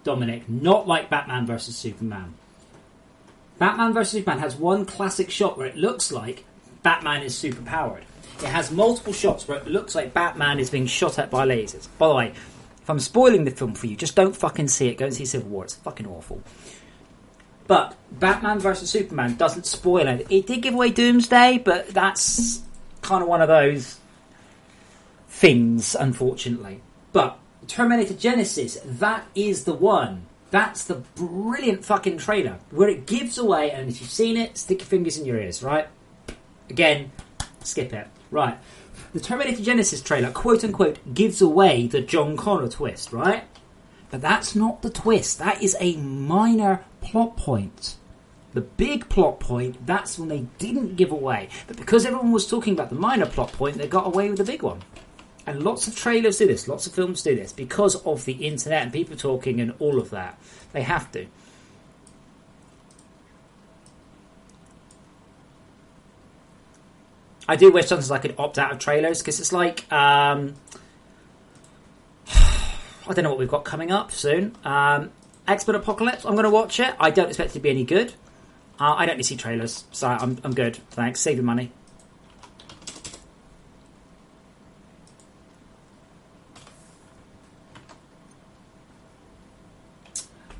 Speaker 3: Dominic, not like Batman vs. Superman. Batman vs. Superman has one classic shot where it looks like Batman is superpowered. It has multiple shots where it looks like Batman is being shot at by lasers. By the way, if I'm spoiling the film for you, just don't fucking see it. Go and see Civil War. It's fucking awful. But Batman vs. Superman doesn't spoil it. It did give away Doomsday, but that's kind of one of those things, unfortunately. But Terminator Genesis, that is the one. That's the brilliant fucking trailer where it gives away, and if you've seen it, stick your fingers in your ears, right? Again, skip it. Right. The Terminator Genesis trailer, quote unquote, gives away the John Connor twist, right? But that's not the twist. That is a minor plot point. The big plot point, that's when they didn't give away. But because everyone was talking about the minor plot point, they got away with the big one. And lots of trailers do this, lots of films do this, because of the internet and people talking and all of that. They have to. I do wish sometimes I could opt out of trailers, because it's like... I don't know what we've got coming up soon. X-Men Apocalypse, I'm going to watch it. I don't expect it to be any good. I don't need to see trailers, so I'm good. Thanks. Save your money.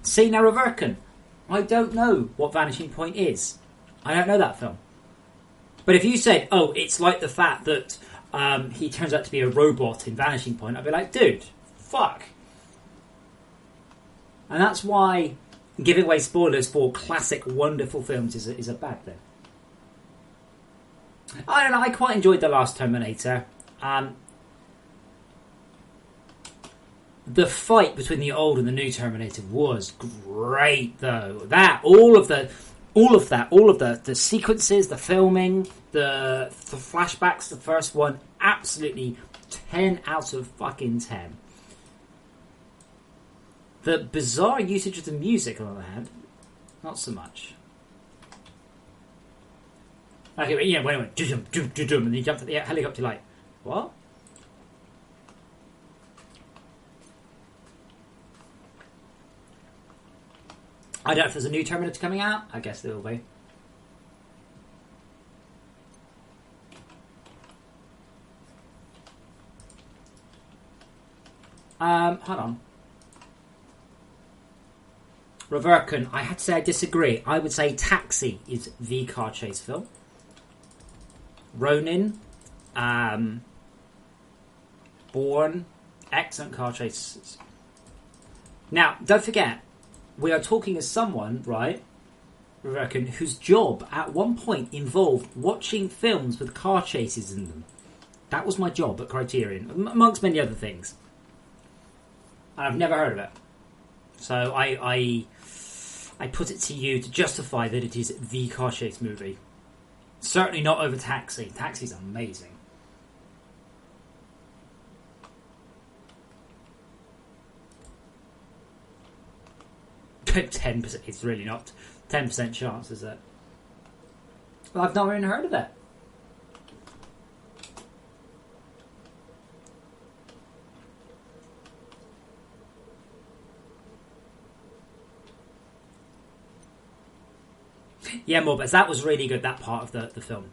Speaker 3: See now, Reverkin. I don't know what Vanishing Point is. I don't know that film. But if you said, oh, it's like the fact that he turns out to be a robot in Vanishing Point, I'd be like, dude, fuck. And that's why giving away spoilers for classic, wonderful films is a bad thing. I don't know, I quite enjoyed the last Terminator. The fight between the old and the new Terminator was great, though. All of the sequences, the filming, the flashbacks, the first one, absolutely 10 out of fucking 10. The bizarre usage of the music, on the other hand, not so much. Okay, but, wait a minute. And he jumped at the helicopter like, what? I don't know if there's a new Terminator coming out. I guess there will be. Hold on. Reverkin, I had to say I disagree. I would say Taxi is the car chase film. Ronin, Bourne, excellent car chases. Now, don't forget, we are talking as someone, right, Reverkin, whose job at one point involved watching films with car chases in them. That was my job at Criterion, amongst many other things. And I've never heard of it. So I put it to you to justify that it is the car chase movie. Certainly not over Taxi. Taxi's amazing. %. It's really not 10% chance, is it? Well, I've never even heard of it. Yeah, Morbus, that was really good, that part of the film.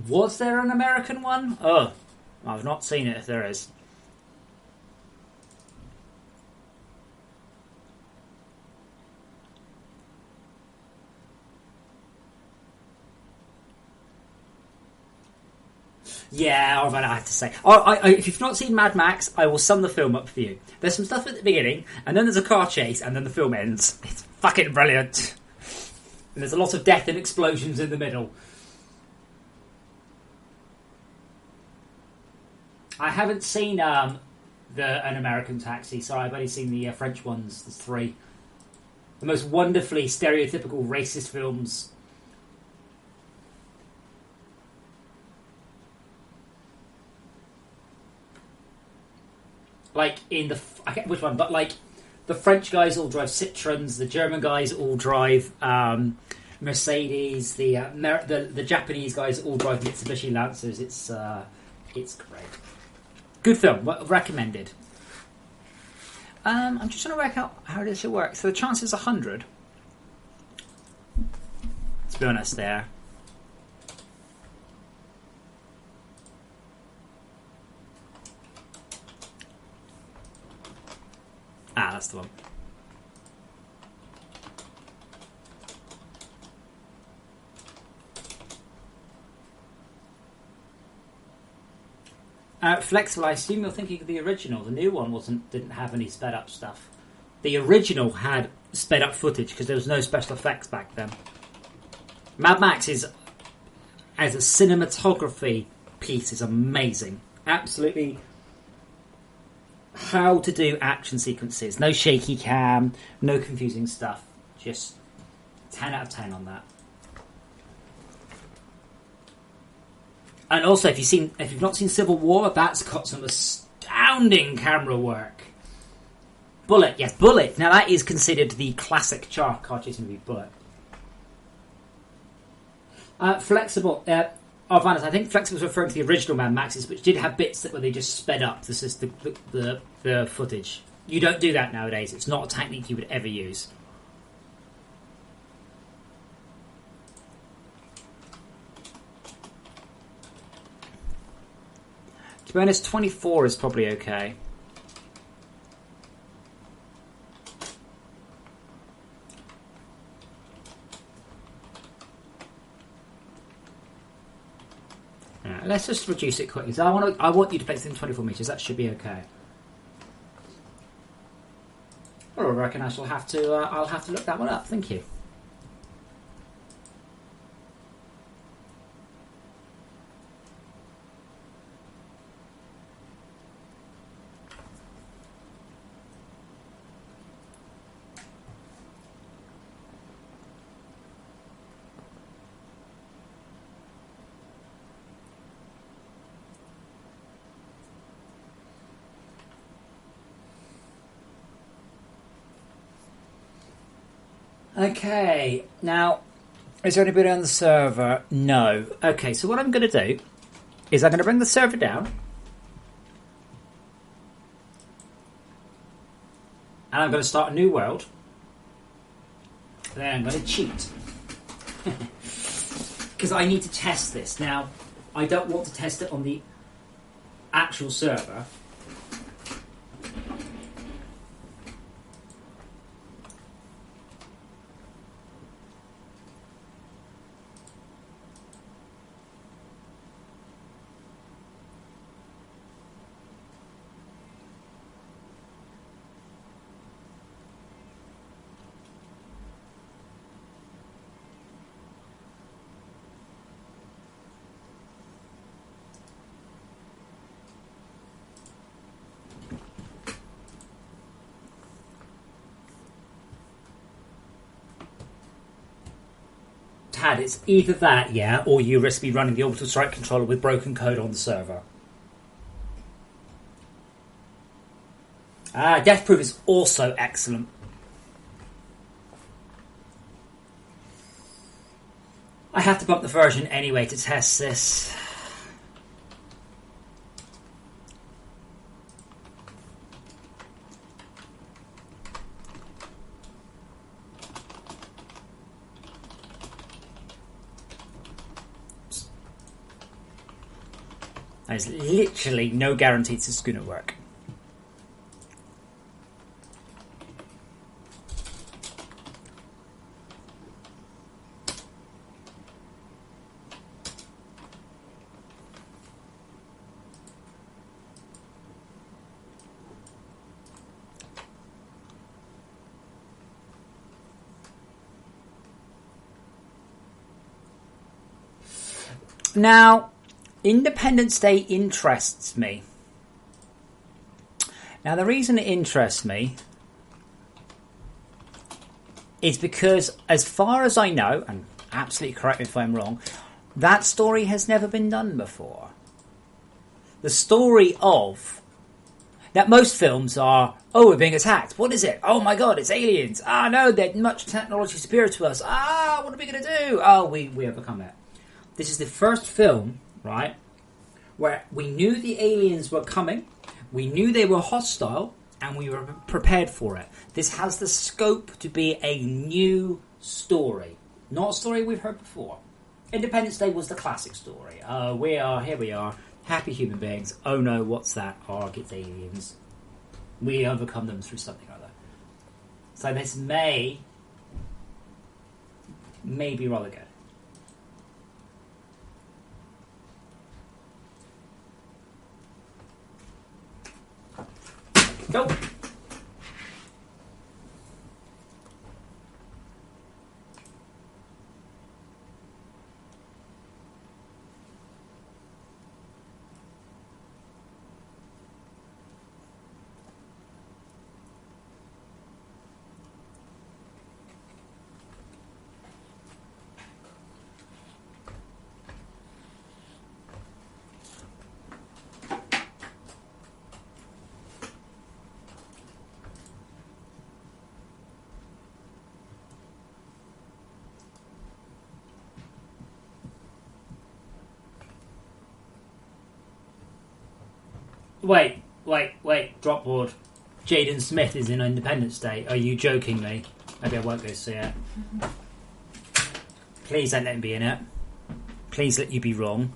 Speaker 3: Was there an American one? Oh, I've not seen it if there is. Yeah, I have to say. If you've not seen Mad Max, I will sum the film up for you. There's some stuff at the beginning, and then there's a car chase, and then the film ends. It's fucking brilliant. And there's a lot of death and explosions in the middle. I haven't seen an American Taxi. Sorry, I've only seen the French ones. There's 3. The most wonderfully stereotypical racist films. Like in the I can't, which one? But like the French guys all drive Citroens, the German guys all drive Mercedes, the Japanese guys all drive Mitsubishi Lancers. It's great. Good film, recommended. I'm just trying to work out how this should work. So the chance is 100. Let's be honest there. That's the one. Flexible, I assume you're thinking of the original. The new one didn't have any sped up stuff. The original had sped up footage because there was no special effects back then. Mad Max is, as a cinematography piece, is amazing. Absolutely. How to do action sequences. No shaky cam, no confusing stuff. Just 10 out of 10 on that. And also, if you've not seen Civil War, that's got some astounding camera work. Bullet, yes, Bullet. Now that is considered the classic car chase movie, Bullet. Flexible. Vanis, I think Flexible was referring to the original Mad Maxes, which did have bits where they just sped up the footage. You don't do that nowadays. It's not a technique you would ever use. To be honest, 24 is probably okay. Let's just reduce it quickly. So I want you to place it in 24 meters. That should be okay. Well, I reckon I shall have to. I'll have to look that one up. Thank you. Okay, now, is there anybody on the server? No. Okay, so what I'm going to do is I'm going to bring the server down. And I'm going to start a new world. Then I'm going to cheat. Because I need to test this. Now, I don't want to test it on the actual server. Tad, it's either that, yeah, or you risk me running the Orbital Strike controller with broken code on the server. Death Proof is also excellent. I have to bump the version anyway to test this. There's literally no guarantee this is going to work. Now, Independence Day interests me. Now, the reason it interests me is because, as far as I know, and absolutely correct me if I'm wrong, that story has never been done before. The story of... Now, most films are, oh, we're being attacked. What is it? Oh my god, it's aliens. Ah, no, they're much technology superior to us. Ah, what are we going to do? Oh, we overcome it. This is the first film, right, where we knew the aliens were coming, we knew they were hostile, and we were prepared for it. This has the scope to be a new story, not a story we've heard before. Independence Day was the classic story. Here we are, happy human beings. Oh no, what's that? Arg, it's aliens. We overcome them through something or other. So this may be rather good. Go. Wait, drop board. Jaden Smith is in Independence Day. Are you joking me? Maybe I won't go see it. Please don't let him be in it. Please let you be wrong.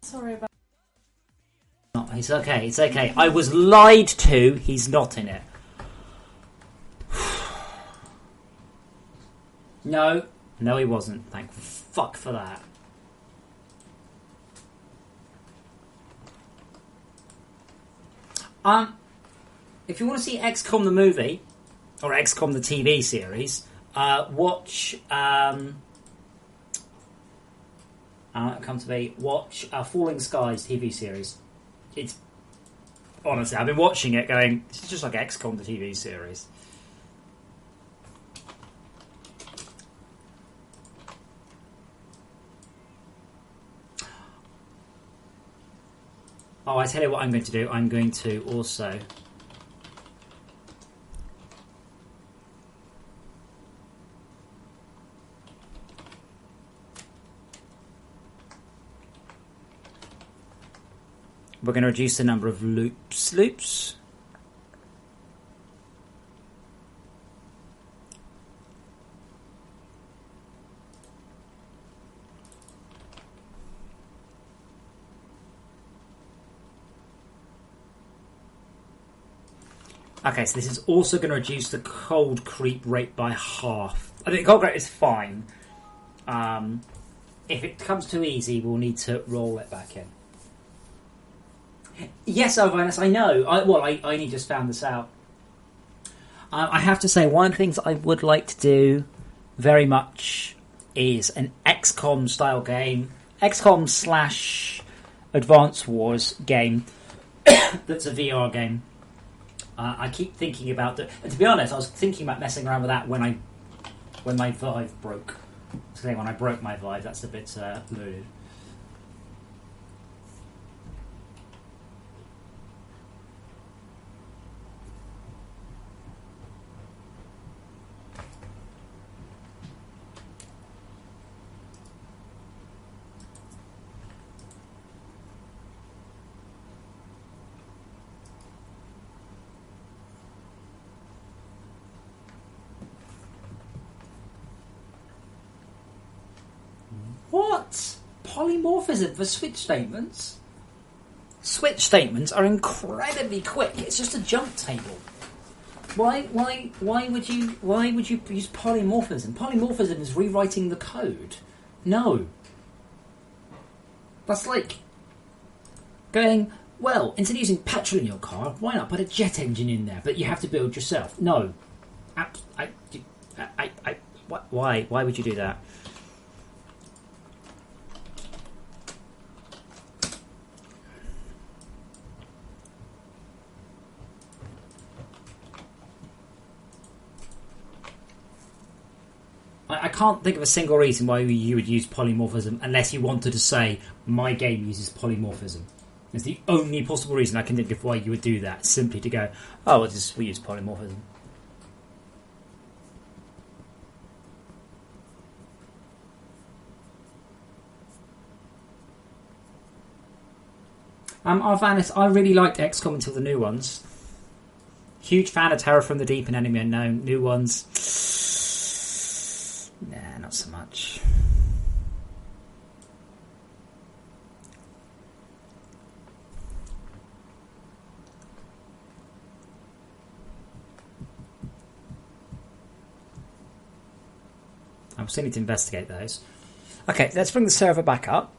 Speaker 4: Sorry about...
Speaker 3: No, it's okay. I was lied to. He's not in it. No, he wasn't. Thank fuck for that. If you want to see XCOM the movie or XCOM the TV series, watch. Watch Falling Skies TV series. It's honestly, I've been watching it, going, this is just like XCOM the TV series. I tell you what I'm going to do. I'm going to also... We're going to reduce the number of loops. Okay, so this is also going to reduce the cold creep rate by half. I think cold creep is fine. If it becomes too easy, we'll need to roll it back in. Yes, Alvinus, I know. I only just found this out. I have to say, one of the things I would like to do very much is an XCOM style game. XCOM / Advance Wars game that's a VR game. I keep thinking about that. And to be honest, I was thinking about messing around with that when my Vive broke. So when I broke my Vive, that's a bit loaded. What? Polymorphism for switch statements? Switch statements are incredibly quick. It's just a jump table. Why would you use polymorphism? Polymorphism is rewriting the code. No. That's like going, well, instead of using petrol in your car, why not put a jet engine in there? But you have to build yourself. No. Why would you do that? I can't think of a single reason why you would use polymorphism unless you wanted to say, my game uses polymorphism. It's the only possible reason I can think of why you would do that, simply to go, oh, we use polymorphism. Arvanis, I really liked XCOM until the new ones. Huge fan of Terror from the Deep and Enemy Unknown. New ones... Nah, not so much. I still need to investigate those. Okay, let's bring the server back up.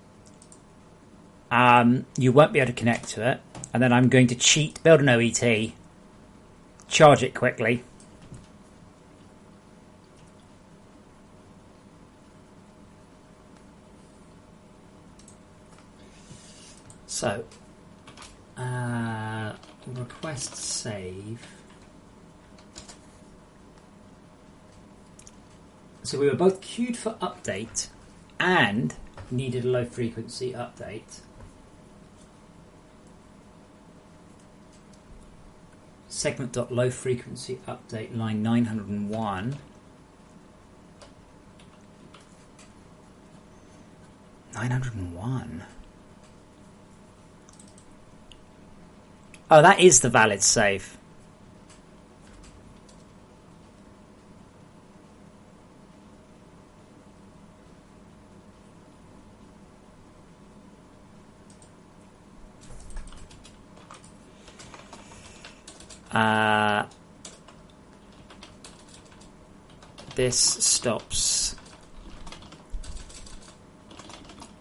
Speaker 3: You won't be able to connect to it. And then I'm going to cheat, build an OET, charge it quickly. So, request save. So we were both queued for update and needed a low frequency update. Segment.low frequency update line 901. 901. Oh, that is the valid save. This stops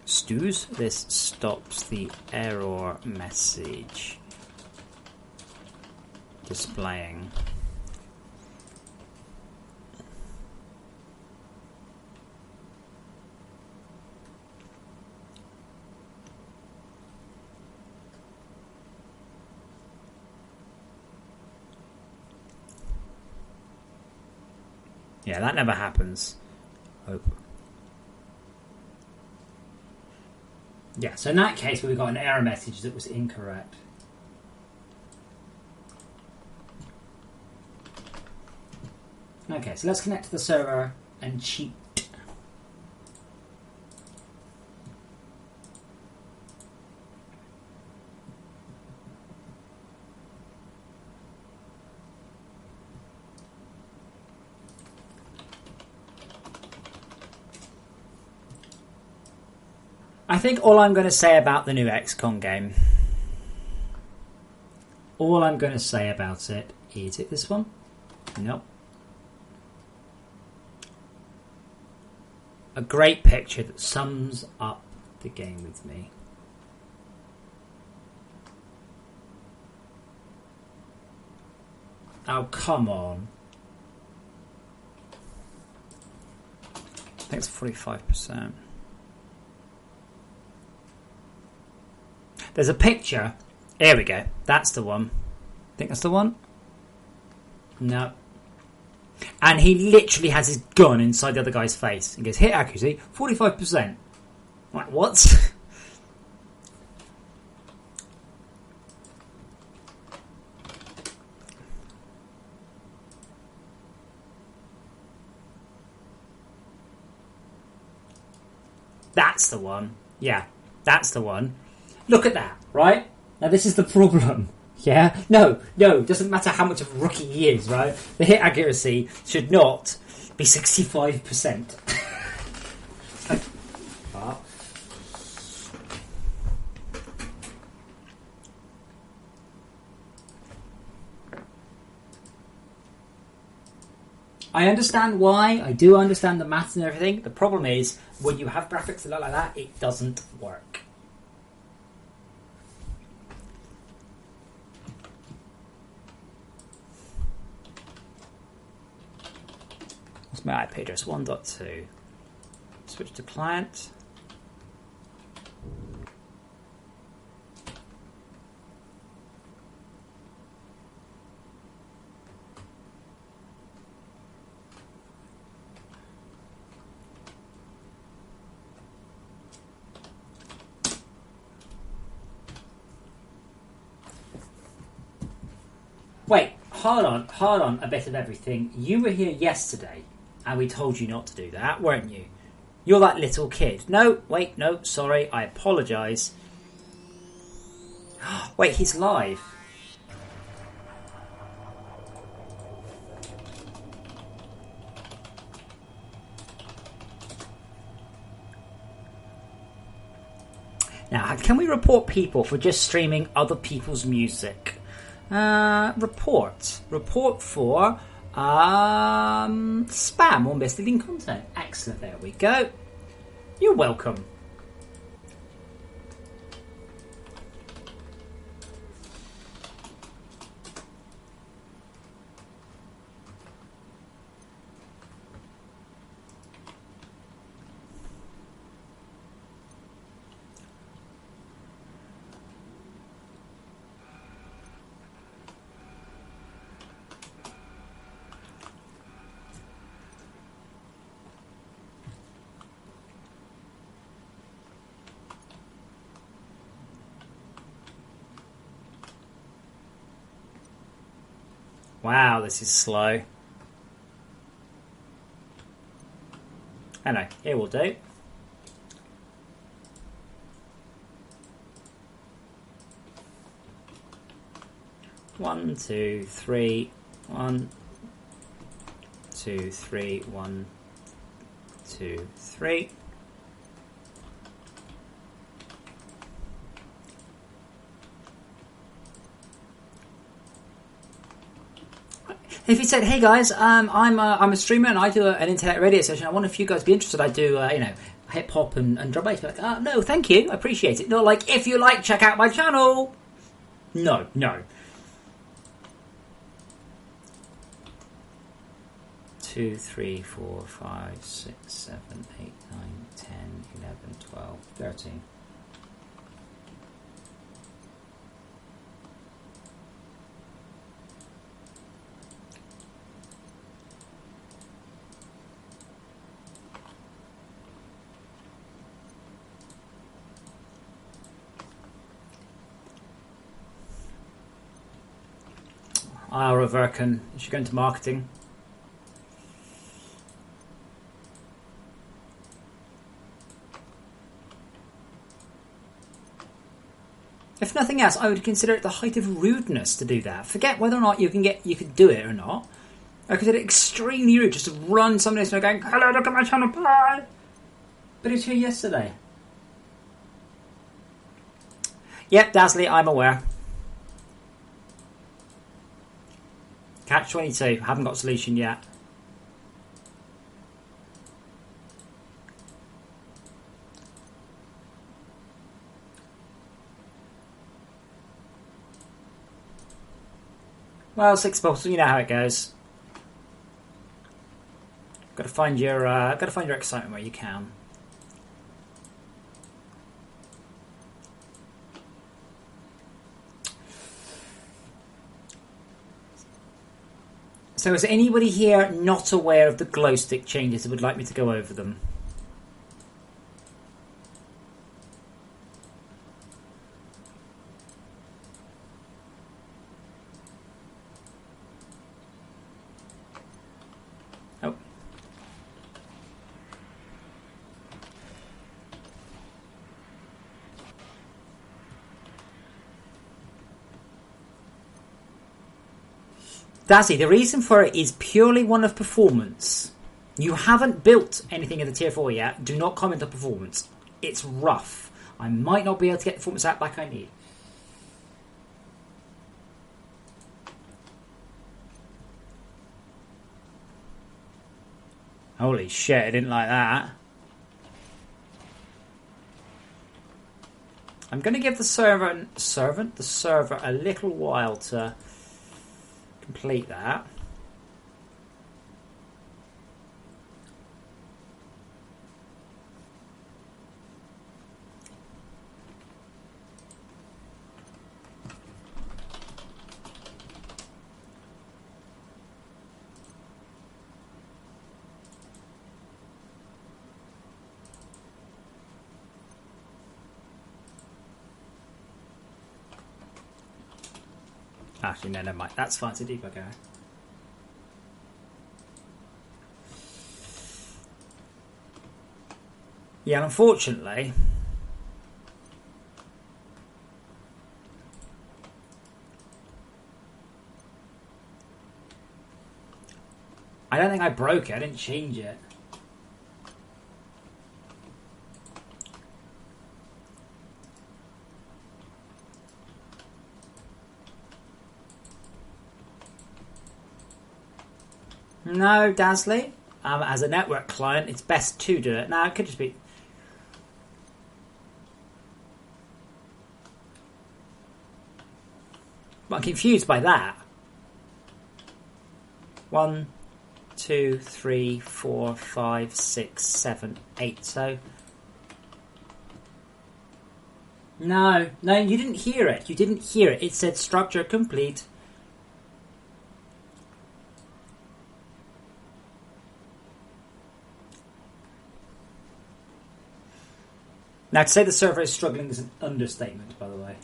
Speaker 3: stews. This stops the error message displaying. Yeah, that never happens. Hope. Yeah, so in that case, we got an error message that was incorrect. Okay, so let's connect to the server and cheat. I think all I'm going to say about the new XCOM game, all I'm going to say about it is it this one? Nope. A great picture that sums up the game with me. Oh, come on. I think it's 45%. There's a picture. Here we go. That's the one. Think that's the one? No. And he literally has his gun inside the other guy's face. He goes, hit accuracy, 45%. Like, what? That's the one. Yeah, that's the one. Look at that, right? Now this is the problem. Yeah? No, it doesn't matter how much of a rookie he is, right? The hit accuracy should not be 65%. I understand why. I do understand the maths and everything. The problem is, when you have graphics that look like that, it doesn't work. What's my IP address? 1.2. Switch to client. Wait, hold on a bit of everything. You were here yesterday and we told you not to do that, weren't you? You're that little kid. No, wait, no, sorry, I apologise. Wait, he's live. Now, can we report people for just streaming other people's music? Report for spam or misleading content. Excellent, there we go. You're welcome. Wow, this is slow. Anyway, here will do. One, two, three. 1, 2, 3. 1, 2, 3. If you said, "Hey guys, I'm a streamer and I do an internet radio session. I wonder if you guys be interested. I do hip hop and drum bass." Be like, no, thank you, I appreciate it. Not like, if you like, check out my channel. No. 2, 3, 4, 5, 6, 7, 8, 9, 10, 11, 12, 13. Ira Verkin. You should go into marketing. If nothing else, I would consider it the height of rudeness to do that. Forget whether or not you could do it or not. I consider it extremely rude just to run somebody else and going, "Hello, look at my channel, bye." But it was here yesterday. Yep, Dazzly, I'm aware. Catch 22. Haven't got a solution yet. Well, 6 balls. You know how it goes. Got to find your excitement where you can. So is anybody here not aware of the glow stick changes and would like me to go over them? Oh. Dazzy, the reason for it is purely one of performance. You haven't built anything in the tier 4 yet. Do not comment on performance. It's rough. I might not be able to get the performance out back I need. Holy shit, I didn't like that. I'm going to give the server a little while to complete that. Actually, no, never mind. That's fine. It's a debugger. Yeah, unfortunately, I don't think I broke it. I didn't change it. No, Dazzly. As a network client, it's best to do it. Now, it could just be... But I'm confused by that. 1, 2, 3, 4, 5, 6, 7, 8. So... No, you didn't hear it. You didn't hear it. It said structure complete. Now, to say the server is struggling is an understatement, by the way.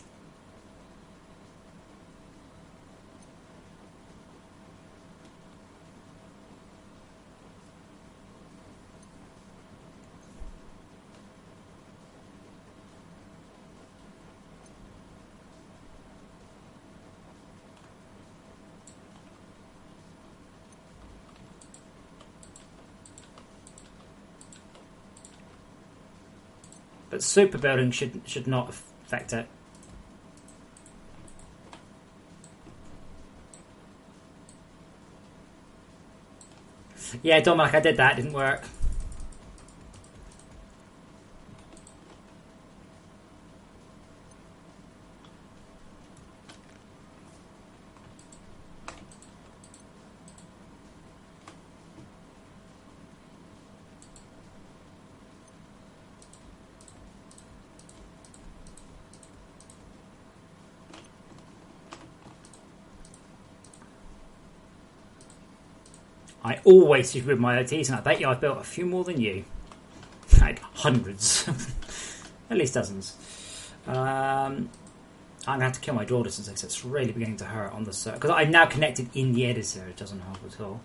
Speaker 3: But super building should not affect it. Yeah, Dominic, I did that. It didn't work. I always super build my OTs, and I bet you I've built a few more than you. Like hundreds. At least dozens. I'm going to have to kill my daughter since it's really beginning to hurt on the server. Because I'm now connected in the editor. It doesn't help at all.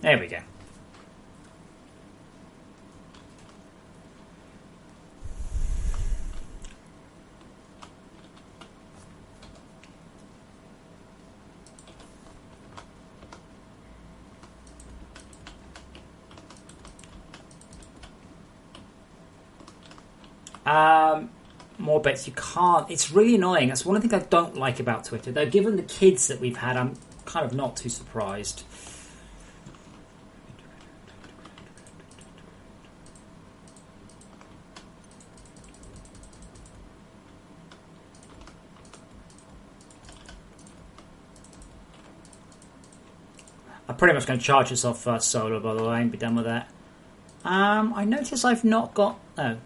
Speaker 3: There we go. More bets. You can't. It's really annoying. That's one of the things I don't like about Twitter. Though, given the kids that we've had, I'm kind of not too surprised. I'm pretty much going to charge this off solar, by the way, and be done with that. I notice I've not got... Oh.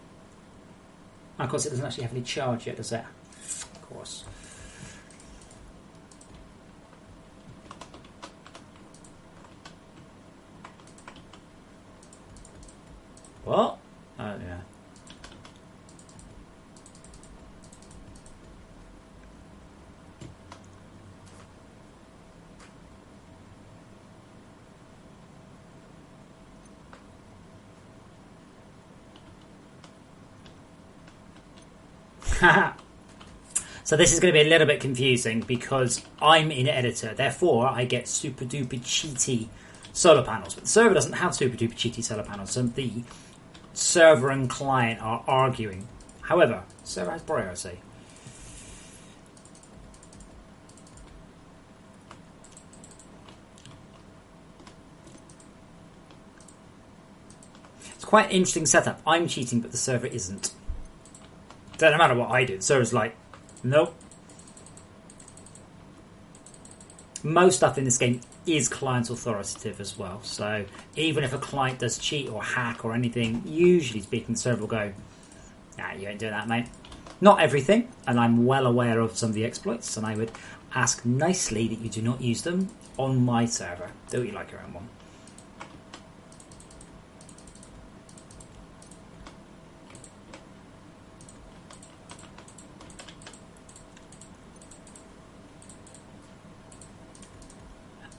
Speaker 3: Of course, it doesn't actually have any charge yet, does it? Of course. What? Oh, yeah. So this is going to be a little bit confusing because I'm in editor, therefore I get super duper cheaty solar panels. But the server doesn't have super duper cheaty solar panels, so the server and client are arguing. However, the server has priority. It's quite an interesting setup. I'm cheating, but the server isn't. Doesn't matter what I do. The server's like, nope. Most stuff in this game is client authoritative as well. So even if a client does cheat or hack or anything, usually speaking, the server will go, nah, you ain't doing that, mate. Not everything, and I'm well aware of some of the exploits, and I would ask nicely that you do not use them on my server. Do what you like your own one.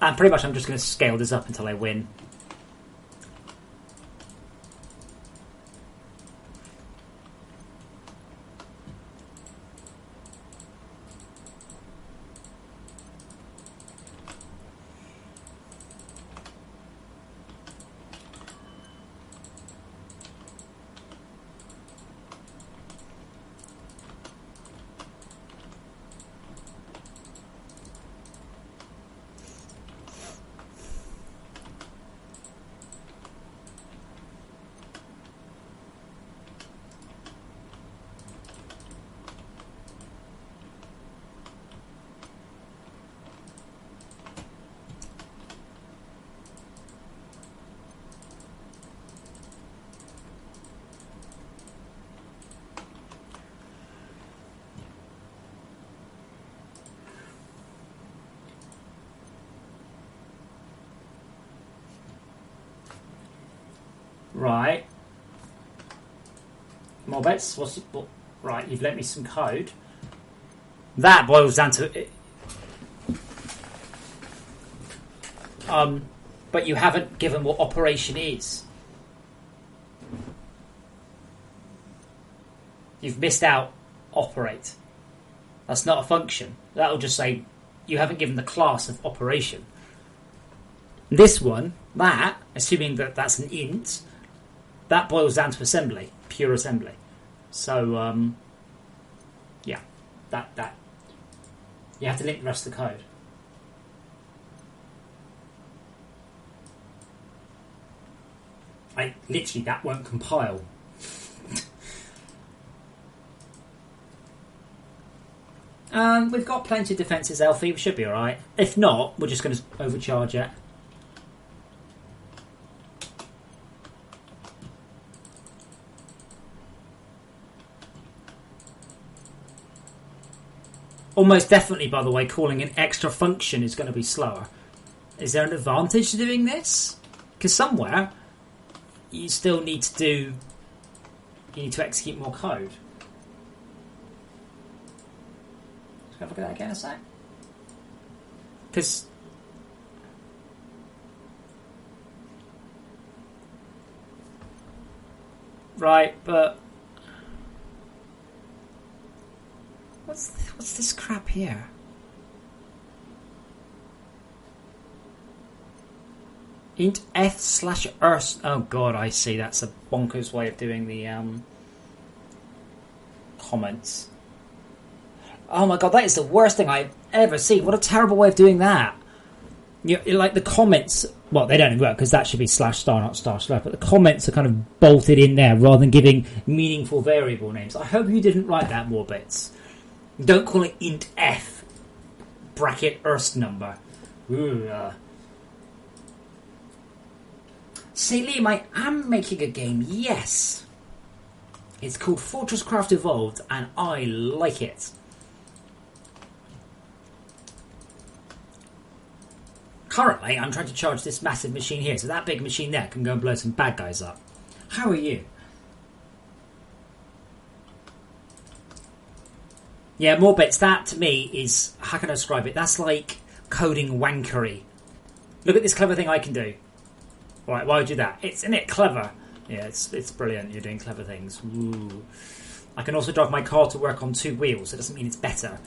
Speaker 3: And pretty much I'm just going to scale this up until I win. Right. More bets. Right, you've lent me some code. That boils down to... but you haven't given what operation is. You've missed out operate. That's not a function. That'll just say you haven't given the class of operation. This one, that, assuming that that's an int, that boils down to assembly, pure assembly. So, yeah, that you have to link the rest of the code. Literally, that won't compile. We've got plenty of defences, Elfie. We should be alright. If not, we're just going to overcharge it. Almost definitely, by the way, calling an extra function is going to be slower. Is there an advantage to doing this? Because somewhere you still need to do. You need to execute more code. Let's have a look at that again a sec. Because. Right, but. What's this crap here? Int f/earth. Oh god, I see. That's a bonkers way of doing the comments. Oh my god, that is the worst thing I've ever seen. What a terrible way of doing that. You're like the comments. Well, they don't work because that should be /star, not /. But the comments are kind of bolted in there rather than giving meaningful variable names. I hope you didn't write that, Morbits. Don't call it int f bracket Earth number. Say, Liam, I am making a game, yes. It's called FortressCraft Evolved, and I like it. Currently, I'm trying to charge this massive machine here, so that big machine there can go and blow some bad guys up. How are you? Yeah, more bits. That, to me, is... How can I describe it? That's like coding wankery. Look at this clever thing I can do. Right, why would you do that? Isn't it clever? Yeah, it's brilliant. You're doing clever things. Ooh. I can also drive my car to work on 2 wheels. It doesn't mean it's better.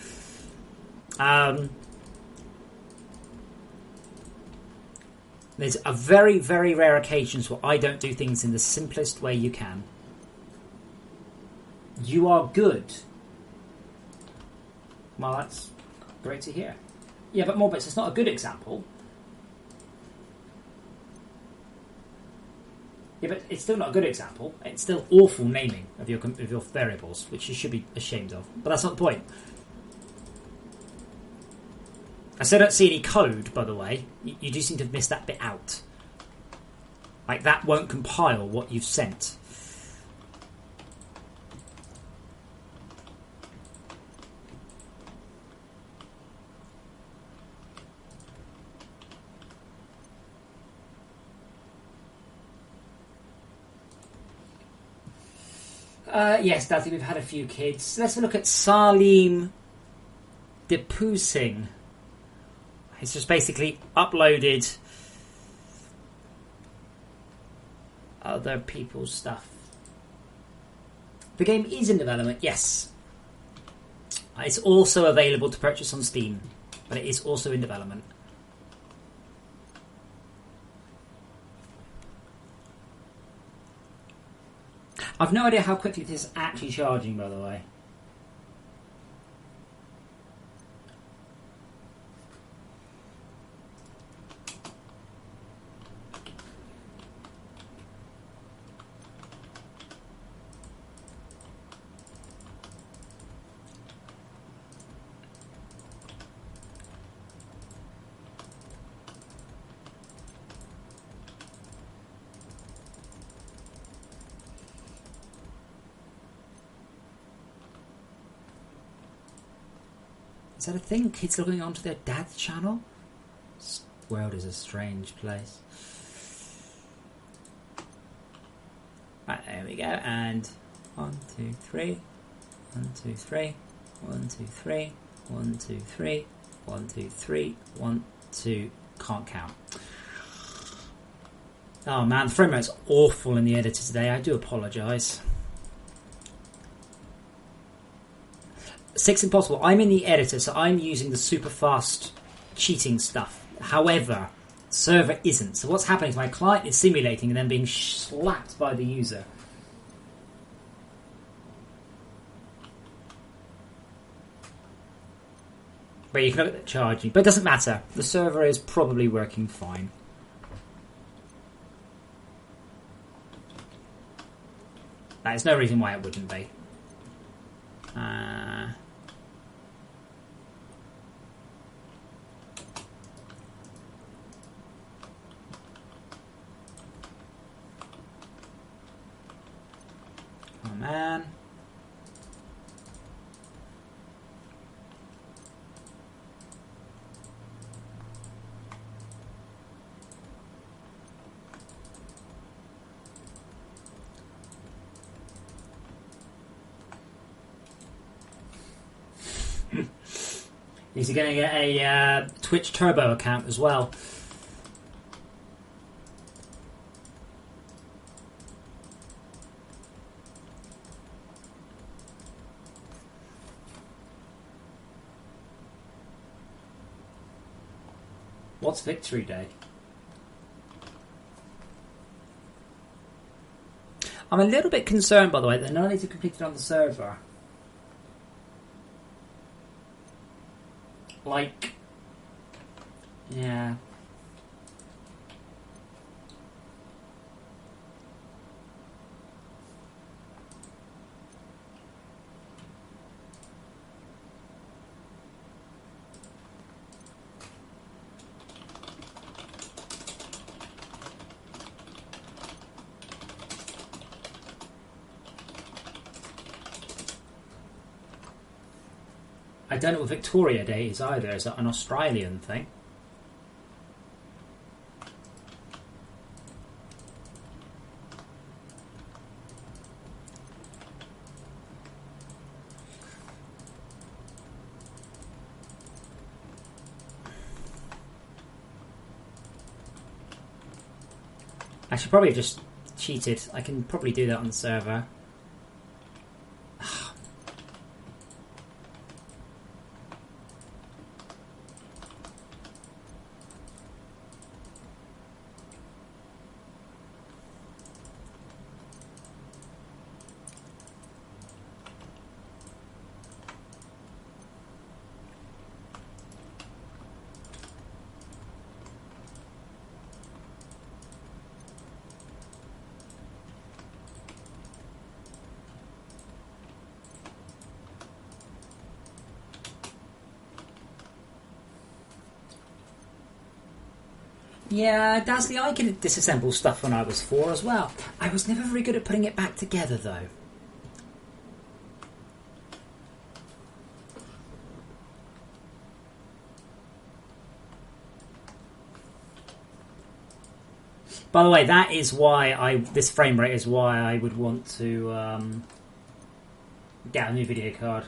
Speaker 3: There's a very, very rare occasions where I don't do things in the simplest way you can. You are good. Well, that's great to hear. Yeah, but Morbits, it's not a good example. Yeah, but it's still not a good example. It's still awful naming of your variables, which you should be ashamed of. But that's not the point. I still don't see any code, by the way. You do seem to have missed that bit out. Like, that won't compile what you've sent. Yes, Dazzy, we've had a few kids. Let's have a look at Salim Depusing. It's just basically uploaded other people's stuff. The game is in development, yes. It's also available to purchase on Steam, but it is also in development. I've no idea how quickly this is actually charging, by the way. Is that a thing? Kids logging onto their dad's channel? This world is a strange place. Right, there we go. And 1, 2, 3. 1, 2, 3. 1, 2, 3. 1, 2, 3. 1, 2, 3. 1, 2. Can't count. Oh man, the frame rate's awful in the editor today. I do apologise. 6 impossible. I'm in the editor, so I'm using the super fast cheating stuff. However, server isn't. So what's happening is my client is simulating and then being slapped by the user. But you can look at the charging. But it doesn't matter. The server is probably working fine. There's no reason why it wouldn't be. Oh man. Is he going to get a Twitch Turbo account as well? What's Victory Day? I'm a little bit concerned, by the way, that none of these are completed on the server. Like, yeah. I don't know what Victoria Day is either. Is that an Australian thing? I should probably have just cheated. I can probably do that on the server. Yeah, Dazzly, I could disassemble stuff when I was 4 as well. I was never very good at putting it back together, though. By the way, that is why this frame rate is why I would want to get a new video card.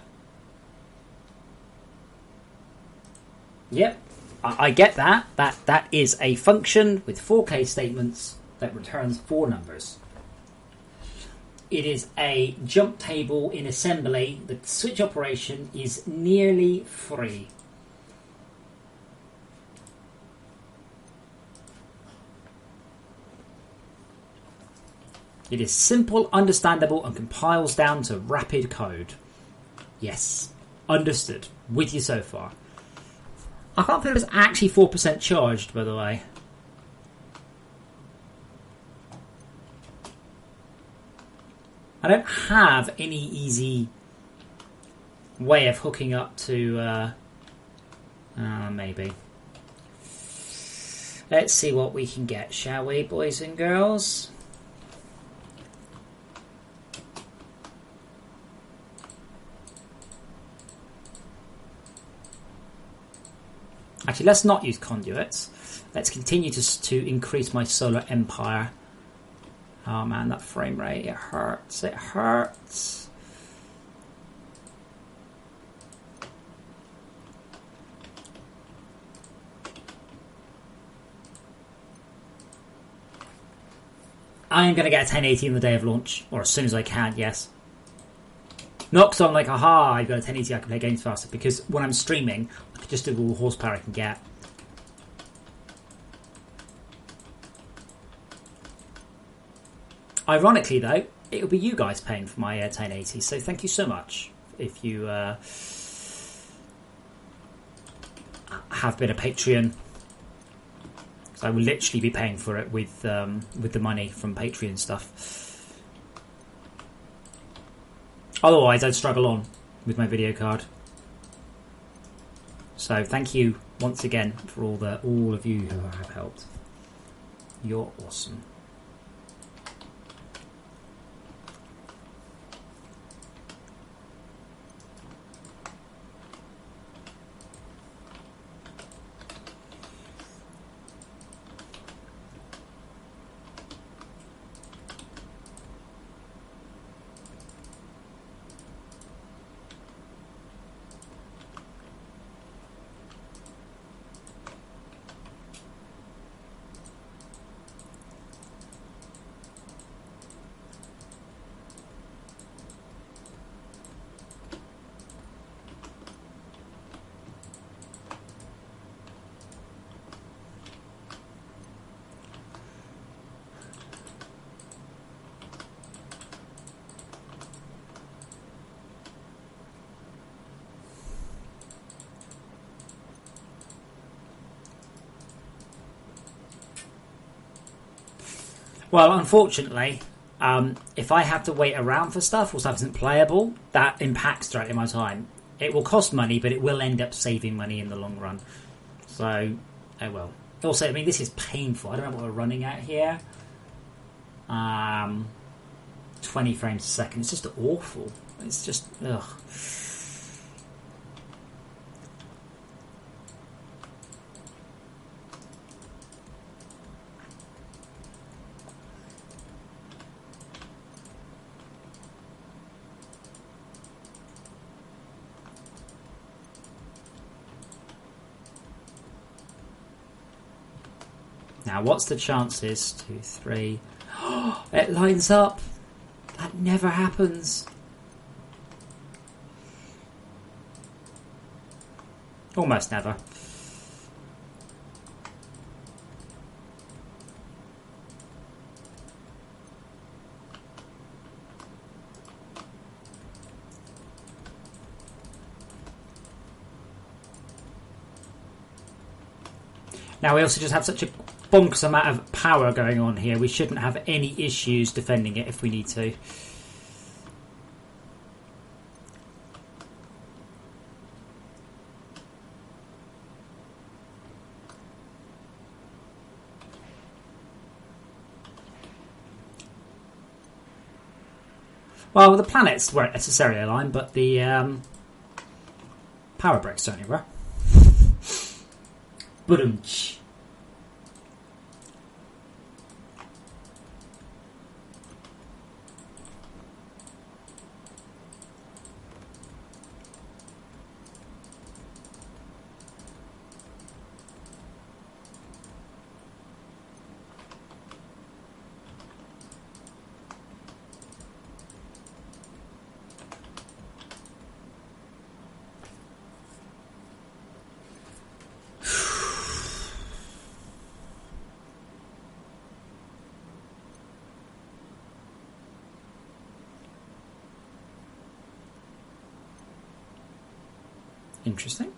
Speaker 3: Yep. I get that. That is a function with 4K statements that returns 4 numbers. It is a jump table in assembly. The switch operation is nearly free. It is simple, understandable, and compiles down to rapid code. Yes. Understood. With you so far. I can't feel it's actually 4% charged, by the way. I don't have any easy way of hooking up to... maybe. Let's see what we can get, shall we, boys and girls? Actually, let's not use conduits. Let's continue to increase my solar empire. Oh man, that frame rate, it hurts. It hurts. I am going to get a 1080 on the day of launch, or as soon as I can, yes. Not because I'm like, aha, I've got a 1080, I can play games faster, because when I'm streaming, I can just do all the horsepower I can get. Ironically, though, it'll be you guys paying for my 1080, so thank you so much if you have been a Patreon. Because I will literally be paying for it with the money from Patreon stuff. Otherwise, I'd struggle on with my video card. So thank you once again for all of you who have helped. You're awesome. Well, unfortunately, if I have to wait around for stuff or stuff isn't playable, that impacts directly my time. It will cost money, but it will end up saving money in the long run. So, oh well. Also, I mean, this is painful. I don't know what we're running at here. 20 frames a second. It's just awful. It's just, ugh. Now, what's the chances? 2, 3. It lines up. That never happens. Almost never. Now, we also just have such a bonkers amount of power going on here. We shouldn't have any issues defending it if we need to. Well, the planets weren't necessarily aligned, but the power bricks certainly were. Ba-dum-tsh. Interesting.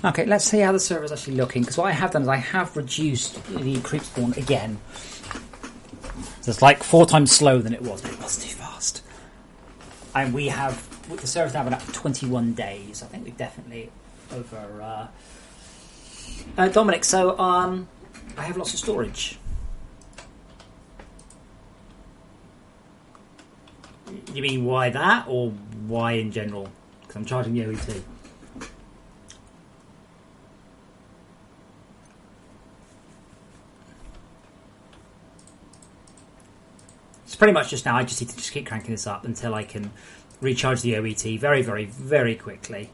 Speaker 3: Okay, let's see how the server's actually looking, because what I have done is I have reduced the creep spawn again. So it's like 4 times slower than it was, but it was too fast. And we have, with the server's now been up for 21 days. I think we've definitely over... Dominic, so I have lots of storage. You mean why that, or why in general? Because I'm charging the OET. It's pretty much just now. I just need to just keep cranking this up until I can recharge the OET very, very, very quickly.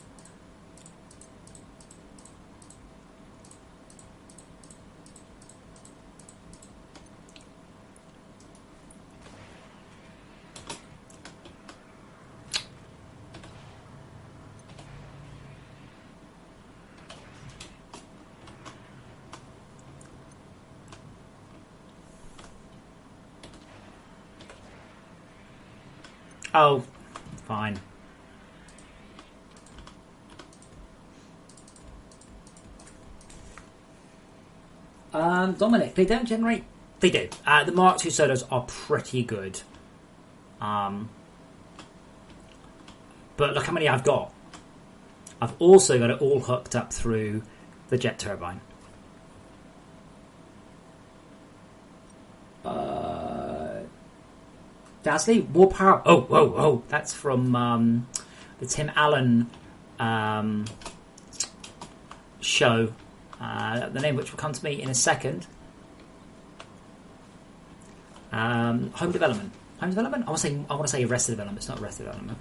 Speaker 3: Oh, fine. Dominic, they don't generate... They do. The Mark II sodas are pretty good. But look how many I've got. I've also got it all hooked up through the jet turbine. Dasley, more power. Oh, that's from the Tim Allen show, the name which will come to me in a second. Home Development. Home Development? I want to say Arrested Development. It's not Arrested Development.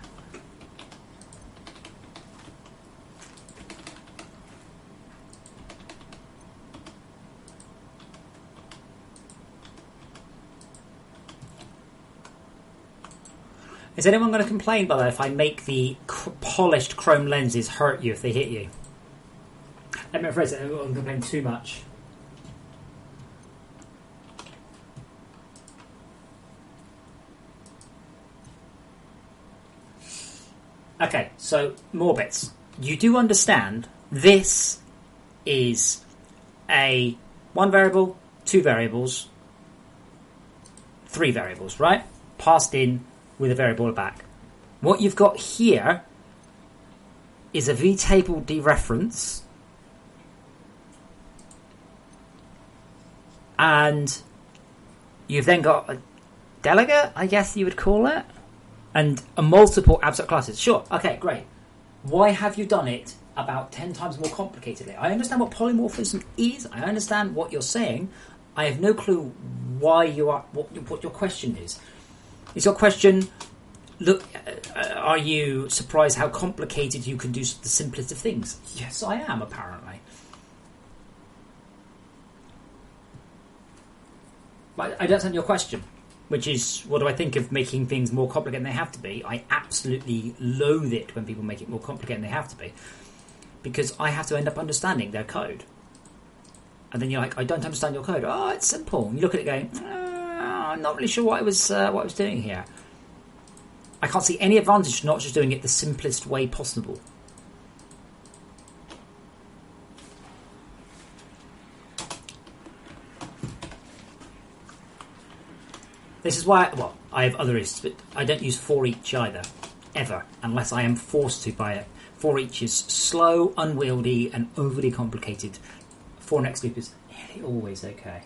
Speaker 3: Is anyone going to complain, by the way, if I make the polished chrome lenses hurt you if they hit you? I'm afraid I won't complain too much. Okay, so more bits. You do understand this is a 1 variable, 2 variables, 3 variables, right? Passed in with a variable back. What you've got here is a vtable dereference and you've then got a delegate, I guess you would call it, and a multiple abstract classes. Sure, okay, great. Why have you done it about 10 times more complicatedly? I understand what polymorphism is. I understand what you're saying. I have no clue why you are what your question is. Is your question, look, are you surprised how complicated you can do the simplest of things? Yes, I am, apparently. But I don't understand your question, which is, what do I think of making things more complicated than they have to be? I absolutely loathe it when people make it more complicated than they have to be, because I have to end up understanding their code. And then you're like, I don't understand your code. Oh, it's simple. And you look at it going, I'm not really sure what I was doing here. I can't see any advantage to not just doing it the simplest way possible. This is why, well, I have other issues, but I don't use for each either, ever, unless I am forced to by it. For each is slow, unwieldy, and overly complicated. For next loop is nearly always okay.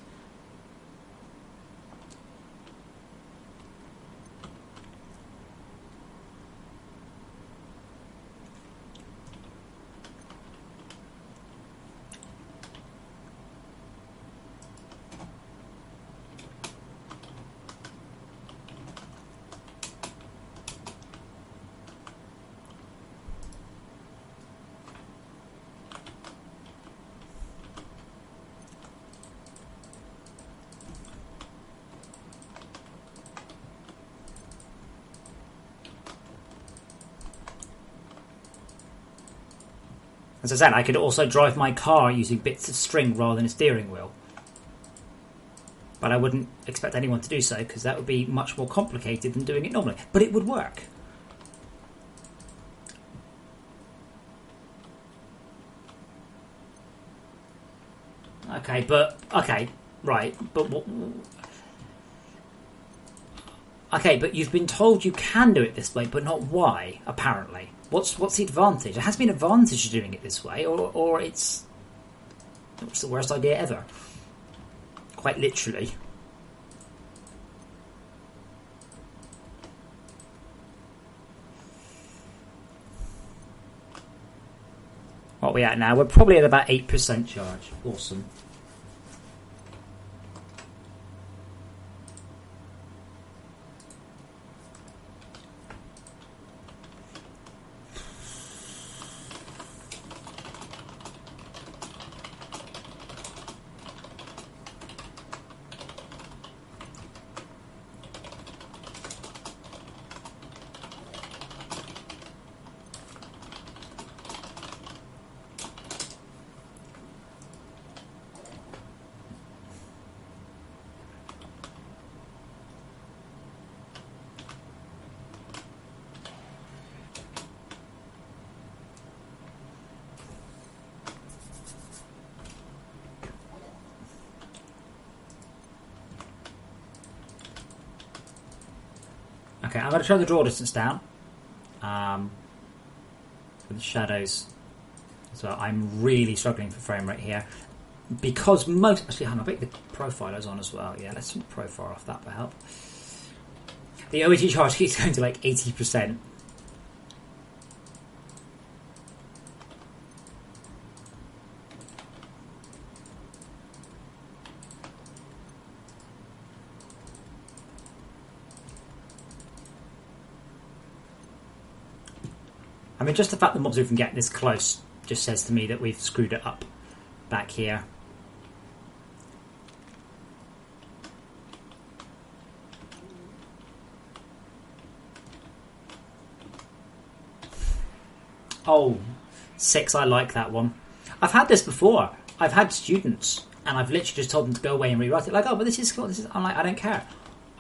Speaker 3: As I said, I could also drive my car using bits of string rather than a steering wheel. But I wouldn't expect anyone to do so, because that would be much more complicated than doing it normally. But it would work. Okay, right. But you've been told you can do it this way, but not why, apparently. What's the advantage? There has been an advantage to doing it this way, or it's the worst idea ever. Quite literally. What are we at now? We're probably at about 8% charge. Awesome. Okay, I'm going to turn the draw distance down for the shadows. So I'm really struggling for frame rate here because most. Actually, hang on, I bet the profiler's on as well. Yeah, let's turn the profile off. That will help. The OET charge keeps going to like 80%. I mean, just the fact that mobs can get this close just says to me that we've screwed it up back here. Oh, 6, I like that one. I've had this before. I've had students, and I've literally just told them to go away and rewrite it. Like, oh, but this is cool. I'm like, I don't care.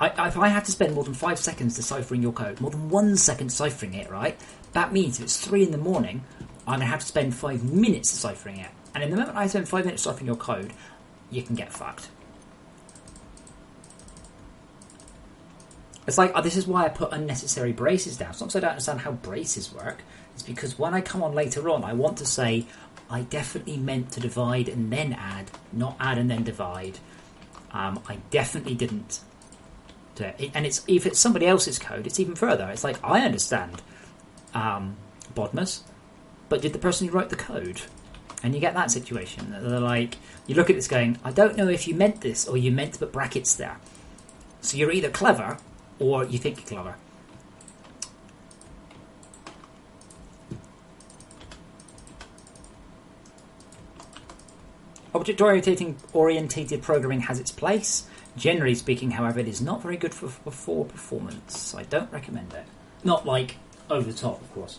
Speaker 3: If I have to spend more than 5 seconds deciphering your code, more than 1 second deciphering it, right? That means if it's 3 in the morning, I'm going to have to spend 5 minutes deciphering it. And in the moment I spend 5 minutes deciphering your code, you can get fucked. It's like, this is why I put unnecessary braces down. It's not because I don't understand how braces work. It's because when I come on later on, I want to say, I definitely meant to divide and then add, not add and then divide. I definitely didn't. And if it's somebody else's code, it's even further. It's like, I understand Bodmas, but did the person who wrote the code? And you get that situation. They're like, you look at this going, I don't know if you meant this or you meant to put brackets there. So you're either clever or you think you're clever. Object-oriented programming has its place. Generally speaking, however, it is not very good for performance. I don't recommend it. Not like over the top, of course.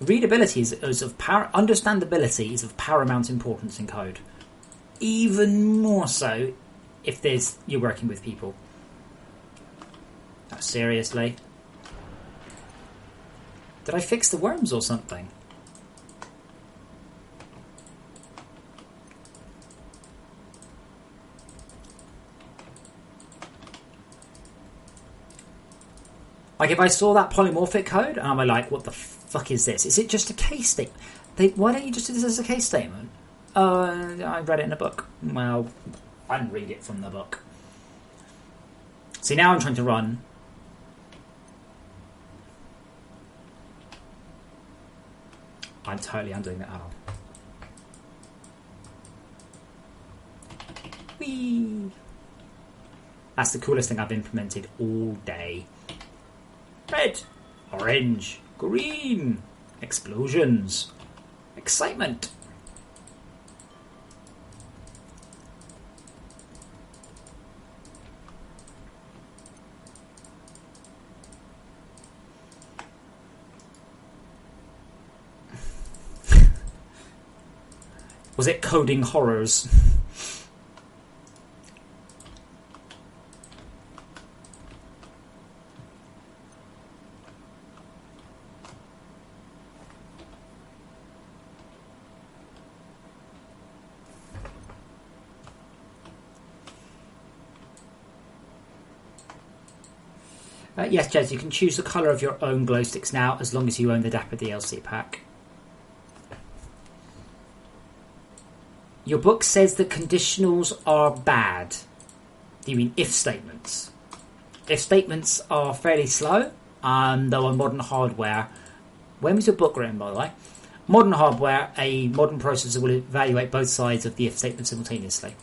Speaker 3: Readability is of understandability is of paramount importance in code. Even more so if you're working with people. Oh, seriously? Did I fix the worms or something? Like, if I saw that polymorphic code, and I'm like, what the fuck is this? Is it just a case statement? Why don't you just do this as a case statement? I read it in a book. Well, I didn't read it from the book. See, now I'm trying to run. I'm totally undoing that. Oh. Whee! That's the coolest thing I've implemented all day. Red, orange, green, explosions, excitement. Was it coding horrors? Yes, Jez, you can choose the colour of your own glow sticks now, as long as you own the Dapper DLC pack. Your book says that conditionals are bad. Do you mean if statements? If statements are fairly slow, though on modern hardware... When was your book written, by the way? Modern hardware, a modern processor will evaluate both sides of the if statement simultaneously.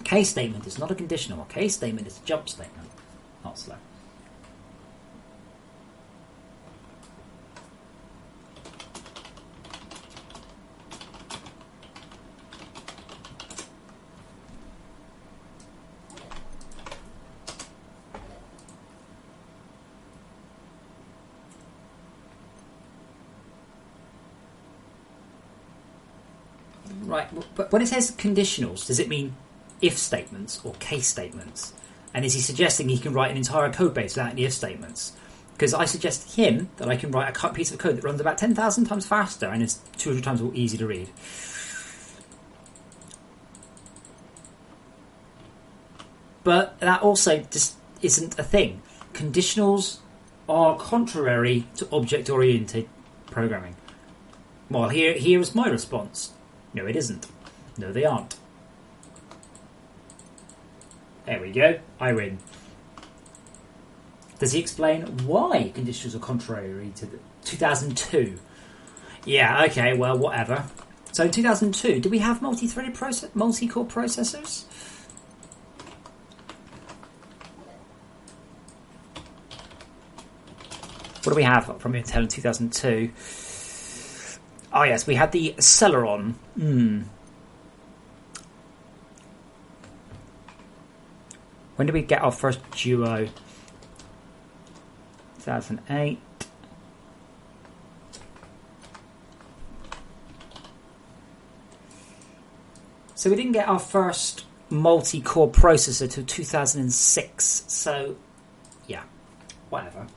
Speaker 3: Case statement is not a conditional. A case statement is a jump statement, not slow. Right, but when it says conditionals, does it mean if statements or case statements? And is he suggesting he can write an entire code base without any if statements? Because I suggest to him that I can write a piece of code that runs about 10,000 times faster and is 200 times more easy to read. But that also just isn't a thing. Conditionals are contrary to object-oriented programming. Well, here is my response. No, it isn't. No, they aren't. There we go. I win. Does he explain why conditionals are contrary to the 2002? Yeah, okay, well, whatever. So in 2002, did we have multi-threaded multi-core processors? What do we have from Intel in 2002? Oh yes, we had the Celeron. When did we get our first Duo? 2008. So we didn't get our first multi-core processor till 2006. So, yeah, whatever.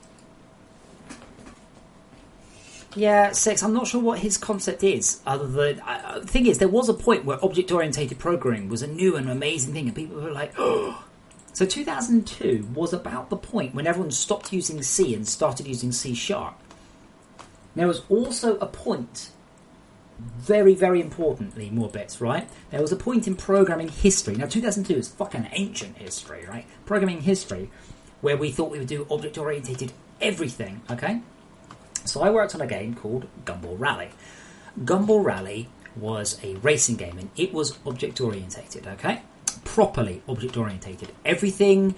Speaker 3: Yeah, 6. I'm not sure what his concept is, other than... the thing is, there was a point where object-oriented programming was a new and amazing thing, and people were like, oh, So 2002 was about the point when everyone stopped using C and started using C#. There was also a point, very, very importantly, more bits, right? There was a point in programming history. Now, 2002 is fucking ancient history, right? Programming history, where we thought we would do object-oriented everything, okay? So I worked on a game called Gumball Rally. Gumball Rally was a racing game, and it was object-oriented, okay? Properly object-oriented. Everything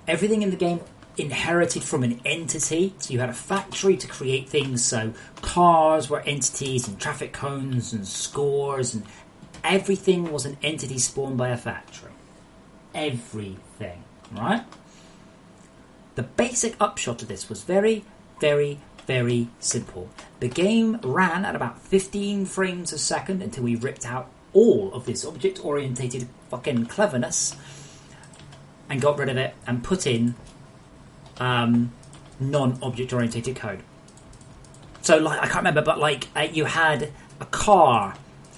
Speaker 3: in the game inherited from an entity. So you had a factory to create things. So cars were entities, and traffic cones and scores, and everything was an entity spawned by a factory. Everything, right? The basic upshot of this was very, very, very simple. The game ran at about 15 frames a second until we ripped out all of this object-oriented fucking cleverness and got rid of it and put in non-object-oriented code. So, like, I can't remember, but like you had a car.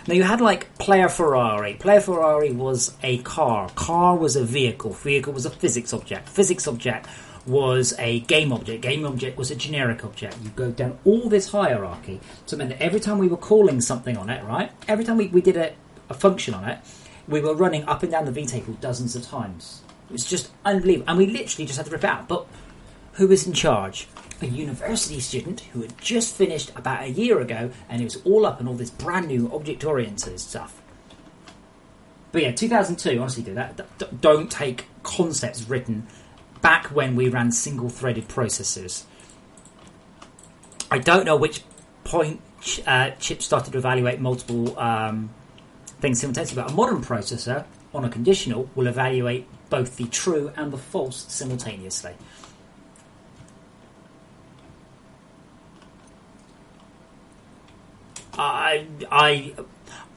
Speaker 3: Now you had like Player Ferrari. Player Ferrari was a car. Car was a vehicle. Vehicle was a physics object. Physics object was a game object. Game object was a generic object. You go down all this hierarchy. So it meant that every time we were calling something on it, right? Every time we did a function on it, we were running up and down the VTable dozens of times. It was just unbelievable. And we literally just had to rip it out. But who was in charge? A university student who had just finished about a year ago, and it was all up and all this brand new object-oriented stuff. But yeah, 2002, honestly, do that. Don't take concepts written back when we ran single-threaded processors. I don't know which point chips started to evaluate multiple things simultaneously, but a modern processor on a conditional will evaluate both the true and the false simultaneously. I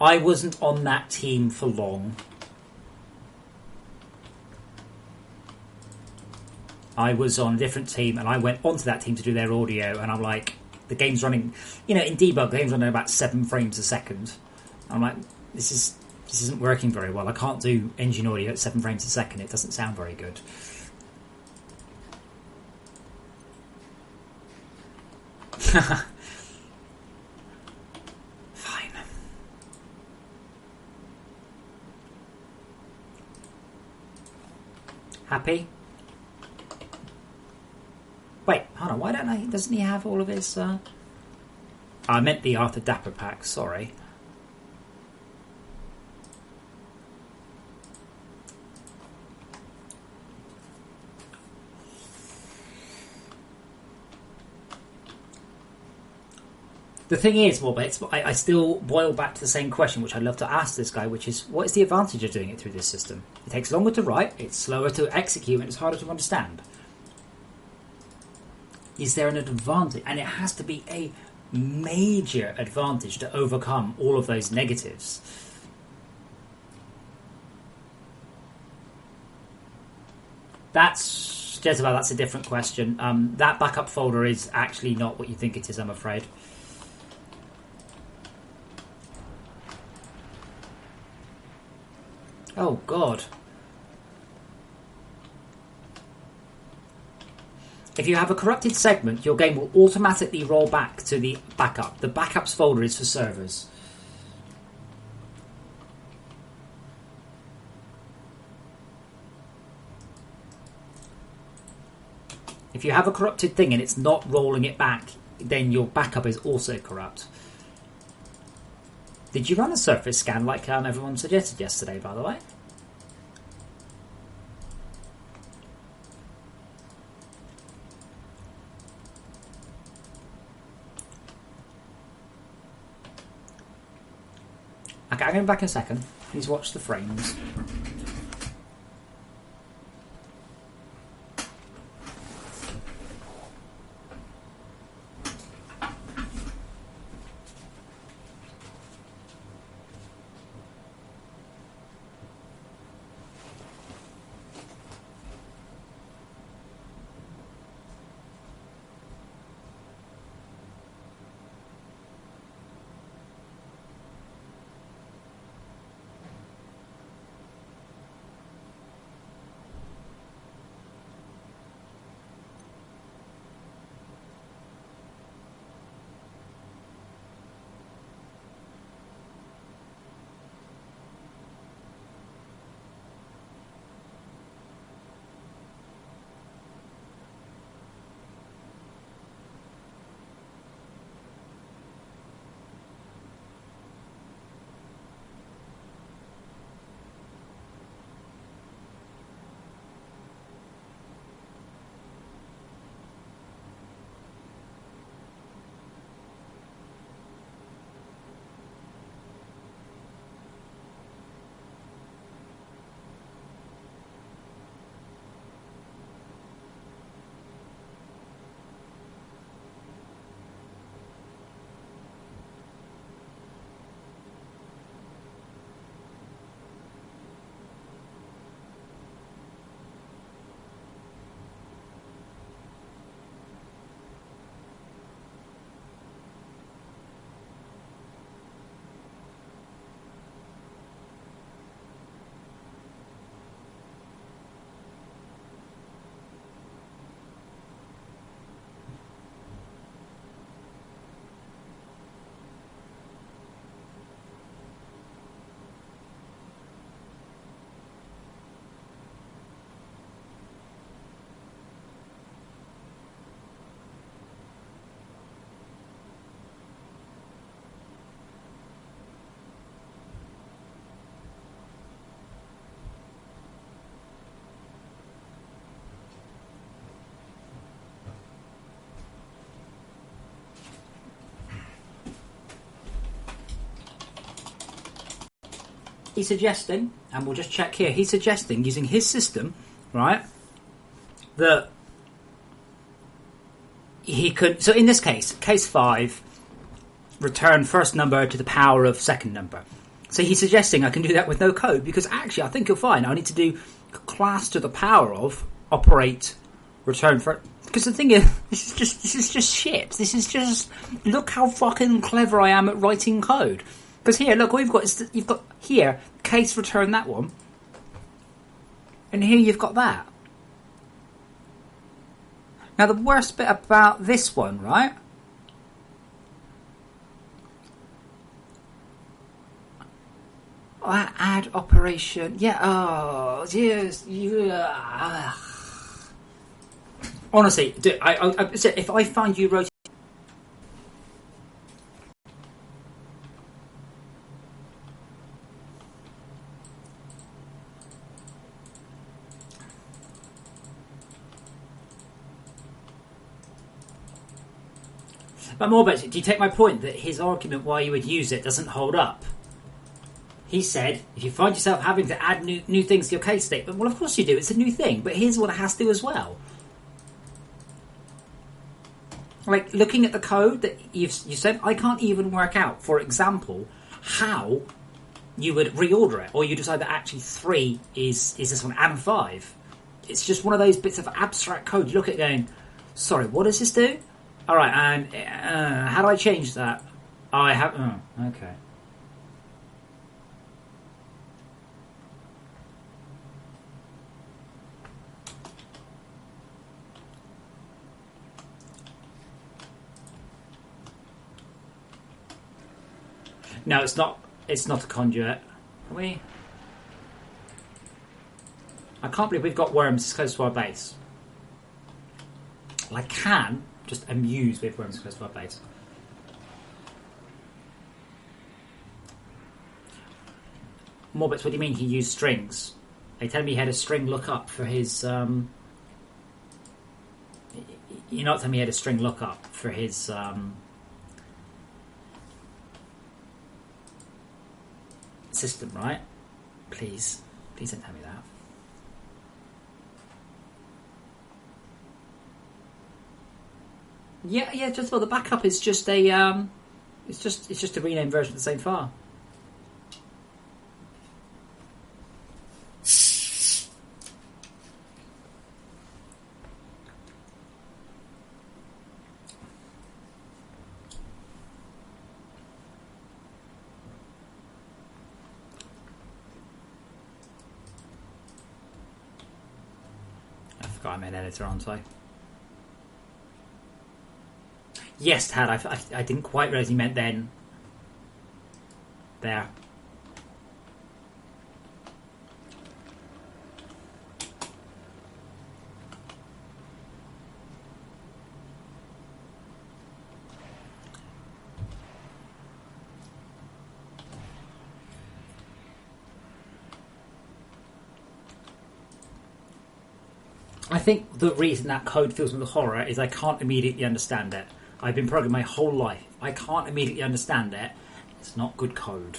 Speaker 3: wasn't on that team for long. I was on a different team, and I went onto that team to do their audio, and I'm like, the game's running, in debug, the game's running about 7 frames a second. I'm like, this isn't working very well. I can't do engine audio at 7 frames a second. It doesn't sound very good. Fine. Happy? Wait, hold on. Why don't I? Doesn't he have all of his? I meant the Arthur Dapper pack. Sorry. The thing is, Wobbits, I still boil back to the same question, which I'd love to ask this guy, which is, what is the advantage of doing it through this system? It takes longer to write, it's slower to execute, and it's harder to understand. Is there an advantage? And it has to be a major advantage to overcome all of those negatives. That's, Jezebel, that's a different question. That backup folder is actually not what you think it is, I'm afraid. Oh, God. If you have a corrupted segment, your game will automatically roll back to the backup. The backups folder is for servers. If you have a corrupted thing and it's not rolling it back, then your backup is also corrupt. Did you run a surface scan like everyone suggested yesterday, by the way? Okay, I'm going back in a second. Please watch the frames.
Speaker 1: he's suggesting, and we'll just check here, he's suggesting using his system, right, that he could, so in this case 5, return first number to the power of second number. So he's suggesting I can do that with no code, because actually I think you'll find I need to do class to the power of operate return for, because the thing is, this is just shit. This is just, look how fucking clever I am at writing code. Because here, look, all you've got here, case return that one, and here you've got that. Now the worst bit about this one, right? Add operation, yeah. Oh, yes, yeah. Honestly, if I find you wrote. But more about it, do you take my point that his argument why you would use it doesn't hold up? He said, if you find yourself having to add new things to your case statement, well, of course you do. It's a new thing, but here's what it has to do as well. Like, looking at the code that you said, I can't even work out, for example, how you would reorder it, or you decide that actually 3 is this one and 5. It's just one of those bits of abstract code. You look at it going, sorry, what does this do? All right, and how do I change that? I have. Okay. No, it's not. It's not a conduit. Are we? I can't believe we've got worms this close to our base. Well, I can just amuse with worms close to our base. Morbits, what do you mean he used strings? They tell me he had a string lookup for his. You're not telling me he had a string lookup for his. System, right? Please don't tell me that. Yeah. Just well, the backup is just a it's just a renamed version of the same file. I'm an editor, aren't I? Yes, Tad, I didn't quite realise you meant then. There. I think the reason that code fills me with horror is I can't immediately understand it. I've been programming my whole life. I can't immediately understand it. It's not good code.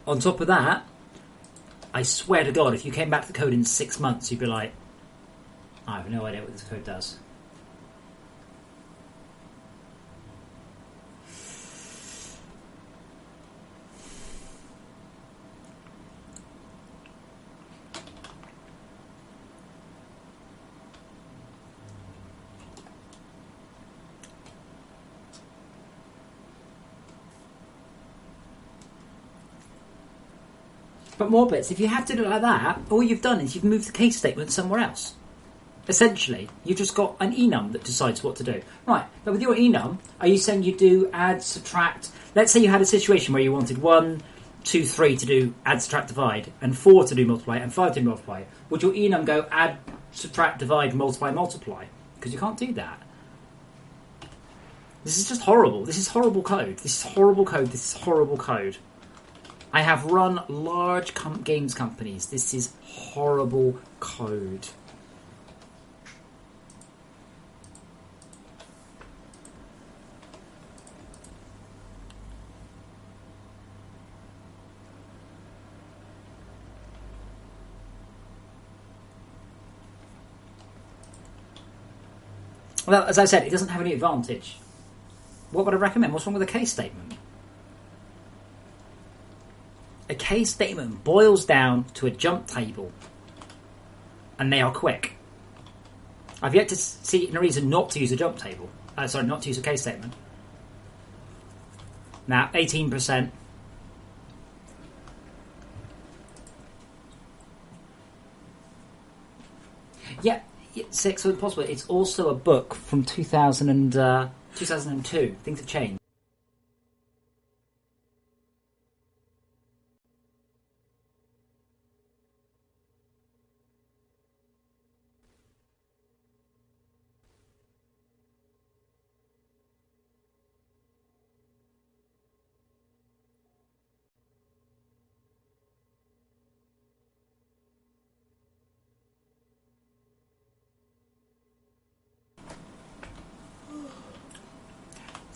Speaker 1: On top of that, I swear to God, if you came back to the code in 6 months, you'd be like, I have no idea what this code does. But more bits, if you have to do it like that, all you've done is you've moved the case statement somewhere else. Essentially, you've just got an enum that decides what to do. Right, but with your enum, are you saying you do add, subtract? Let's say you had a situation where you wanted 1, 2, 3 to do add, subtract, divide, and 4 to do multiply, and 5 to do multiply. Would your enum go add, subtract, divide, multiply, multiply? Because you can't do that. This is just horrible. This is horrible code. This is horrible code. This is horrible code. I have run large games companies. This is horrible code.
Speaker 3: Well, as I said, it doesn't have any advantage. What would I recommend? What's wrong with a case statement? A case statement boils down to a jump table, and they are quick. I've yet to see a reason not to use a jump table. Not to use a case statement. Now, 18%. Yeah, it's excellent possible. It's also a book from 2002. Things have changed.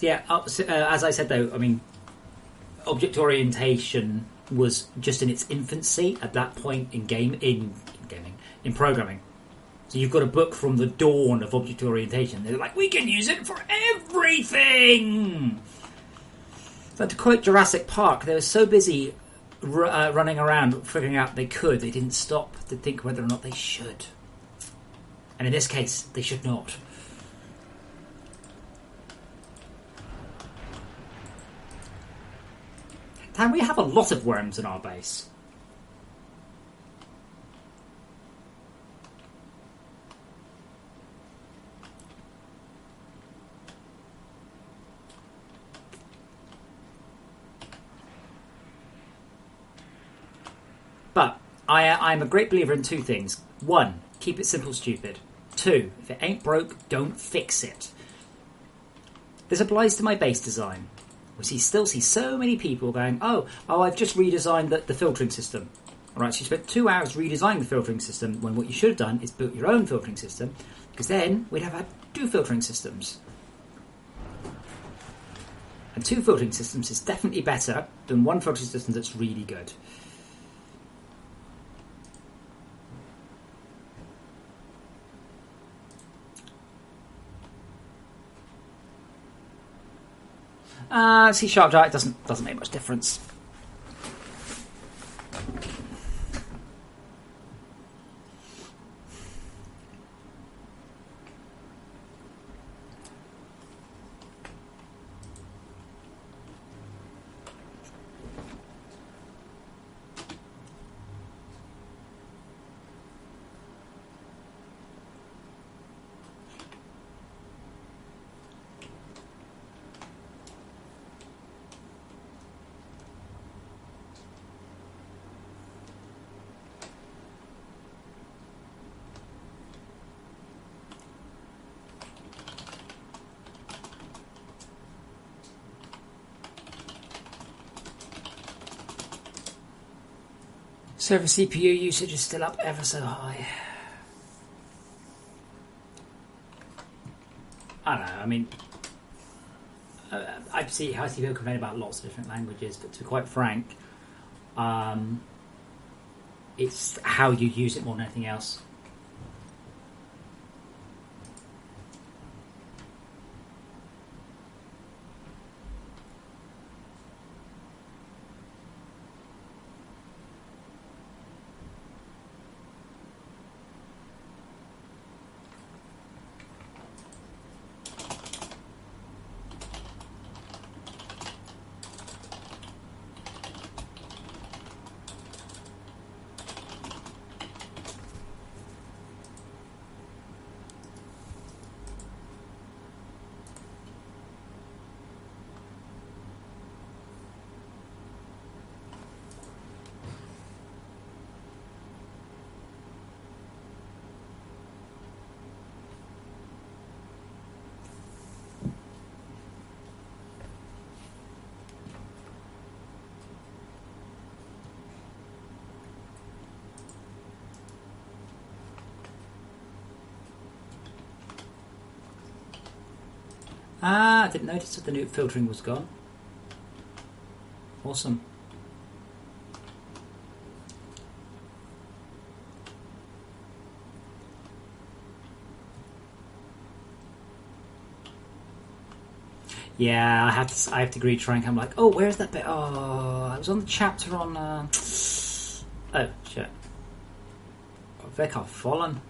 Speaker 3: Yeah, as I said though, I mean, object orientation was just in its infancy at that point in programming. So you've got a book from the dawn of object orientation. They're like, we can use it for everything. So to quote Jurassic Park, they were so busy running around figuring out they didn't stop to think whether or not they should. And in this case, they should not. And we have a lot of worms in our base. But I'm a great believer in two things. One, keep it simple, stupid. Two, if it ain't broke, don't fix it. This applies to my base design. We still see so many people going, oh, I've just redesigned the filtering system. All right, so you spent 2 hours redesigning the filtering system when what you should have done is built your own filtering system, because then we'd have had 2 filtering systems. And 2 filtering systems is definitely better than 1 filtering system that's really good. C# Java doesn't make much difference. Server CPU usage is still up ever so high. I don't know, I mean, I see people complain about lots of different languages, but to be quite frank, it's how you use it more than anything else. I didn't notice that the new filtering was gone. Awesome. Yeah, I have to read Frank. I'm like, oh, where's that bit? Oh, I was on the chapter on. Oh shit! Vic, I've fallen.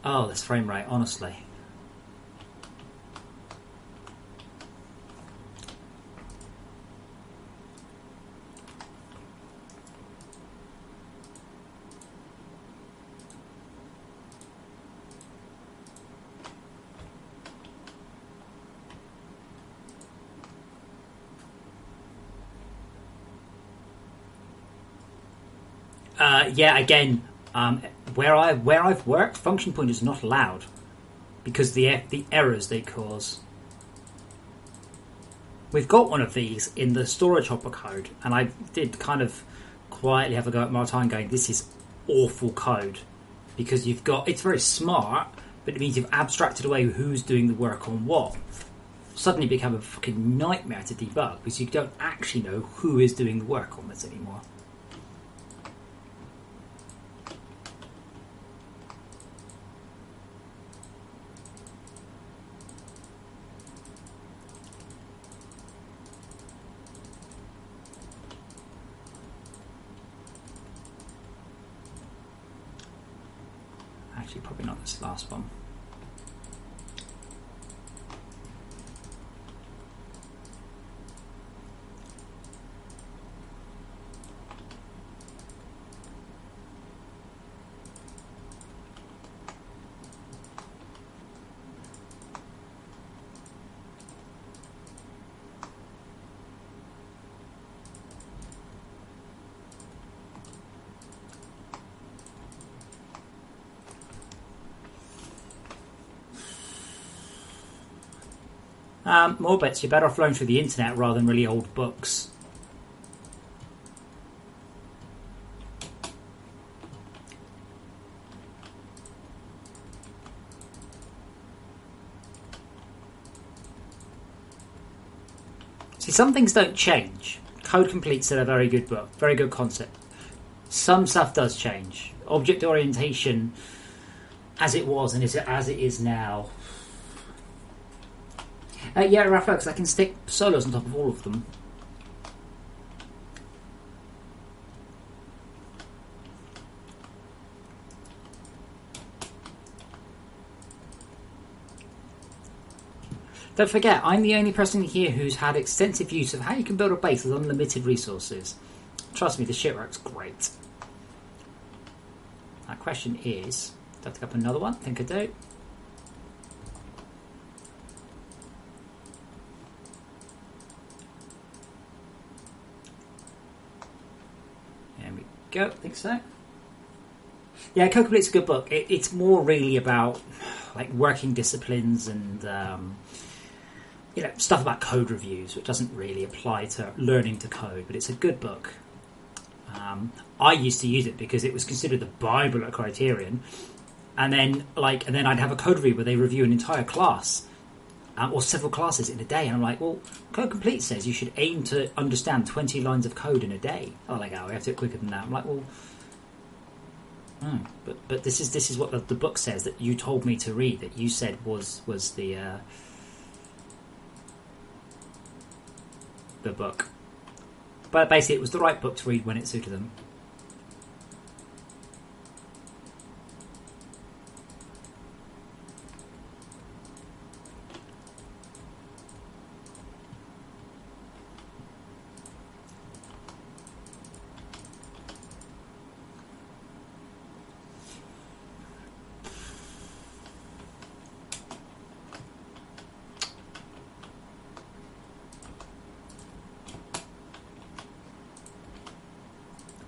Speaker 3: Oh, this frame rate, honestly. Yeah, again, where I've worked, function pointers are not allowed because the errors they cause. We've got one of these in the storage hopper code, and I did kind of quietly have a go at my time going, this is awful code, because it's very smart, but it means you've abstracted away who's doing the work on what. Suddenly become a fucking nightmare to debug, because you don't actually know who is doing the work on this anymore. Actually, probably not this last one. More bits. You're better off learning through the internet rather than really old books. See, some things don't change. Code Complete's a very good book, very good concept. Some stuff does change. Object orientation, as it was and as it is now. Yeah, Raphael, because I can stick solos on top of all of them. Don't forget, I'm the only person here who's had extensive use of how you can build a base with unlimited resources. Trust me, the shit works great. That question is, do I pick up another one? I think I do. There we go, I think so. Yeah, Code Complete's a good book. It's more really about like working disciplines and stuff about code reviews, which doesn't really apply to learning to code, but it's a good book. I used to use it because it was considered the Bible at Criterion, and then I'd have a code review where they review an entire class or several classes in a day, and I'm like, well, Code Complete says you should aim to understand 20 lines of code in a day. Oh, like, oh, we have to do it quicker than that. I'm like, well, but this is what the book says that you told me to read, that you said was the book. But basically, it was the right book to read when it suited them.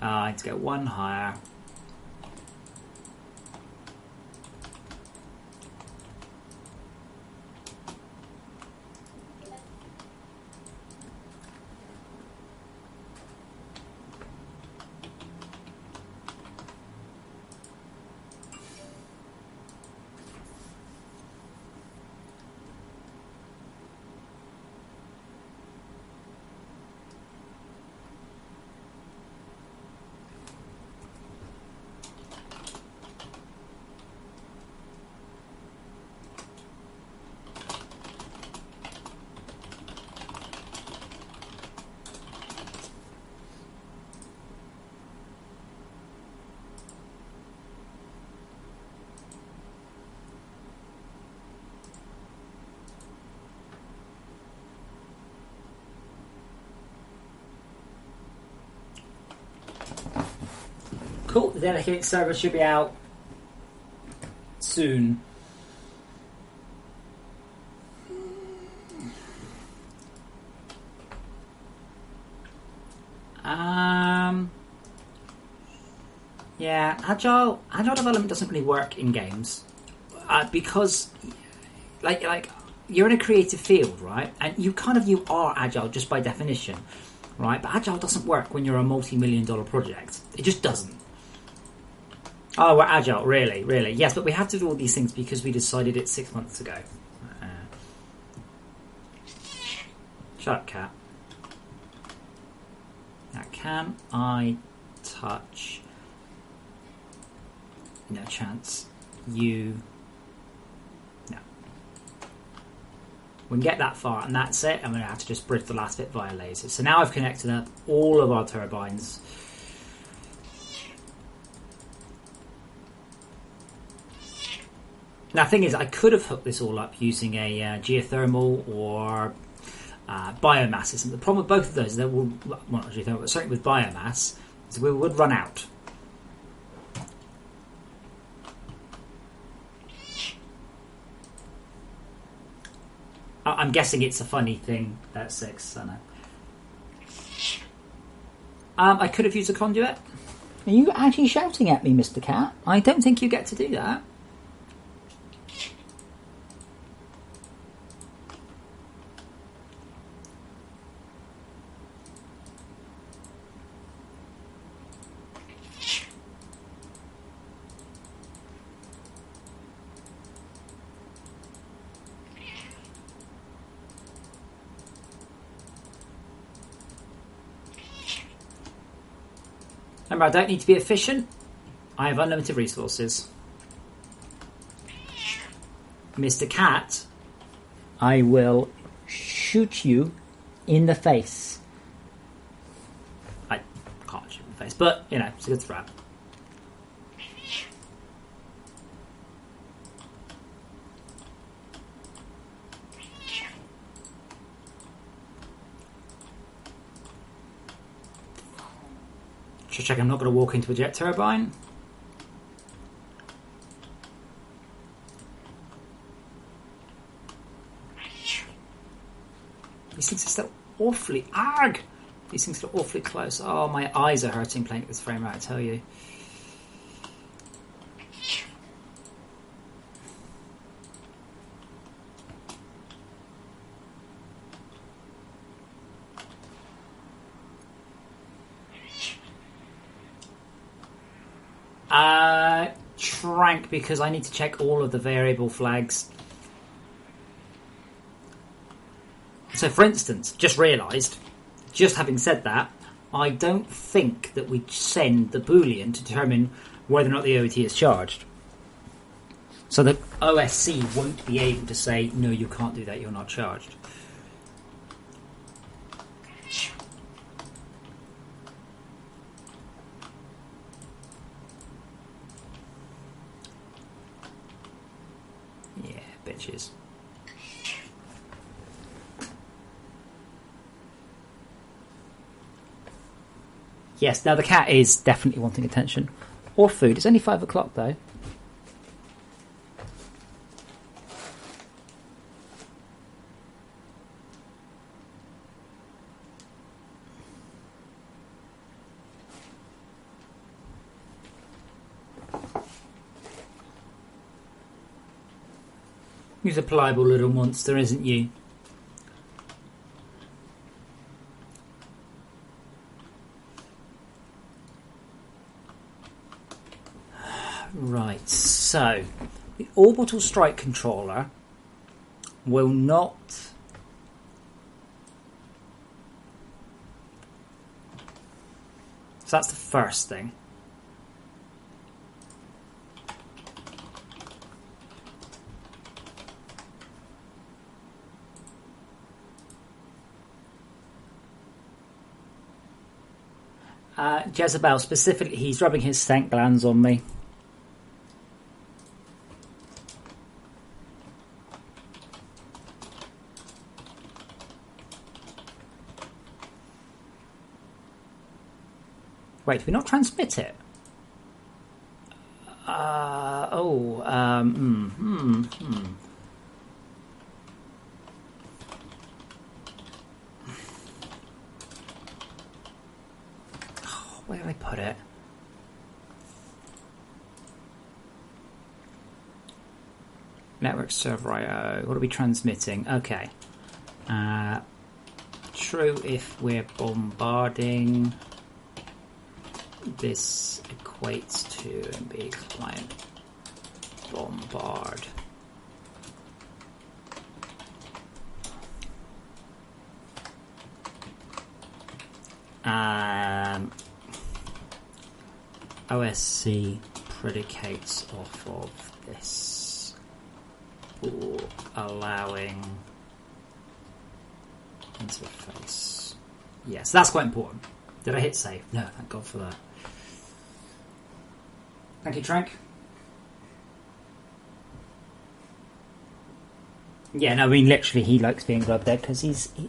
Speaker 3: I need to get one higher. Cool. The dedicated server should be out soon. Yeah, agile development doesn't really work in games because, like you're in a creative field, right? And you are agile just by definition, right? But agile doesn't work when you're a multi-million-dollar project. It just doesn't. Oh, we're agile, really? Yes, but we have to do all these things because we decided it 6 months ago. Shut up, cat. Now, can I touch? No chance. You. No. We can get that far, and that's it. I'm going to have to just bridge the last bit via lasers. So now I've connected up all of our turbines. Now, the thing is, I could have hooked this all up using a geothermal or biomass system. The problem with both of those, that will, well, not geothermal, but certainly with biomass, is we would run out. I'm guessing it's a funny thing at 6. I know. I could have used a conduit. Are you actually shouting at me, Mr. Cat? I don't think you get to do that. Remember, I don't need to be efficient. I have unlimited resources. Mr. Cat, I will shoot you in the face. I can't shoot in the face, but, you know, it's a good threat. Just check I'm not going to walk into a jet turbine. These things are still awfully... Arg! These things are awfully close. Oh, my eyes are hurting playing at this frame rate, I tell you. Trank, because I need to check all of the variable flags. So, for instance, just realised, just having said that, I don't think that we send the Boolean to determine whether or not the OET is charged. So the OSC won't be able to say, no, you can't do that, you're not charged. Yeah, bitches. Yes, now the cat is definitely wanting attention. Or food. It's only 5 o'clock though. He's a pliable little monster, isn't you? Right, so the orbital strike controller will not so that's the first thing. Jezebel specifically, he's rubbing his stank glands on me. Wait, did we not transmit it? Oh, where did I put it? Network server IO. What are we transmitting? Okay. True if we're bombarding. This equates to MB client bombard. OSC predicates off of this, allowing interface. Yes, that's quite important. Did I hit save? No, thank God for that. Thank you, Trank. Yeah, no, I mean, literally, he likes being gloved dead because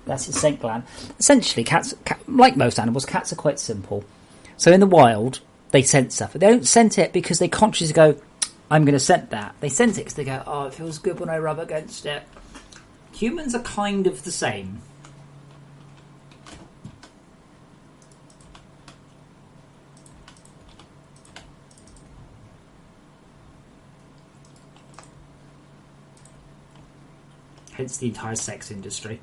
Speaker 3: that's his scent gland. Essentially, cats, like most animals, cats are quite simple. So in the wild, they scent stuff. But they don't scent it because they consciously go, I'm going to scent that. They scent it because they go, oh, it feels good when I rub against it. Humans are kind of the same. Hence the entire sex industry.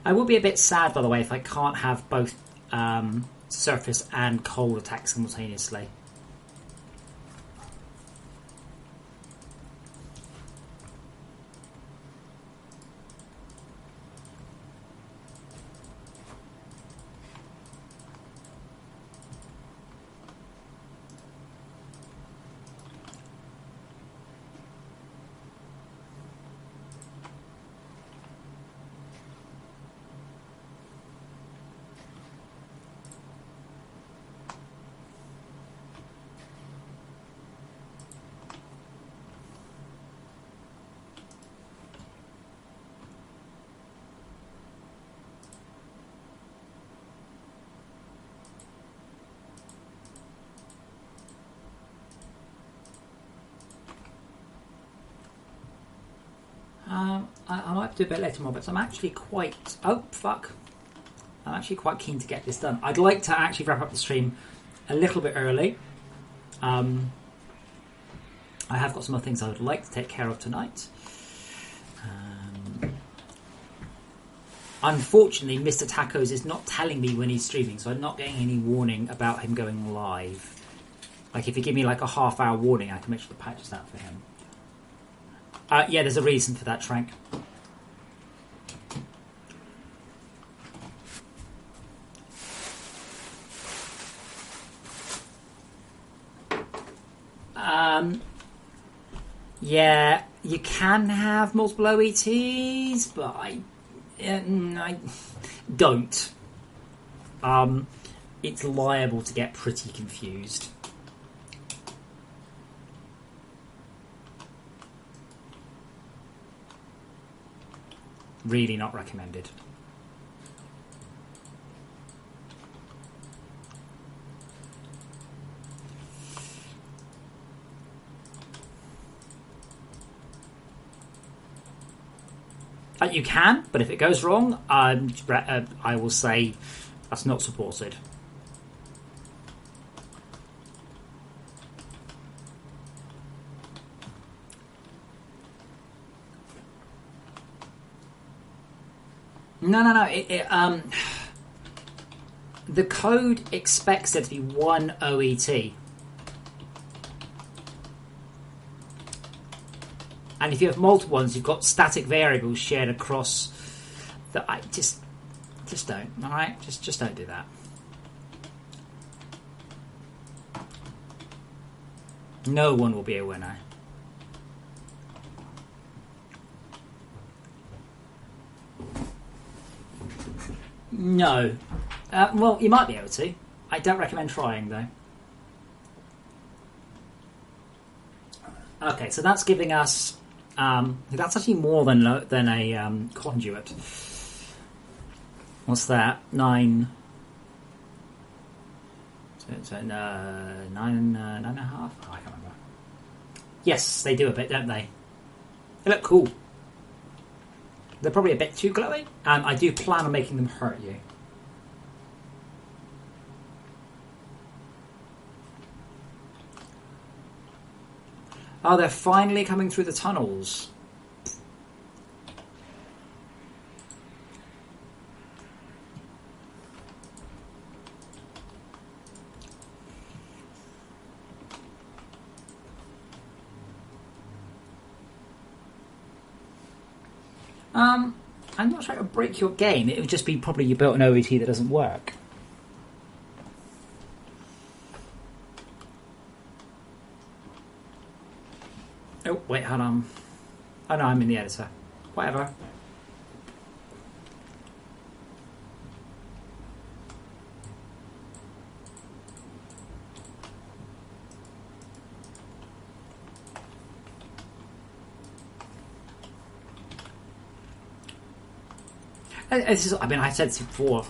Speaker 3: I will be a bit sad, by the way, if I can't have both surface and cold attack simultaneously. I might do a bit later more, but I'm actually quite... Oh, fuck. I'm actually quite keen to get this done. I'd like to actually wrap up the stream a little bit early. I have got some other things I would like to take care of tonight. Unfortunately, Mr. Tacos is not telling me when he's streaming, so I'm not getting any warning about him going live. Like, if you give me like a half-hour warning, I can make sure the patch is out for him. Yeah, there's a reason for that, Trank. Yeah, you can have multiple OETs, but I don't. It's liable to get pretty confused. Really not recommended. You can, but if it goes wrong, I will say that's not supported. No. The code expects there to be one OET. And if you have multiple ones, you've got static variables shared across. That I just don't. All right, just don't do that. No one will be a winner. No. Well, you might be able to. I don't recommend trying, though. Okay, so that's giving us That's actually more than a conduit. What's that? 9. So 9.5. Oh, I can't remember. Yes, they do a bit, don't they? They look cool. They're probably a bit too glowy. I do plan on making them hurt you. Oh, they're finally coming through the tunnels. I'm not trying to break your game. It would just be probably you built an OET that doesn't work. Oh, wait, hold on. Oh no, I'm in the editor. Whatever. I said this before.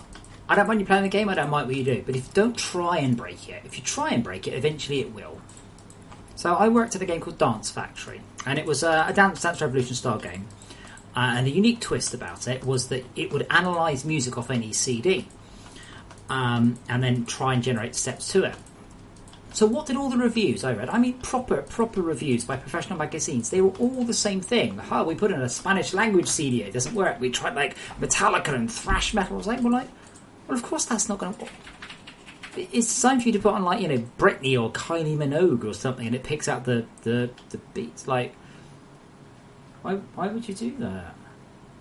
Speaker 3: I don't mind you playing the game, I don't mind what you do. But if you don't try and break it, if you try and break it, eventually it will. So I worked at a game called Dance Factory, and it was a Dance Revolution style game. And the unique twist about it was that it would analyse music off any CD, and then try and generate steps to it. So what did all the reviews I read? I mean, proper reviews by professional magazines. They were all the same thing. Oh, we put in a Spanish language CD. It doesn't work. We tried like Metallica and thrash metal. I was like, well, of course that's not going to work. It's designed for you to put on like, you know, Britney or Kylie Minogue or something, and it picks out the beats. Like, why would you do that?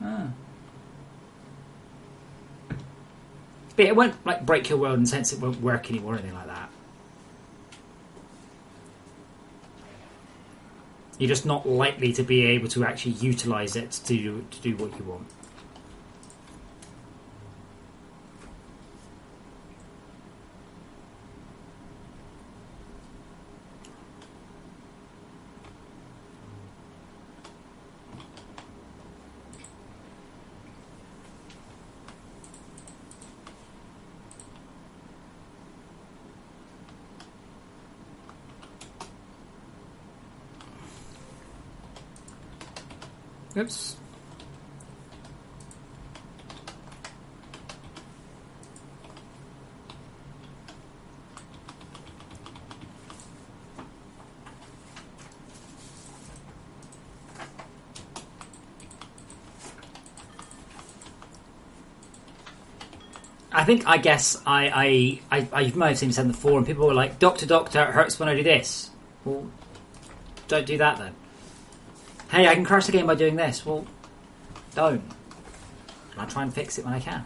Speaker 3: Ah. But it won't like break your world in the sense it won't work anymore or anything like that. You're just not likely to be able to actually utilise it to do what you want. Oops. I guess I you might have seen this on the forum. People were like, Doctor, it hurts when I do this. Well, don't do that then. Hey, I can crash the game by doing this. Well, don't. And I'll try and fix it when I can.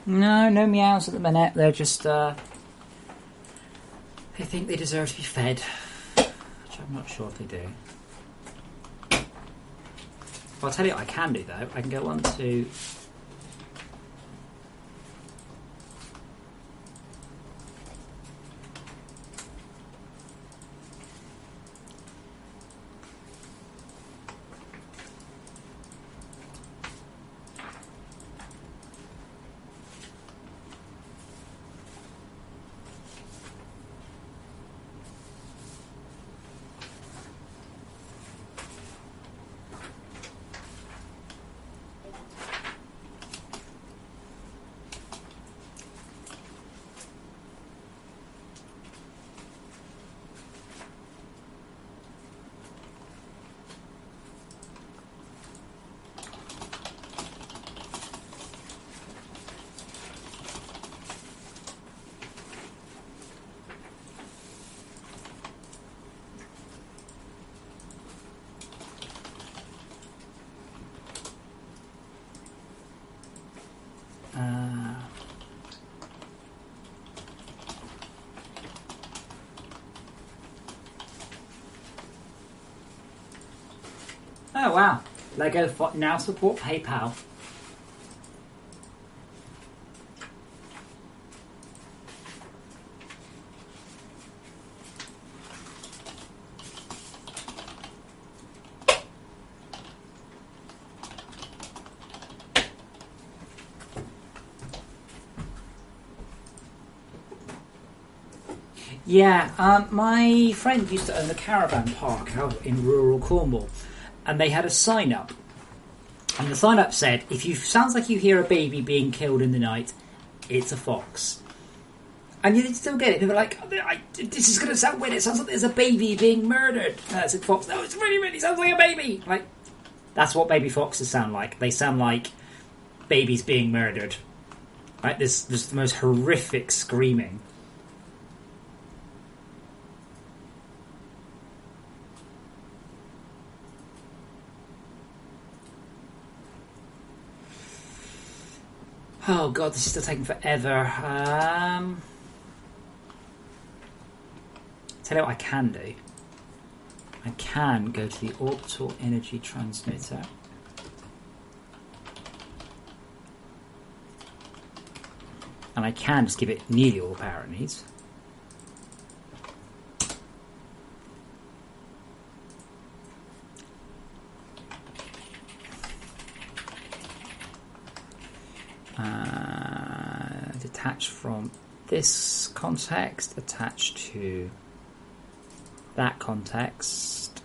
Speaker 3: No meows at the minute. They're just, they think they deserve to be fed. Which I'm not sure if they do. Well, I'll tell you what I can do, though. I can go on to... Oh wow, Lego now support PayPal. Yeah, my friend used to own a caravan park out in rural Cornwall, and they had a sign up. And the sign up said, if you sounds like you hear a baby being killed in the night, it's a fox. And you still get it. They were like, this is going to sound weird. It sounds like there's a baby being murdered. No, it's a fox. No, it's really sounds like a baby. Like, that's what baby foxes sound like. They sound like babies being murdered. Right? There's the most horrific screaming. Oh god, this is still taking forever. Tell you what I can do. I can go to the orbital energy transmitter. And I can just give it nearly all the power it needs. Detach from this context, attach to that context.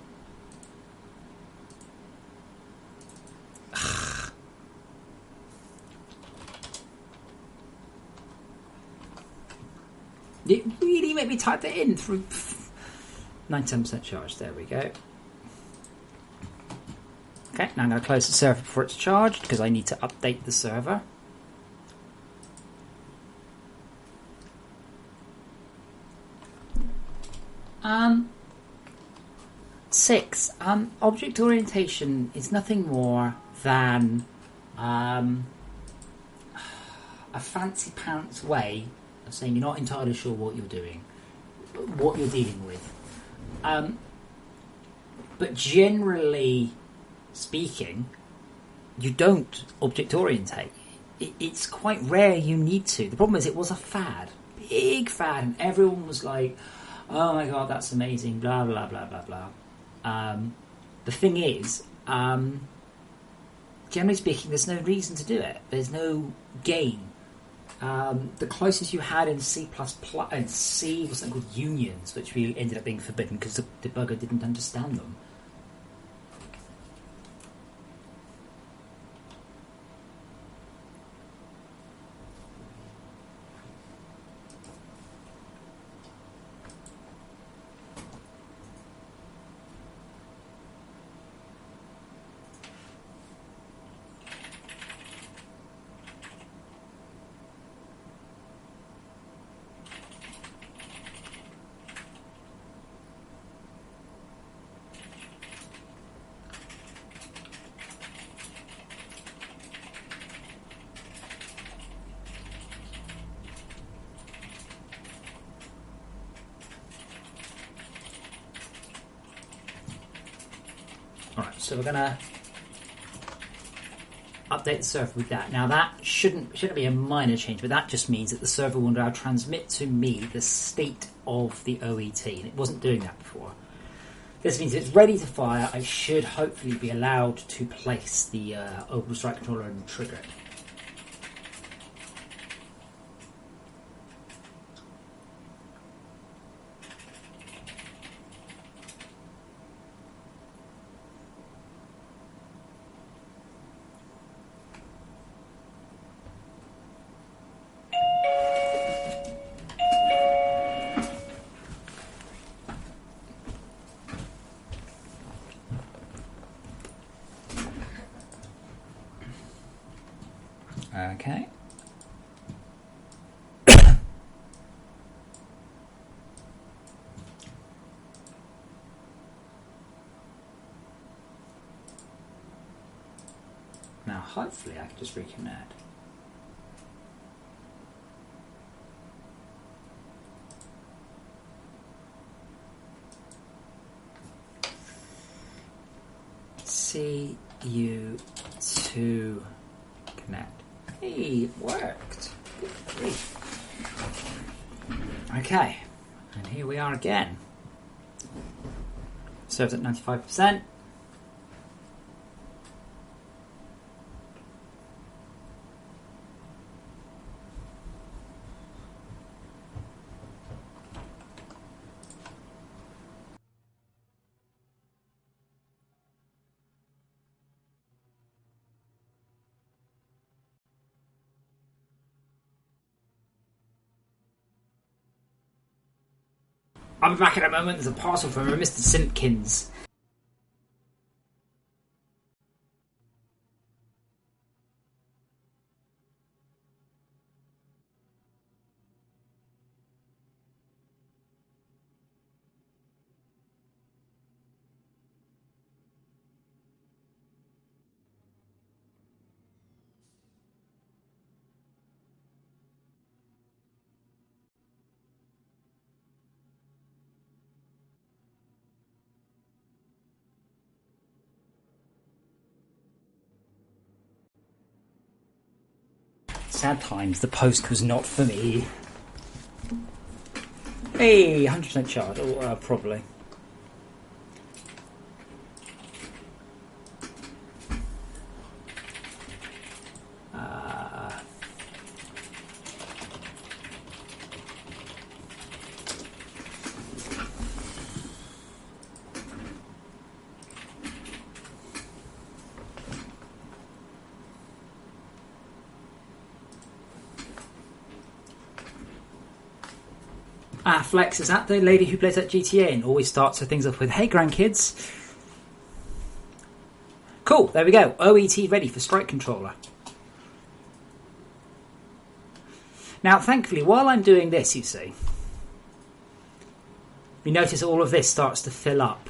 Speaker 3: It really made me type that in through 97% charge. There we go. Okay, now I'm going to close the server before it's charged because I need to update the server. Six. Object orientation is nothing more than a fancy pants way of saying you're not entirely sure what you're doing, what you're dealing with. But generally speaking, you don't object orientate. It's quite rare you need to. The problem is it was a fad, big fad, and everyone was like, oh my god, that's amazing, blah, blah, blah, blah, blah. The thing is, generally speaking, there's no reason to do it. There's no gain. The closest you had in C++ and C was something called unions, which really ended up being forbidden because the debugger didn't understand them. Alright, so we're going to update the server with that. Now that shouldn't be a minor change, but that just means that the server will now transmit to me the state of the OET, and it wasn't doing that before. This means it's ready to fire. I should hopefully be allowed to place the Orbital Strike Controller and trigger it. Okay. Now, hopefully, I can just reconnect. See you to connect. Hey, it worked. Good grief. Okay, and here we are again. Serves at 95%. I'll be back in a moment. There's a parcel from Mr. Simpkins. Sad times, the post was not for me. Hey, 100% charge. Oh, probably. Flex, is that the lady who plays at GTA and always starts her things off with, hey grandkids? Cool, there we go. OET ready for Strike Controller. Now, thankfully, while I'm doing this, you see, you notice all of this starts to fill up.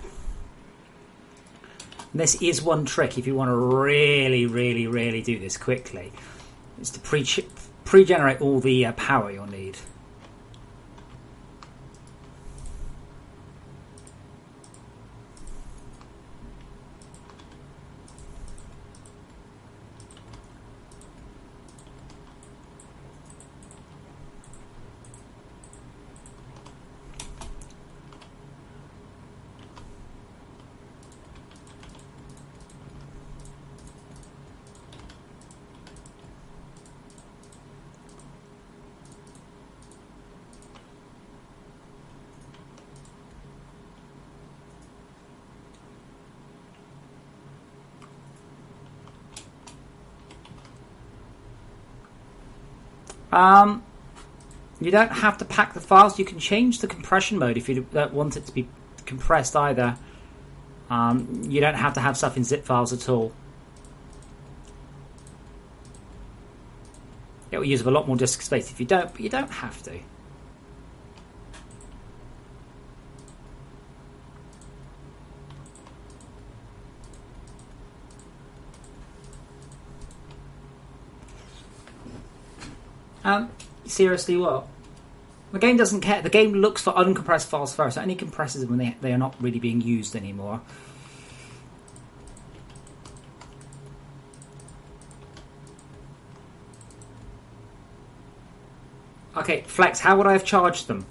Speaker 3: And this is one trick if you want to really, really, really do this quickly, is to pre-generate all the power you'll need. You don't have to pack the files. You can change the compression mode if you don't want it to be compressed either. You don't have to have stuff in zip files at all. It will use up a lot more disk space if you don't, but you don't have to. Seriously, what? The game doesn't care. The game looks for uncompressed files first. It only compresses them when they are not really being used anymore. Okay, Flex, how would I have charged them?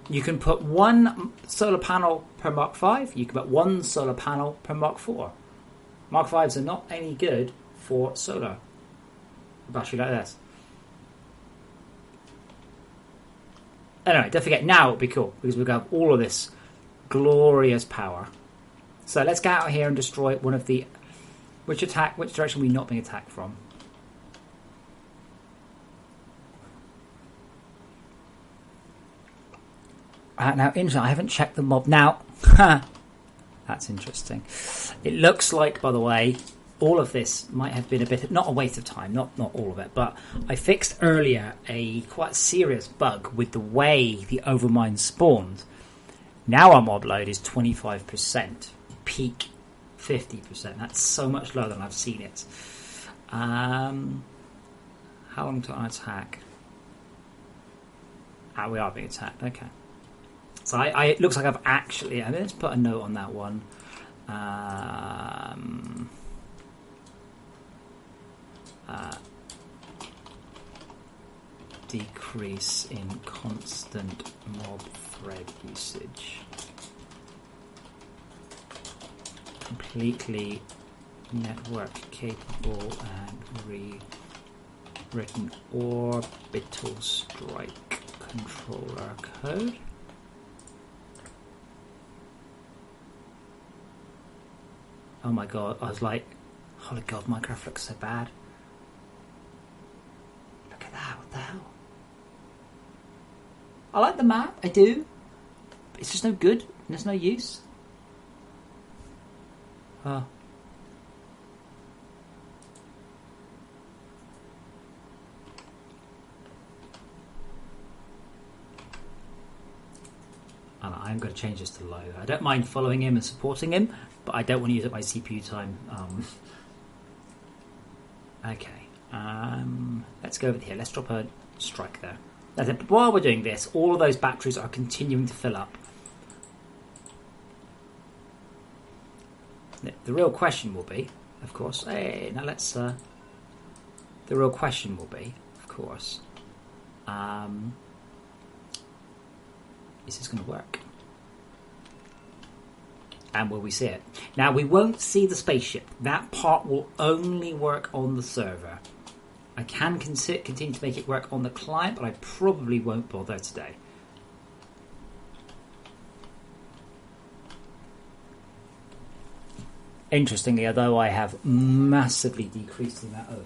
Speaker 3: You can put one solar panel per Mark 5. You can put one solar panel per Mark 4. Mark 5s are not any good for solar. A battery like this. Anyway, don't forget, now it'll be cool because we've got all of this glorious power. So let's get out here and destroy one of the... Which direction are we not being attacked from? Now, interesting, I haven't checked the mob. Now, that's interesting. It looks like, by the way, all of this might have been a bit, not a waste of time, not all of it, but I fixed earlier a quite serious bug with the way the Overmind spawned. Now our mob load is 25%, peak 50%. That's so much lower than I've seen it. How long to attack? We are being attacked, okay. So it looks like I've actually... let's put a note on that one. Decrease in constant mob thread usage. Completely network capable and rewritten orbital strike controller code. Oh my god, I was like, holy god, Minecraft looks so bad. Look at that, what the hell? I like the map, I do. But it's just no good, and there's no use. Oh. And I'm going to change this to low. I don't mind following him and supporting him, but I don't want to use up my CPU time. Okay. Let's go over here. Let's drop a strike there. But while we're doing this, all of those batteries are continuing to fill up. The real question will be, of course... Hey, now let's... the real question will be, of course... is this going to work? And will we see it? Now, we won't see the spaceship. That part will only work on the server. I can continue to make it work on the client, but I probably won't bother today. Interestingly, although I have massively decreased the amount of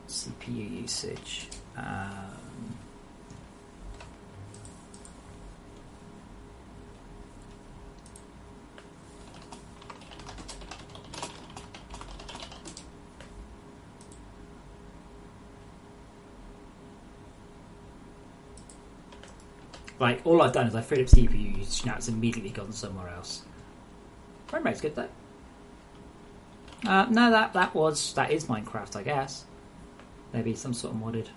Speaker 3: CPU usage... Like, all I've done is I've freed up CPU usage, now it's immediately gone somewhere else. Frame rate's good though. No, that is Minecraft, I guess. Maybe some sort of modded.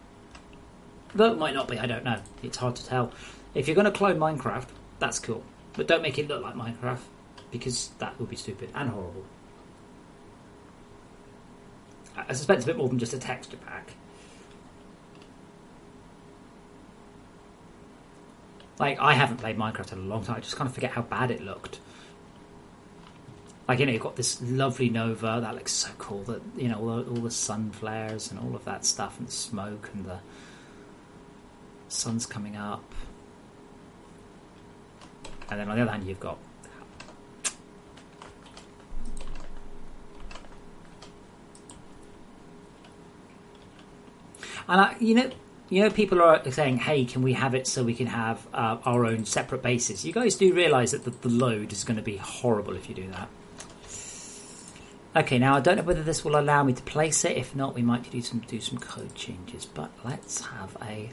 Speaker 3: Though it might not be, I don't know. It's hard to tell. If you're going to clone Minecraft, that's cool. But don't make it look like Minecraft, because that would be stupid and horrible. I suspect it's a bit more than just a texture pack. Like, I haven't played Minecraft in a long time. I just kind of forget how bad it looked. Like, you know, you've got this lovely Nova. That looks so cool. That, you know, all the sun flares and all of that stuff, and the smoke, and the sun's coming up. And then on the other hand, you've got... And, you know, people are saying, hey, can we have it so we can have our own separate bases? You guys do realise that the load is going to be horrible if you do that. Okay, now I don't know whether this will allow me to place it. If not, we might do some code changes. But let's have a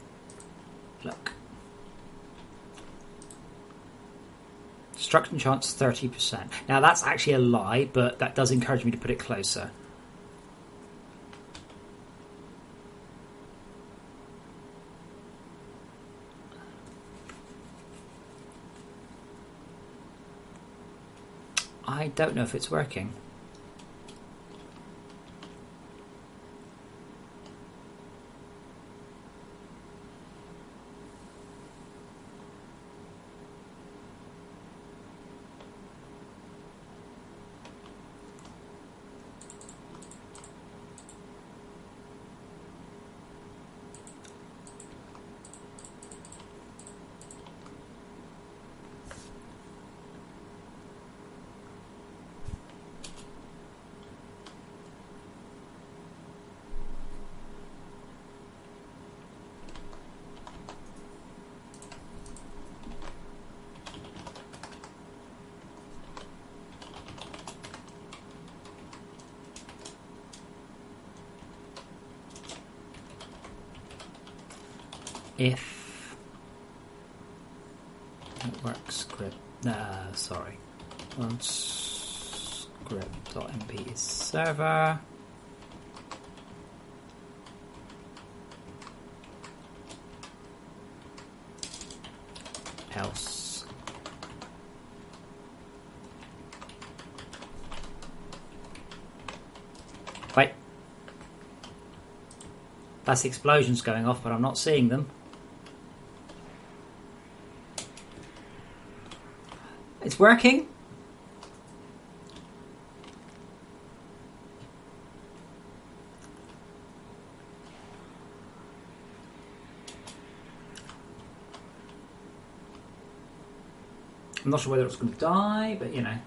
Speaker 3: look. Destruction chance 30%. Now that's actually a lie, but that does encourage me to put it closer. I don't know if it's working. If network script, sorry, script.mp is server, else wait, that's the explosions going off, but I'm not seeing them. It's working. I'm not sure whether it's going to die, but you know.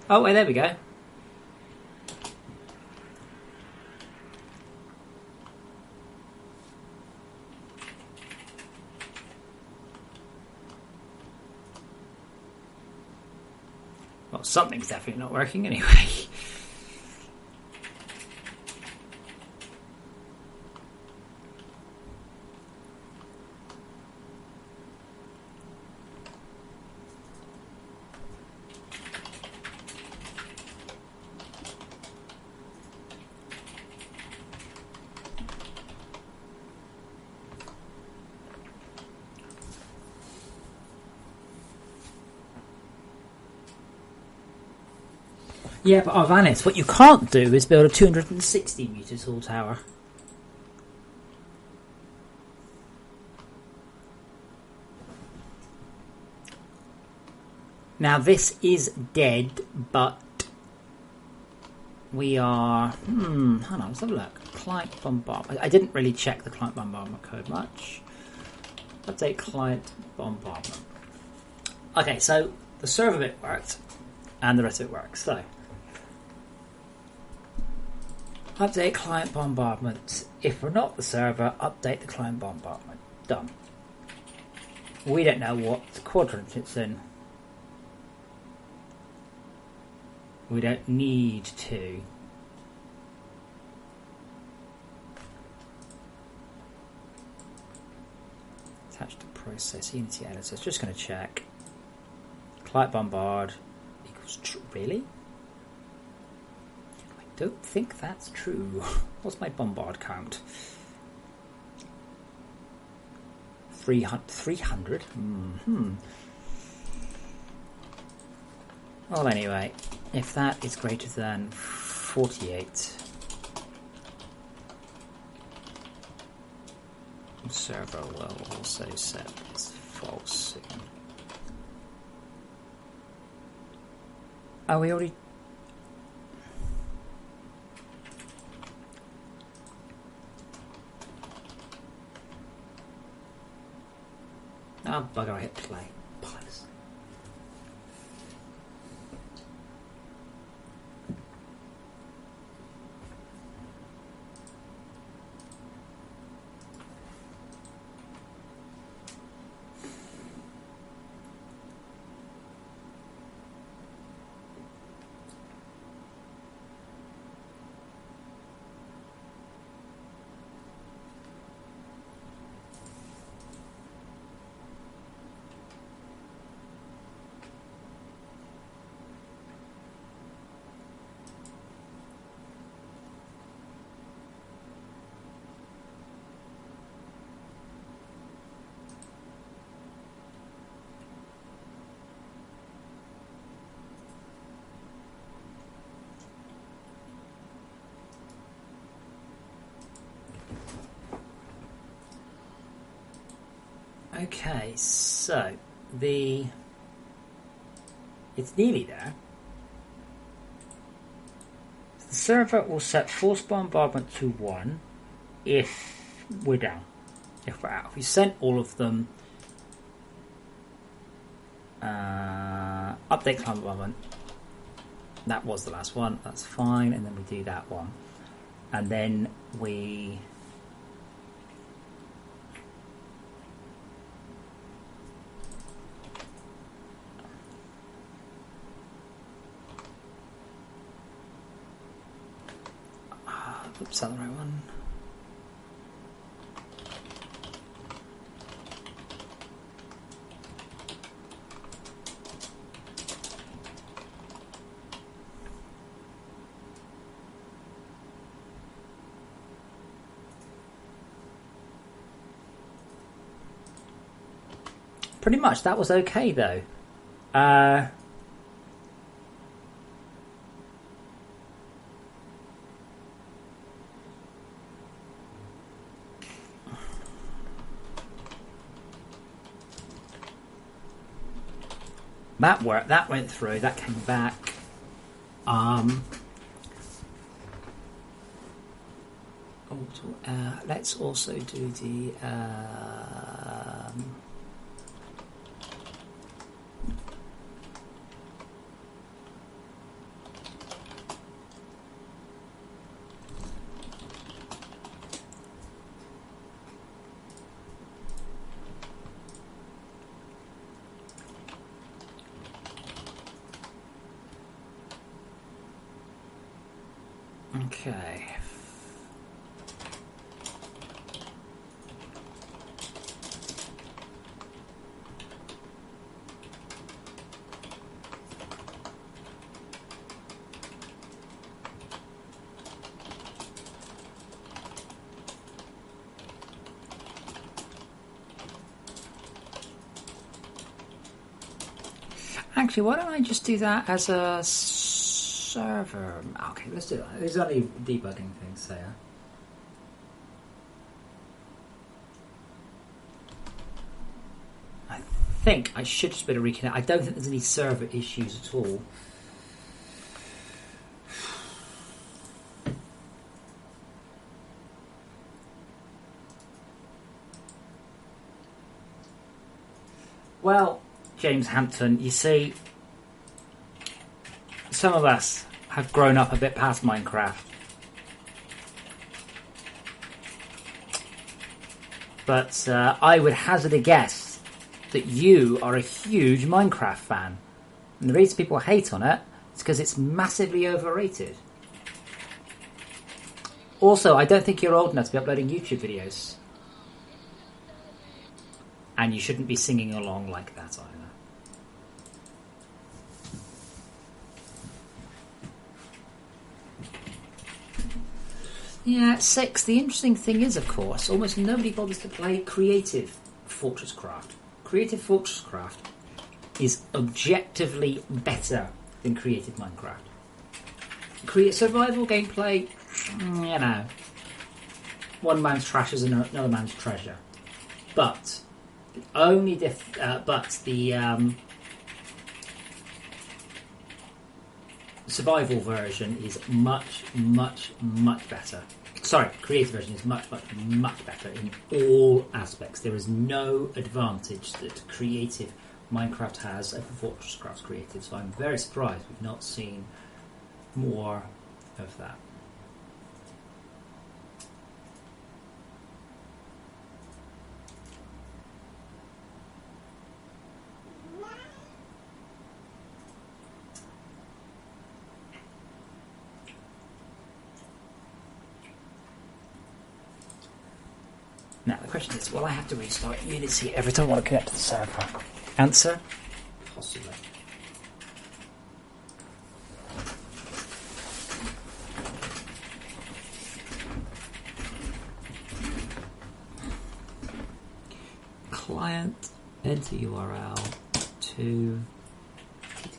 Speaker 3: Oh, wait, there we go.
Speaker 1: Well, something's definitely not working anyway. Yeah, but Arvanis, what you can't do is build a 260 metre tall tower. Now this is dead, but we are... hang on, let's have a look. Client bombardment. I didn't really check the client bombardment code much. Update client bombardment. Okay, so the server bit worked, and the rest of it works. So, update client bombardment. If we're not the server, update the client bombardment. Done. We don't know what quadrant it's in. We don't need to. Attach to process Unity editor. It's just going to check. Client bombard equals true. Really? I don't think that's true. What's my bombard count? 300? Well, anyway, if that is greater than 48, the server will also set this false soon. Oh, we already... Oh, bugger, I hit play. Pious. Okay, so it's nearly there. The server will set force bombardment to 1 if we're down. If we're out. If we sent all of them, update client bombardment. That was the last one. That's fine, and then we do that one, and then we. Oops, that's the right one. Pretty much that was okay though. That worked. That went through. That came back. Let's also do the. Okay. Actually, why don't I just do that as a server? Okay, let's do that. There's only debugging things there. I think I should just be able to reconnect. I don't think there's any server issues at all. Well, James Hampton, you see, some of us have grown up a bit past Minecraft. But I would hazard a guess that you are a huge Minecraft fan. And the reason people hate on it is because it's massively overrated. Also, I don't think you're old enough to be uploading YouTube videos. And you shouldn't be singing along like that either. Yeah, 6. The interesting thing is, of course, almost nobody bothers to play creative FortressCraft. Creative FortressCraft is objectively better than creative Minecraft. Survival gameplay, you know, one man's trash is another man's treasure. But the only survival version is much, much, much better. Sorry, creative version is much, much, much better in all aspects. There is no advantage that creative Minecraft has over FortressCraft creative, so I'm very surprised we've not seen more of that. Now the question is, will I have to restart Unity every time I want to connect to the server? Answer? Possibly. Client, enter URL to connect.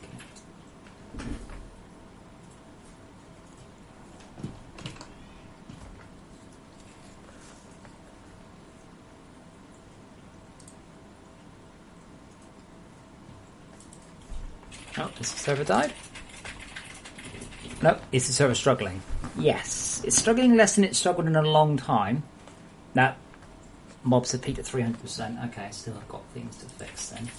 Speaker 1: Oh, is the server died? No, is the server struggling? Yes, it's struggling less than it's struggled in a long time. Now, mobs have peaked at 300%. Okay, still I've got things to fix then.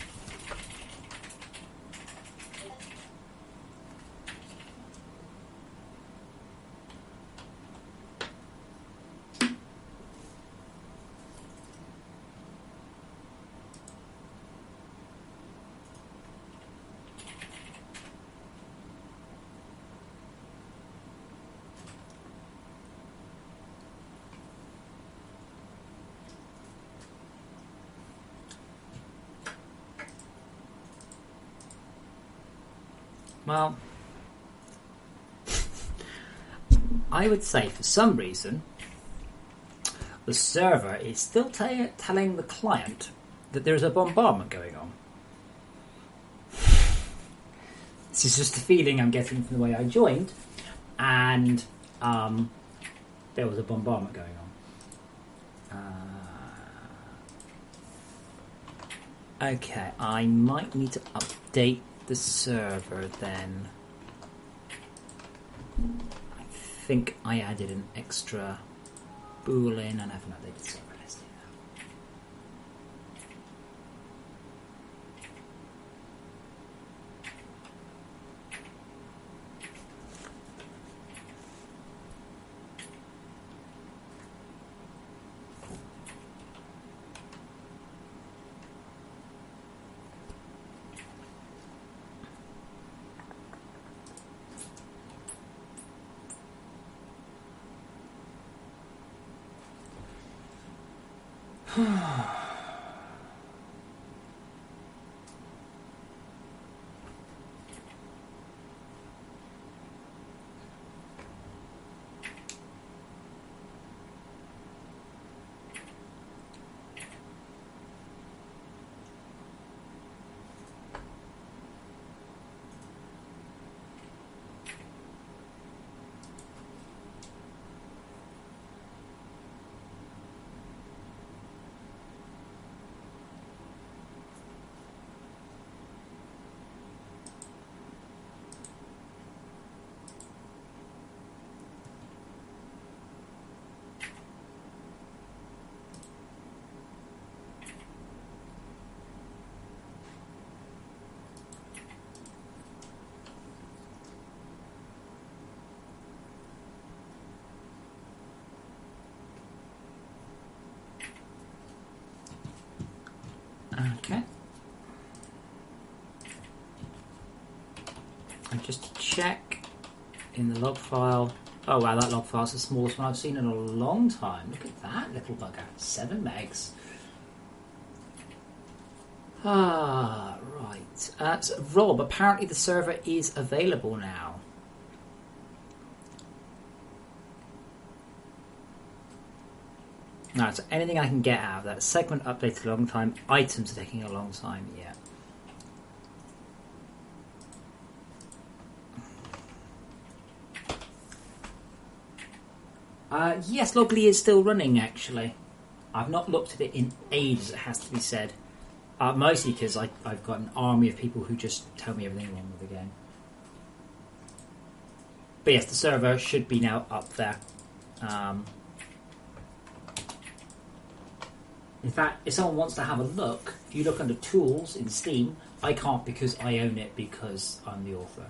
Speaker 1: Well, I would say for some reason the server is still telling the client that there's a bombardment going on. This is just a feeling I'm getting from the way I joined, and there was a bombardment going on. Okay, I might need to update the server then. I think I added an extra boolean and I haven't updated the server. Let's do that.
Speaker 3: Okay. And just to check in the log file. Oh wow, that log file's the smallest one I've seen in a long time. Look at that little bugger. 7 megs. Ah, right. So Rob, apparently the server is available now. No, so anything I can get out of that. Segment updated a long time. Items are taking a long time. Yeah. Yes, Loggly is still running, actually. I've not looked at it in ages, it has to be said. Mostly because I've got an army of people who just tell me everything wrong with the game. But yes, the server should be now up there. In fact, if someone wants to have a look, if you look under Tools in Steam, I can't because I own it because I'm the author.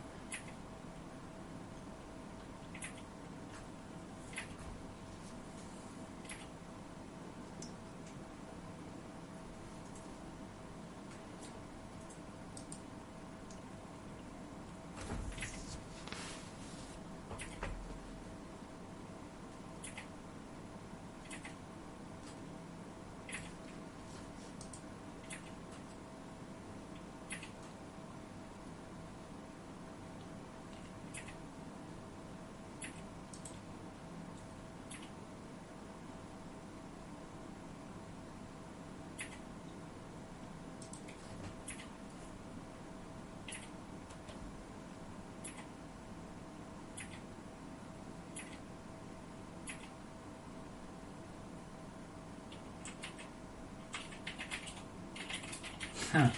Speaker 3: Huh.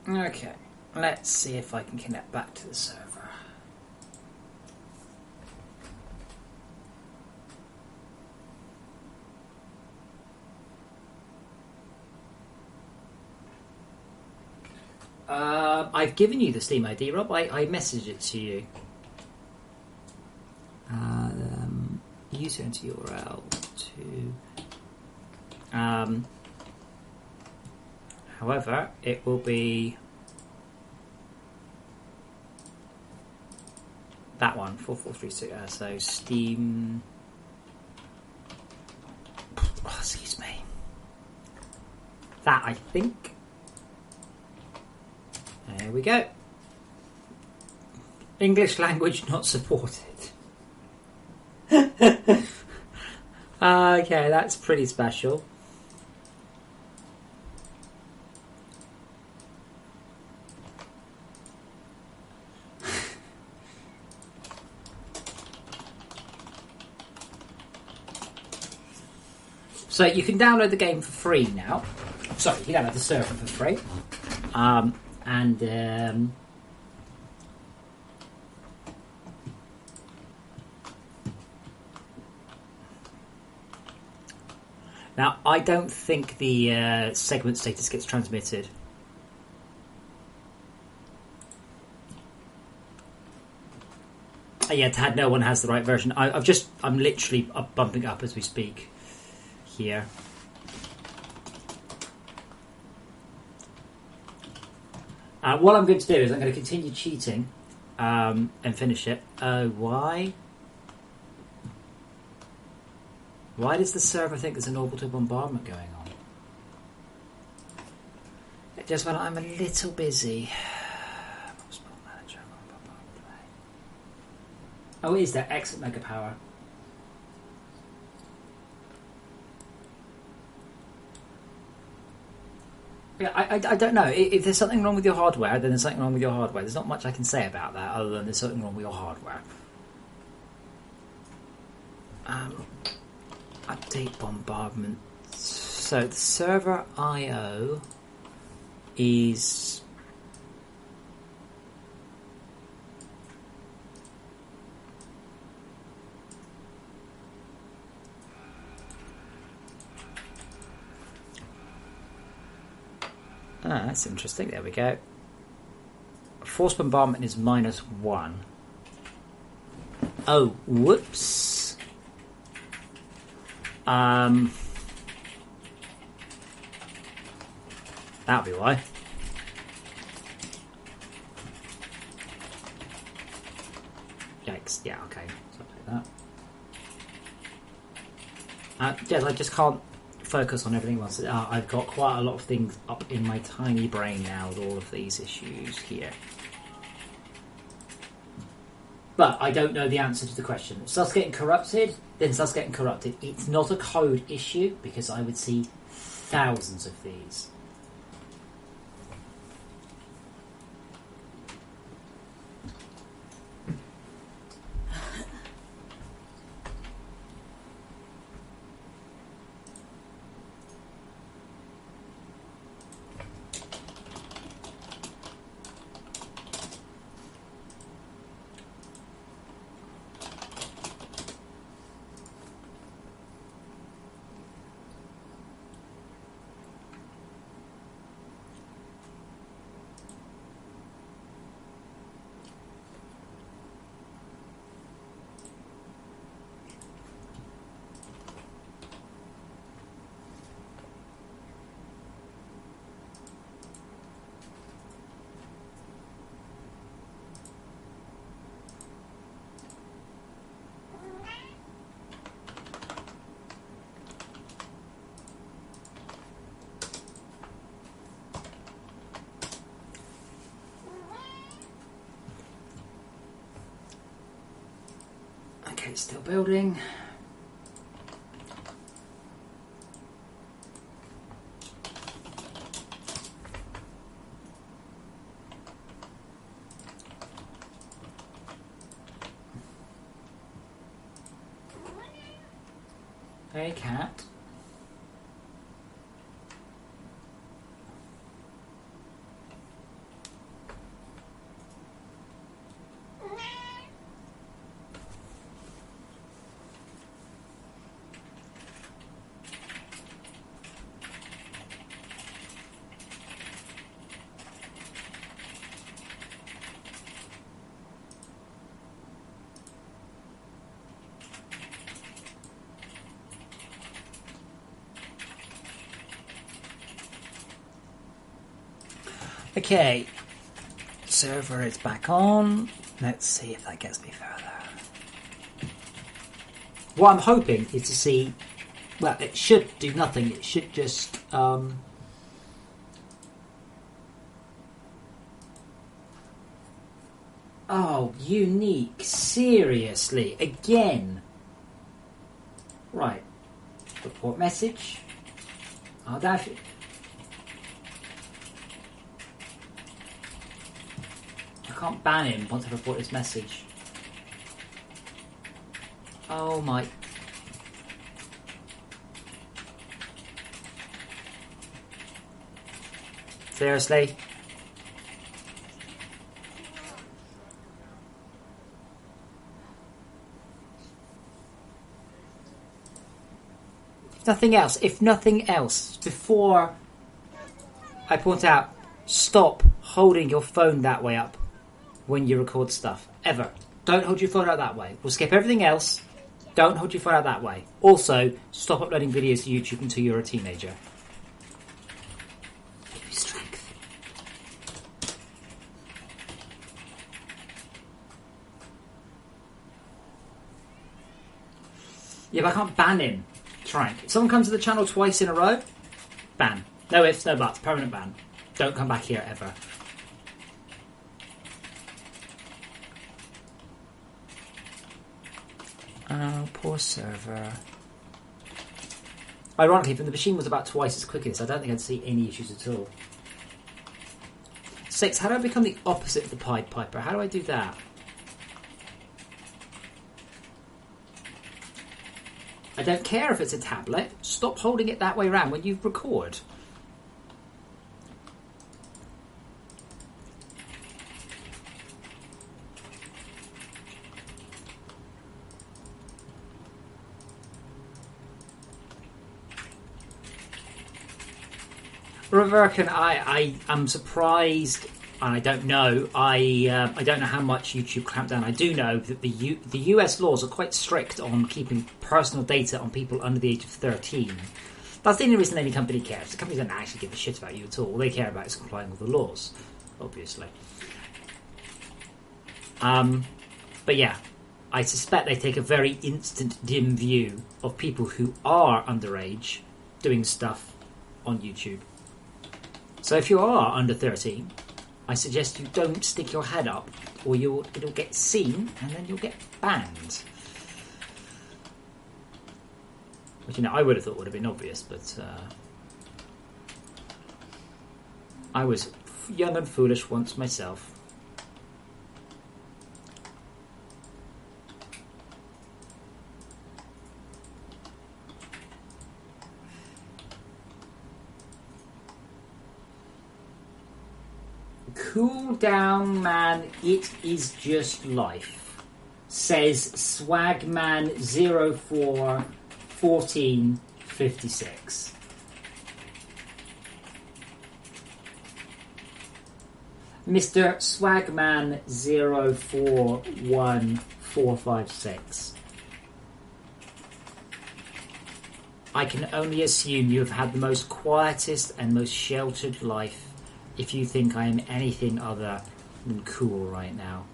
Speaker 3: Okay, let's see if I can connect back to the server. I've given you the Steam ID, Rob. I messaged it to you. User into URL to. However, it will be that one 4436. So Steam. Oh, excuse me. That I think. There we go. English language not supported. Okay, that's pretty special. So you can download the game for free now. Sorry, you can download the server for free. Now, I don't think the segment status gets transmitted. Yeah, Tad, no one has the right version. I'm literally bumping up as we speak here. What I'm going to do is I'm going to continue cheating and finish it. Why? Why does the server think there's an orbital bombardment going on? Just when I'm a little busy. Oh, is there? Exit mega power. Yeah, I don't know. If there's something wrong with your hardware, then there's something wrong with your hardware. There's not much I can say about that other than there's something wrong with your hardware. Update bombardment. So the server I/O is... that's interesting. There we go. Force bombardment is -1. Oh, whoops. That'll be why. Yikes. Yeah, okay. Something like that. Yeah, I just can't focus on everything else. I've got quite a lot of things up in my tiny brain now with all of these issues here. But I don't know the answer to the question. If it starts getting corrupted, then it starts getting corrupted. It's not a code issue because I would see thousands of these. Okay, it's still building. Hey, cat. Okay, server is back on. Let's see if that gets me further. What I'm hoping is to see, well, it should do nothing. It should just, oh, unique. Seriously, again. Right. Report message. Oh, that's it. I can't ban him once I report this message. Oh my... Seriously? If nothing else, before I point out, stop holding your phone that way up when you record stuff. Ever. Don't hold your phone out that way. We'll skip everything else. Don't hold your phone out that way. Also, stop uploading videos to YouTube until you're a teenager. Give me strength. Yeah, but I can't ban him. Trank. If someone comes to the channel twice in a row, ban. No ifs, no buts. Permanent ban. Don't come back here ever. Oh, poor server. Ironically, if the machine was about twice as quick as this, I don't think I'd see any issues at all. 6. How do I become the opposite of the Pied Piper? How do I do that? I don't care if it's a tablet. Stop holding it that way around when you record. Reverkin, I am surprised, and I don't know. I don't know how much YouTube clamped down. I do know that the US laws are quite strict on keeping personal data on people under the age of 13. That's the only reason any company cares. The company doesn't actually give a shit about you at all. All they care about is complying with the laws, obviously. But yeah, I suspect they take a very instant, dim view of people who are underage doing stuff on YouTube. So if you are under 13, I suggest you don't stick your head up, or it'll get seen, and then you'll get banned. Which, I would have thought would have been obvious, but I was young and foolish once myself. Cool down, man. It is just life. Says Swagman041456. Mr. Swagman041456. I can only assume you have had the most quietest and most sheltered life if you think I am anything other than cool right now.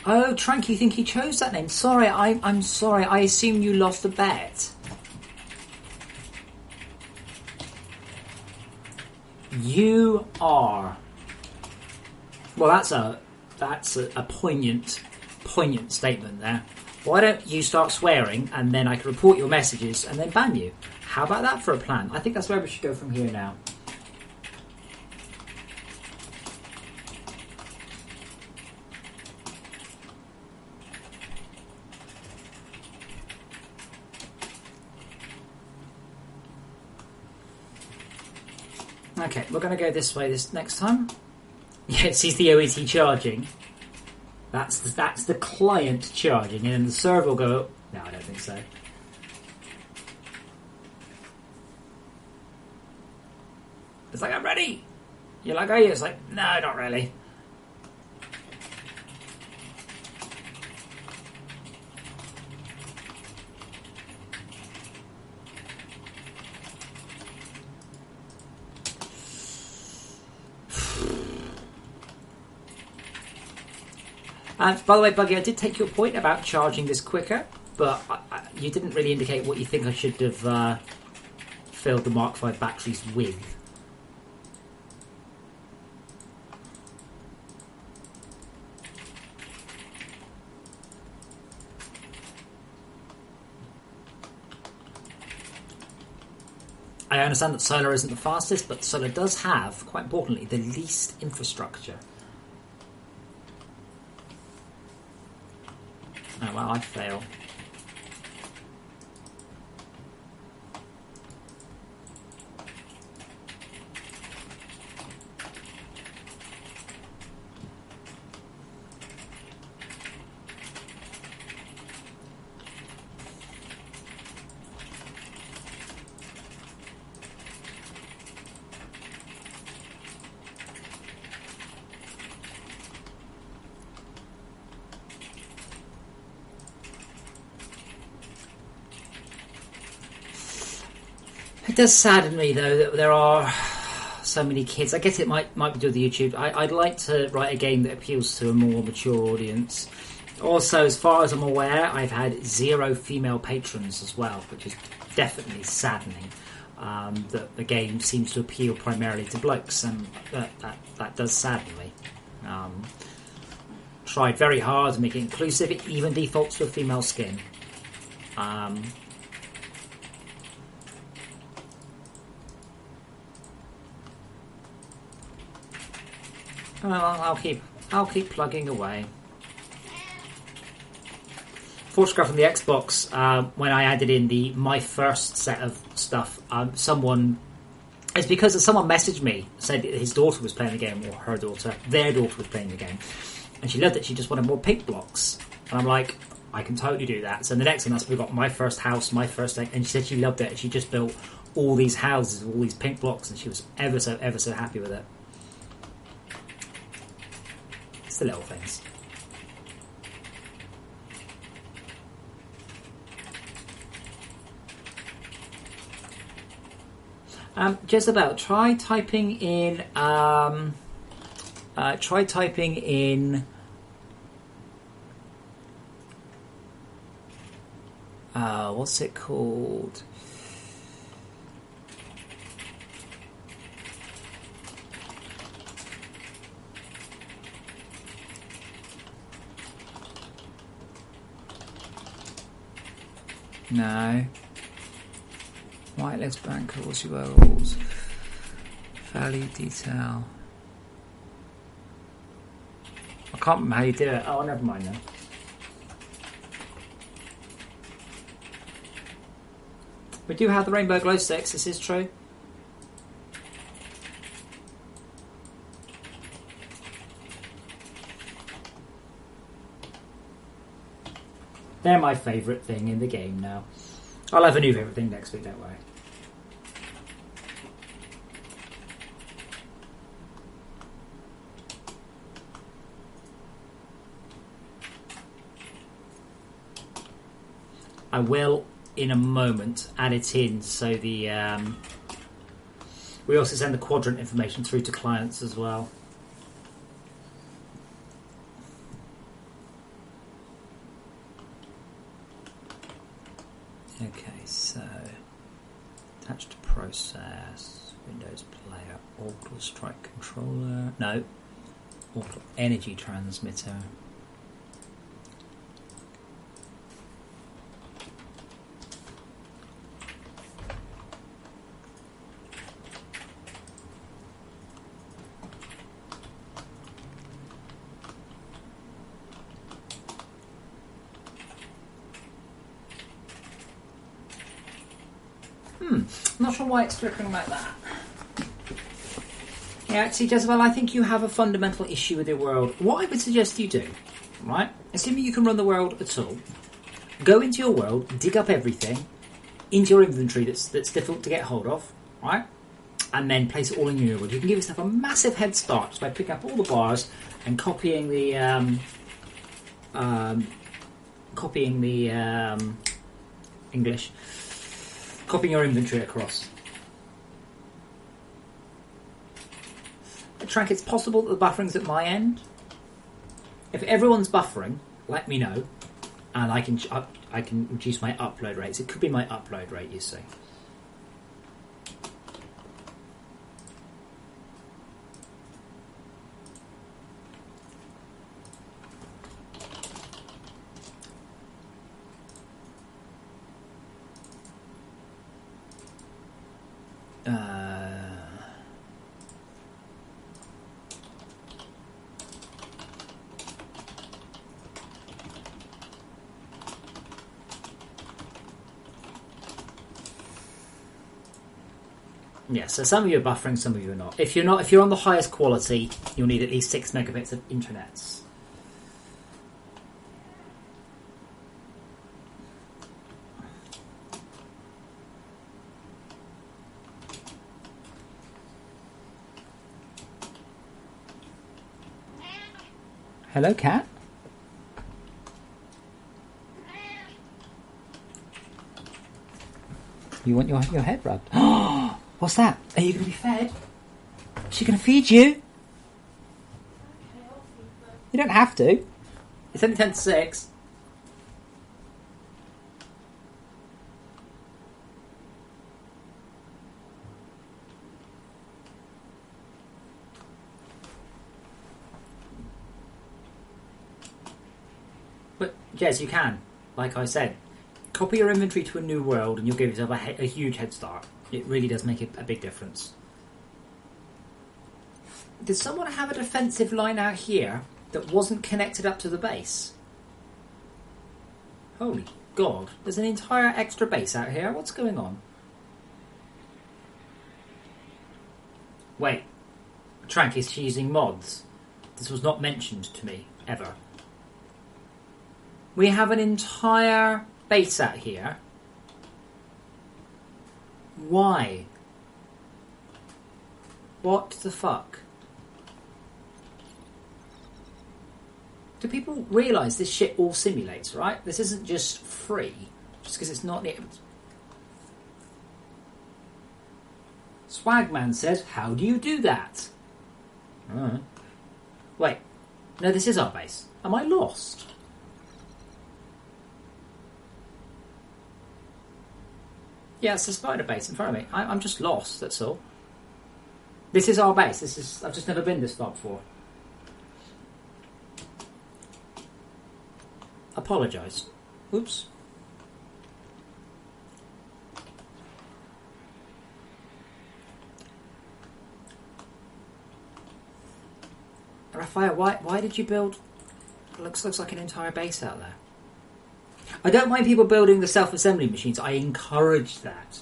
Speaker 3: Oh, Trank, you think he chose that name? Sorry, I'm sorry. I assume you lost the bet. You are. Well, that's a poignant statement there. Why don't you start swearing, and then I can report your messages and then ban you? How about that for a plan? I think that's where we should go from here now. Okay, we're going to go this way this next time. Yes, he's the OET charging. That's the client charging, and then the server will go, no, I don't think so. It's like, I'm ready. You're like, are you? It's like, no, not really. And by the way, Buggy, I did take your point about charging this quicker, but you didn't really indicate what you think I should have filled the Mark V batteries with. I understand that solar isn't the fastest, but solar does have, quite importantly, the least infrastructure. Oh, well, I fail. does sadden me though that there are so many kids. I guess it might be due to YouTube. I'd like to write a game that appeals to a more mature audience. Also, as far as I'm aware, I've had 0 female patrons as well, which is definitely saddening. That the game seems to appeal primarily to blokes, and that does sadden me. Tried very hard to make it inclusive. It even defaults to a female skin. I'll keep plugging away. FortressCraft on the Xbox, when I added in my first set of stuff, it's because someone messaged me, said that his daughter was playing the game, or their daughter was playing the game, and she loved it. She just wanted more pink blocks, and I'm like, I can totally do that. So the next thing, we got my first house, my first thing, and she said she loved it. And she just built all these houses, all these pink blocks, and she was ever so happy with it. It's the little things. Jezebel, try typing in. What's it called? No. White legs, bankles, URLs, value detail. I can't remember how you do it. Oh, never mind then. We do have the rainbow glow sticks, this is true. They're my favourite thing in the game now. I'll have a new favourite thing next week, don't worry. I will, in a moment, add it in so the we also send the quadrant information through to clients as well. Okay, so attached to process, Windows Player, Auto Strike Controller, no, Auto Energy Transmitter. Not sure why it's flickering like that. Yeah, actually, Jezebel, I think you have a fundamental issue with your world. What I would suggest you do, right? Assuming you can run the world at all, go into your world, dig up everything into your inventory that's difficult to get hold of, right? And then place it all in your world. You can give yourself a massive head start just by picking up all the bars and copying the English. Copying your inventory across. Trank, it's possible that the buffering's at my end. If everyone's buffering, let me know, and I can reduce my upload rates. It could be my upload rate, you see. Yeah, so some of you are buffering, some of you are not. If you're on the highest quality, you'll need at least 6 megabits of internets. Hello, cat.
Speaker 1: You want your head rubbed? What's that? Are you going to be fed? Is she going to feed you? You don't have to. It's only 10 to 6. But, yes, you can. Like I said, copy your inventory to a new world and you'll give yourself a huge head start. It really does make a big difference. Did someone have a defensive line out here that wasn't connected up to the base? Holy God, there's an entire extra base out here. What's going on? Wait, Trank, is she using mods? This was not mentioned to me, ever. We have an entire base out here. Why? What the fuck? Do people realise this shit all simulates, right? This isn't just free, just because it's not... Swagman says, how do you do that? Wait, no, this is our base. Am I lost? Yeah, it's the spider base in front of me. I'm just lost, that's all. This is our base. I've just never been this far before. Apologise. Oops. Raphael, why did you build... Looks like an entire base out there. I don't mind people building the self-assembly machines. I encourage that.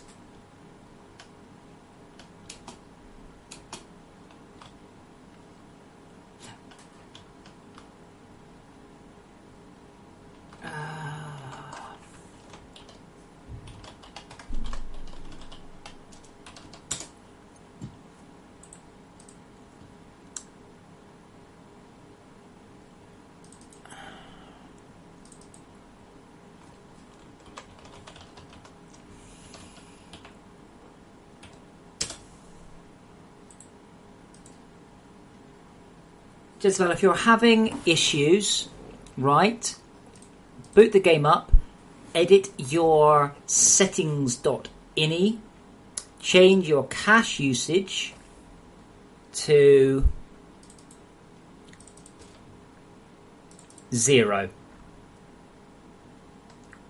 Speaker 1: Jezebel, if you're having issues, right, boot the game up, edit your settings.ini, change your cache usage to 0.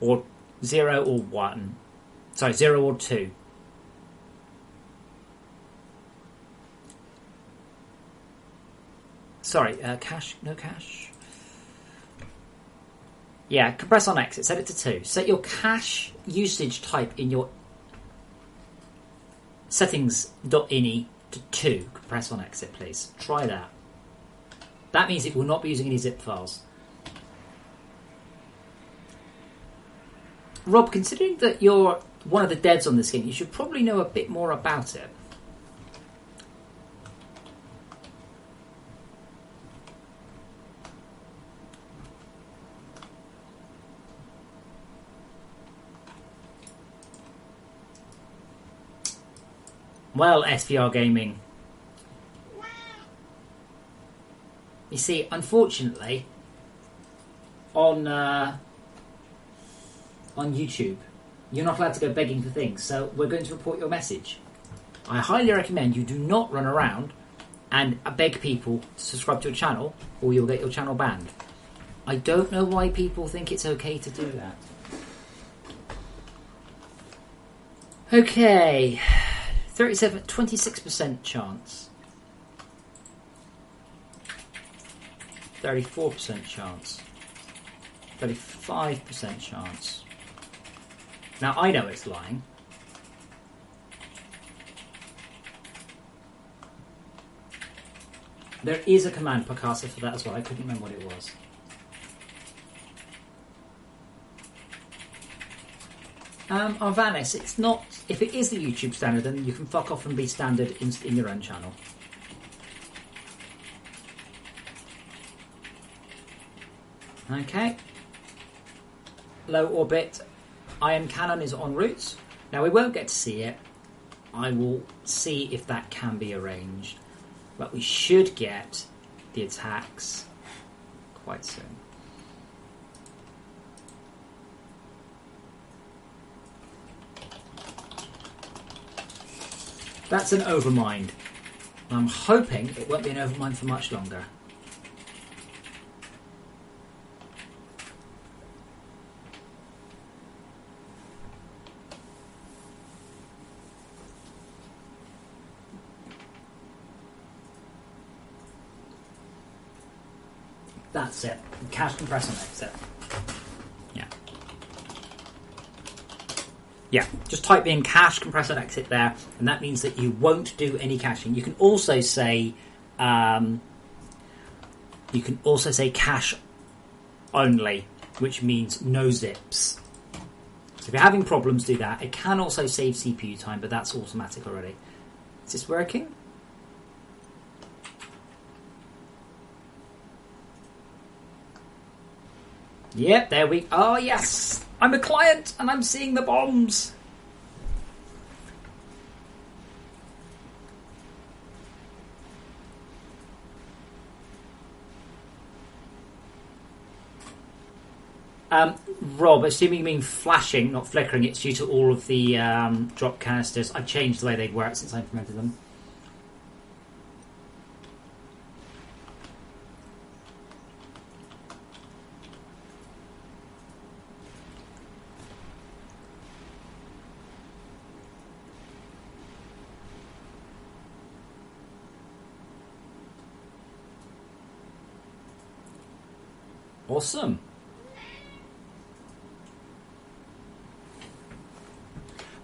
Speaker 1: Or 0 or 1. Sorry, 0 or 2. Sorry, cache, no cache. Yeah, compress on exit, set it to 2. Set your cache usage type in your settings.ini to 2. Compress on exit, please. Try that. That means it will not be using any zip files. Rob, considering that you're one of the devs on this game, you should probably know a bit more about it. Well, SVR Gaming. You see, unfortunately, on YouTube, you're not allowed to go begging for things, so we're going to report your message. I highly recommend you do not run around and beg people to subscribe to your channel, or you'll get your channel banned. I don't know why people think it's okay to do that. Okay. 26% chance. 34% chance. 35% chance. Now I know it's lying. There is a command Picasso for that as well. I couldn't remember what it was. Arvanis, it's not... If it is the YouTube standard, then you can fuck off and be standard in your own channel. Okay. Low orbit. I am Canon is en route.
Speaker 3: Now we won't get to see it. I will see if that can be arranged. But we should get the attacks quite soon. That's an overmind. I'm hoping it won't be an overmind for much longer. That's it. Cache compressor makes it. Yeah. Yeah, just type in cache compressor exit there, and that means that you won't do any caching. You can also say cache only, which means no zips. So if you're having problems, do that. It can also save CPU time, but that's automatic already. Is this working? Yep, there we... Oh, yes! I'm a client, and I'm seeing the bombs! Rob, assuming you mean flashing, not flickering, it's due to all of the drop canisters. I've changed the way they work since I implemented them. Awesome.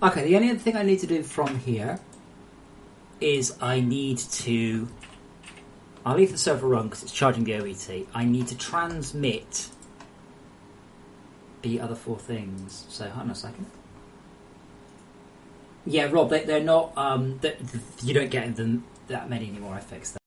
Speaker 3: Okay, the only other thing I need to do from here is I need to... I'll leave the server run because it's charging the OET. I need to transmit the other four things. So, hold on a second. Yeah, Rob, they're not... you don't get them that many anymore. I fixed that.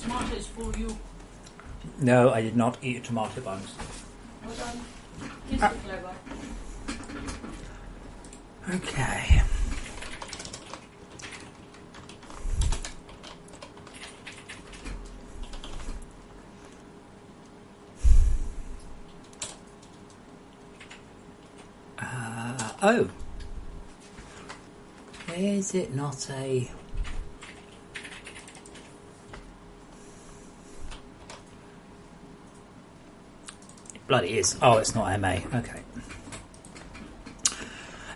Speaker 4: Tomatoes for you.
Speaker 1: No, I did not eat a tomato buns.
Speaker 4: Well done. Kiss the clever.
Speaker 1: Okay. Oh. Is it not a... It bloody is. Oh, it's not MA. Okay.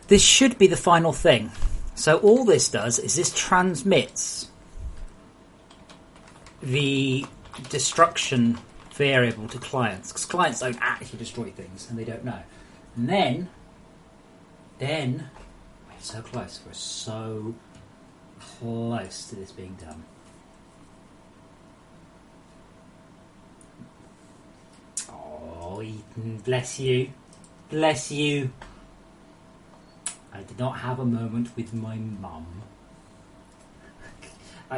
Speaker 1: This should be the final thing. So all this does is this transmits the destruction variable to clients, because clients don't actually destroy things and they don't know. And then we're so close. We're so close to this being done.
Speaker 3: Oh, Ethan, bless you. Bless you. I did not have a moment with my mum.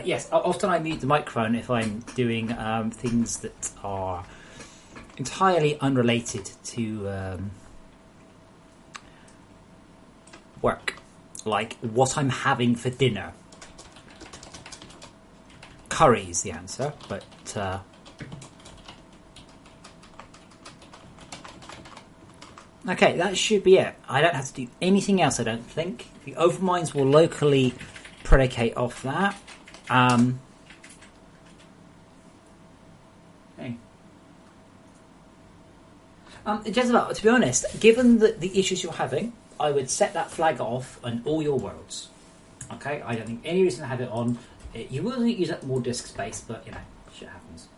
Speaker 3: Yes, often I mute the microphone if I'm doing things that are entirely unrelated to work. Like what I'm having for dinner. Curry is the answer, but... Okay, that should be it. I don't have to do anything else, I don't think. The overminds will locally predicate off that. Hey. Jezebel, to be honest, given the issues you're having, I would set that flag off on all your worlds. Okay? I don't think any reason to have it on. You will use up more disk space, but, you know, shit happens.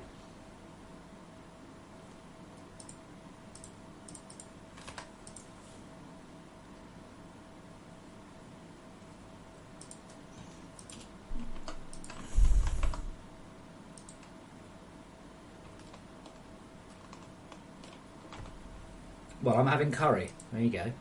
Speaker 3: Well, I'm having curry. There you go.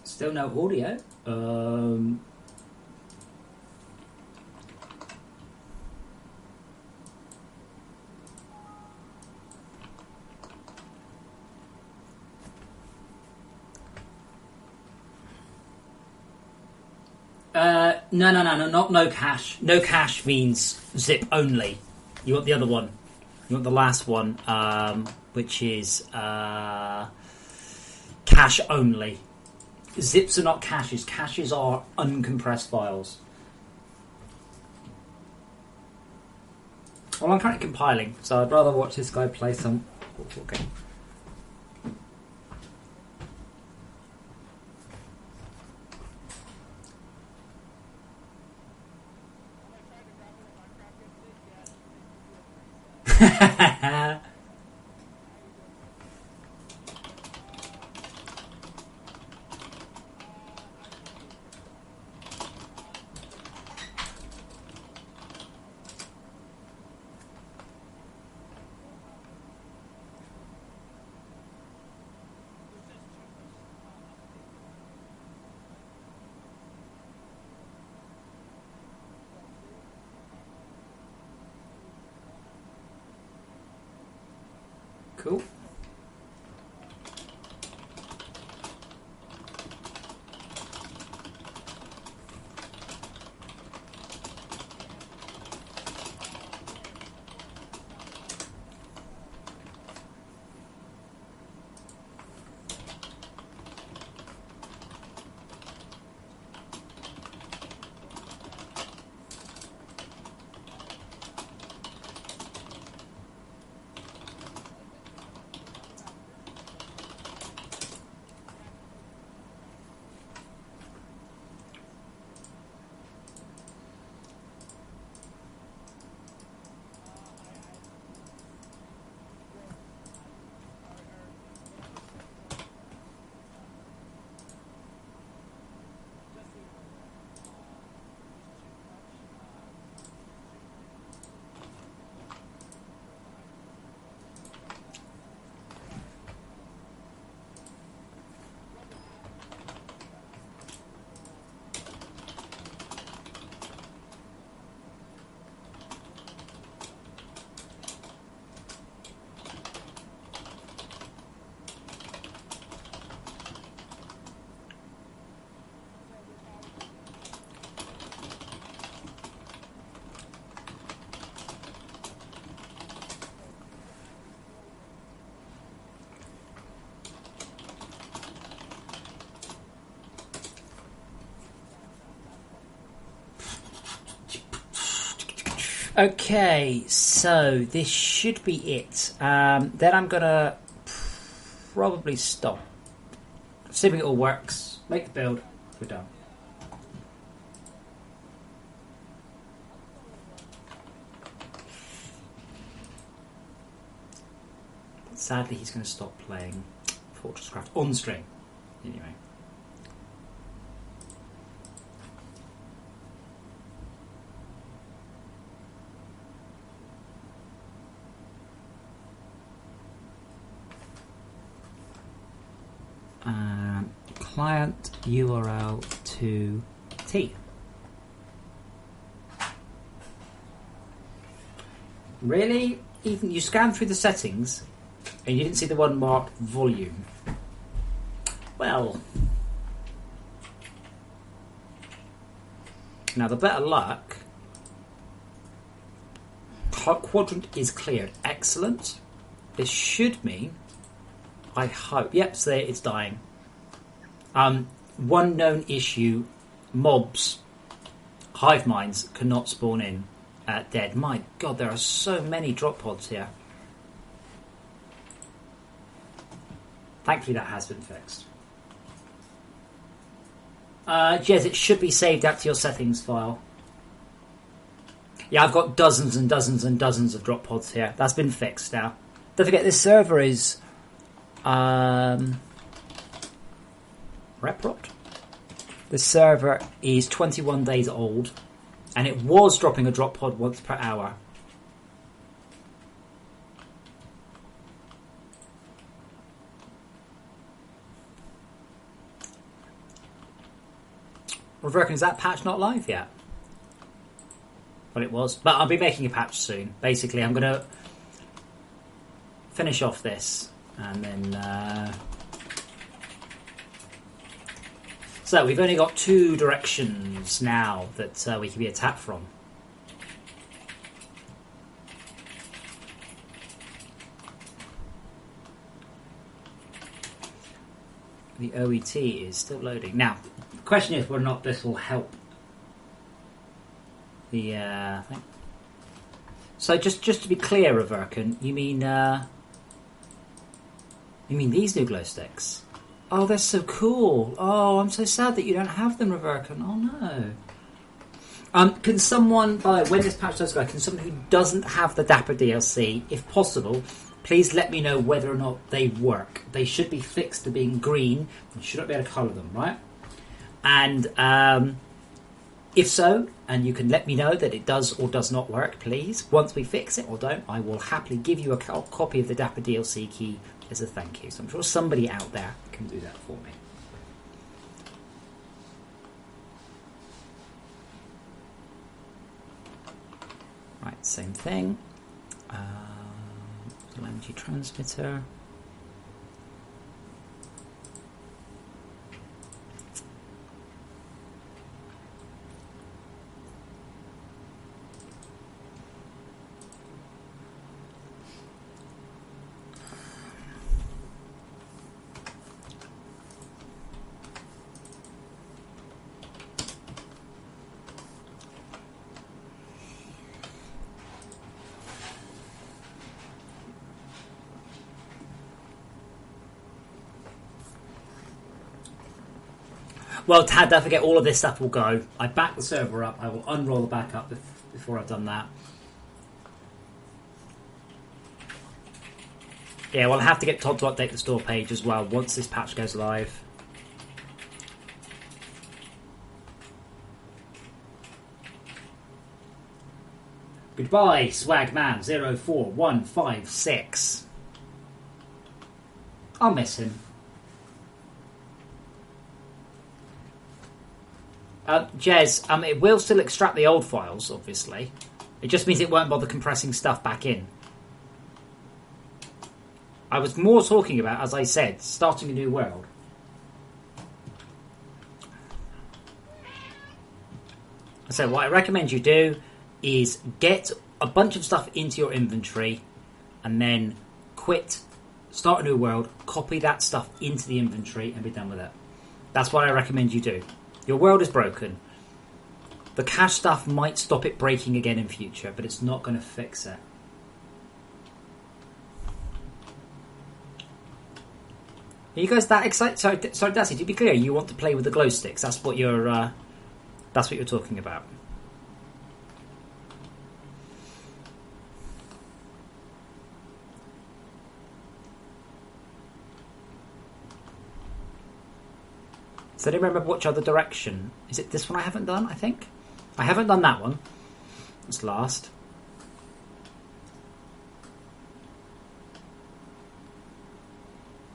Speaker 3: Still no audio. No, not no cache. No cache means zip only. You want the other one. You want the last one, which is cache only. Zips are not caches. Caches are uncompressed files. Well, I'm currently compiling, so I'd rather watch this guy play some... Okay. Cool. Okay, so this should be it. Then I'm gonna probably stop. Assuming it all works, make the build. We're done. Sadly, he's going to stop playing FortressCraft on stream. Anyway. Client URL to T. Really? Even you scanned through the settings and you didn't see the one marked volume. Well, now the better luck. Quadrant is cleared. Excellent. This should mean, I hope. Yep, so it's dying. One known issue: mobs, hive minds cannot spawn in dead. My God, there are so many drop pods here. Thankfully, that has been fixed. Jez, it should be saved out to your settings file. Yeah, I've got dozens and dozens and dozens of drop pods here. That's been fixed now. Don't forget, this server is Reprot. The server is 21 days old, and it was dropping a drop pod once per hour. Reverkin, is that patch not live yet? Well, it was, but I'll be making a patch soon. Basically, I'm going to finish off this, and then... So, we've only got 2 directions now that we can be attacked from. The OET is still loading. Now, the question is whether or not this will help the thing. So, just to be clear, Reverkin, you mean these new glow sticks? Oh, they're so cool. Oh, I'm so sad that you don't have them, Reverkin. Oh, no. Can someone, by the way, when this patch does go, can someone who doesn't have the Dapper DLC, if possible, please let me know whether or not they work. They should be fixed to being green. You should not be able to colour them, right? And if so, and you can let me know that it does or does not work, please. Once we fix it or don't, I will happily give you a copy of the Dapper DLC key as a thank you. So I'm sure somebody out there can do that for me. Right, same thing. Energy transmitter. Well, Tad, don't forget, all of this stuff will go. I back the server up. I will unroll the backup before I've done that. Yeah, well, I'll have to get Todd to update the store page as well once this patch goes live. Goodbye, Swagman04156. I'll miss him. Jez, it will still extract the old files, obviously. It just means it won't bother compressing stuff back in. I was more talking about, as I said, starting a new world. So what I recommend you do is get a bunch of stuff into your inventory and then quit, start a new world, copy that stuff into the inventory and be done with it. That's what I recommend you do. Your world is broken. The cache stuff might stop it breaking again in future, but it's not going to fix it. Are you guys that excited? Sorry, Darcy. To be clear, you want to play with the glow sticks. That's what you're talking about. So I don't remember which other direction. Is it this one I haven't done, I think? I haven't done that one. It's last.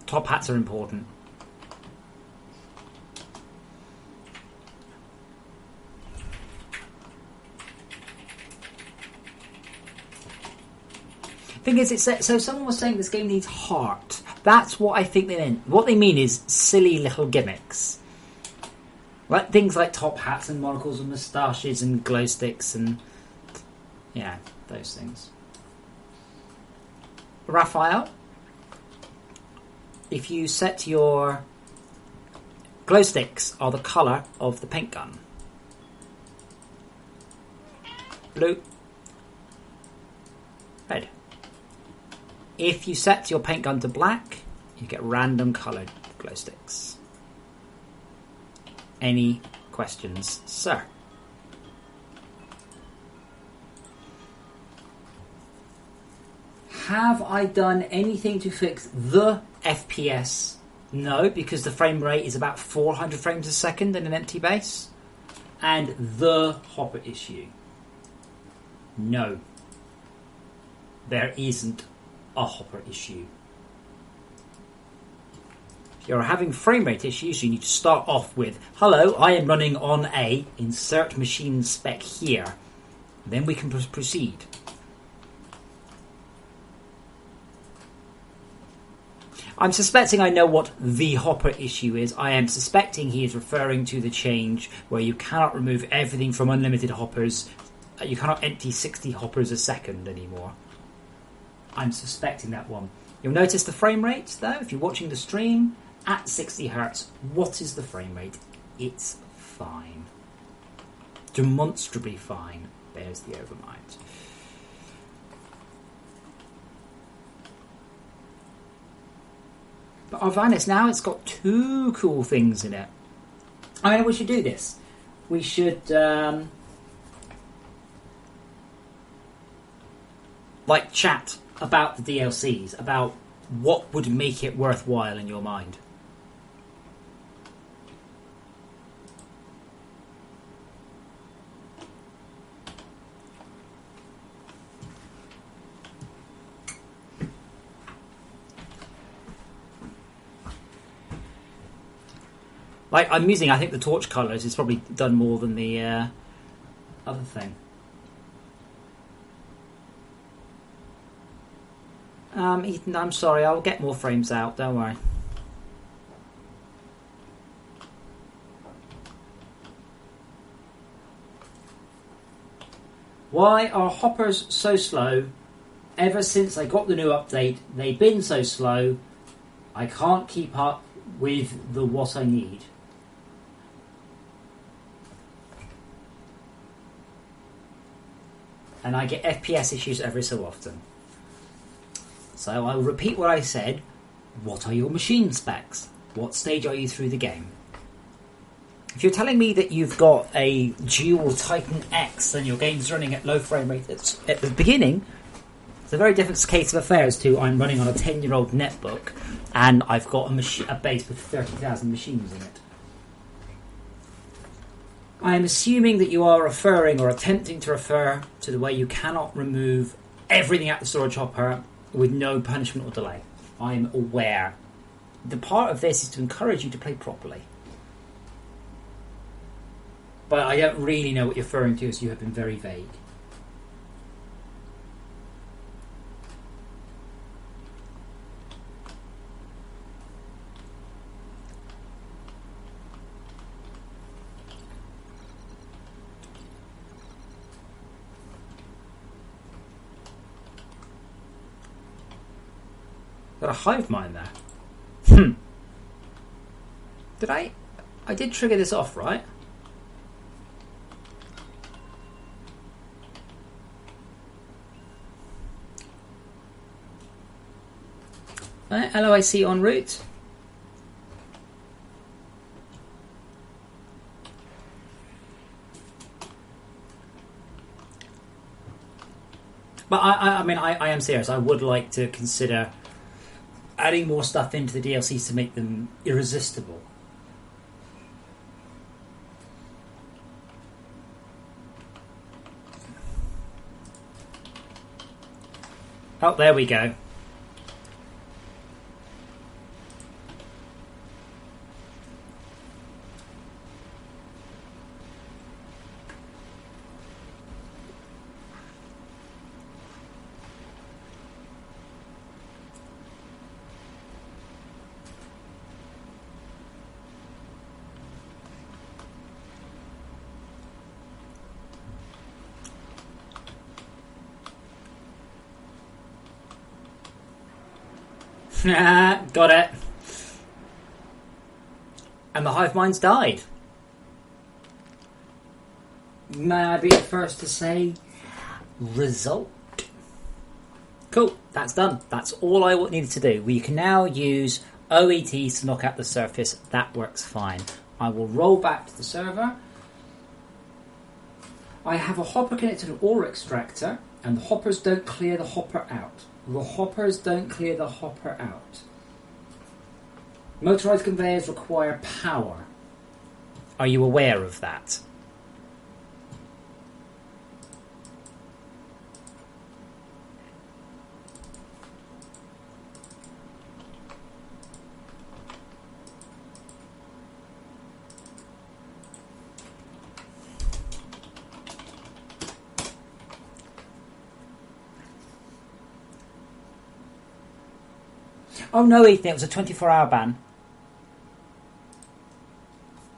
Speaker 3: Top hats are important. Thing is, so someone was saying this game needs heart. That's what I think they meant. What they mean is silly little gimmicks. Like things like top hats and monocles and moustaches and glow sticks and... yeah, those things. Raphael, if you set your glow sticks are the colour of the paint gun. Blue. Red. If you set your paint gun to black, you get random coloured glow sticks. Any questions, sir? Have I done anything to fix the FPS? No, because the frame rate is about 400 frames a second in an empty base. And the hopper issue? No. There isn't a hopper issue. If you're having frame rate issues, you need to start off with, hello, I am running on a insert machine spec here. Then we can proceed. I'm suspecting I know what the hopper issue is. I am suspecting he is referring to the change where you cannot remove everything from unlimited hoppers. You cannot empty 60 hoppers a second anymore. I'm suspecting that one. You'll notice the frame rate, though, if you're watching the stream, at 60 Hz. What is the frame rate? It's fine. Demonstrably fine. There's the overmind. But I'll be honest, now it's got two cool things in it. I mean, we should do this. We should, like, chat about the DLCs, about what would make it worthwhile in your mind. Like, I'm using, I think the torch colours is probably done more than the other thing. Ethan, I'm sorry, I'll get more frames out, don't worry. Why are hoppers so slow? Ever since I got the new update, they've been so slow, I can't keep up with the what I need. And I get FPS issues every so often. So I will repeat what I said. What are your machine specs? What stage are you through the game? If you're telling me that you've got a dual Titan X and your game's running at low frame rate at the beginning, it's a very different case of affairs to I'm running on a 10-year-old netbook and I've got a base with 30,000 machines in it. I am assuming that you are referring or attempting to refer to the way you cannot remove everything out the storage hopper with no punishment or delay. I'm aware. The part of this is to encourage you to play properly. But I don't really know what you're referring to, as you have been very vague. Got a hive mind there. Did I did trigger this off, right? LOIC en route. But I am serious. I would like to consider adding more stuff into the DLCs to make them irresistible. Oh, there we go. Got it. And the hive minds died. May I be the first to say result? Cool, that's done. That's all I needed to do. We can now use OETs to knock out the surface. That works fine. I will roll back to the server. I have a hopper connected to an ore extractor, and the hoppers don't clear the hopper out. The hoppers don't clear the hopper out. Motorized conveyors require power. Are you aware of that? Oh no, Ethan, it was a 24-hour ban.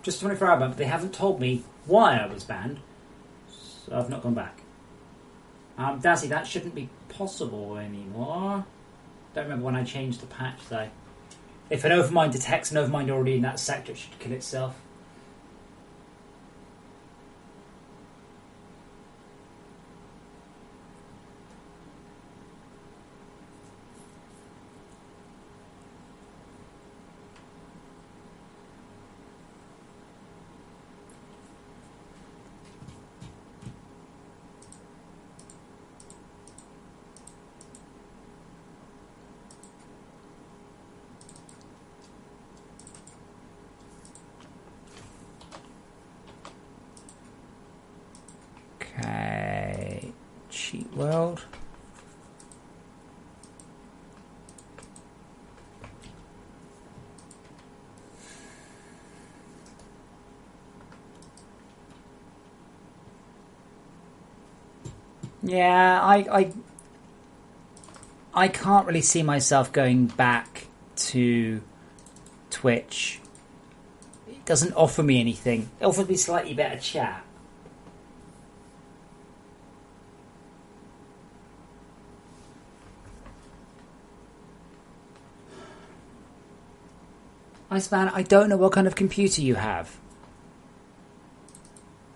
Speaker 3: Just a 24-hour ban, but they haven't told me why I was banned, so I've not gone back. Dazzy, that shouldn't be possible anymore. Don't remember when I changed the patch, though. If an overmind detects an overmind already in that sector, it should kill itself. Okay, cheat world. Yeah, I can't really see myself going back to Twitch. It doesn't offer me anything. It offers me slightly better chat. Iceman, I don't know what kind of computer you have.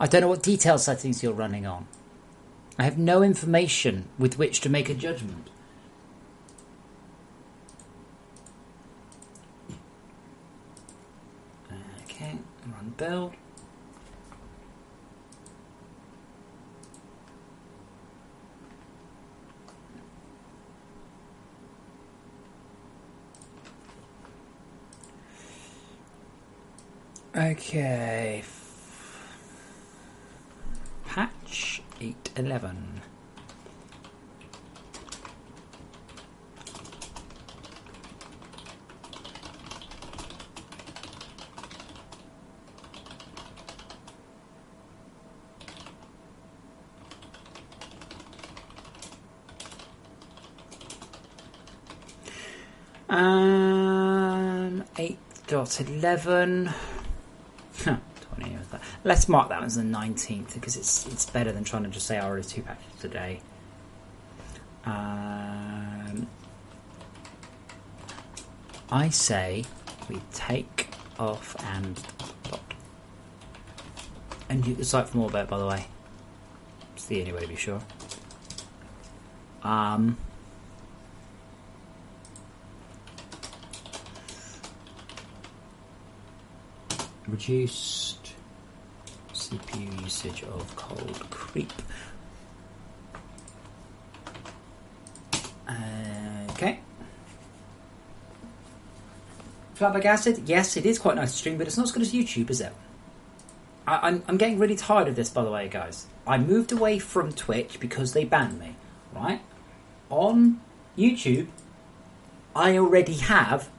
Speaker 3: I don't know what detail settings you're running on. I have no information with which to make a judgment. Okay, run build. Okay. Patch 8.11. Um, 8.11. 20 of that. Let's mark that as the 19th because it's better than trying to just say I already 2 patches today. I say we take off and dot. And you can cite for more about, by the way. It's the only way to be sure.
Speaker 1: Reduced CPU usage of Cold Creep. Okay. Flabbergasted? Yes, it is quite nice to stream, but it's not as good as YouTube, is it? I'm getting really tired of this, by the way, guys. I moved away from Twitch because they banned me, right? On YouTube, I already have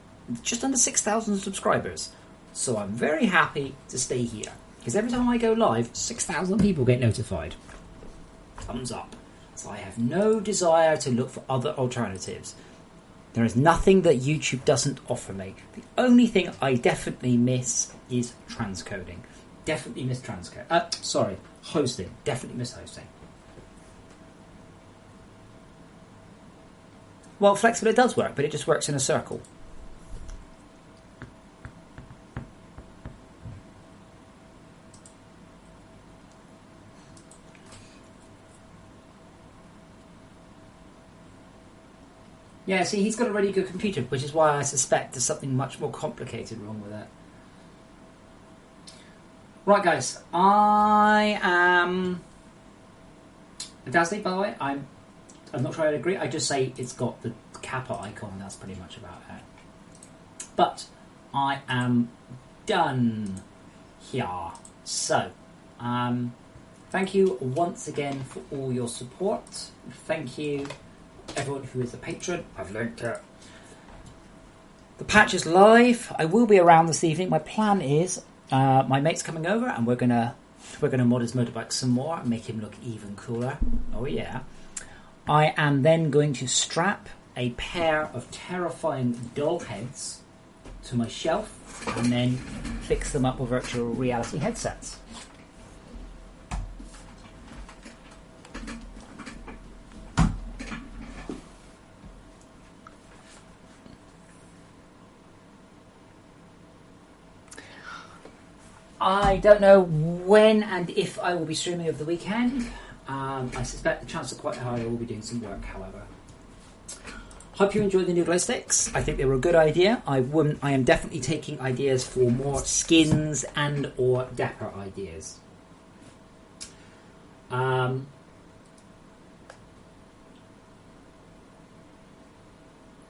Speaker 1: just under 6,000 subscribers. So I'm very happy to stay here. Because every time I go live, 6,000 people get notified. Thumbs up. So I have no desire to look for other alternatives. There is nothing that YouTube doesn't offer me. The only thing I definitely miss is transcoding. Definitely miss transcoding. Hosting. Definitely miss hosting. Well, Flexible it does work, but it just works in a circle. Yeah, see, he's got a really good computer, which is why I suspect there's something much more complicated wrong with it. Right, guys, I am Dazzly, by the way. I'm not sure I'd agree. I just say it's got the Kappa icon, and that's pretty much about it. But I am done here. So, thank you once again for all your support. Thank you, everyone who is a patron. I've linked it. The patch is live. I will be around this evening. My plan is my mate's coming over, and we're gonna mod his motorbike some more and make him look even cooler. Oh yeah! I am then going to strap a pair of terrifying doll heads to my shelf and then fix them up with virtual reality headsets. I don't know when and if I will be streaming over the weekend. I suspect the chances are quite high I will be doing some work, however. Hope you enjoyed the new glow sticks. I think they were a good idea. I am definitely taking ideas for more skins and or dapper ideas.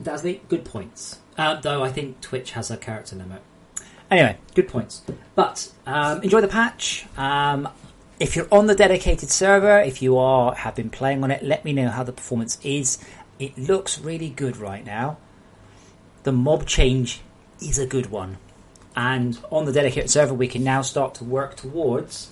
Speaker 1: Dazzly, good points. Though I think Twitch has a character limit. Anyway, good points. But enjoy the patch. If you're on the dedicated server, if you have been playing on it, let me know how the performance is. It looks really good right now. The mob change is a good one. And on the dedicated server, we can now start to work towards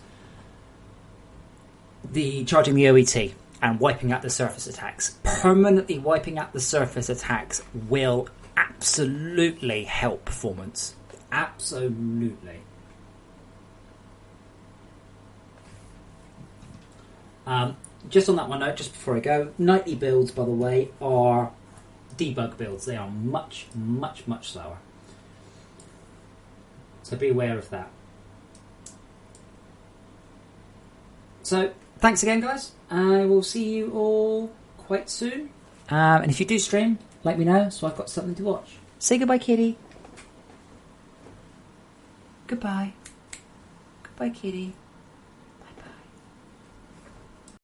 Speaker 1: charging the OET and wiping out the surface attacks. Permanently wiping out the surface attacks will absolutely help performance. Absolutely. Just on that one note, just before I go, nightly builds, by the way, are debug builds. They are much, much, much slower. So be aware of that. So, thanks again, guys. I will see you all quite soon. And if you do stream, let me know so I've got something to watch. Say goodbye, kitty. Goodbye. Goodbye, kitty.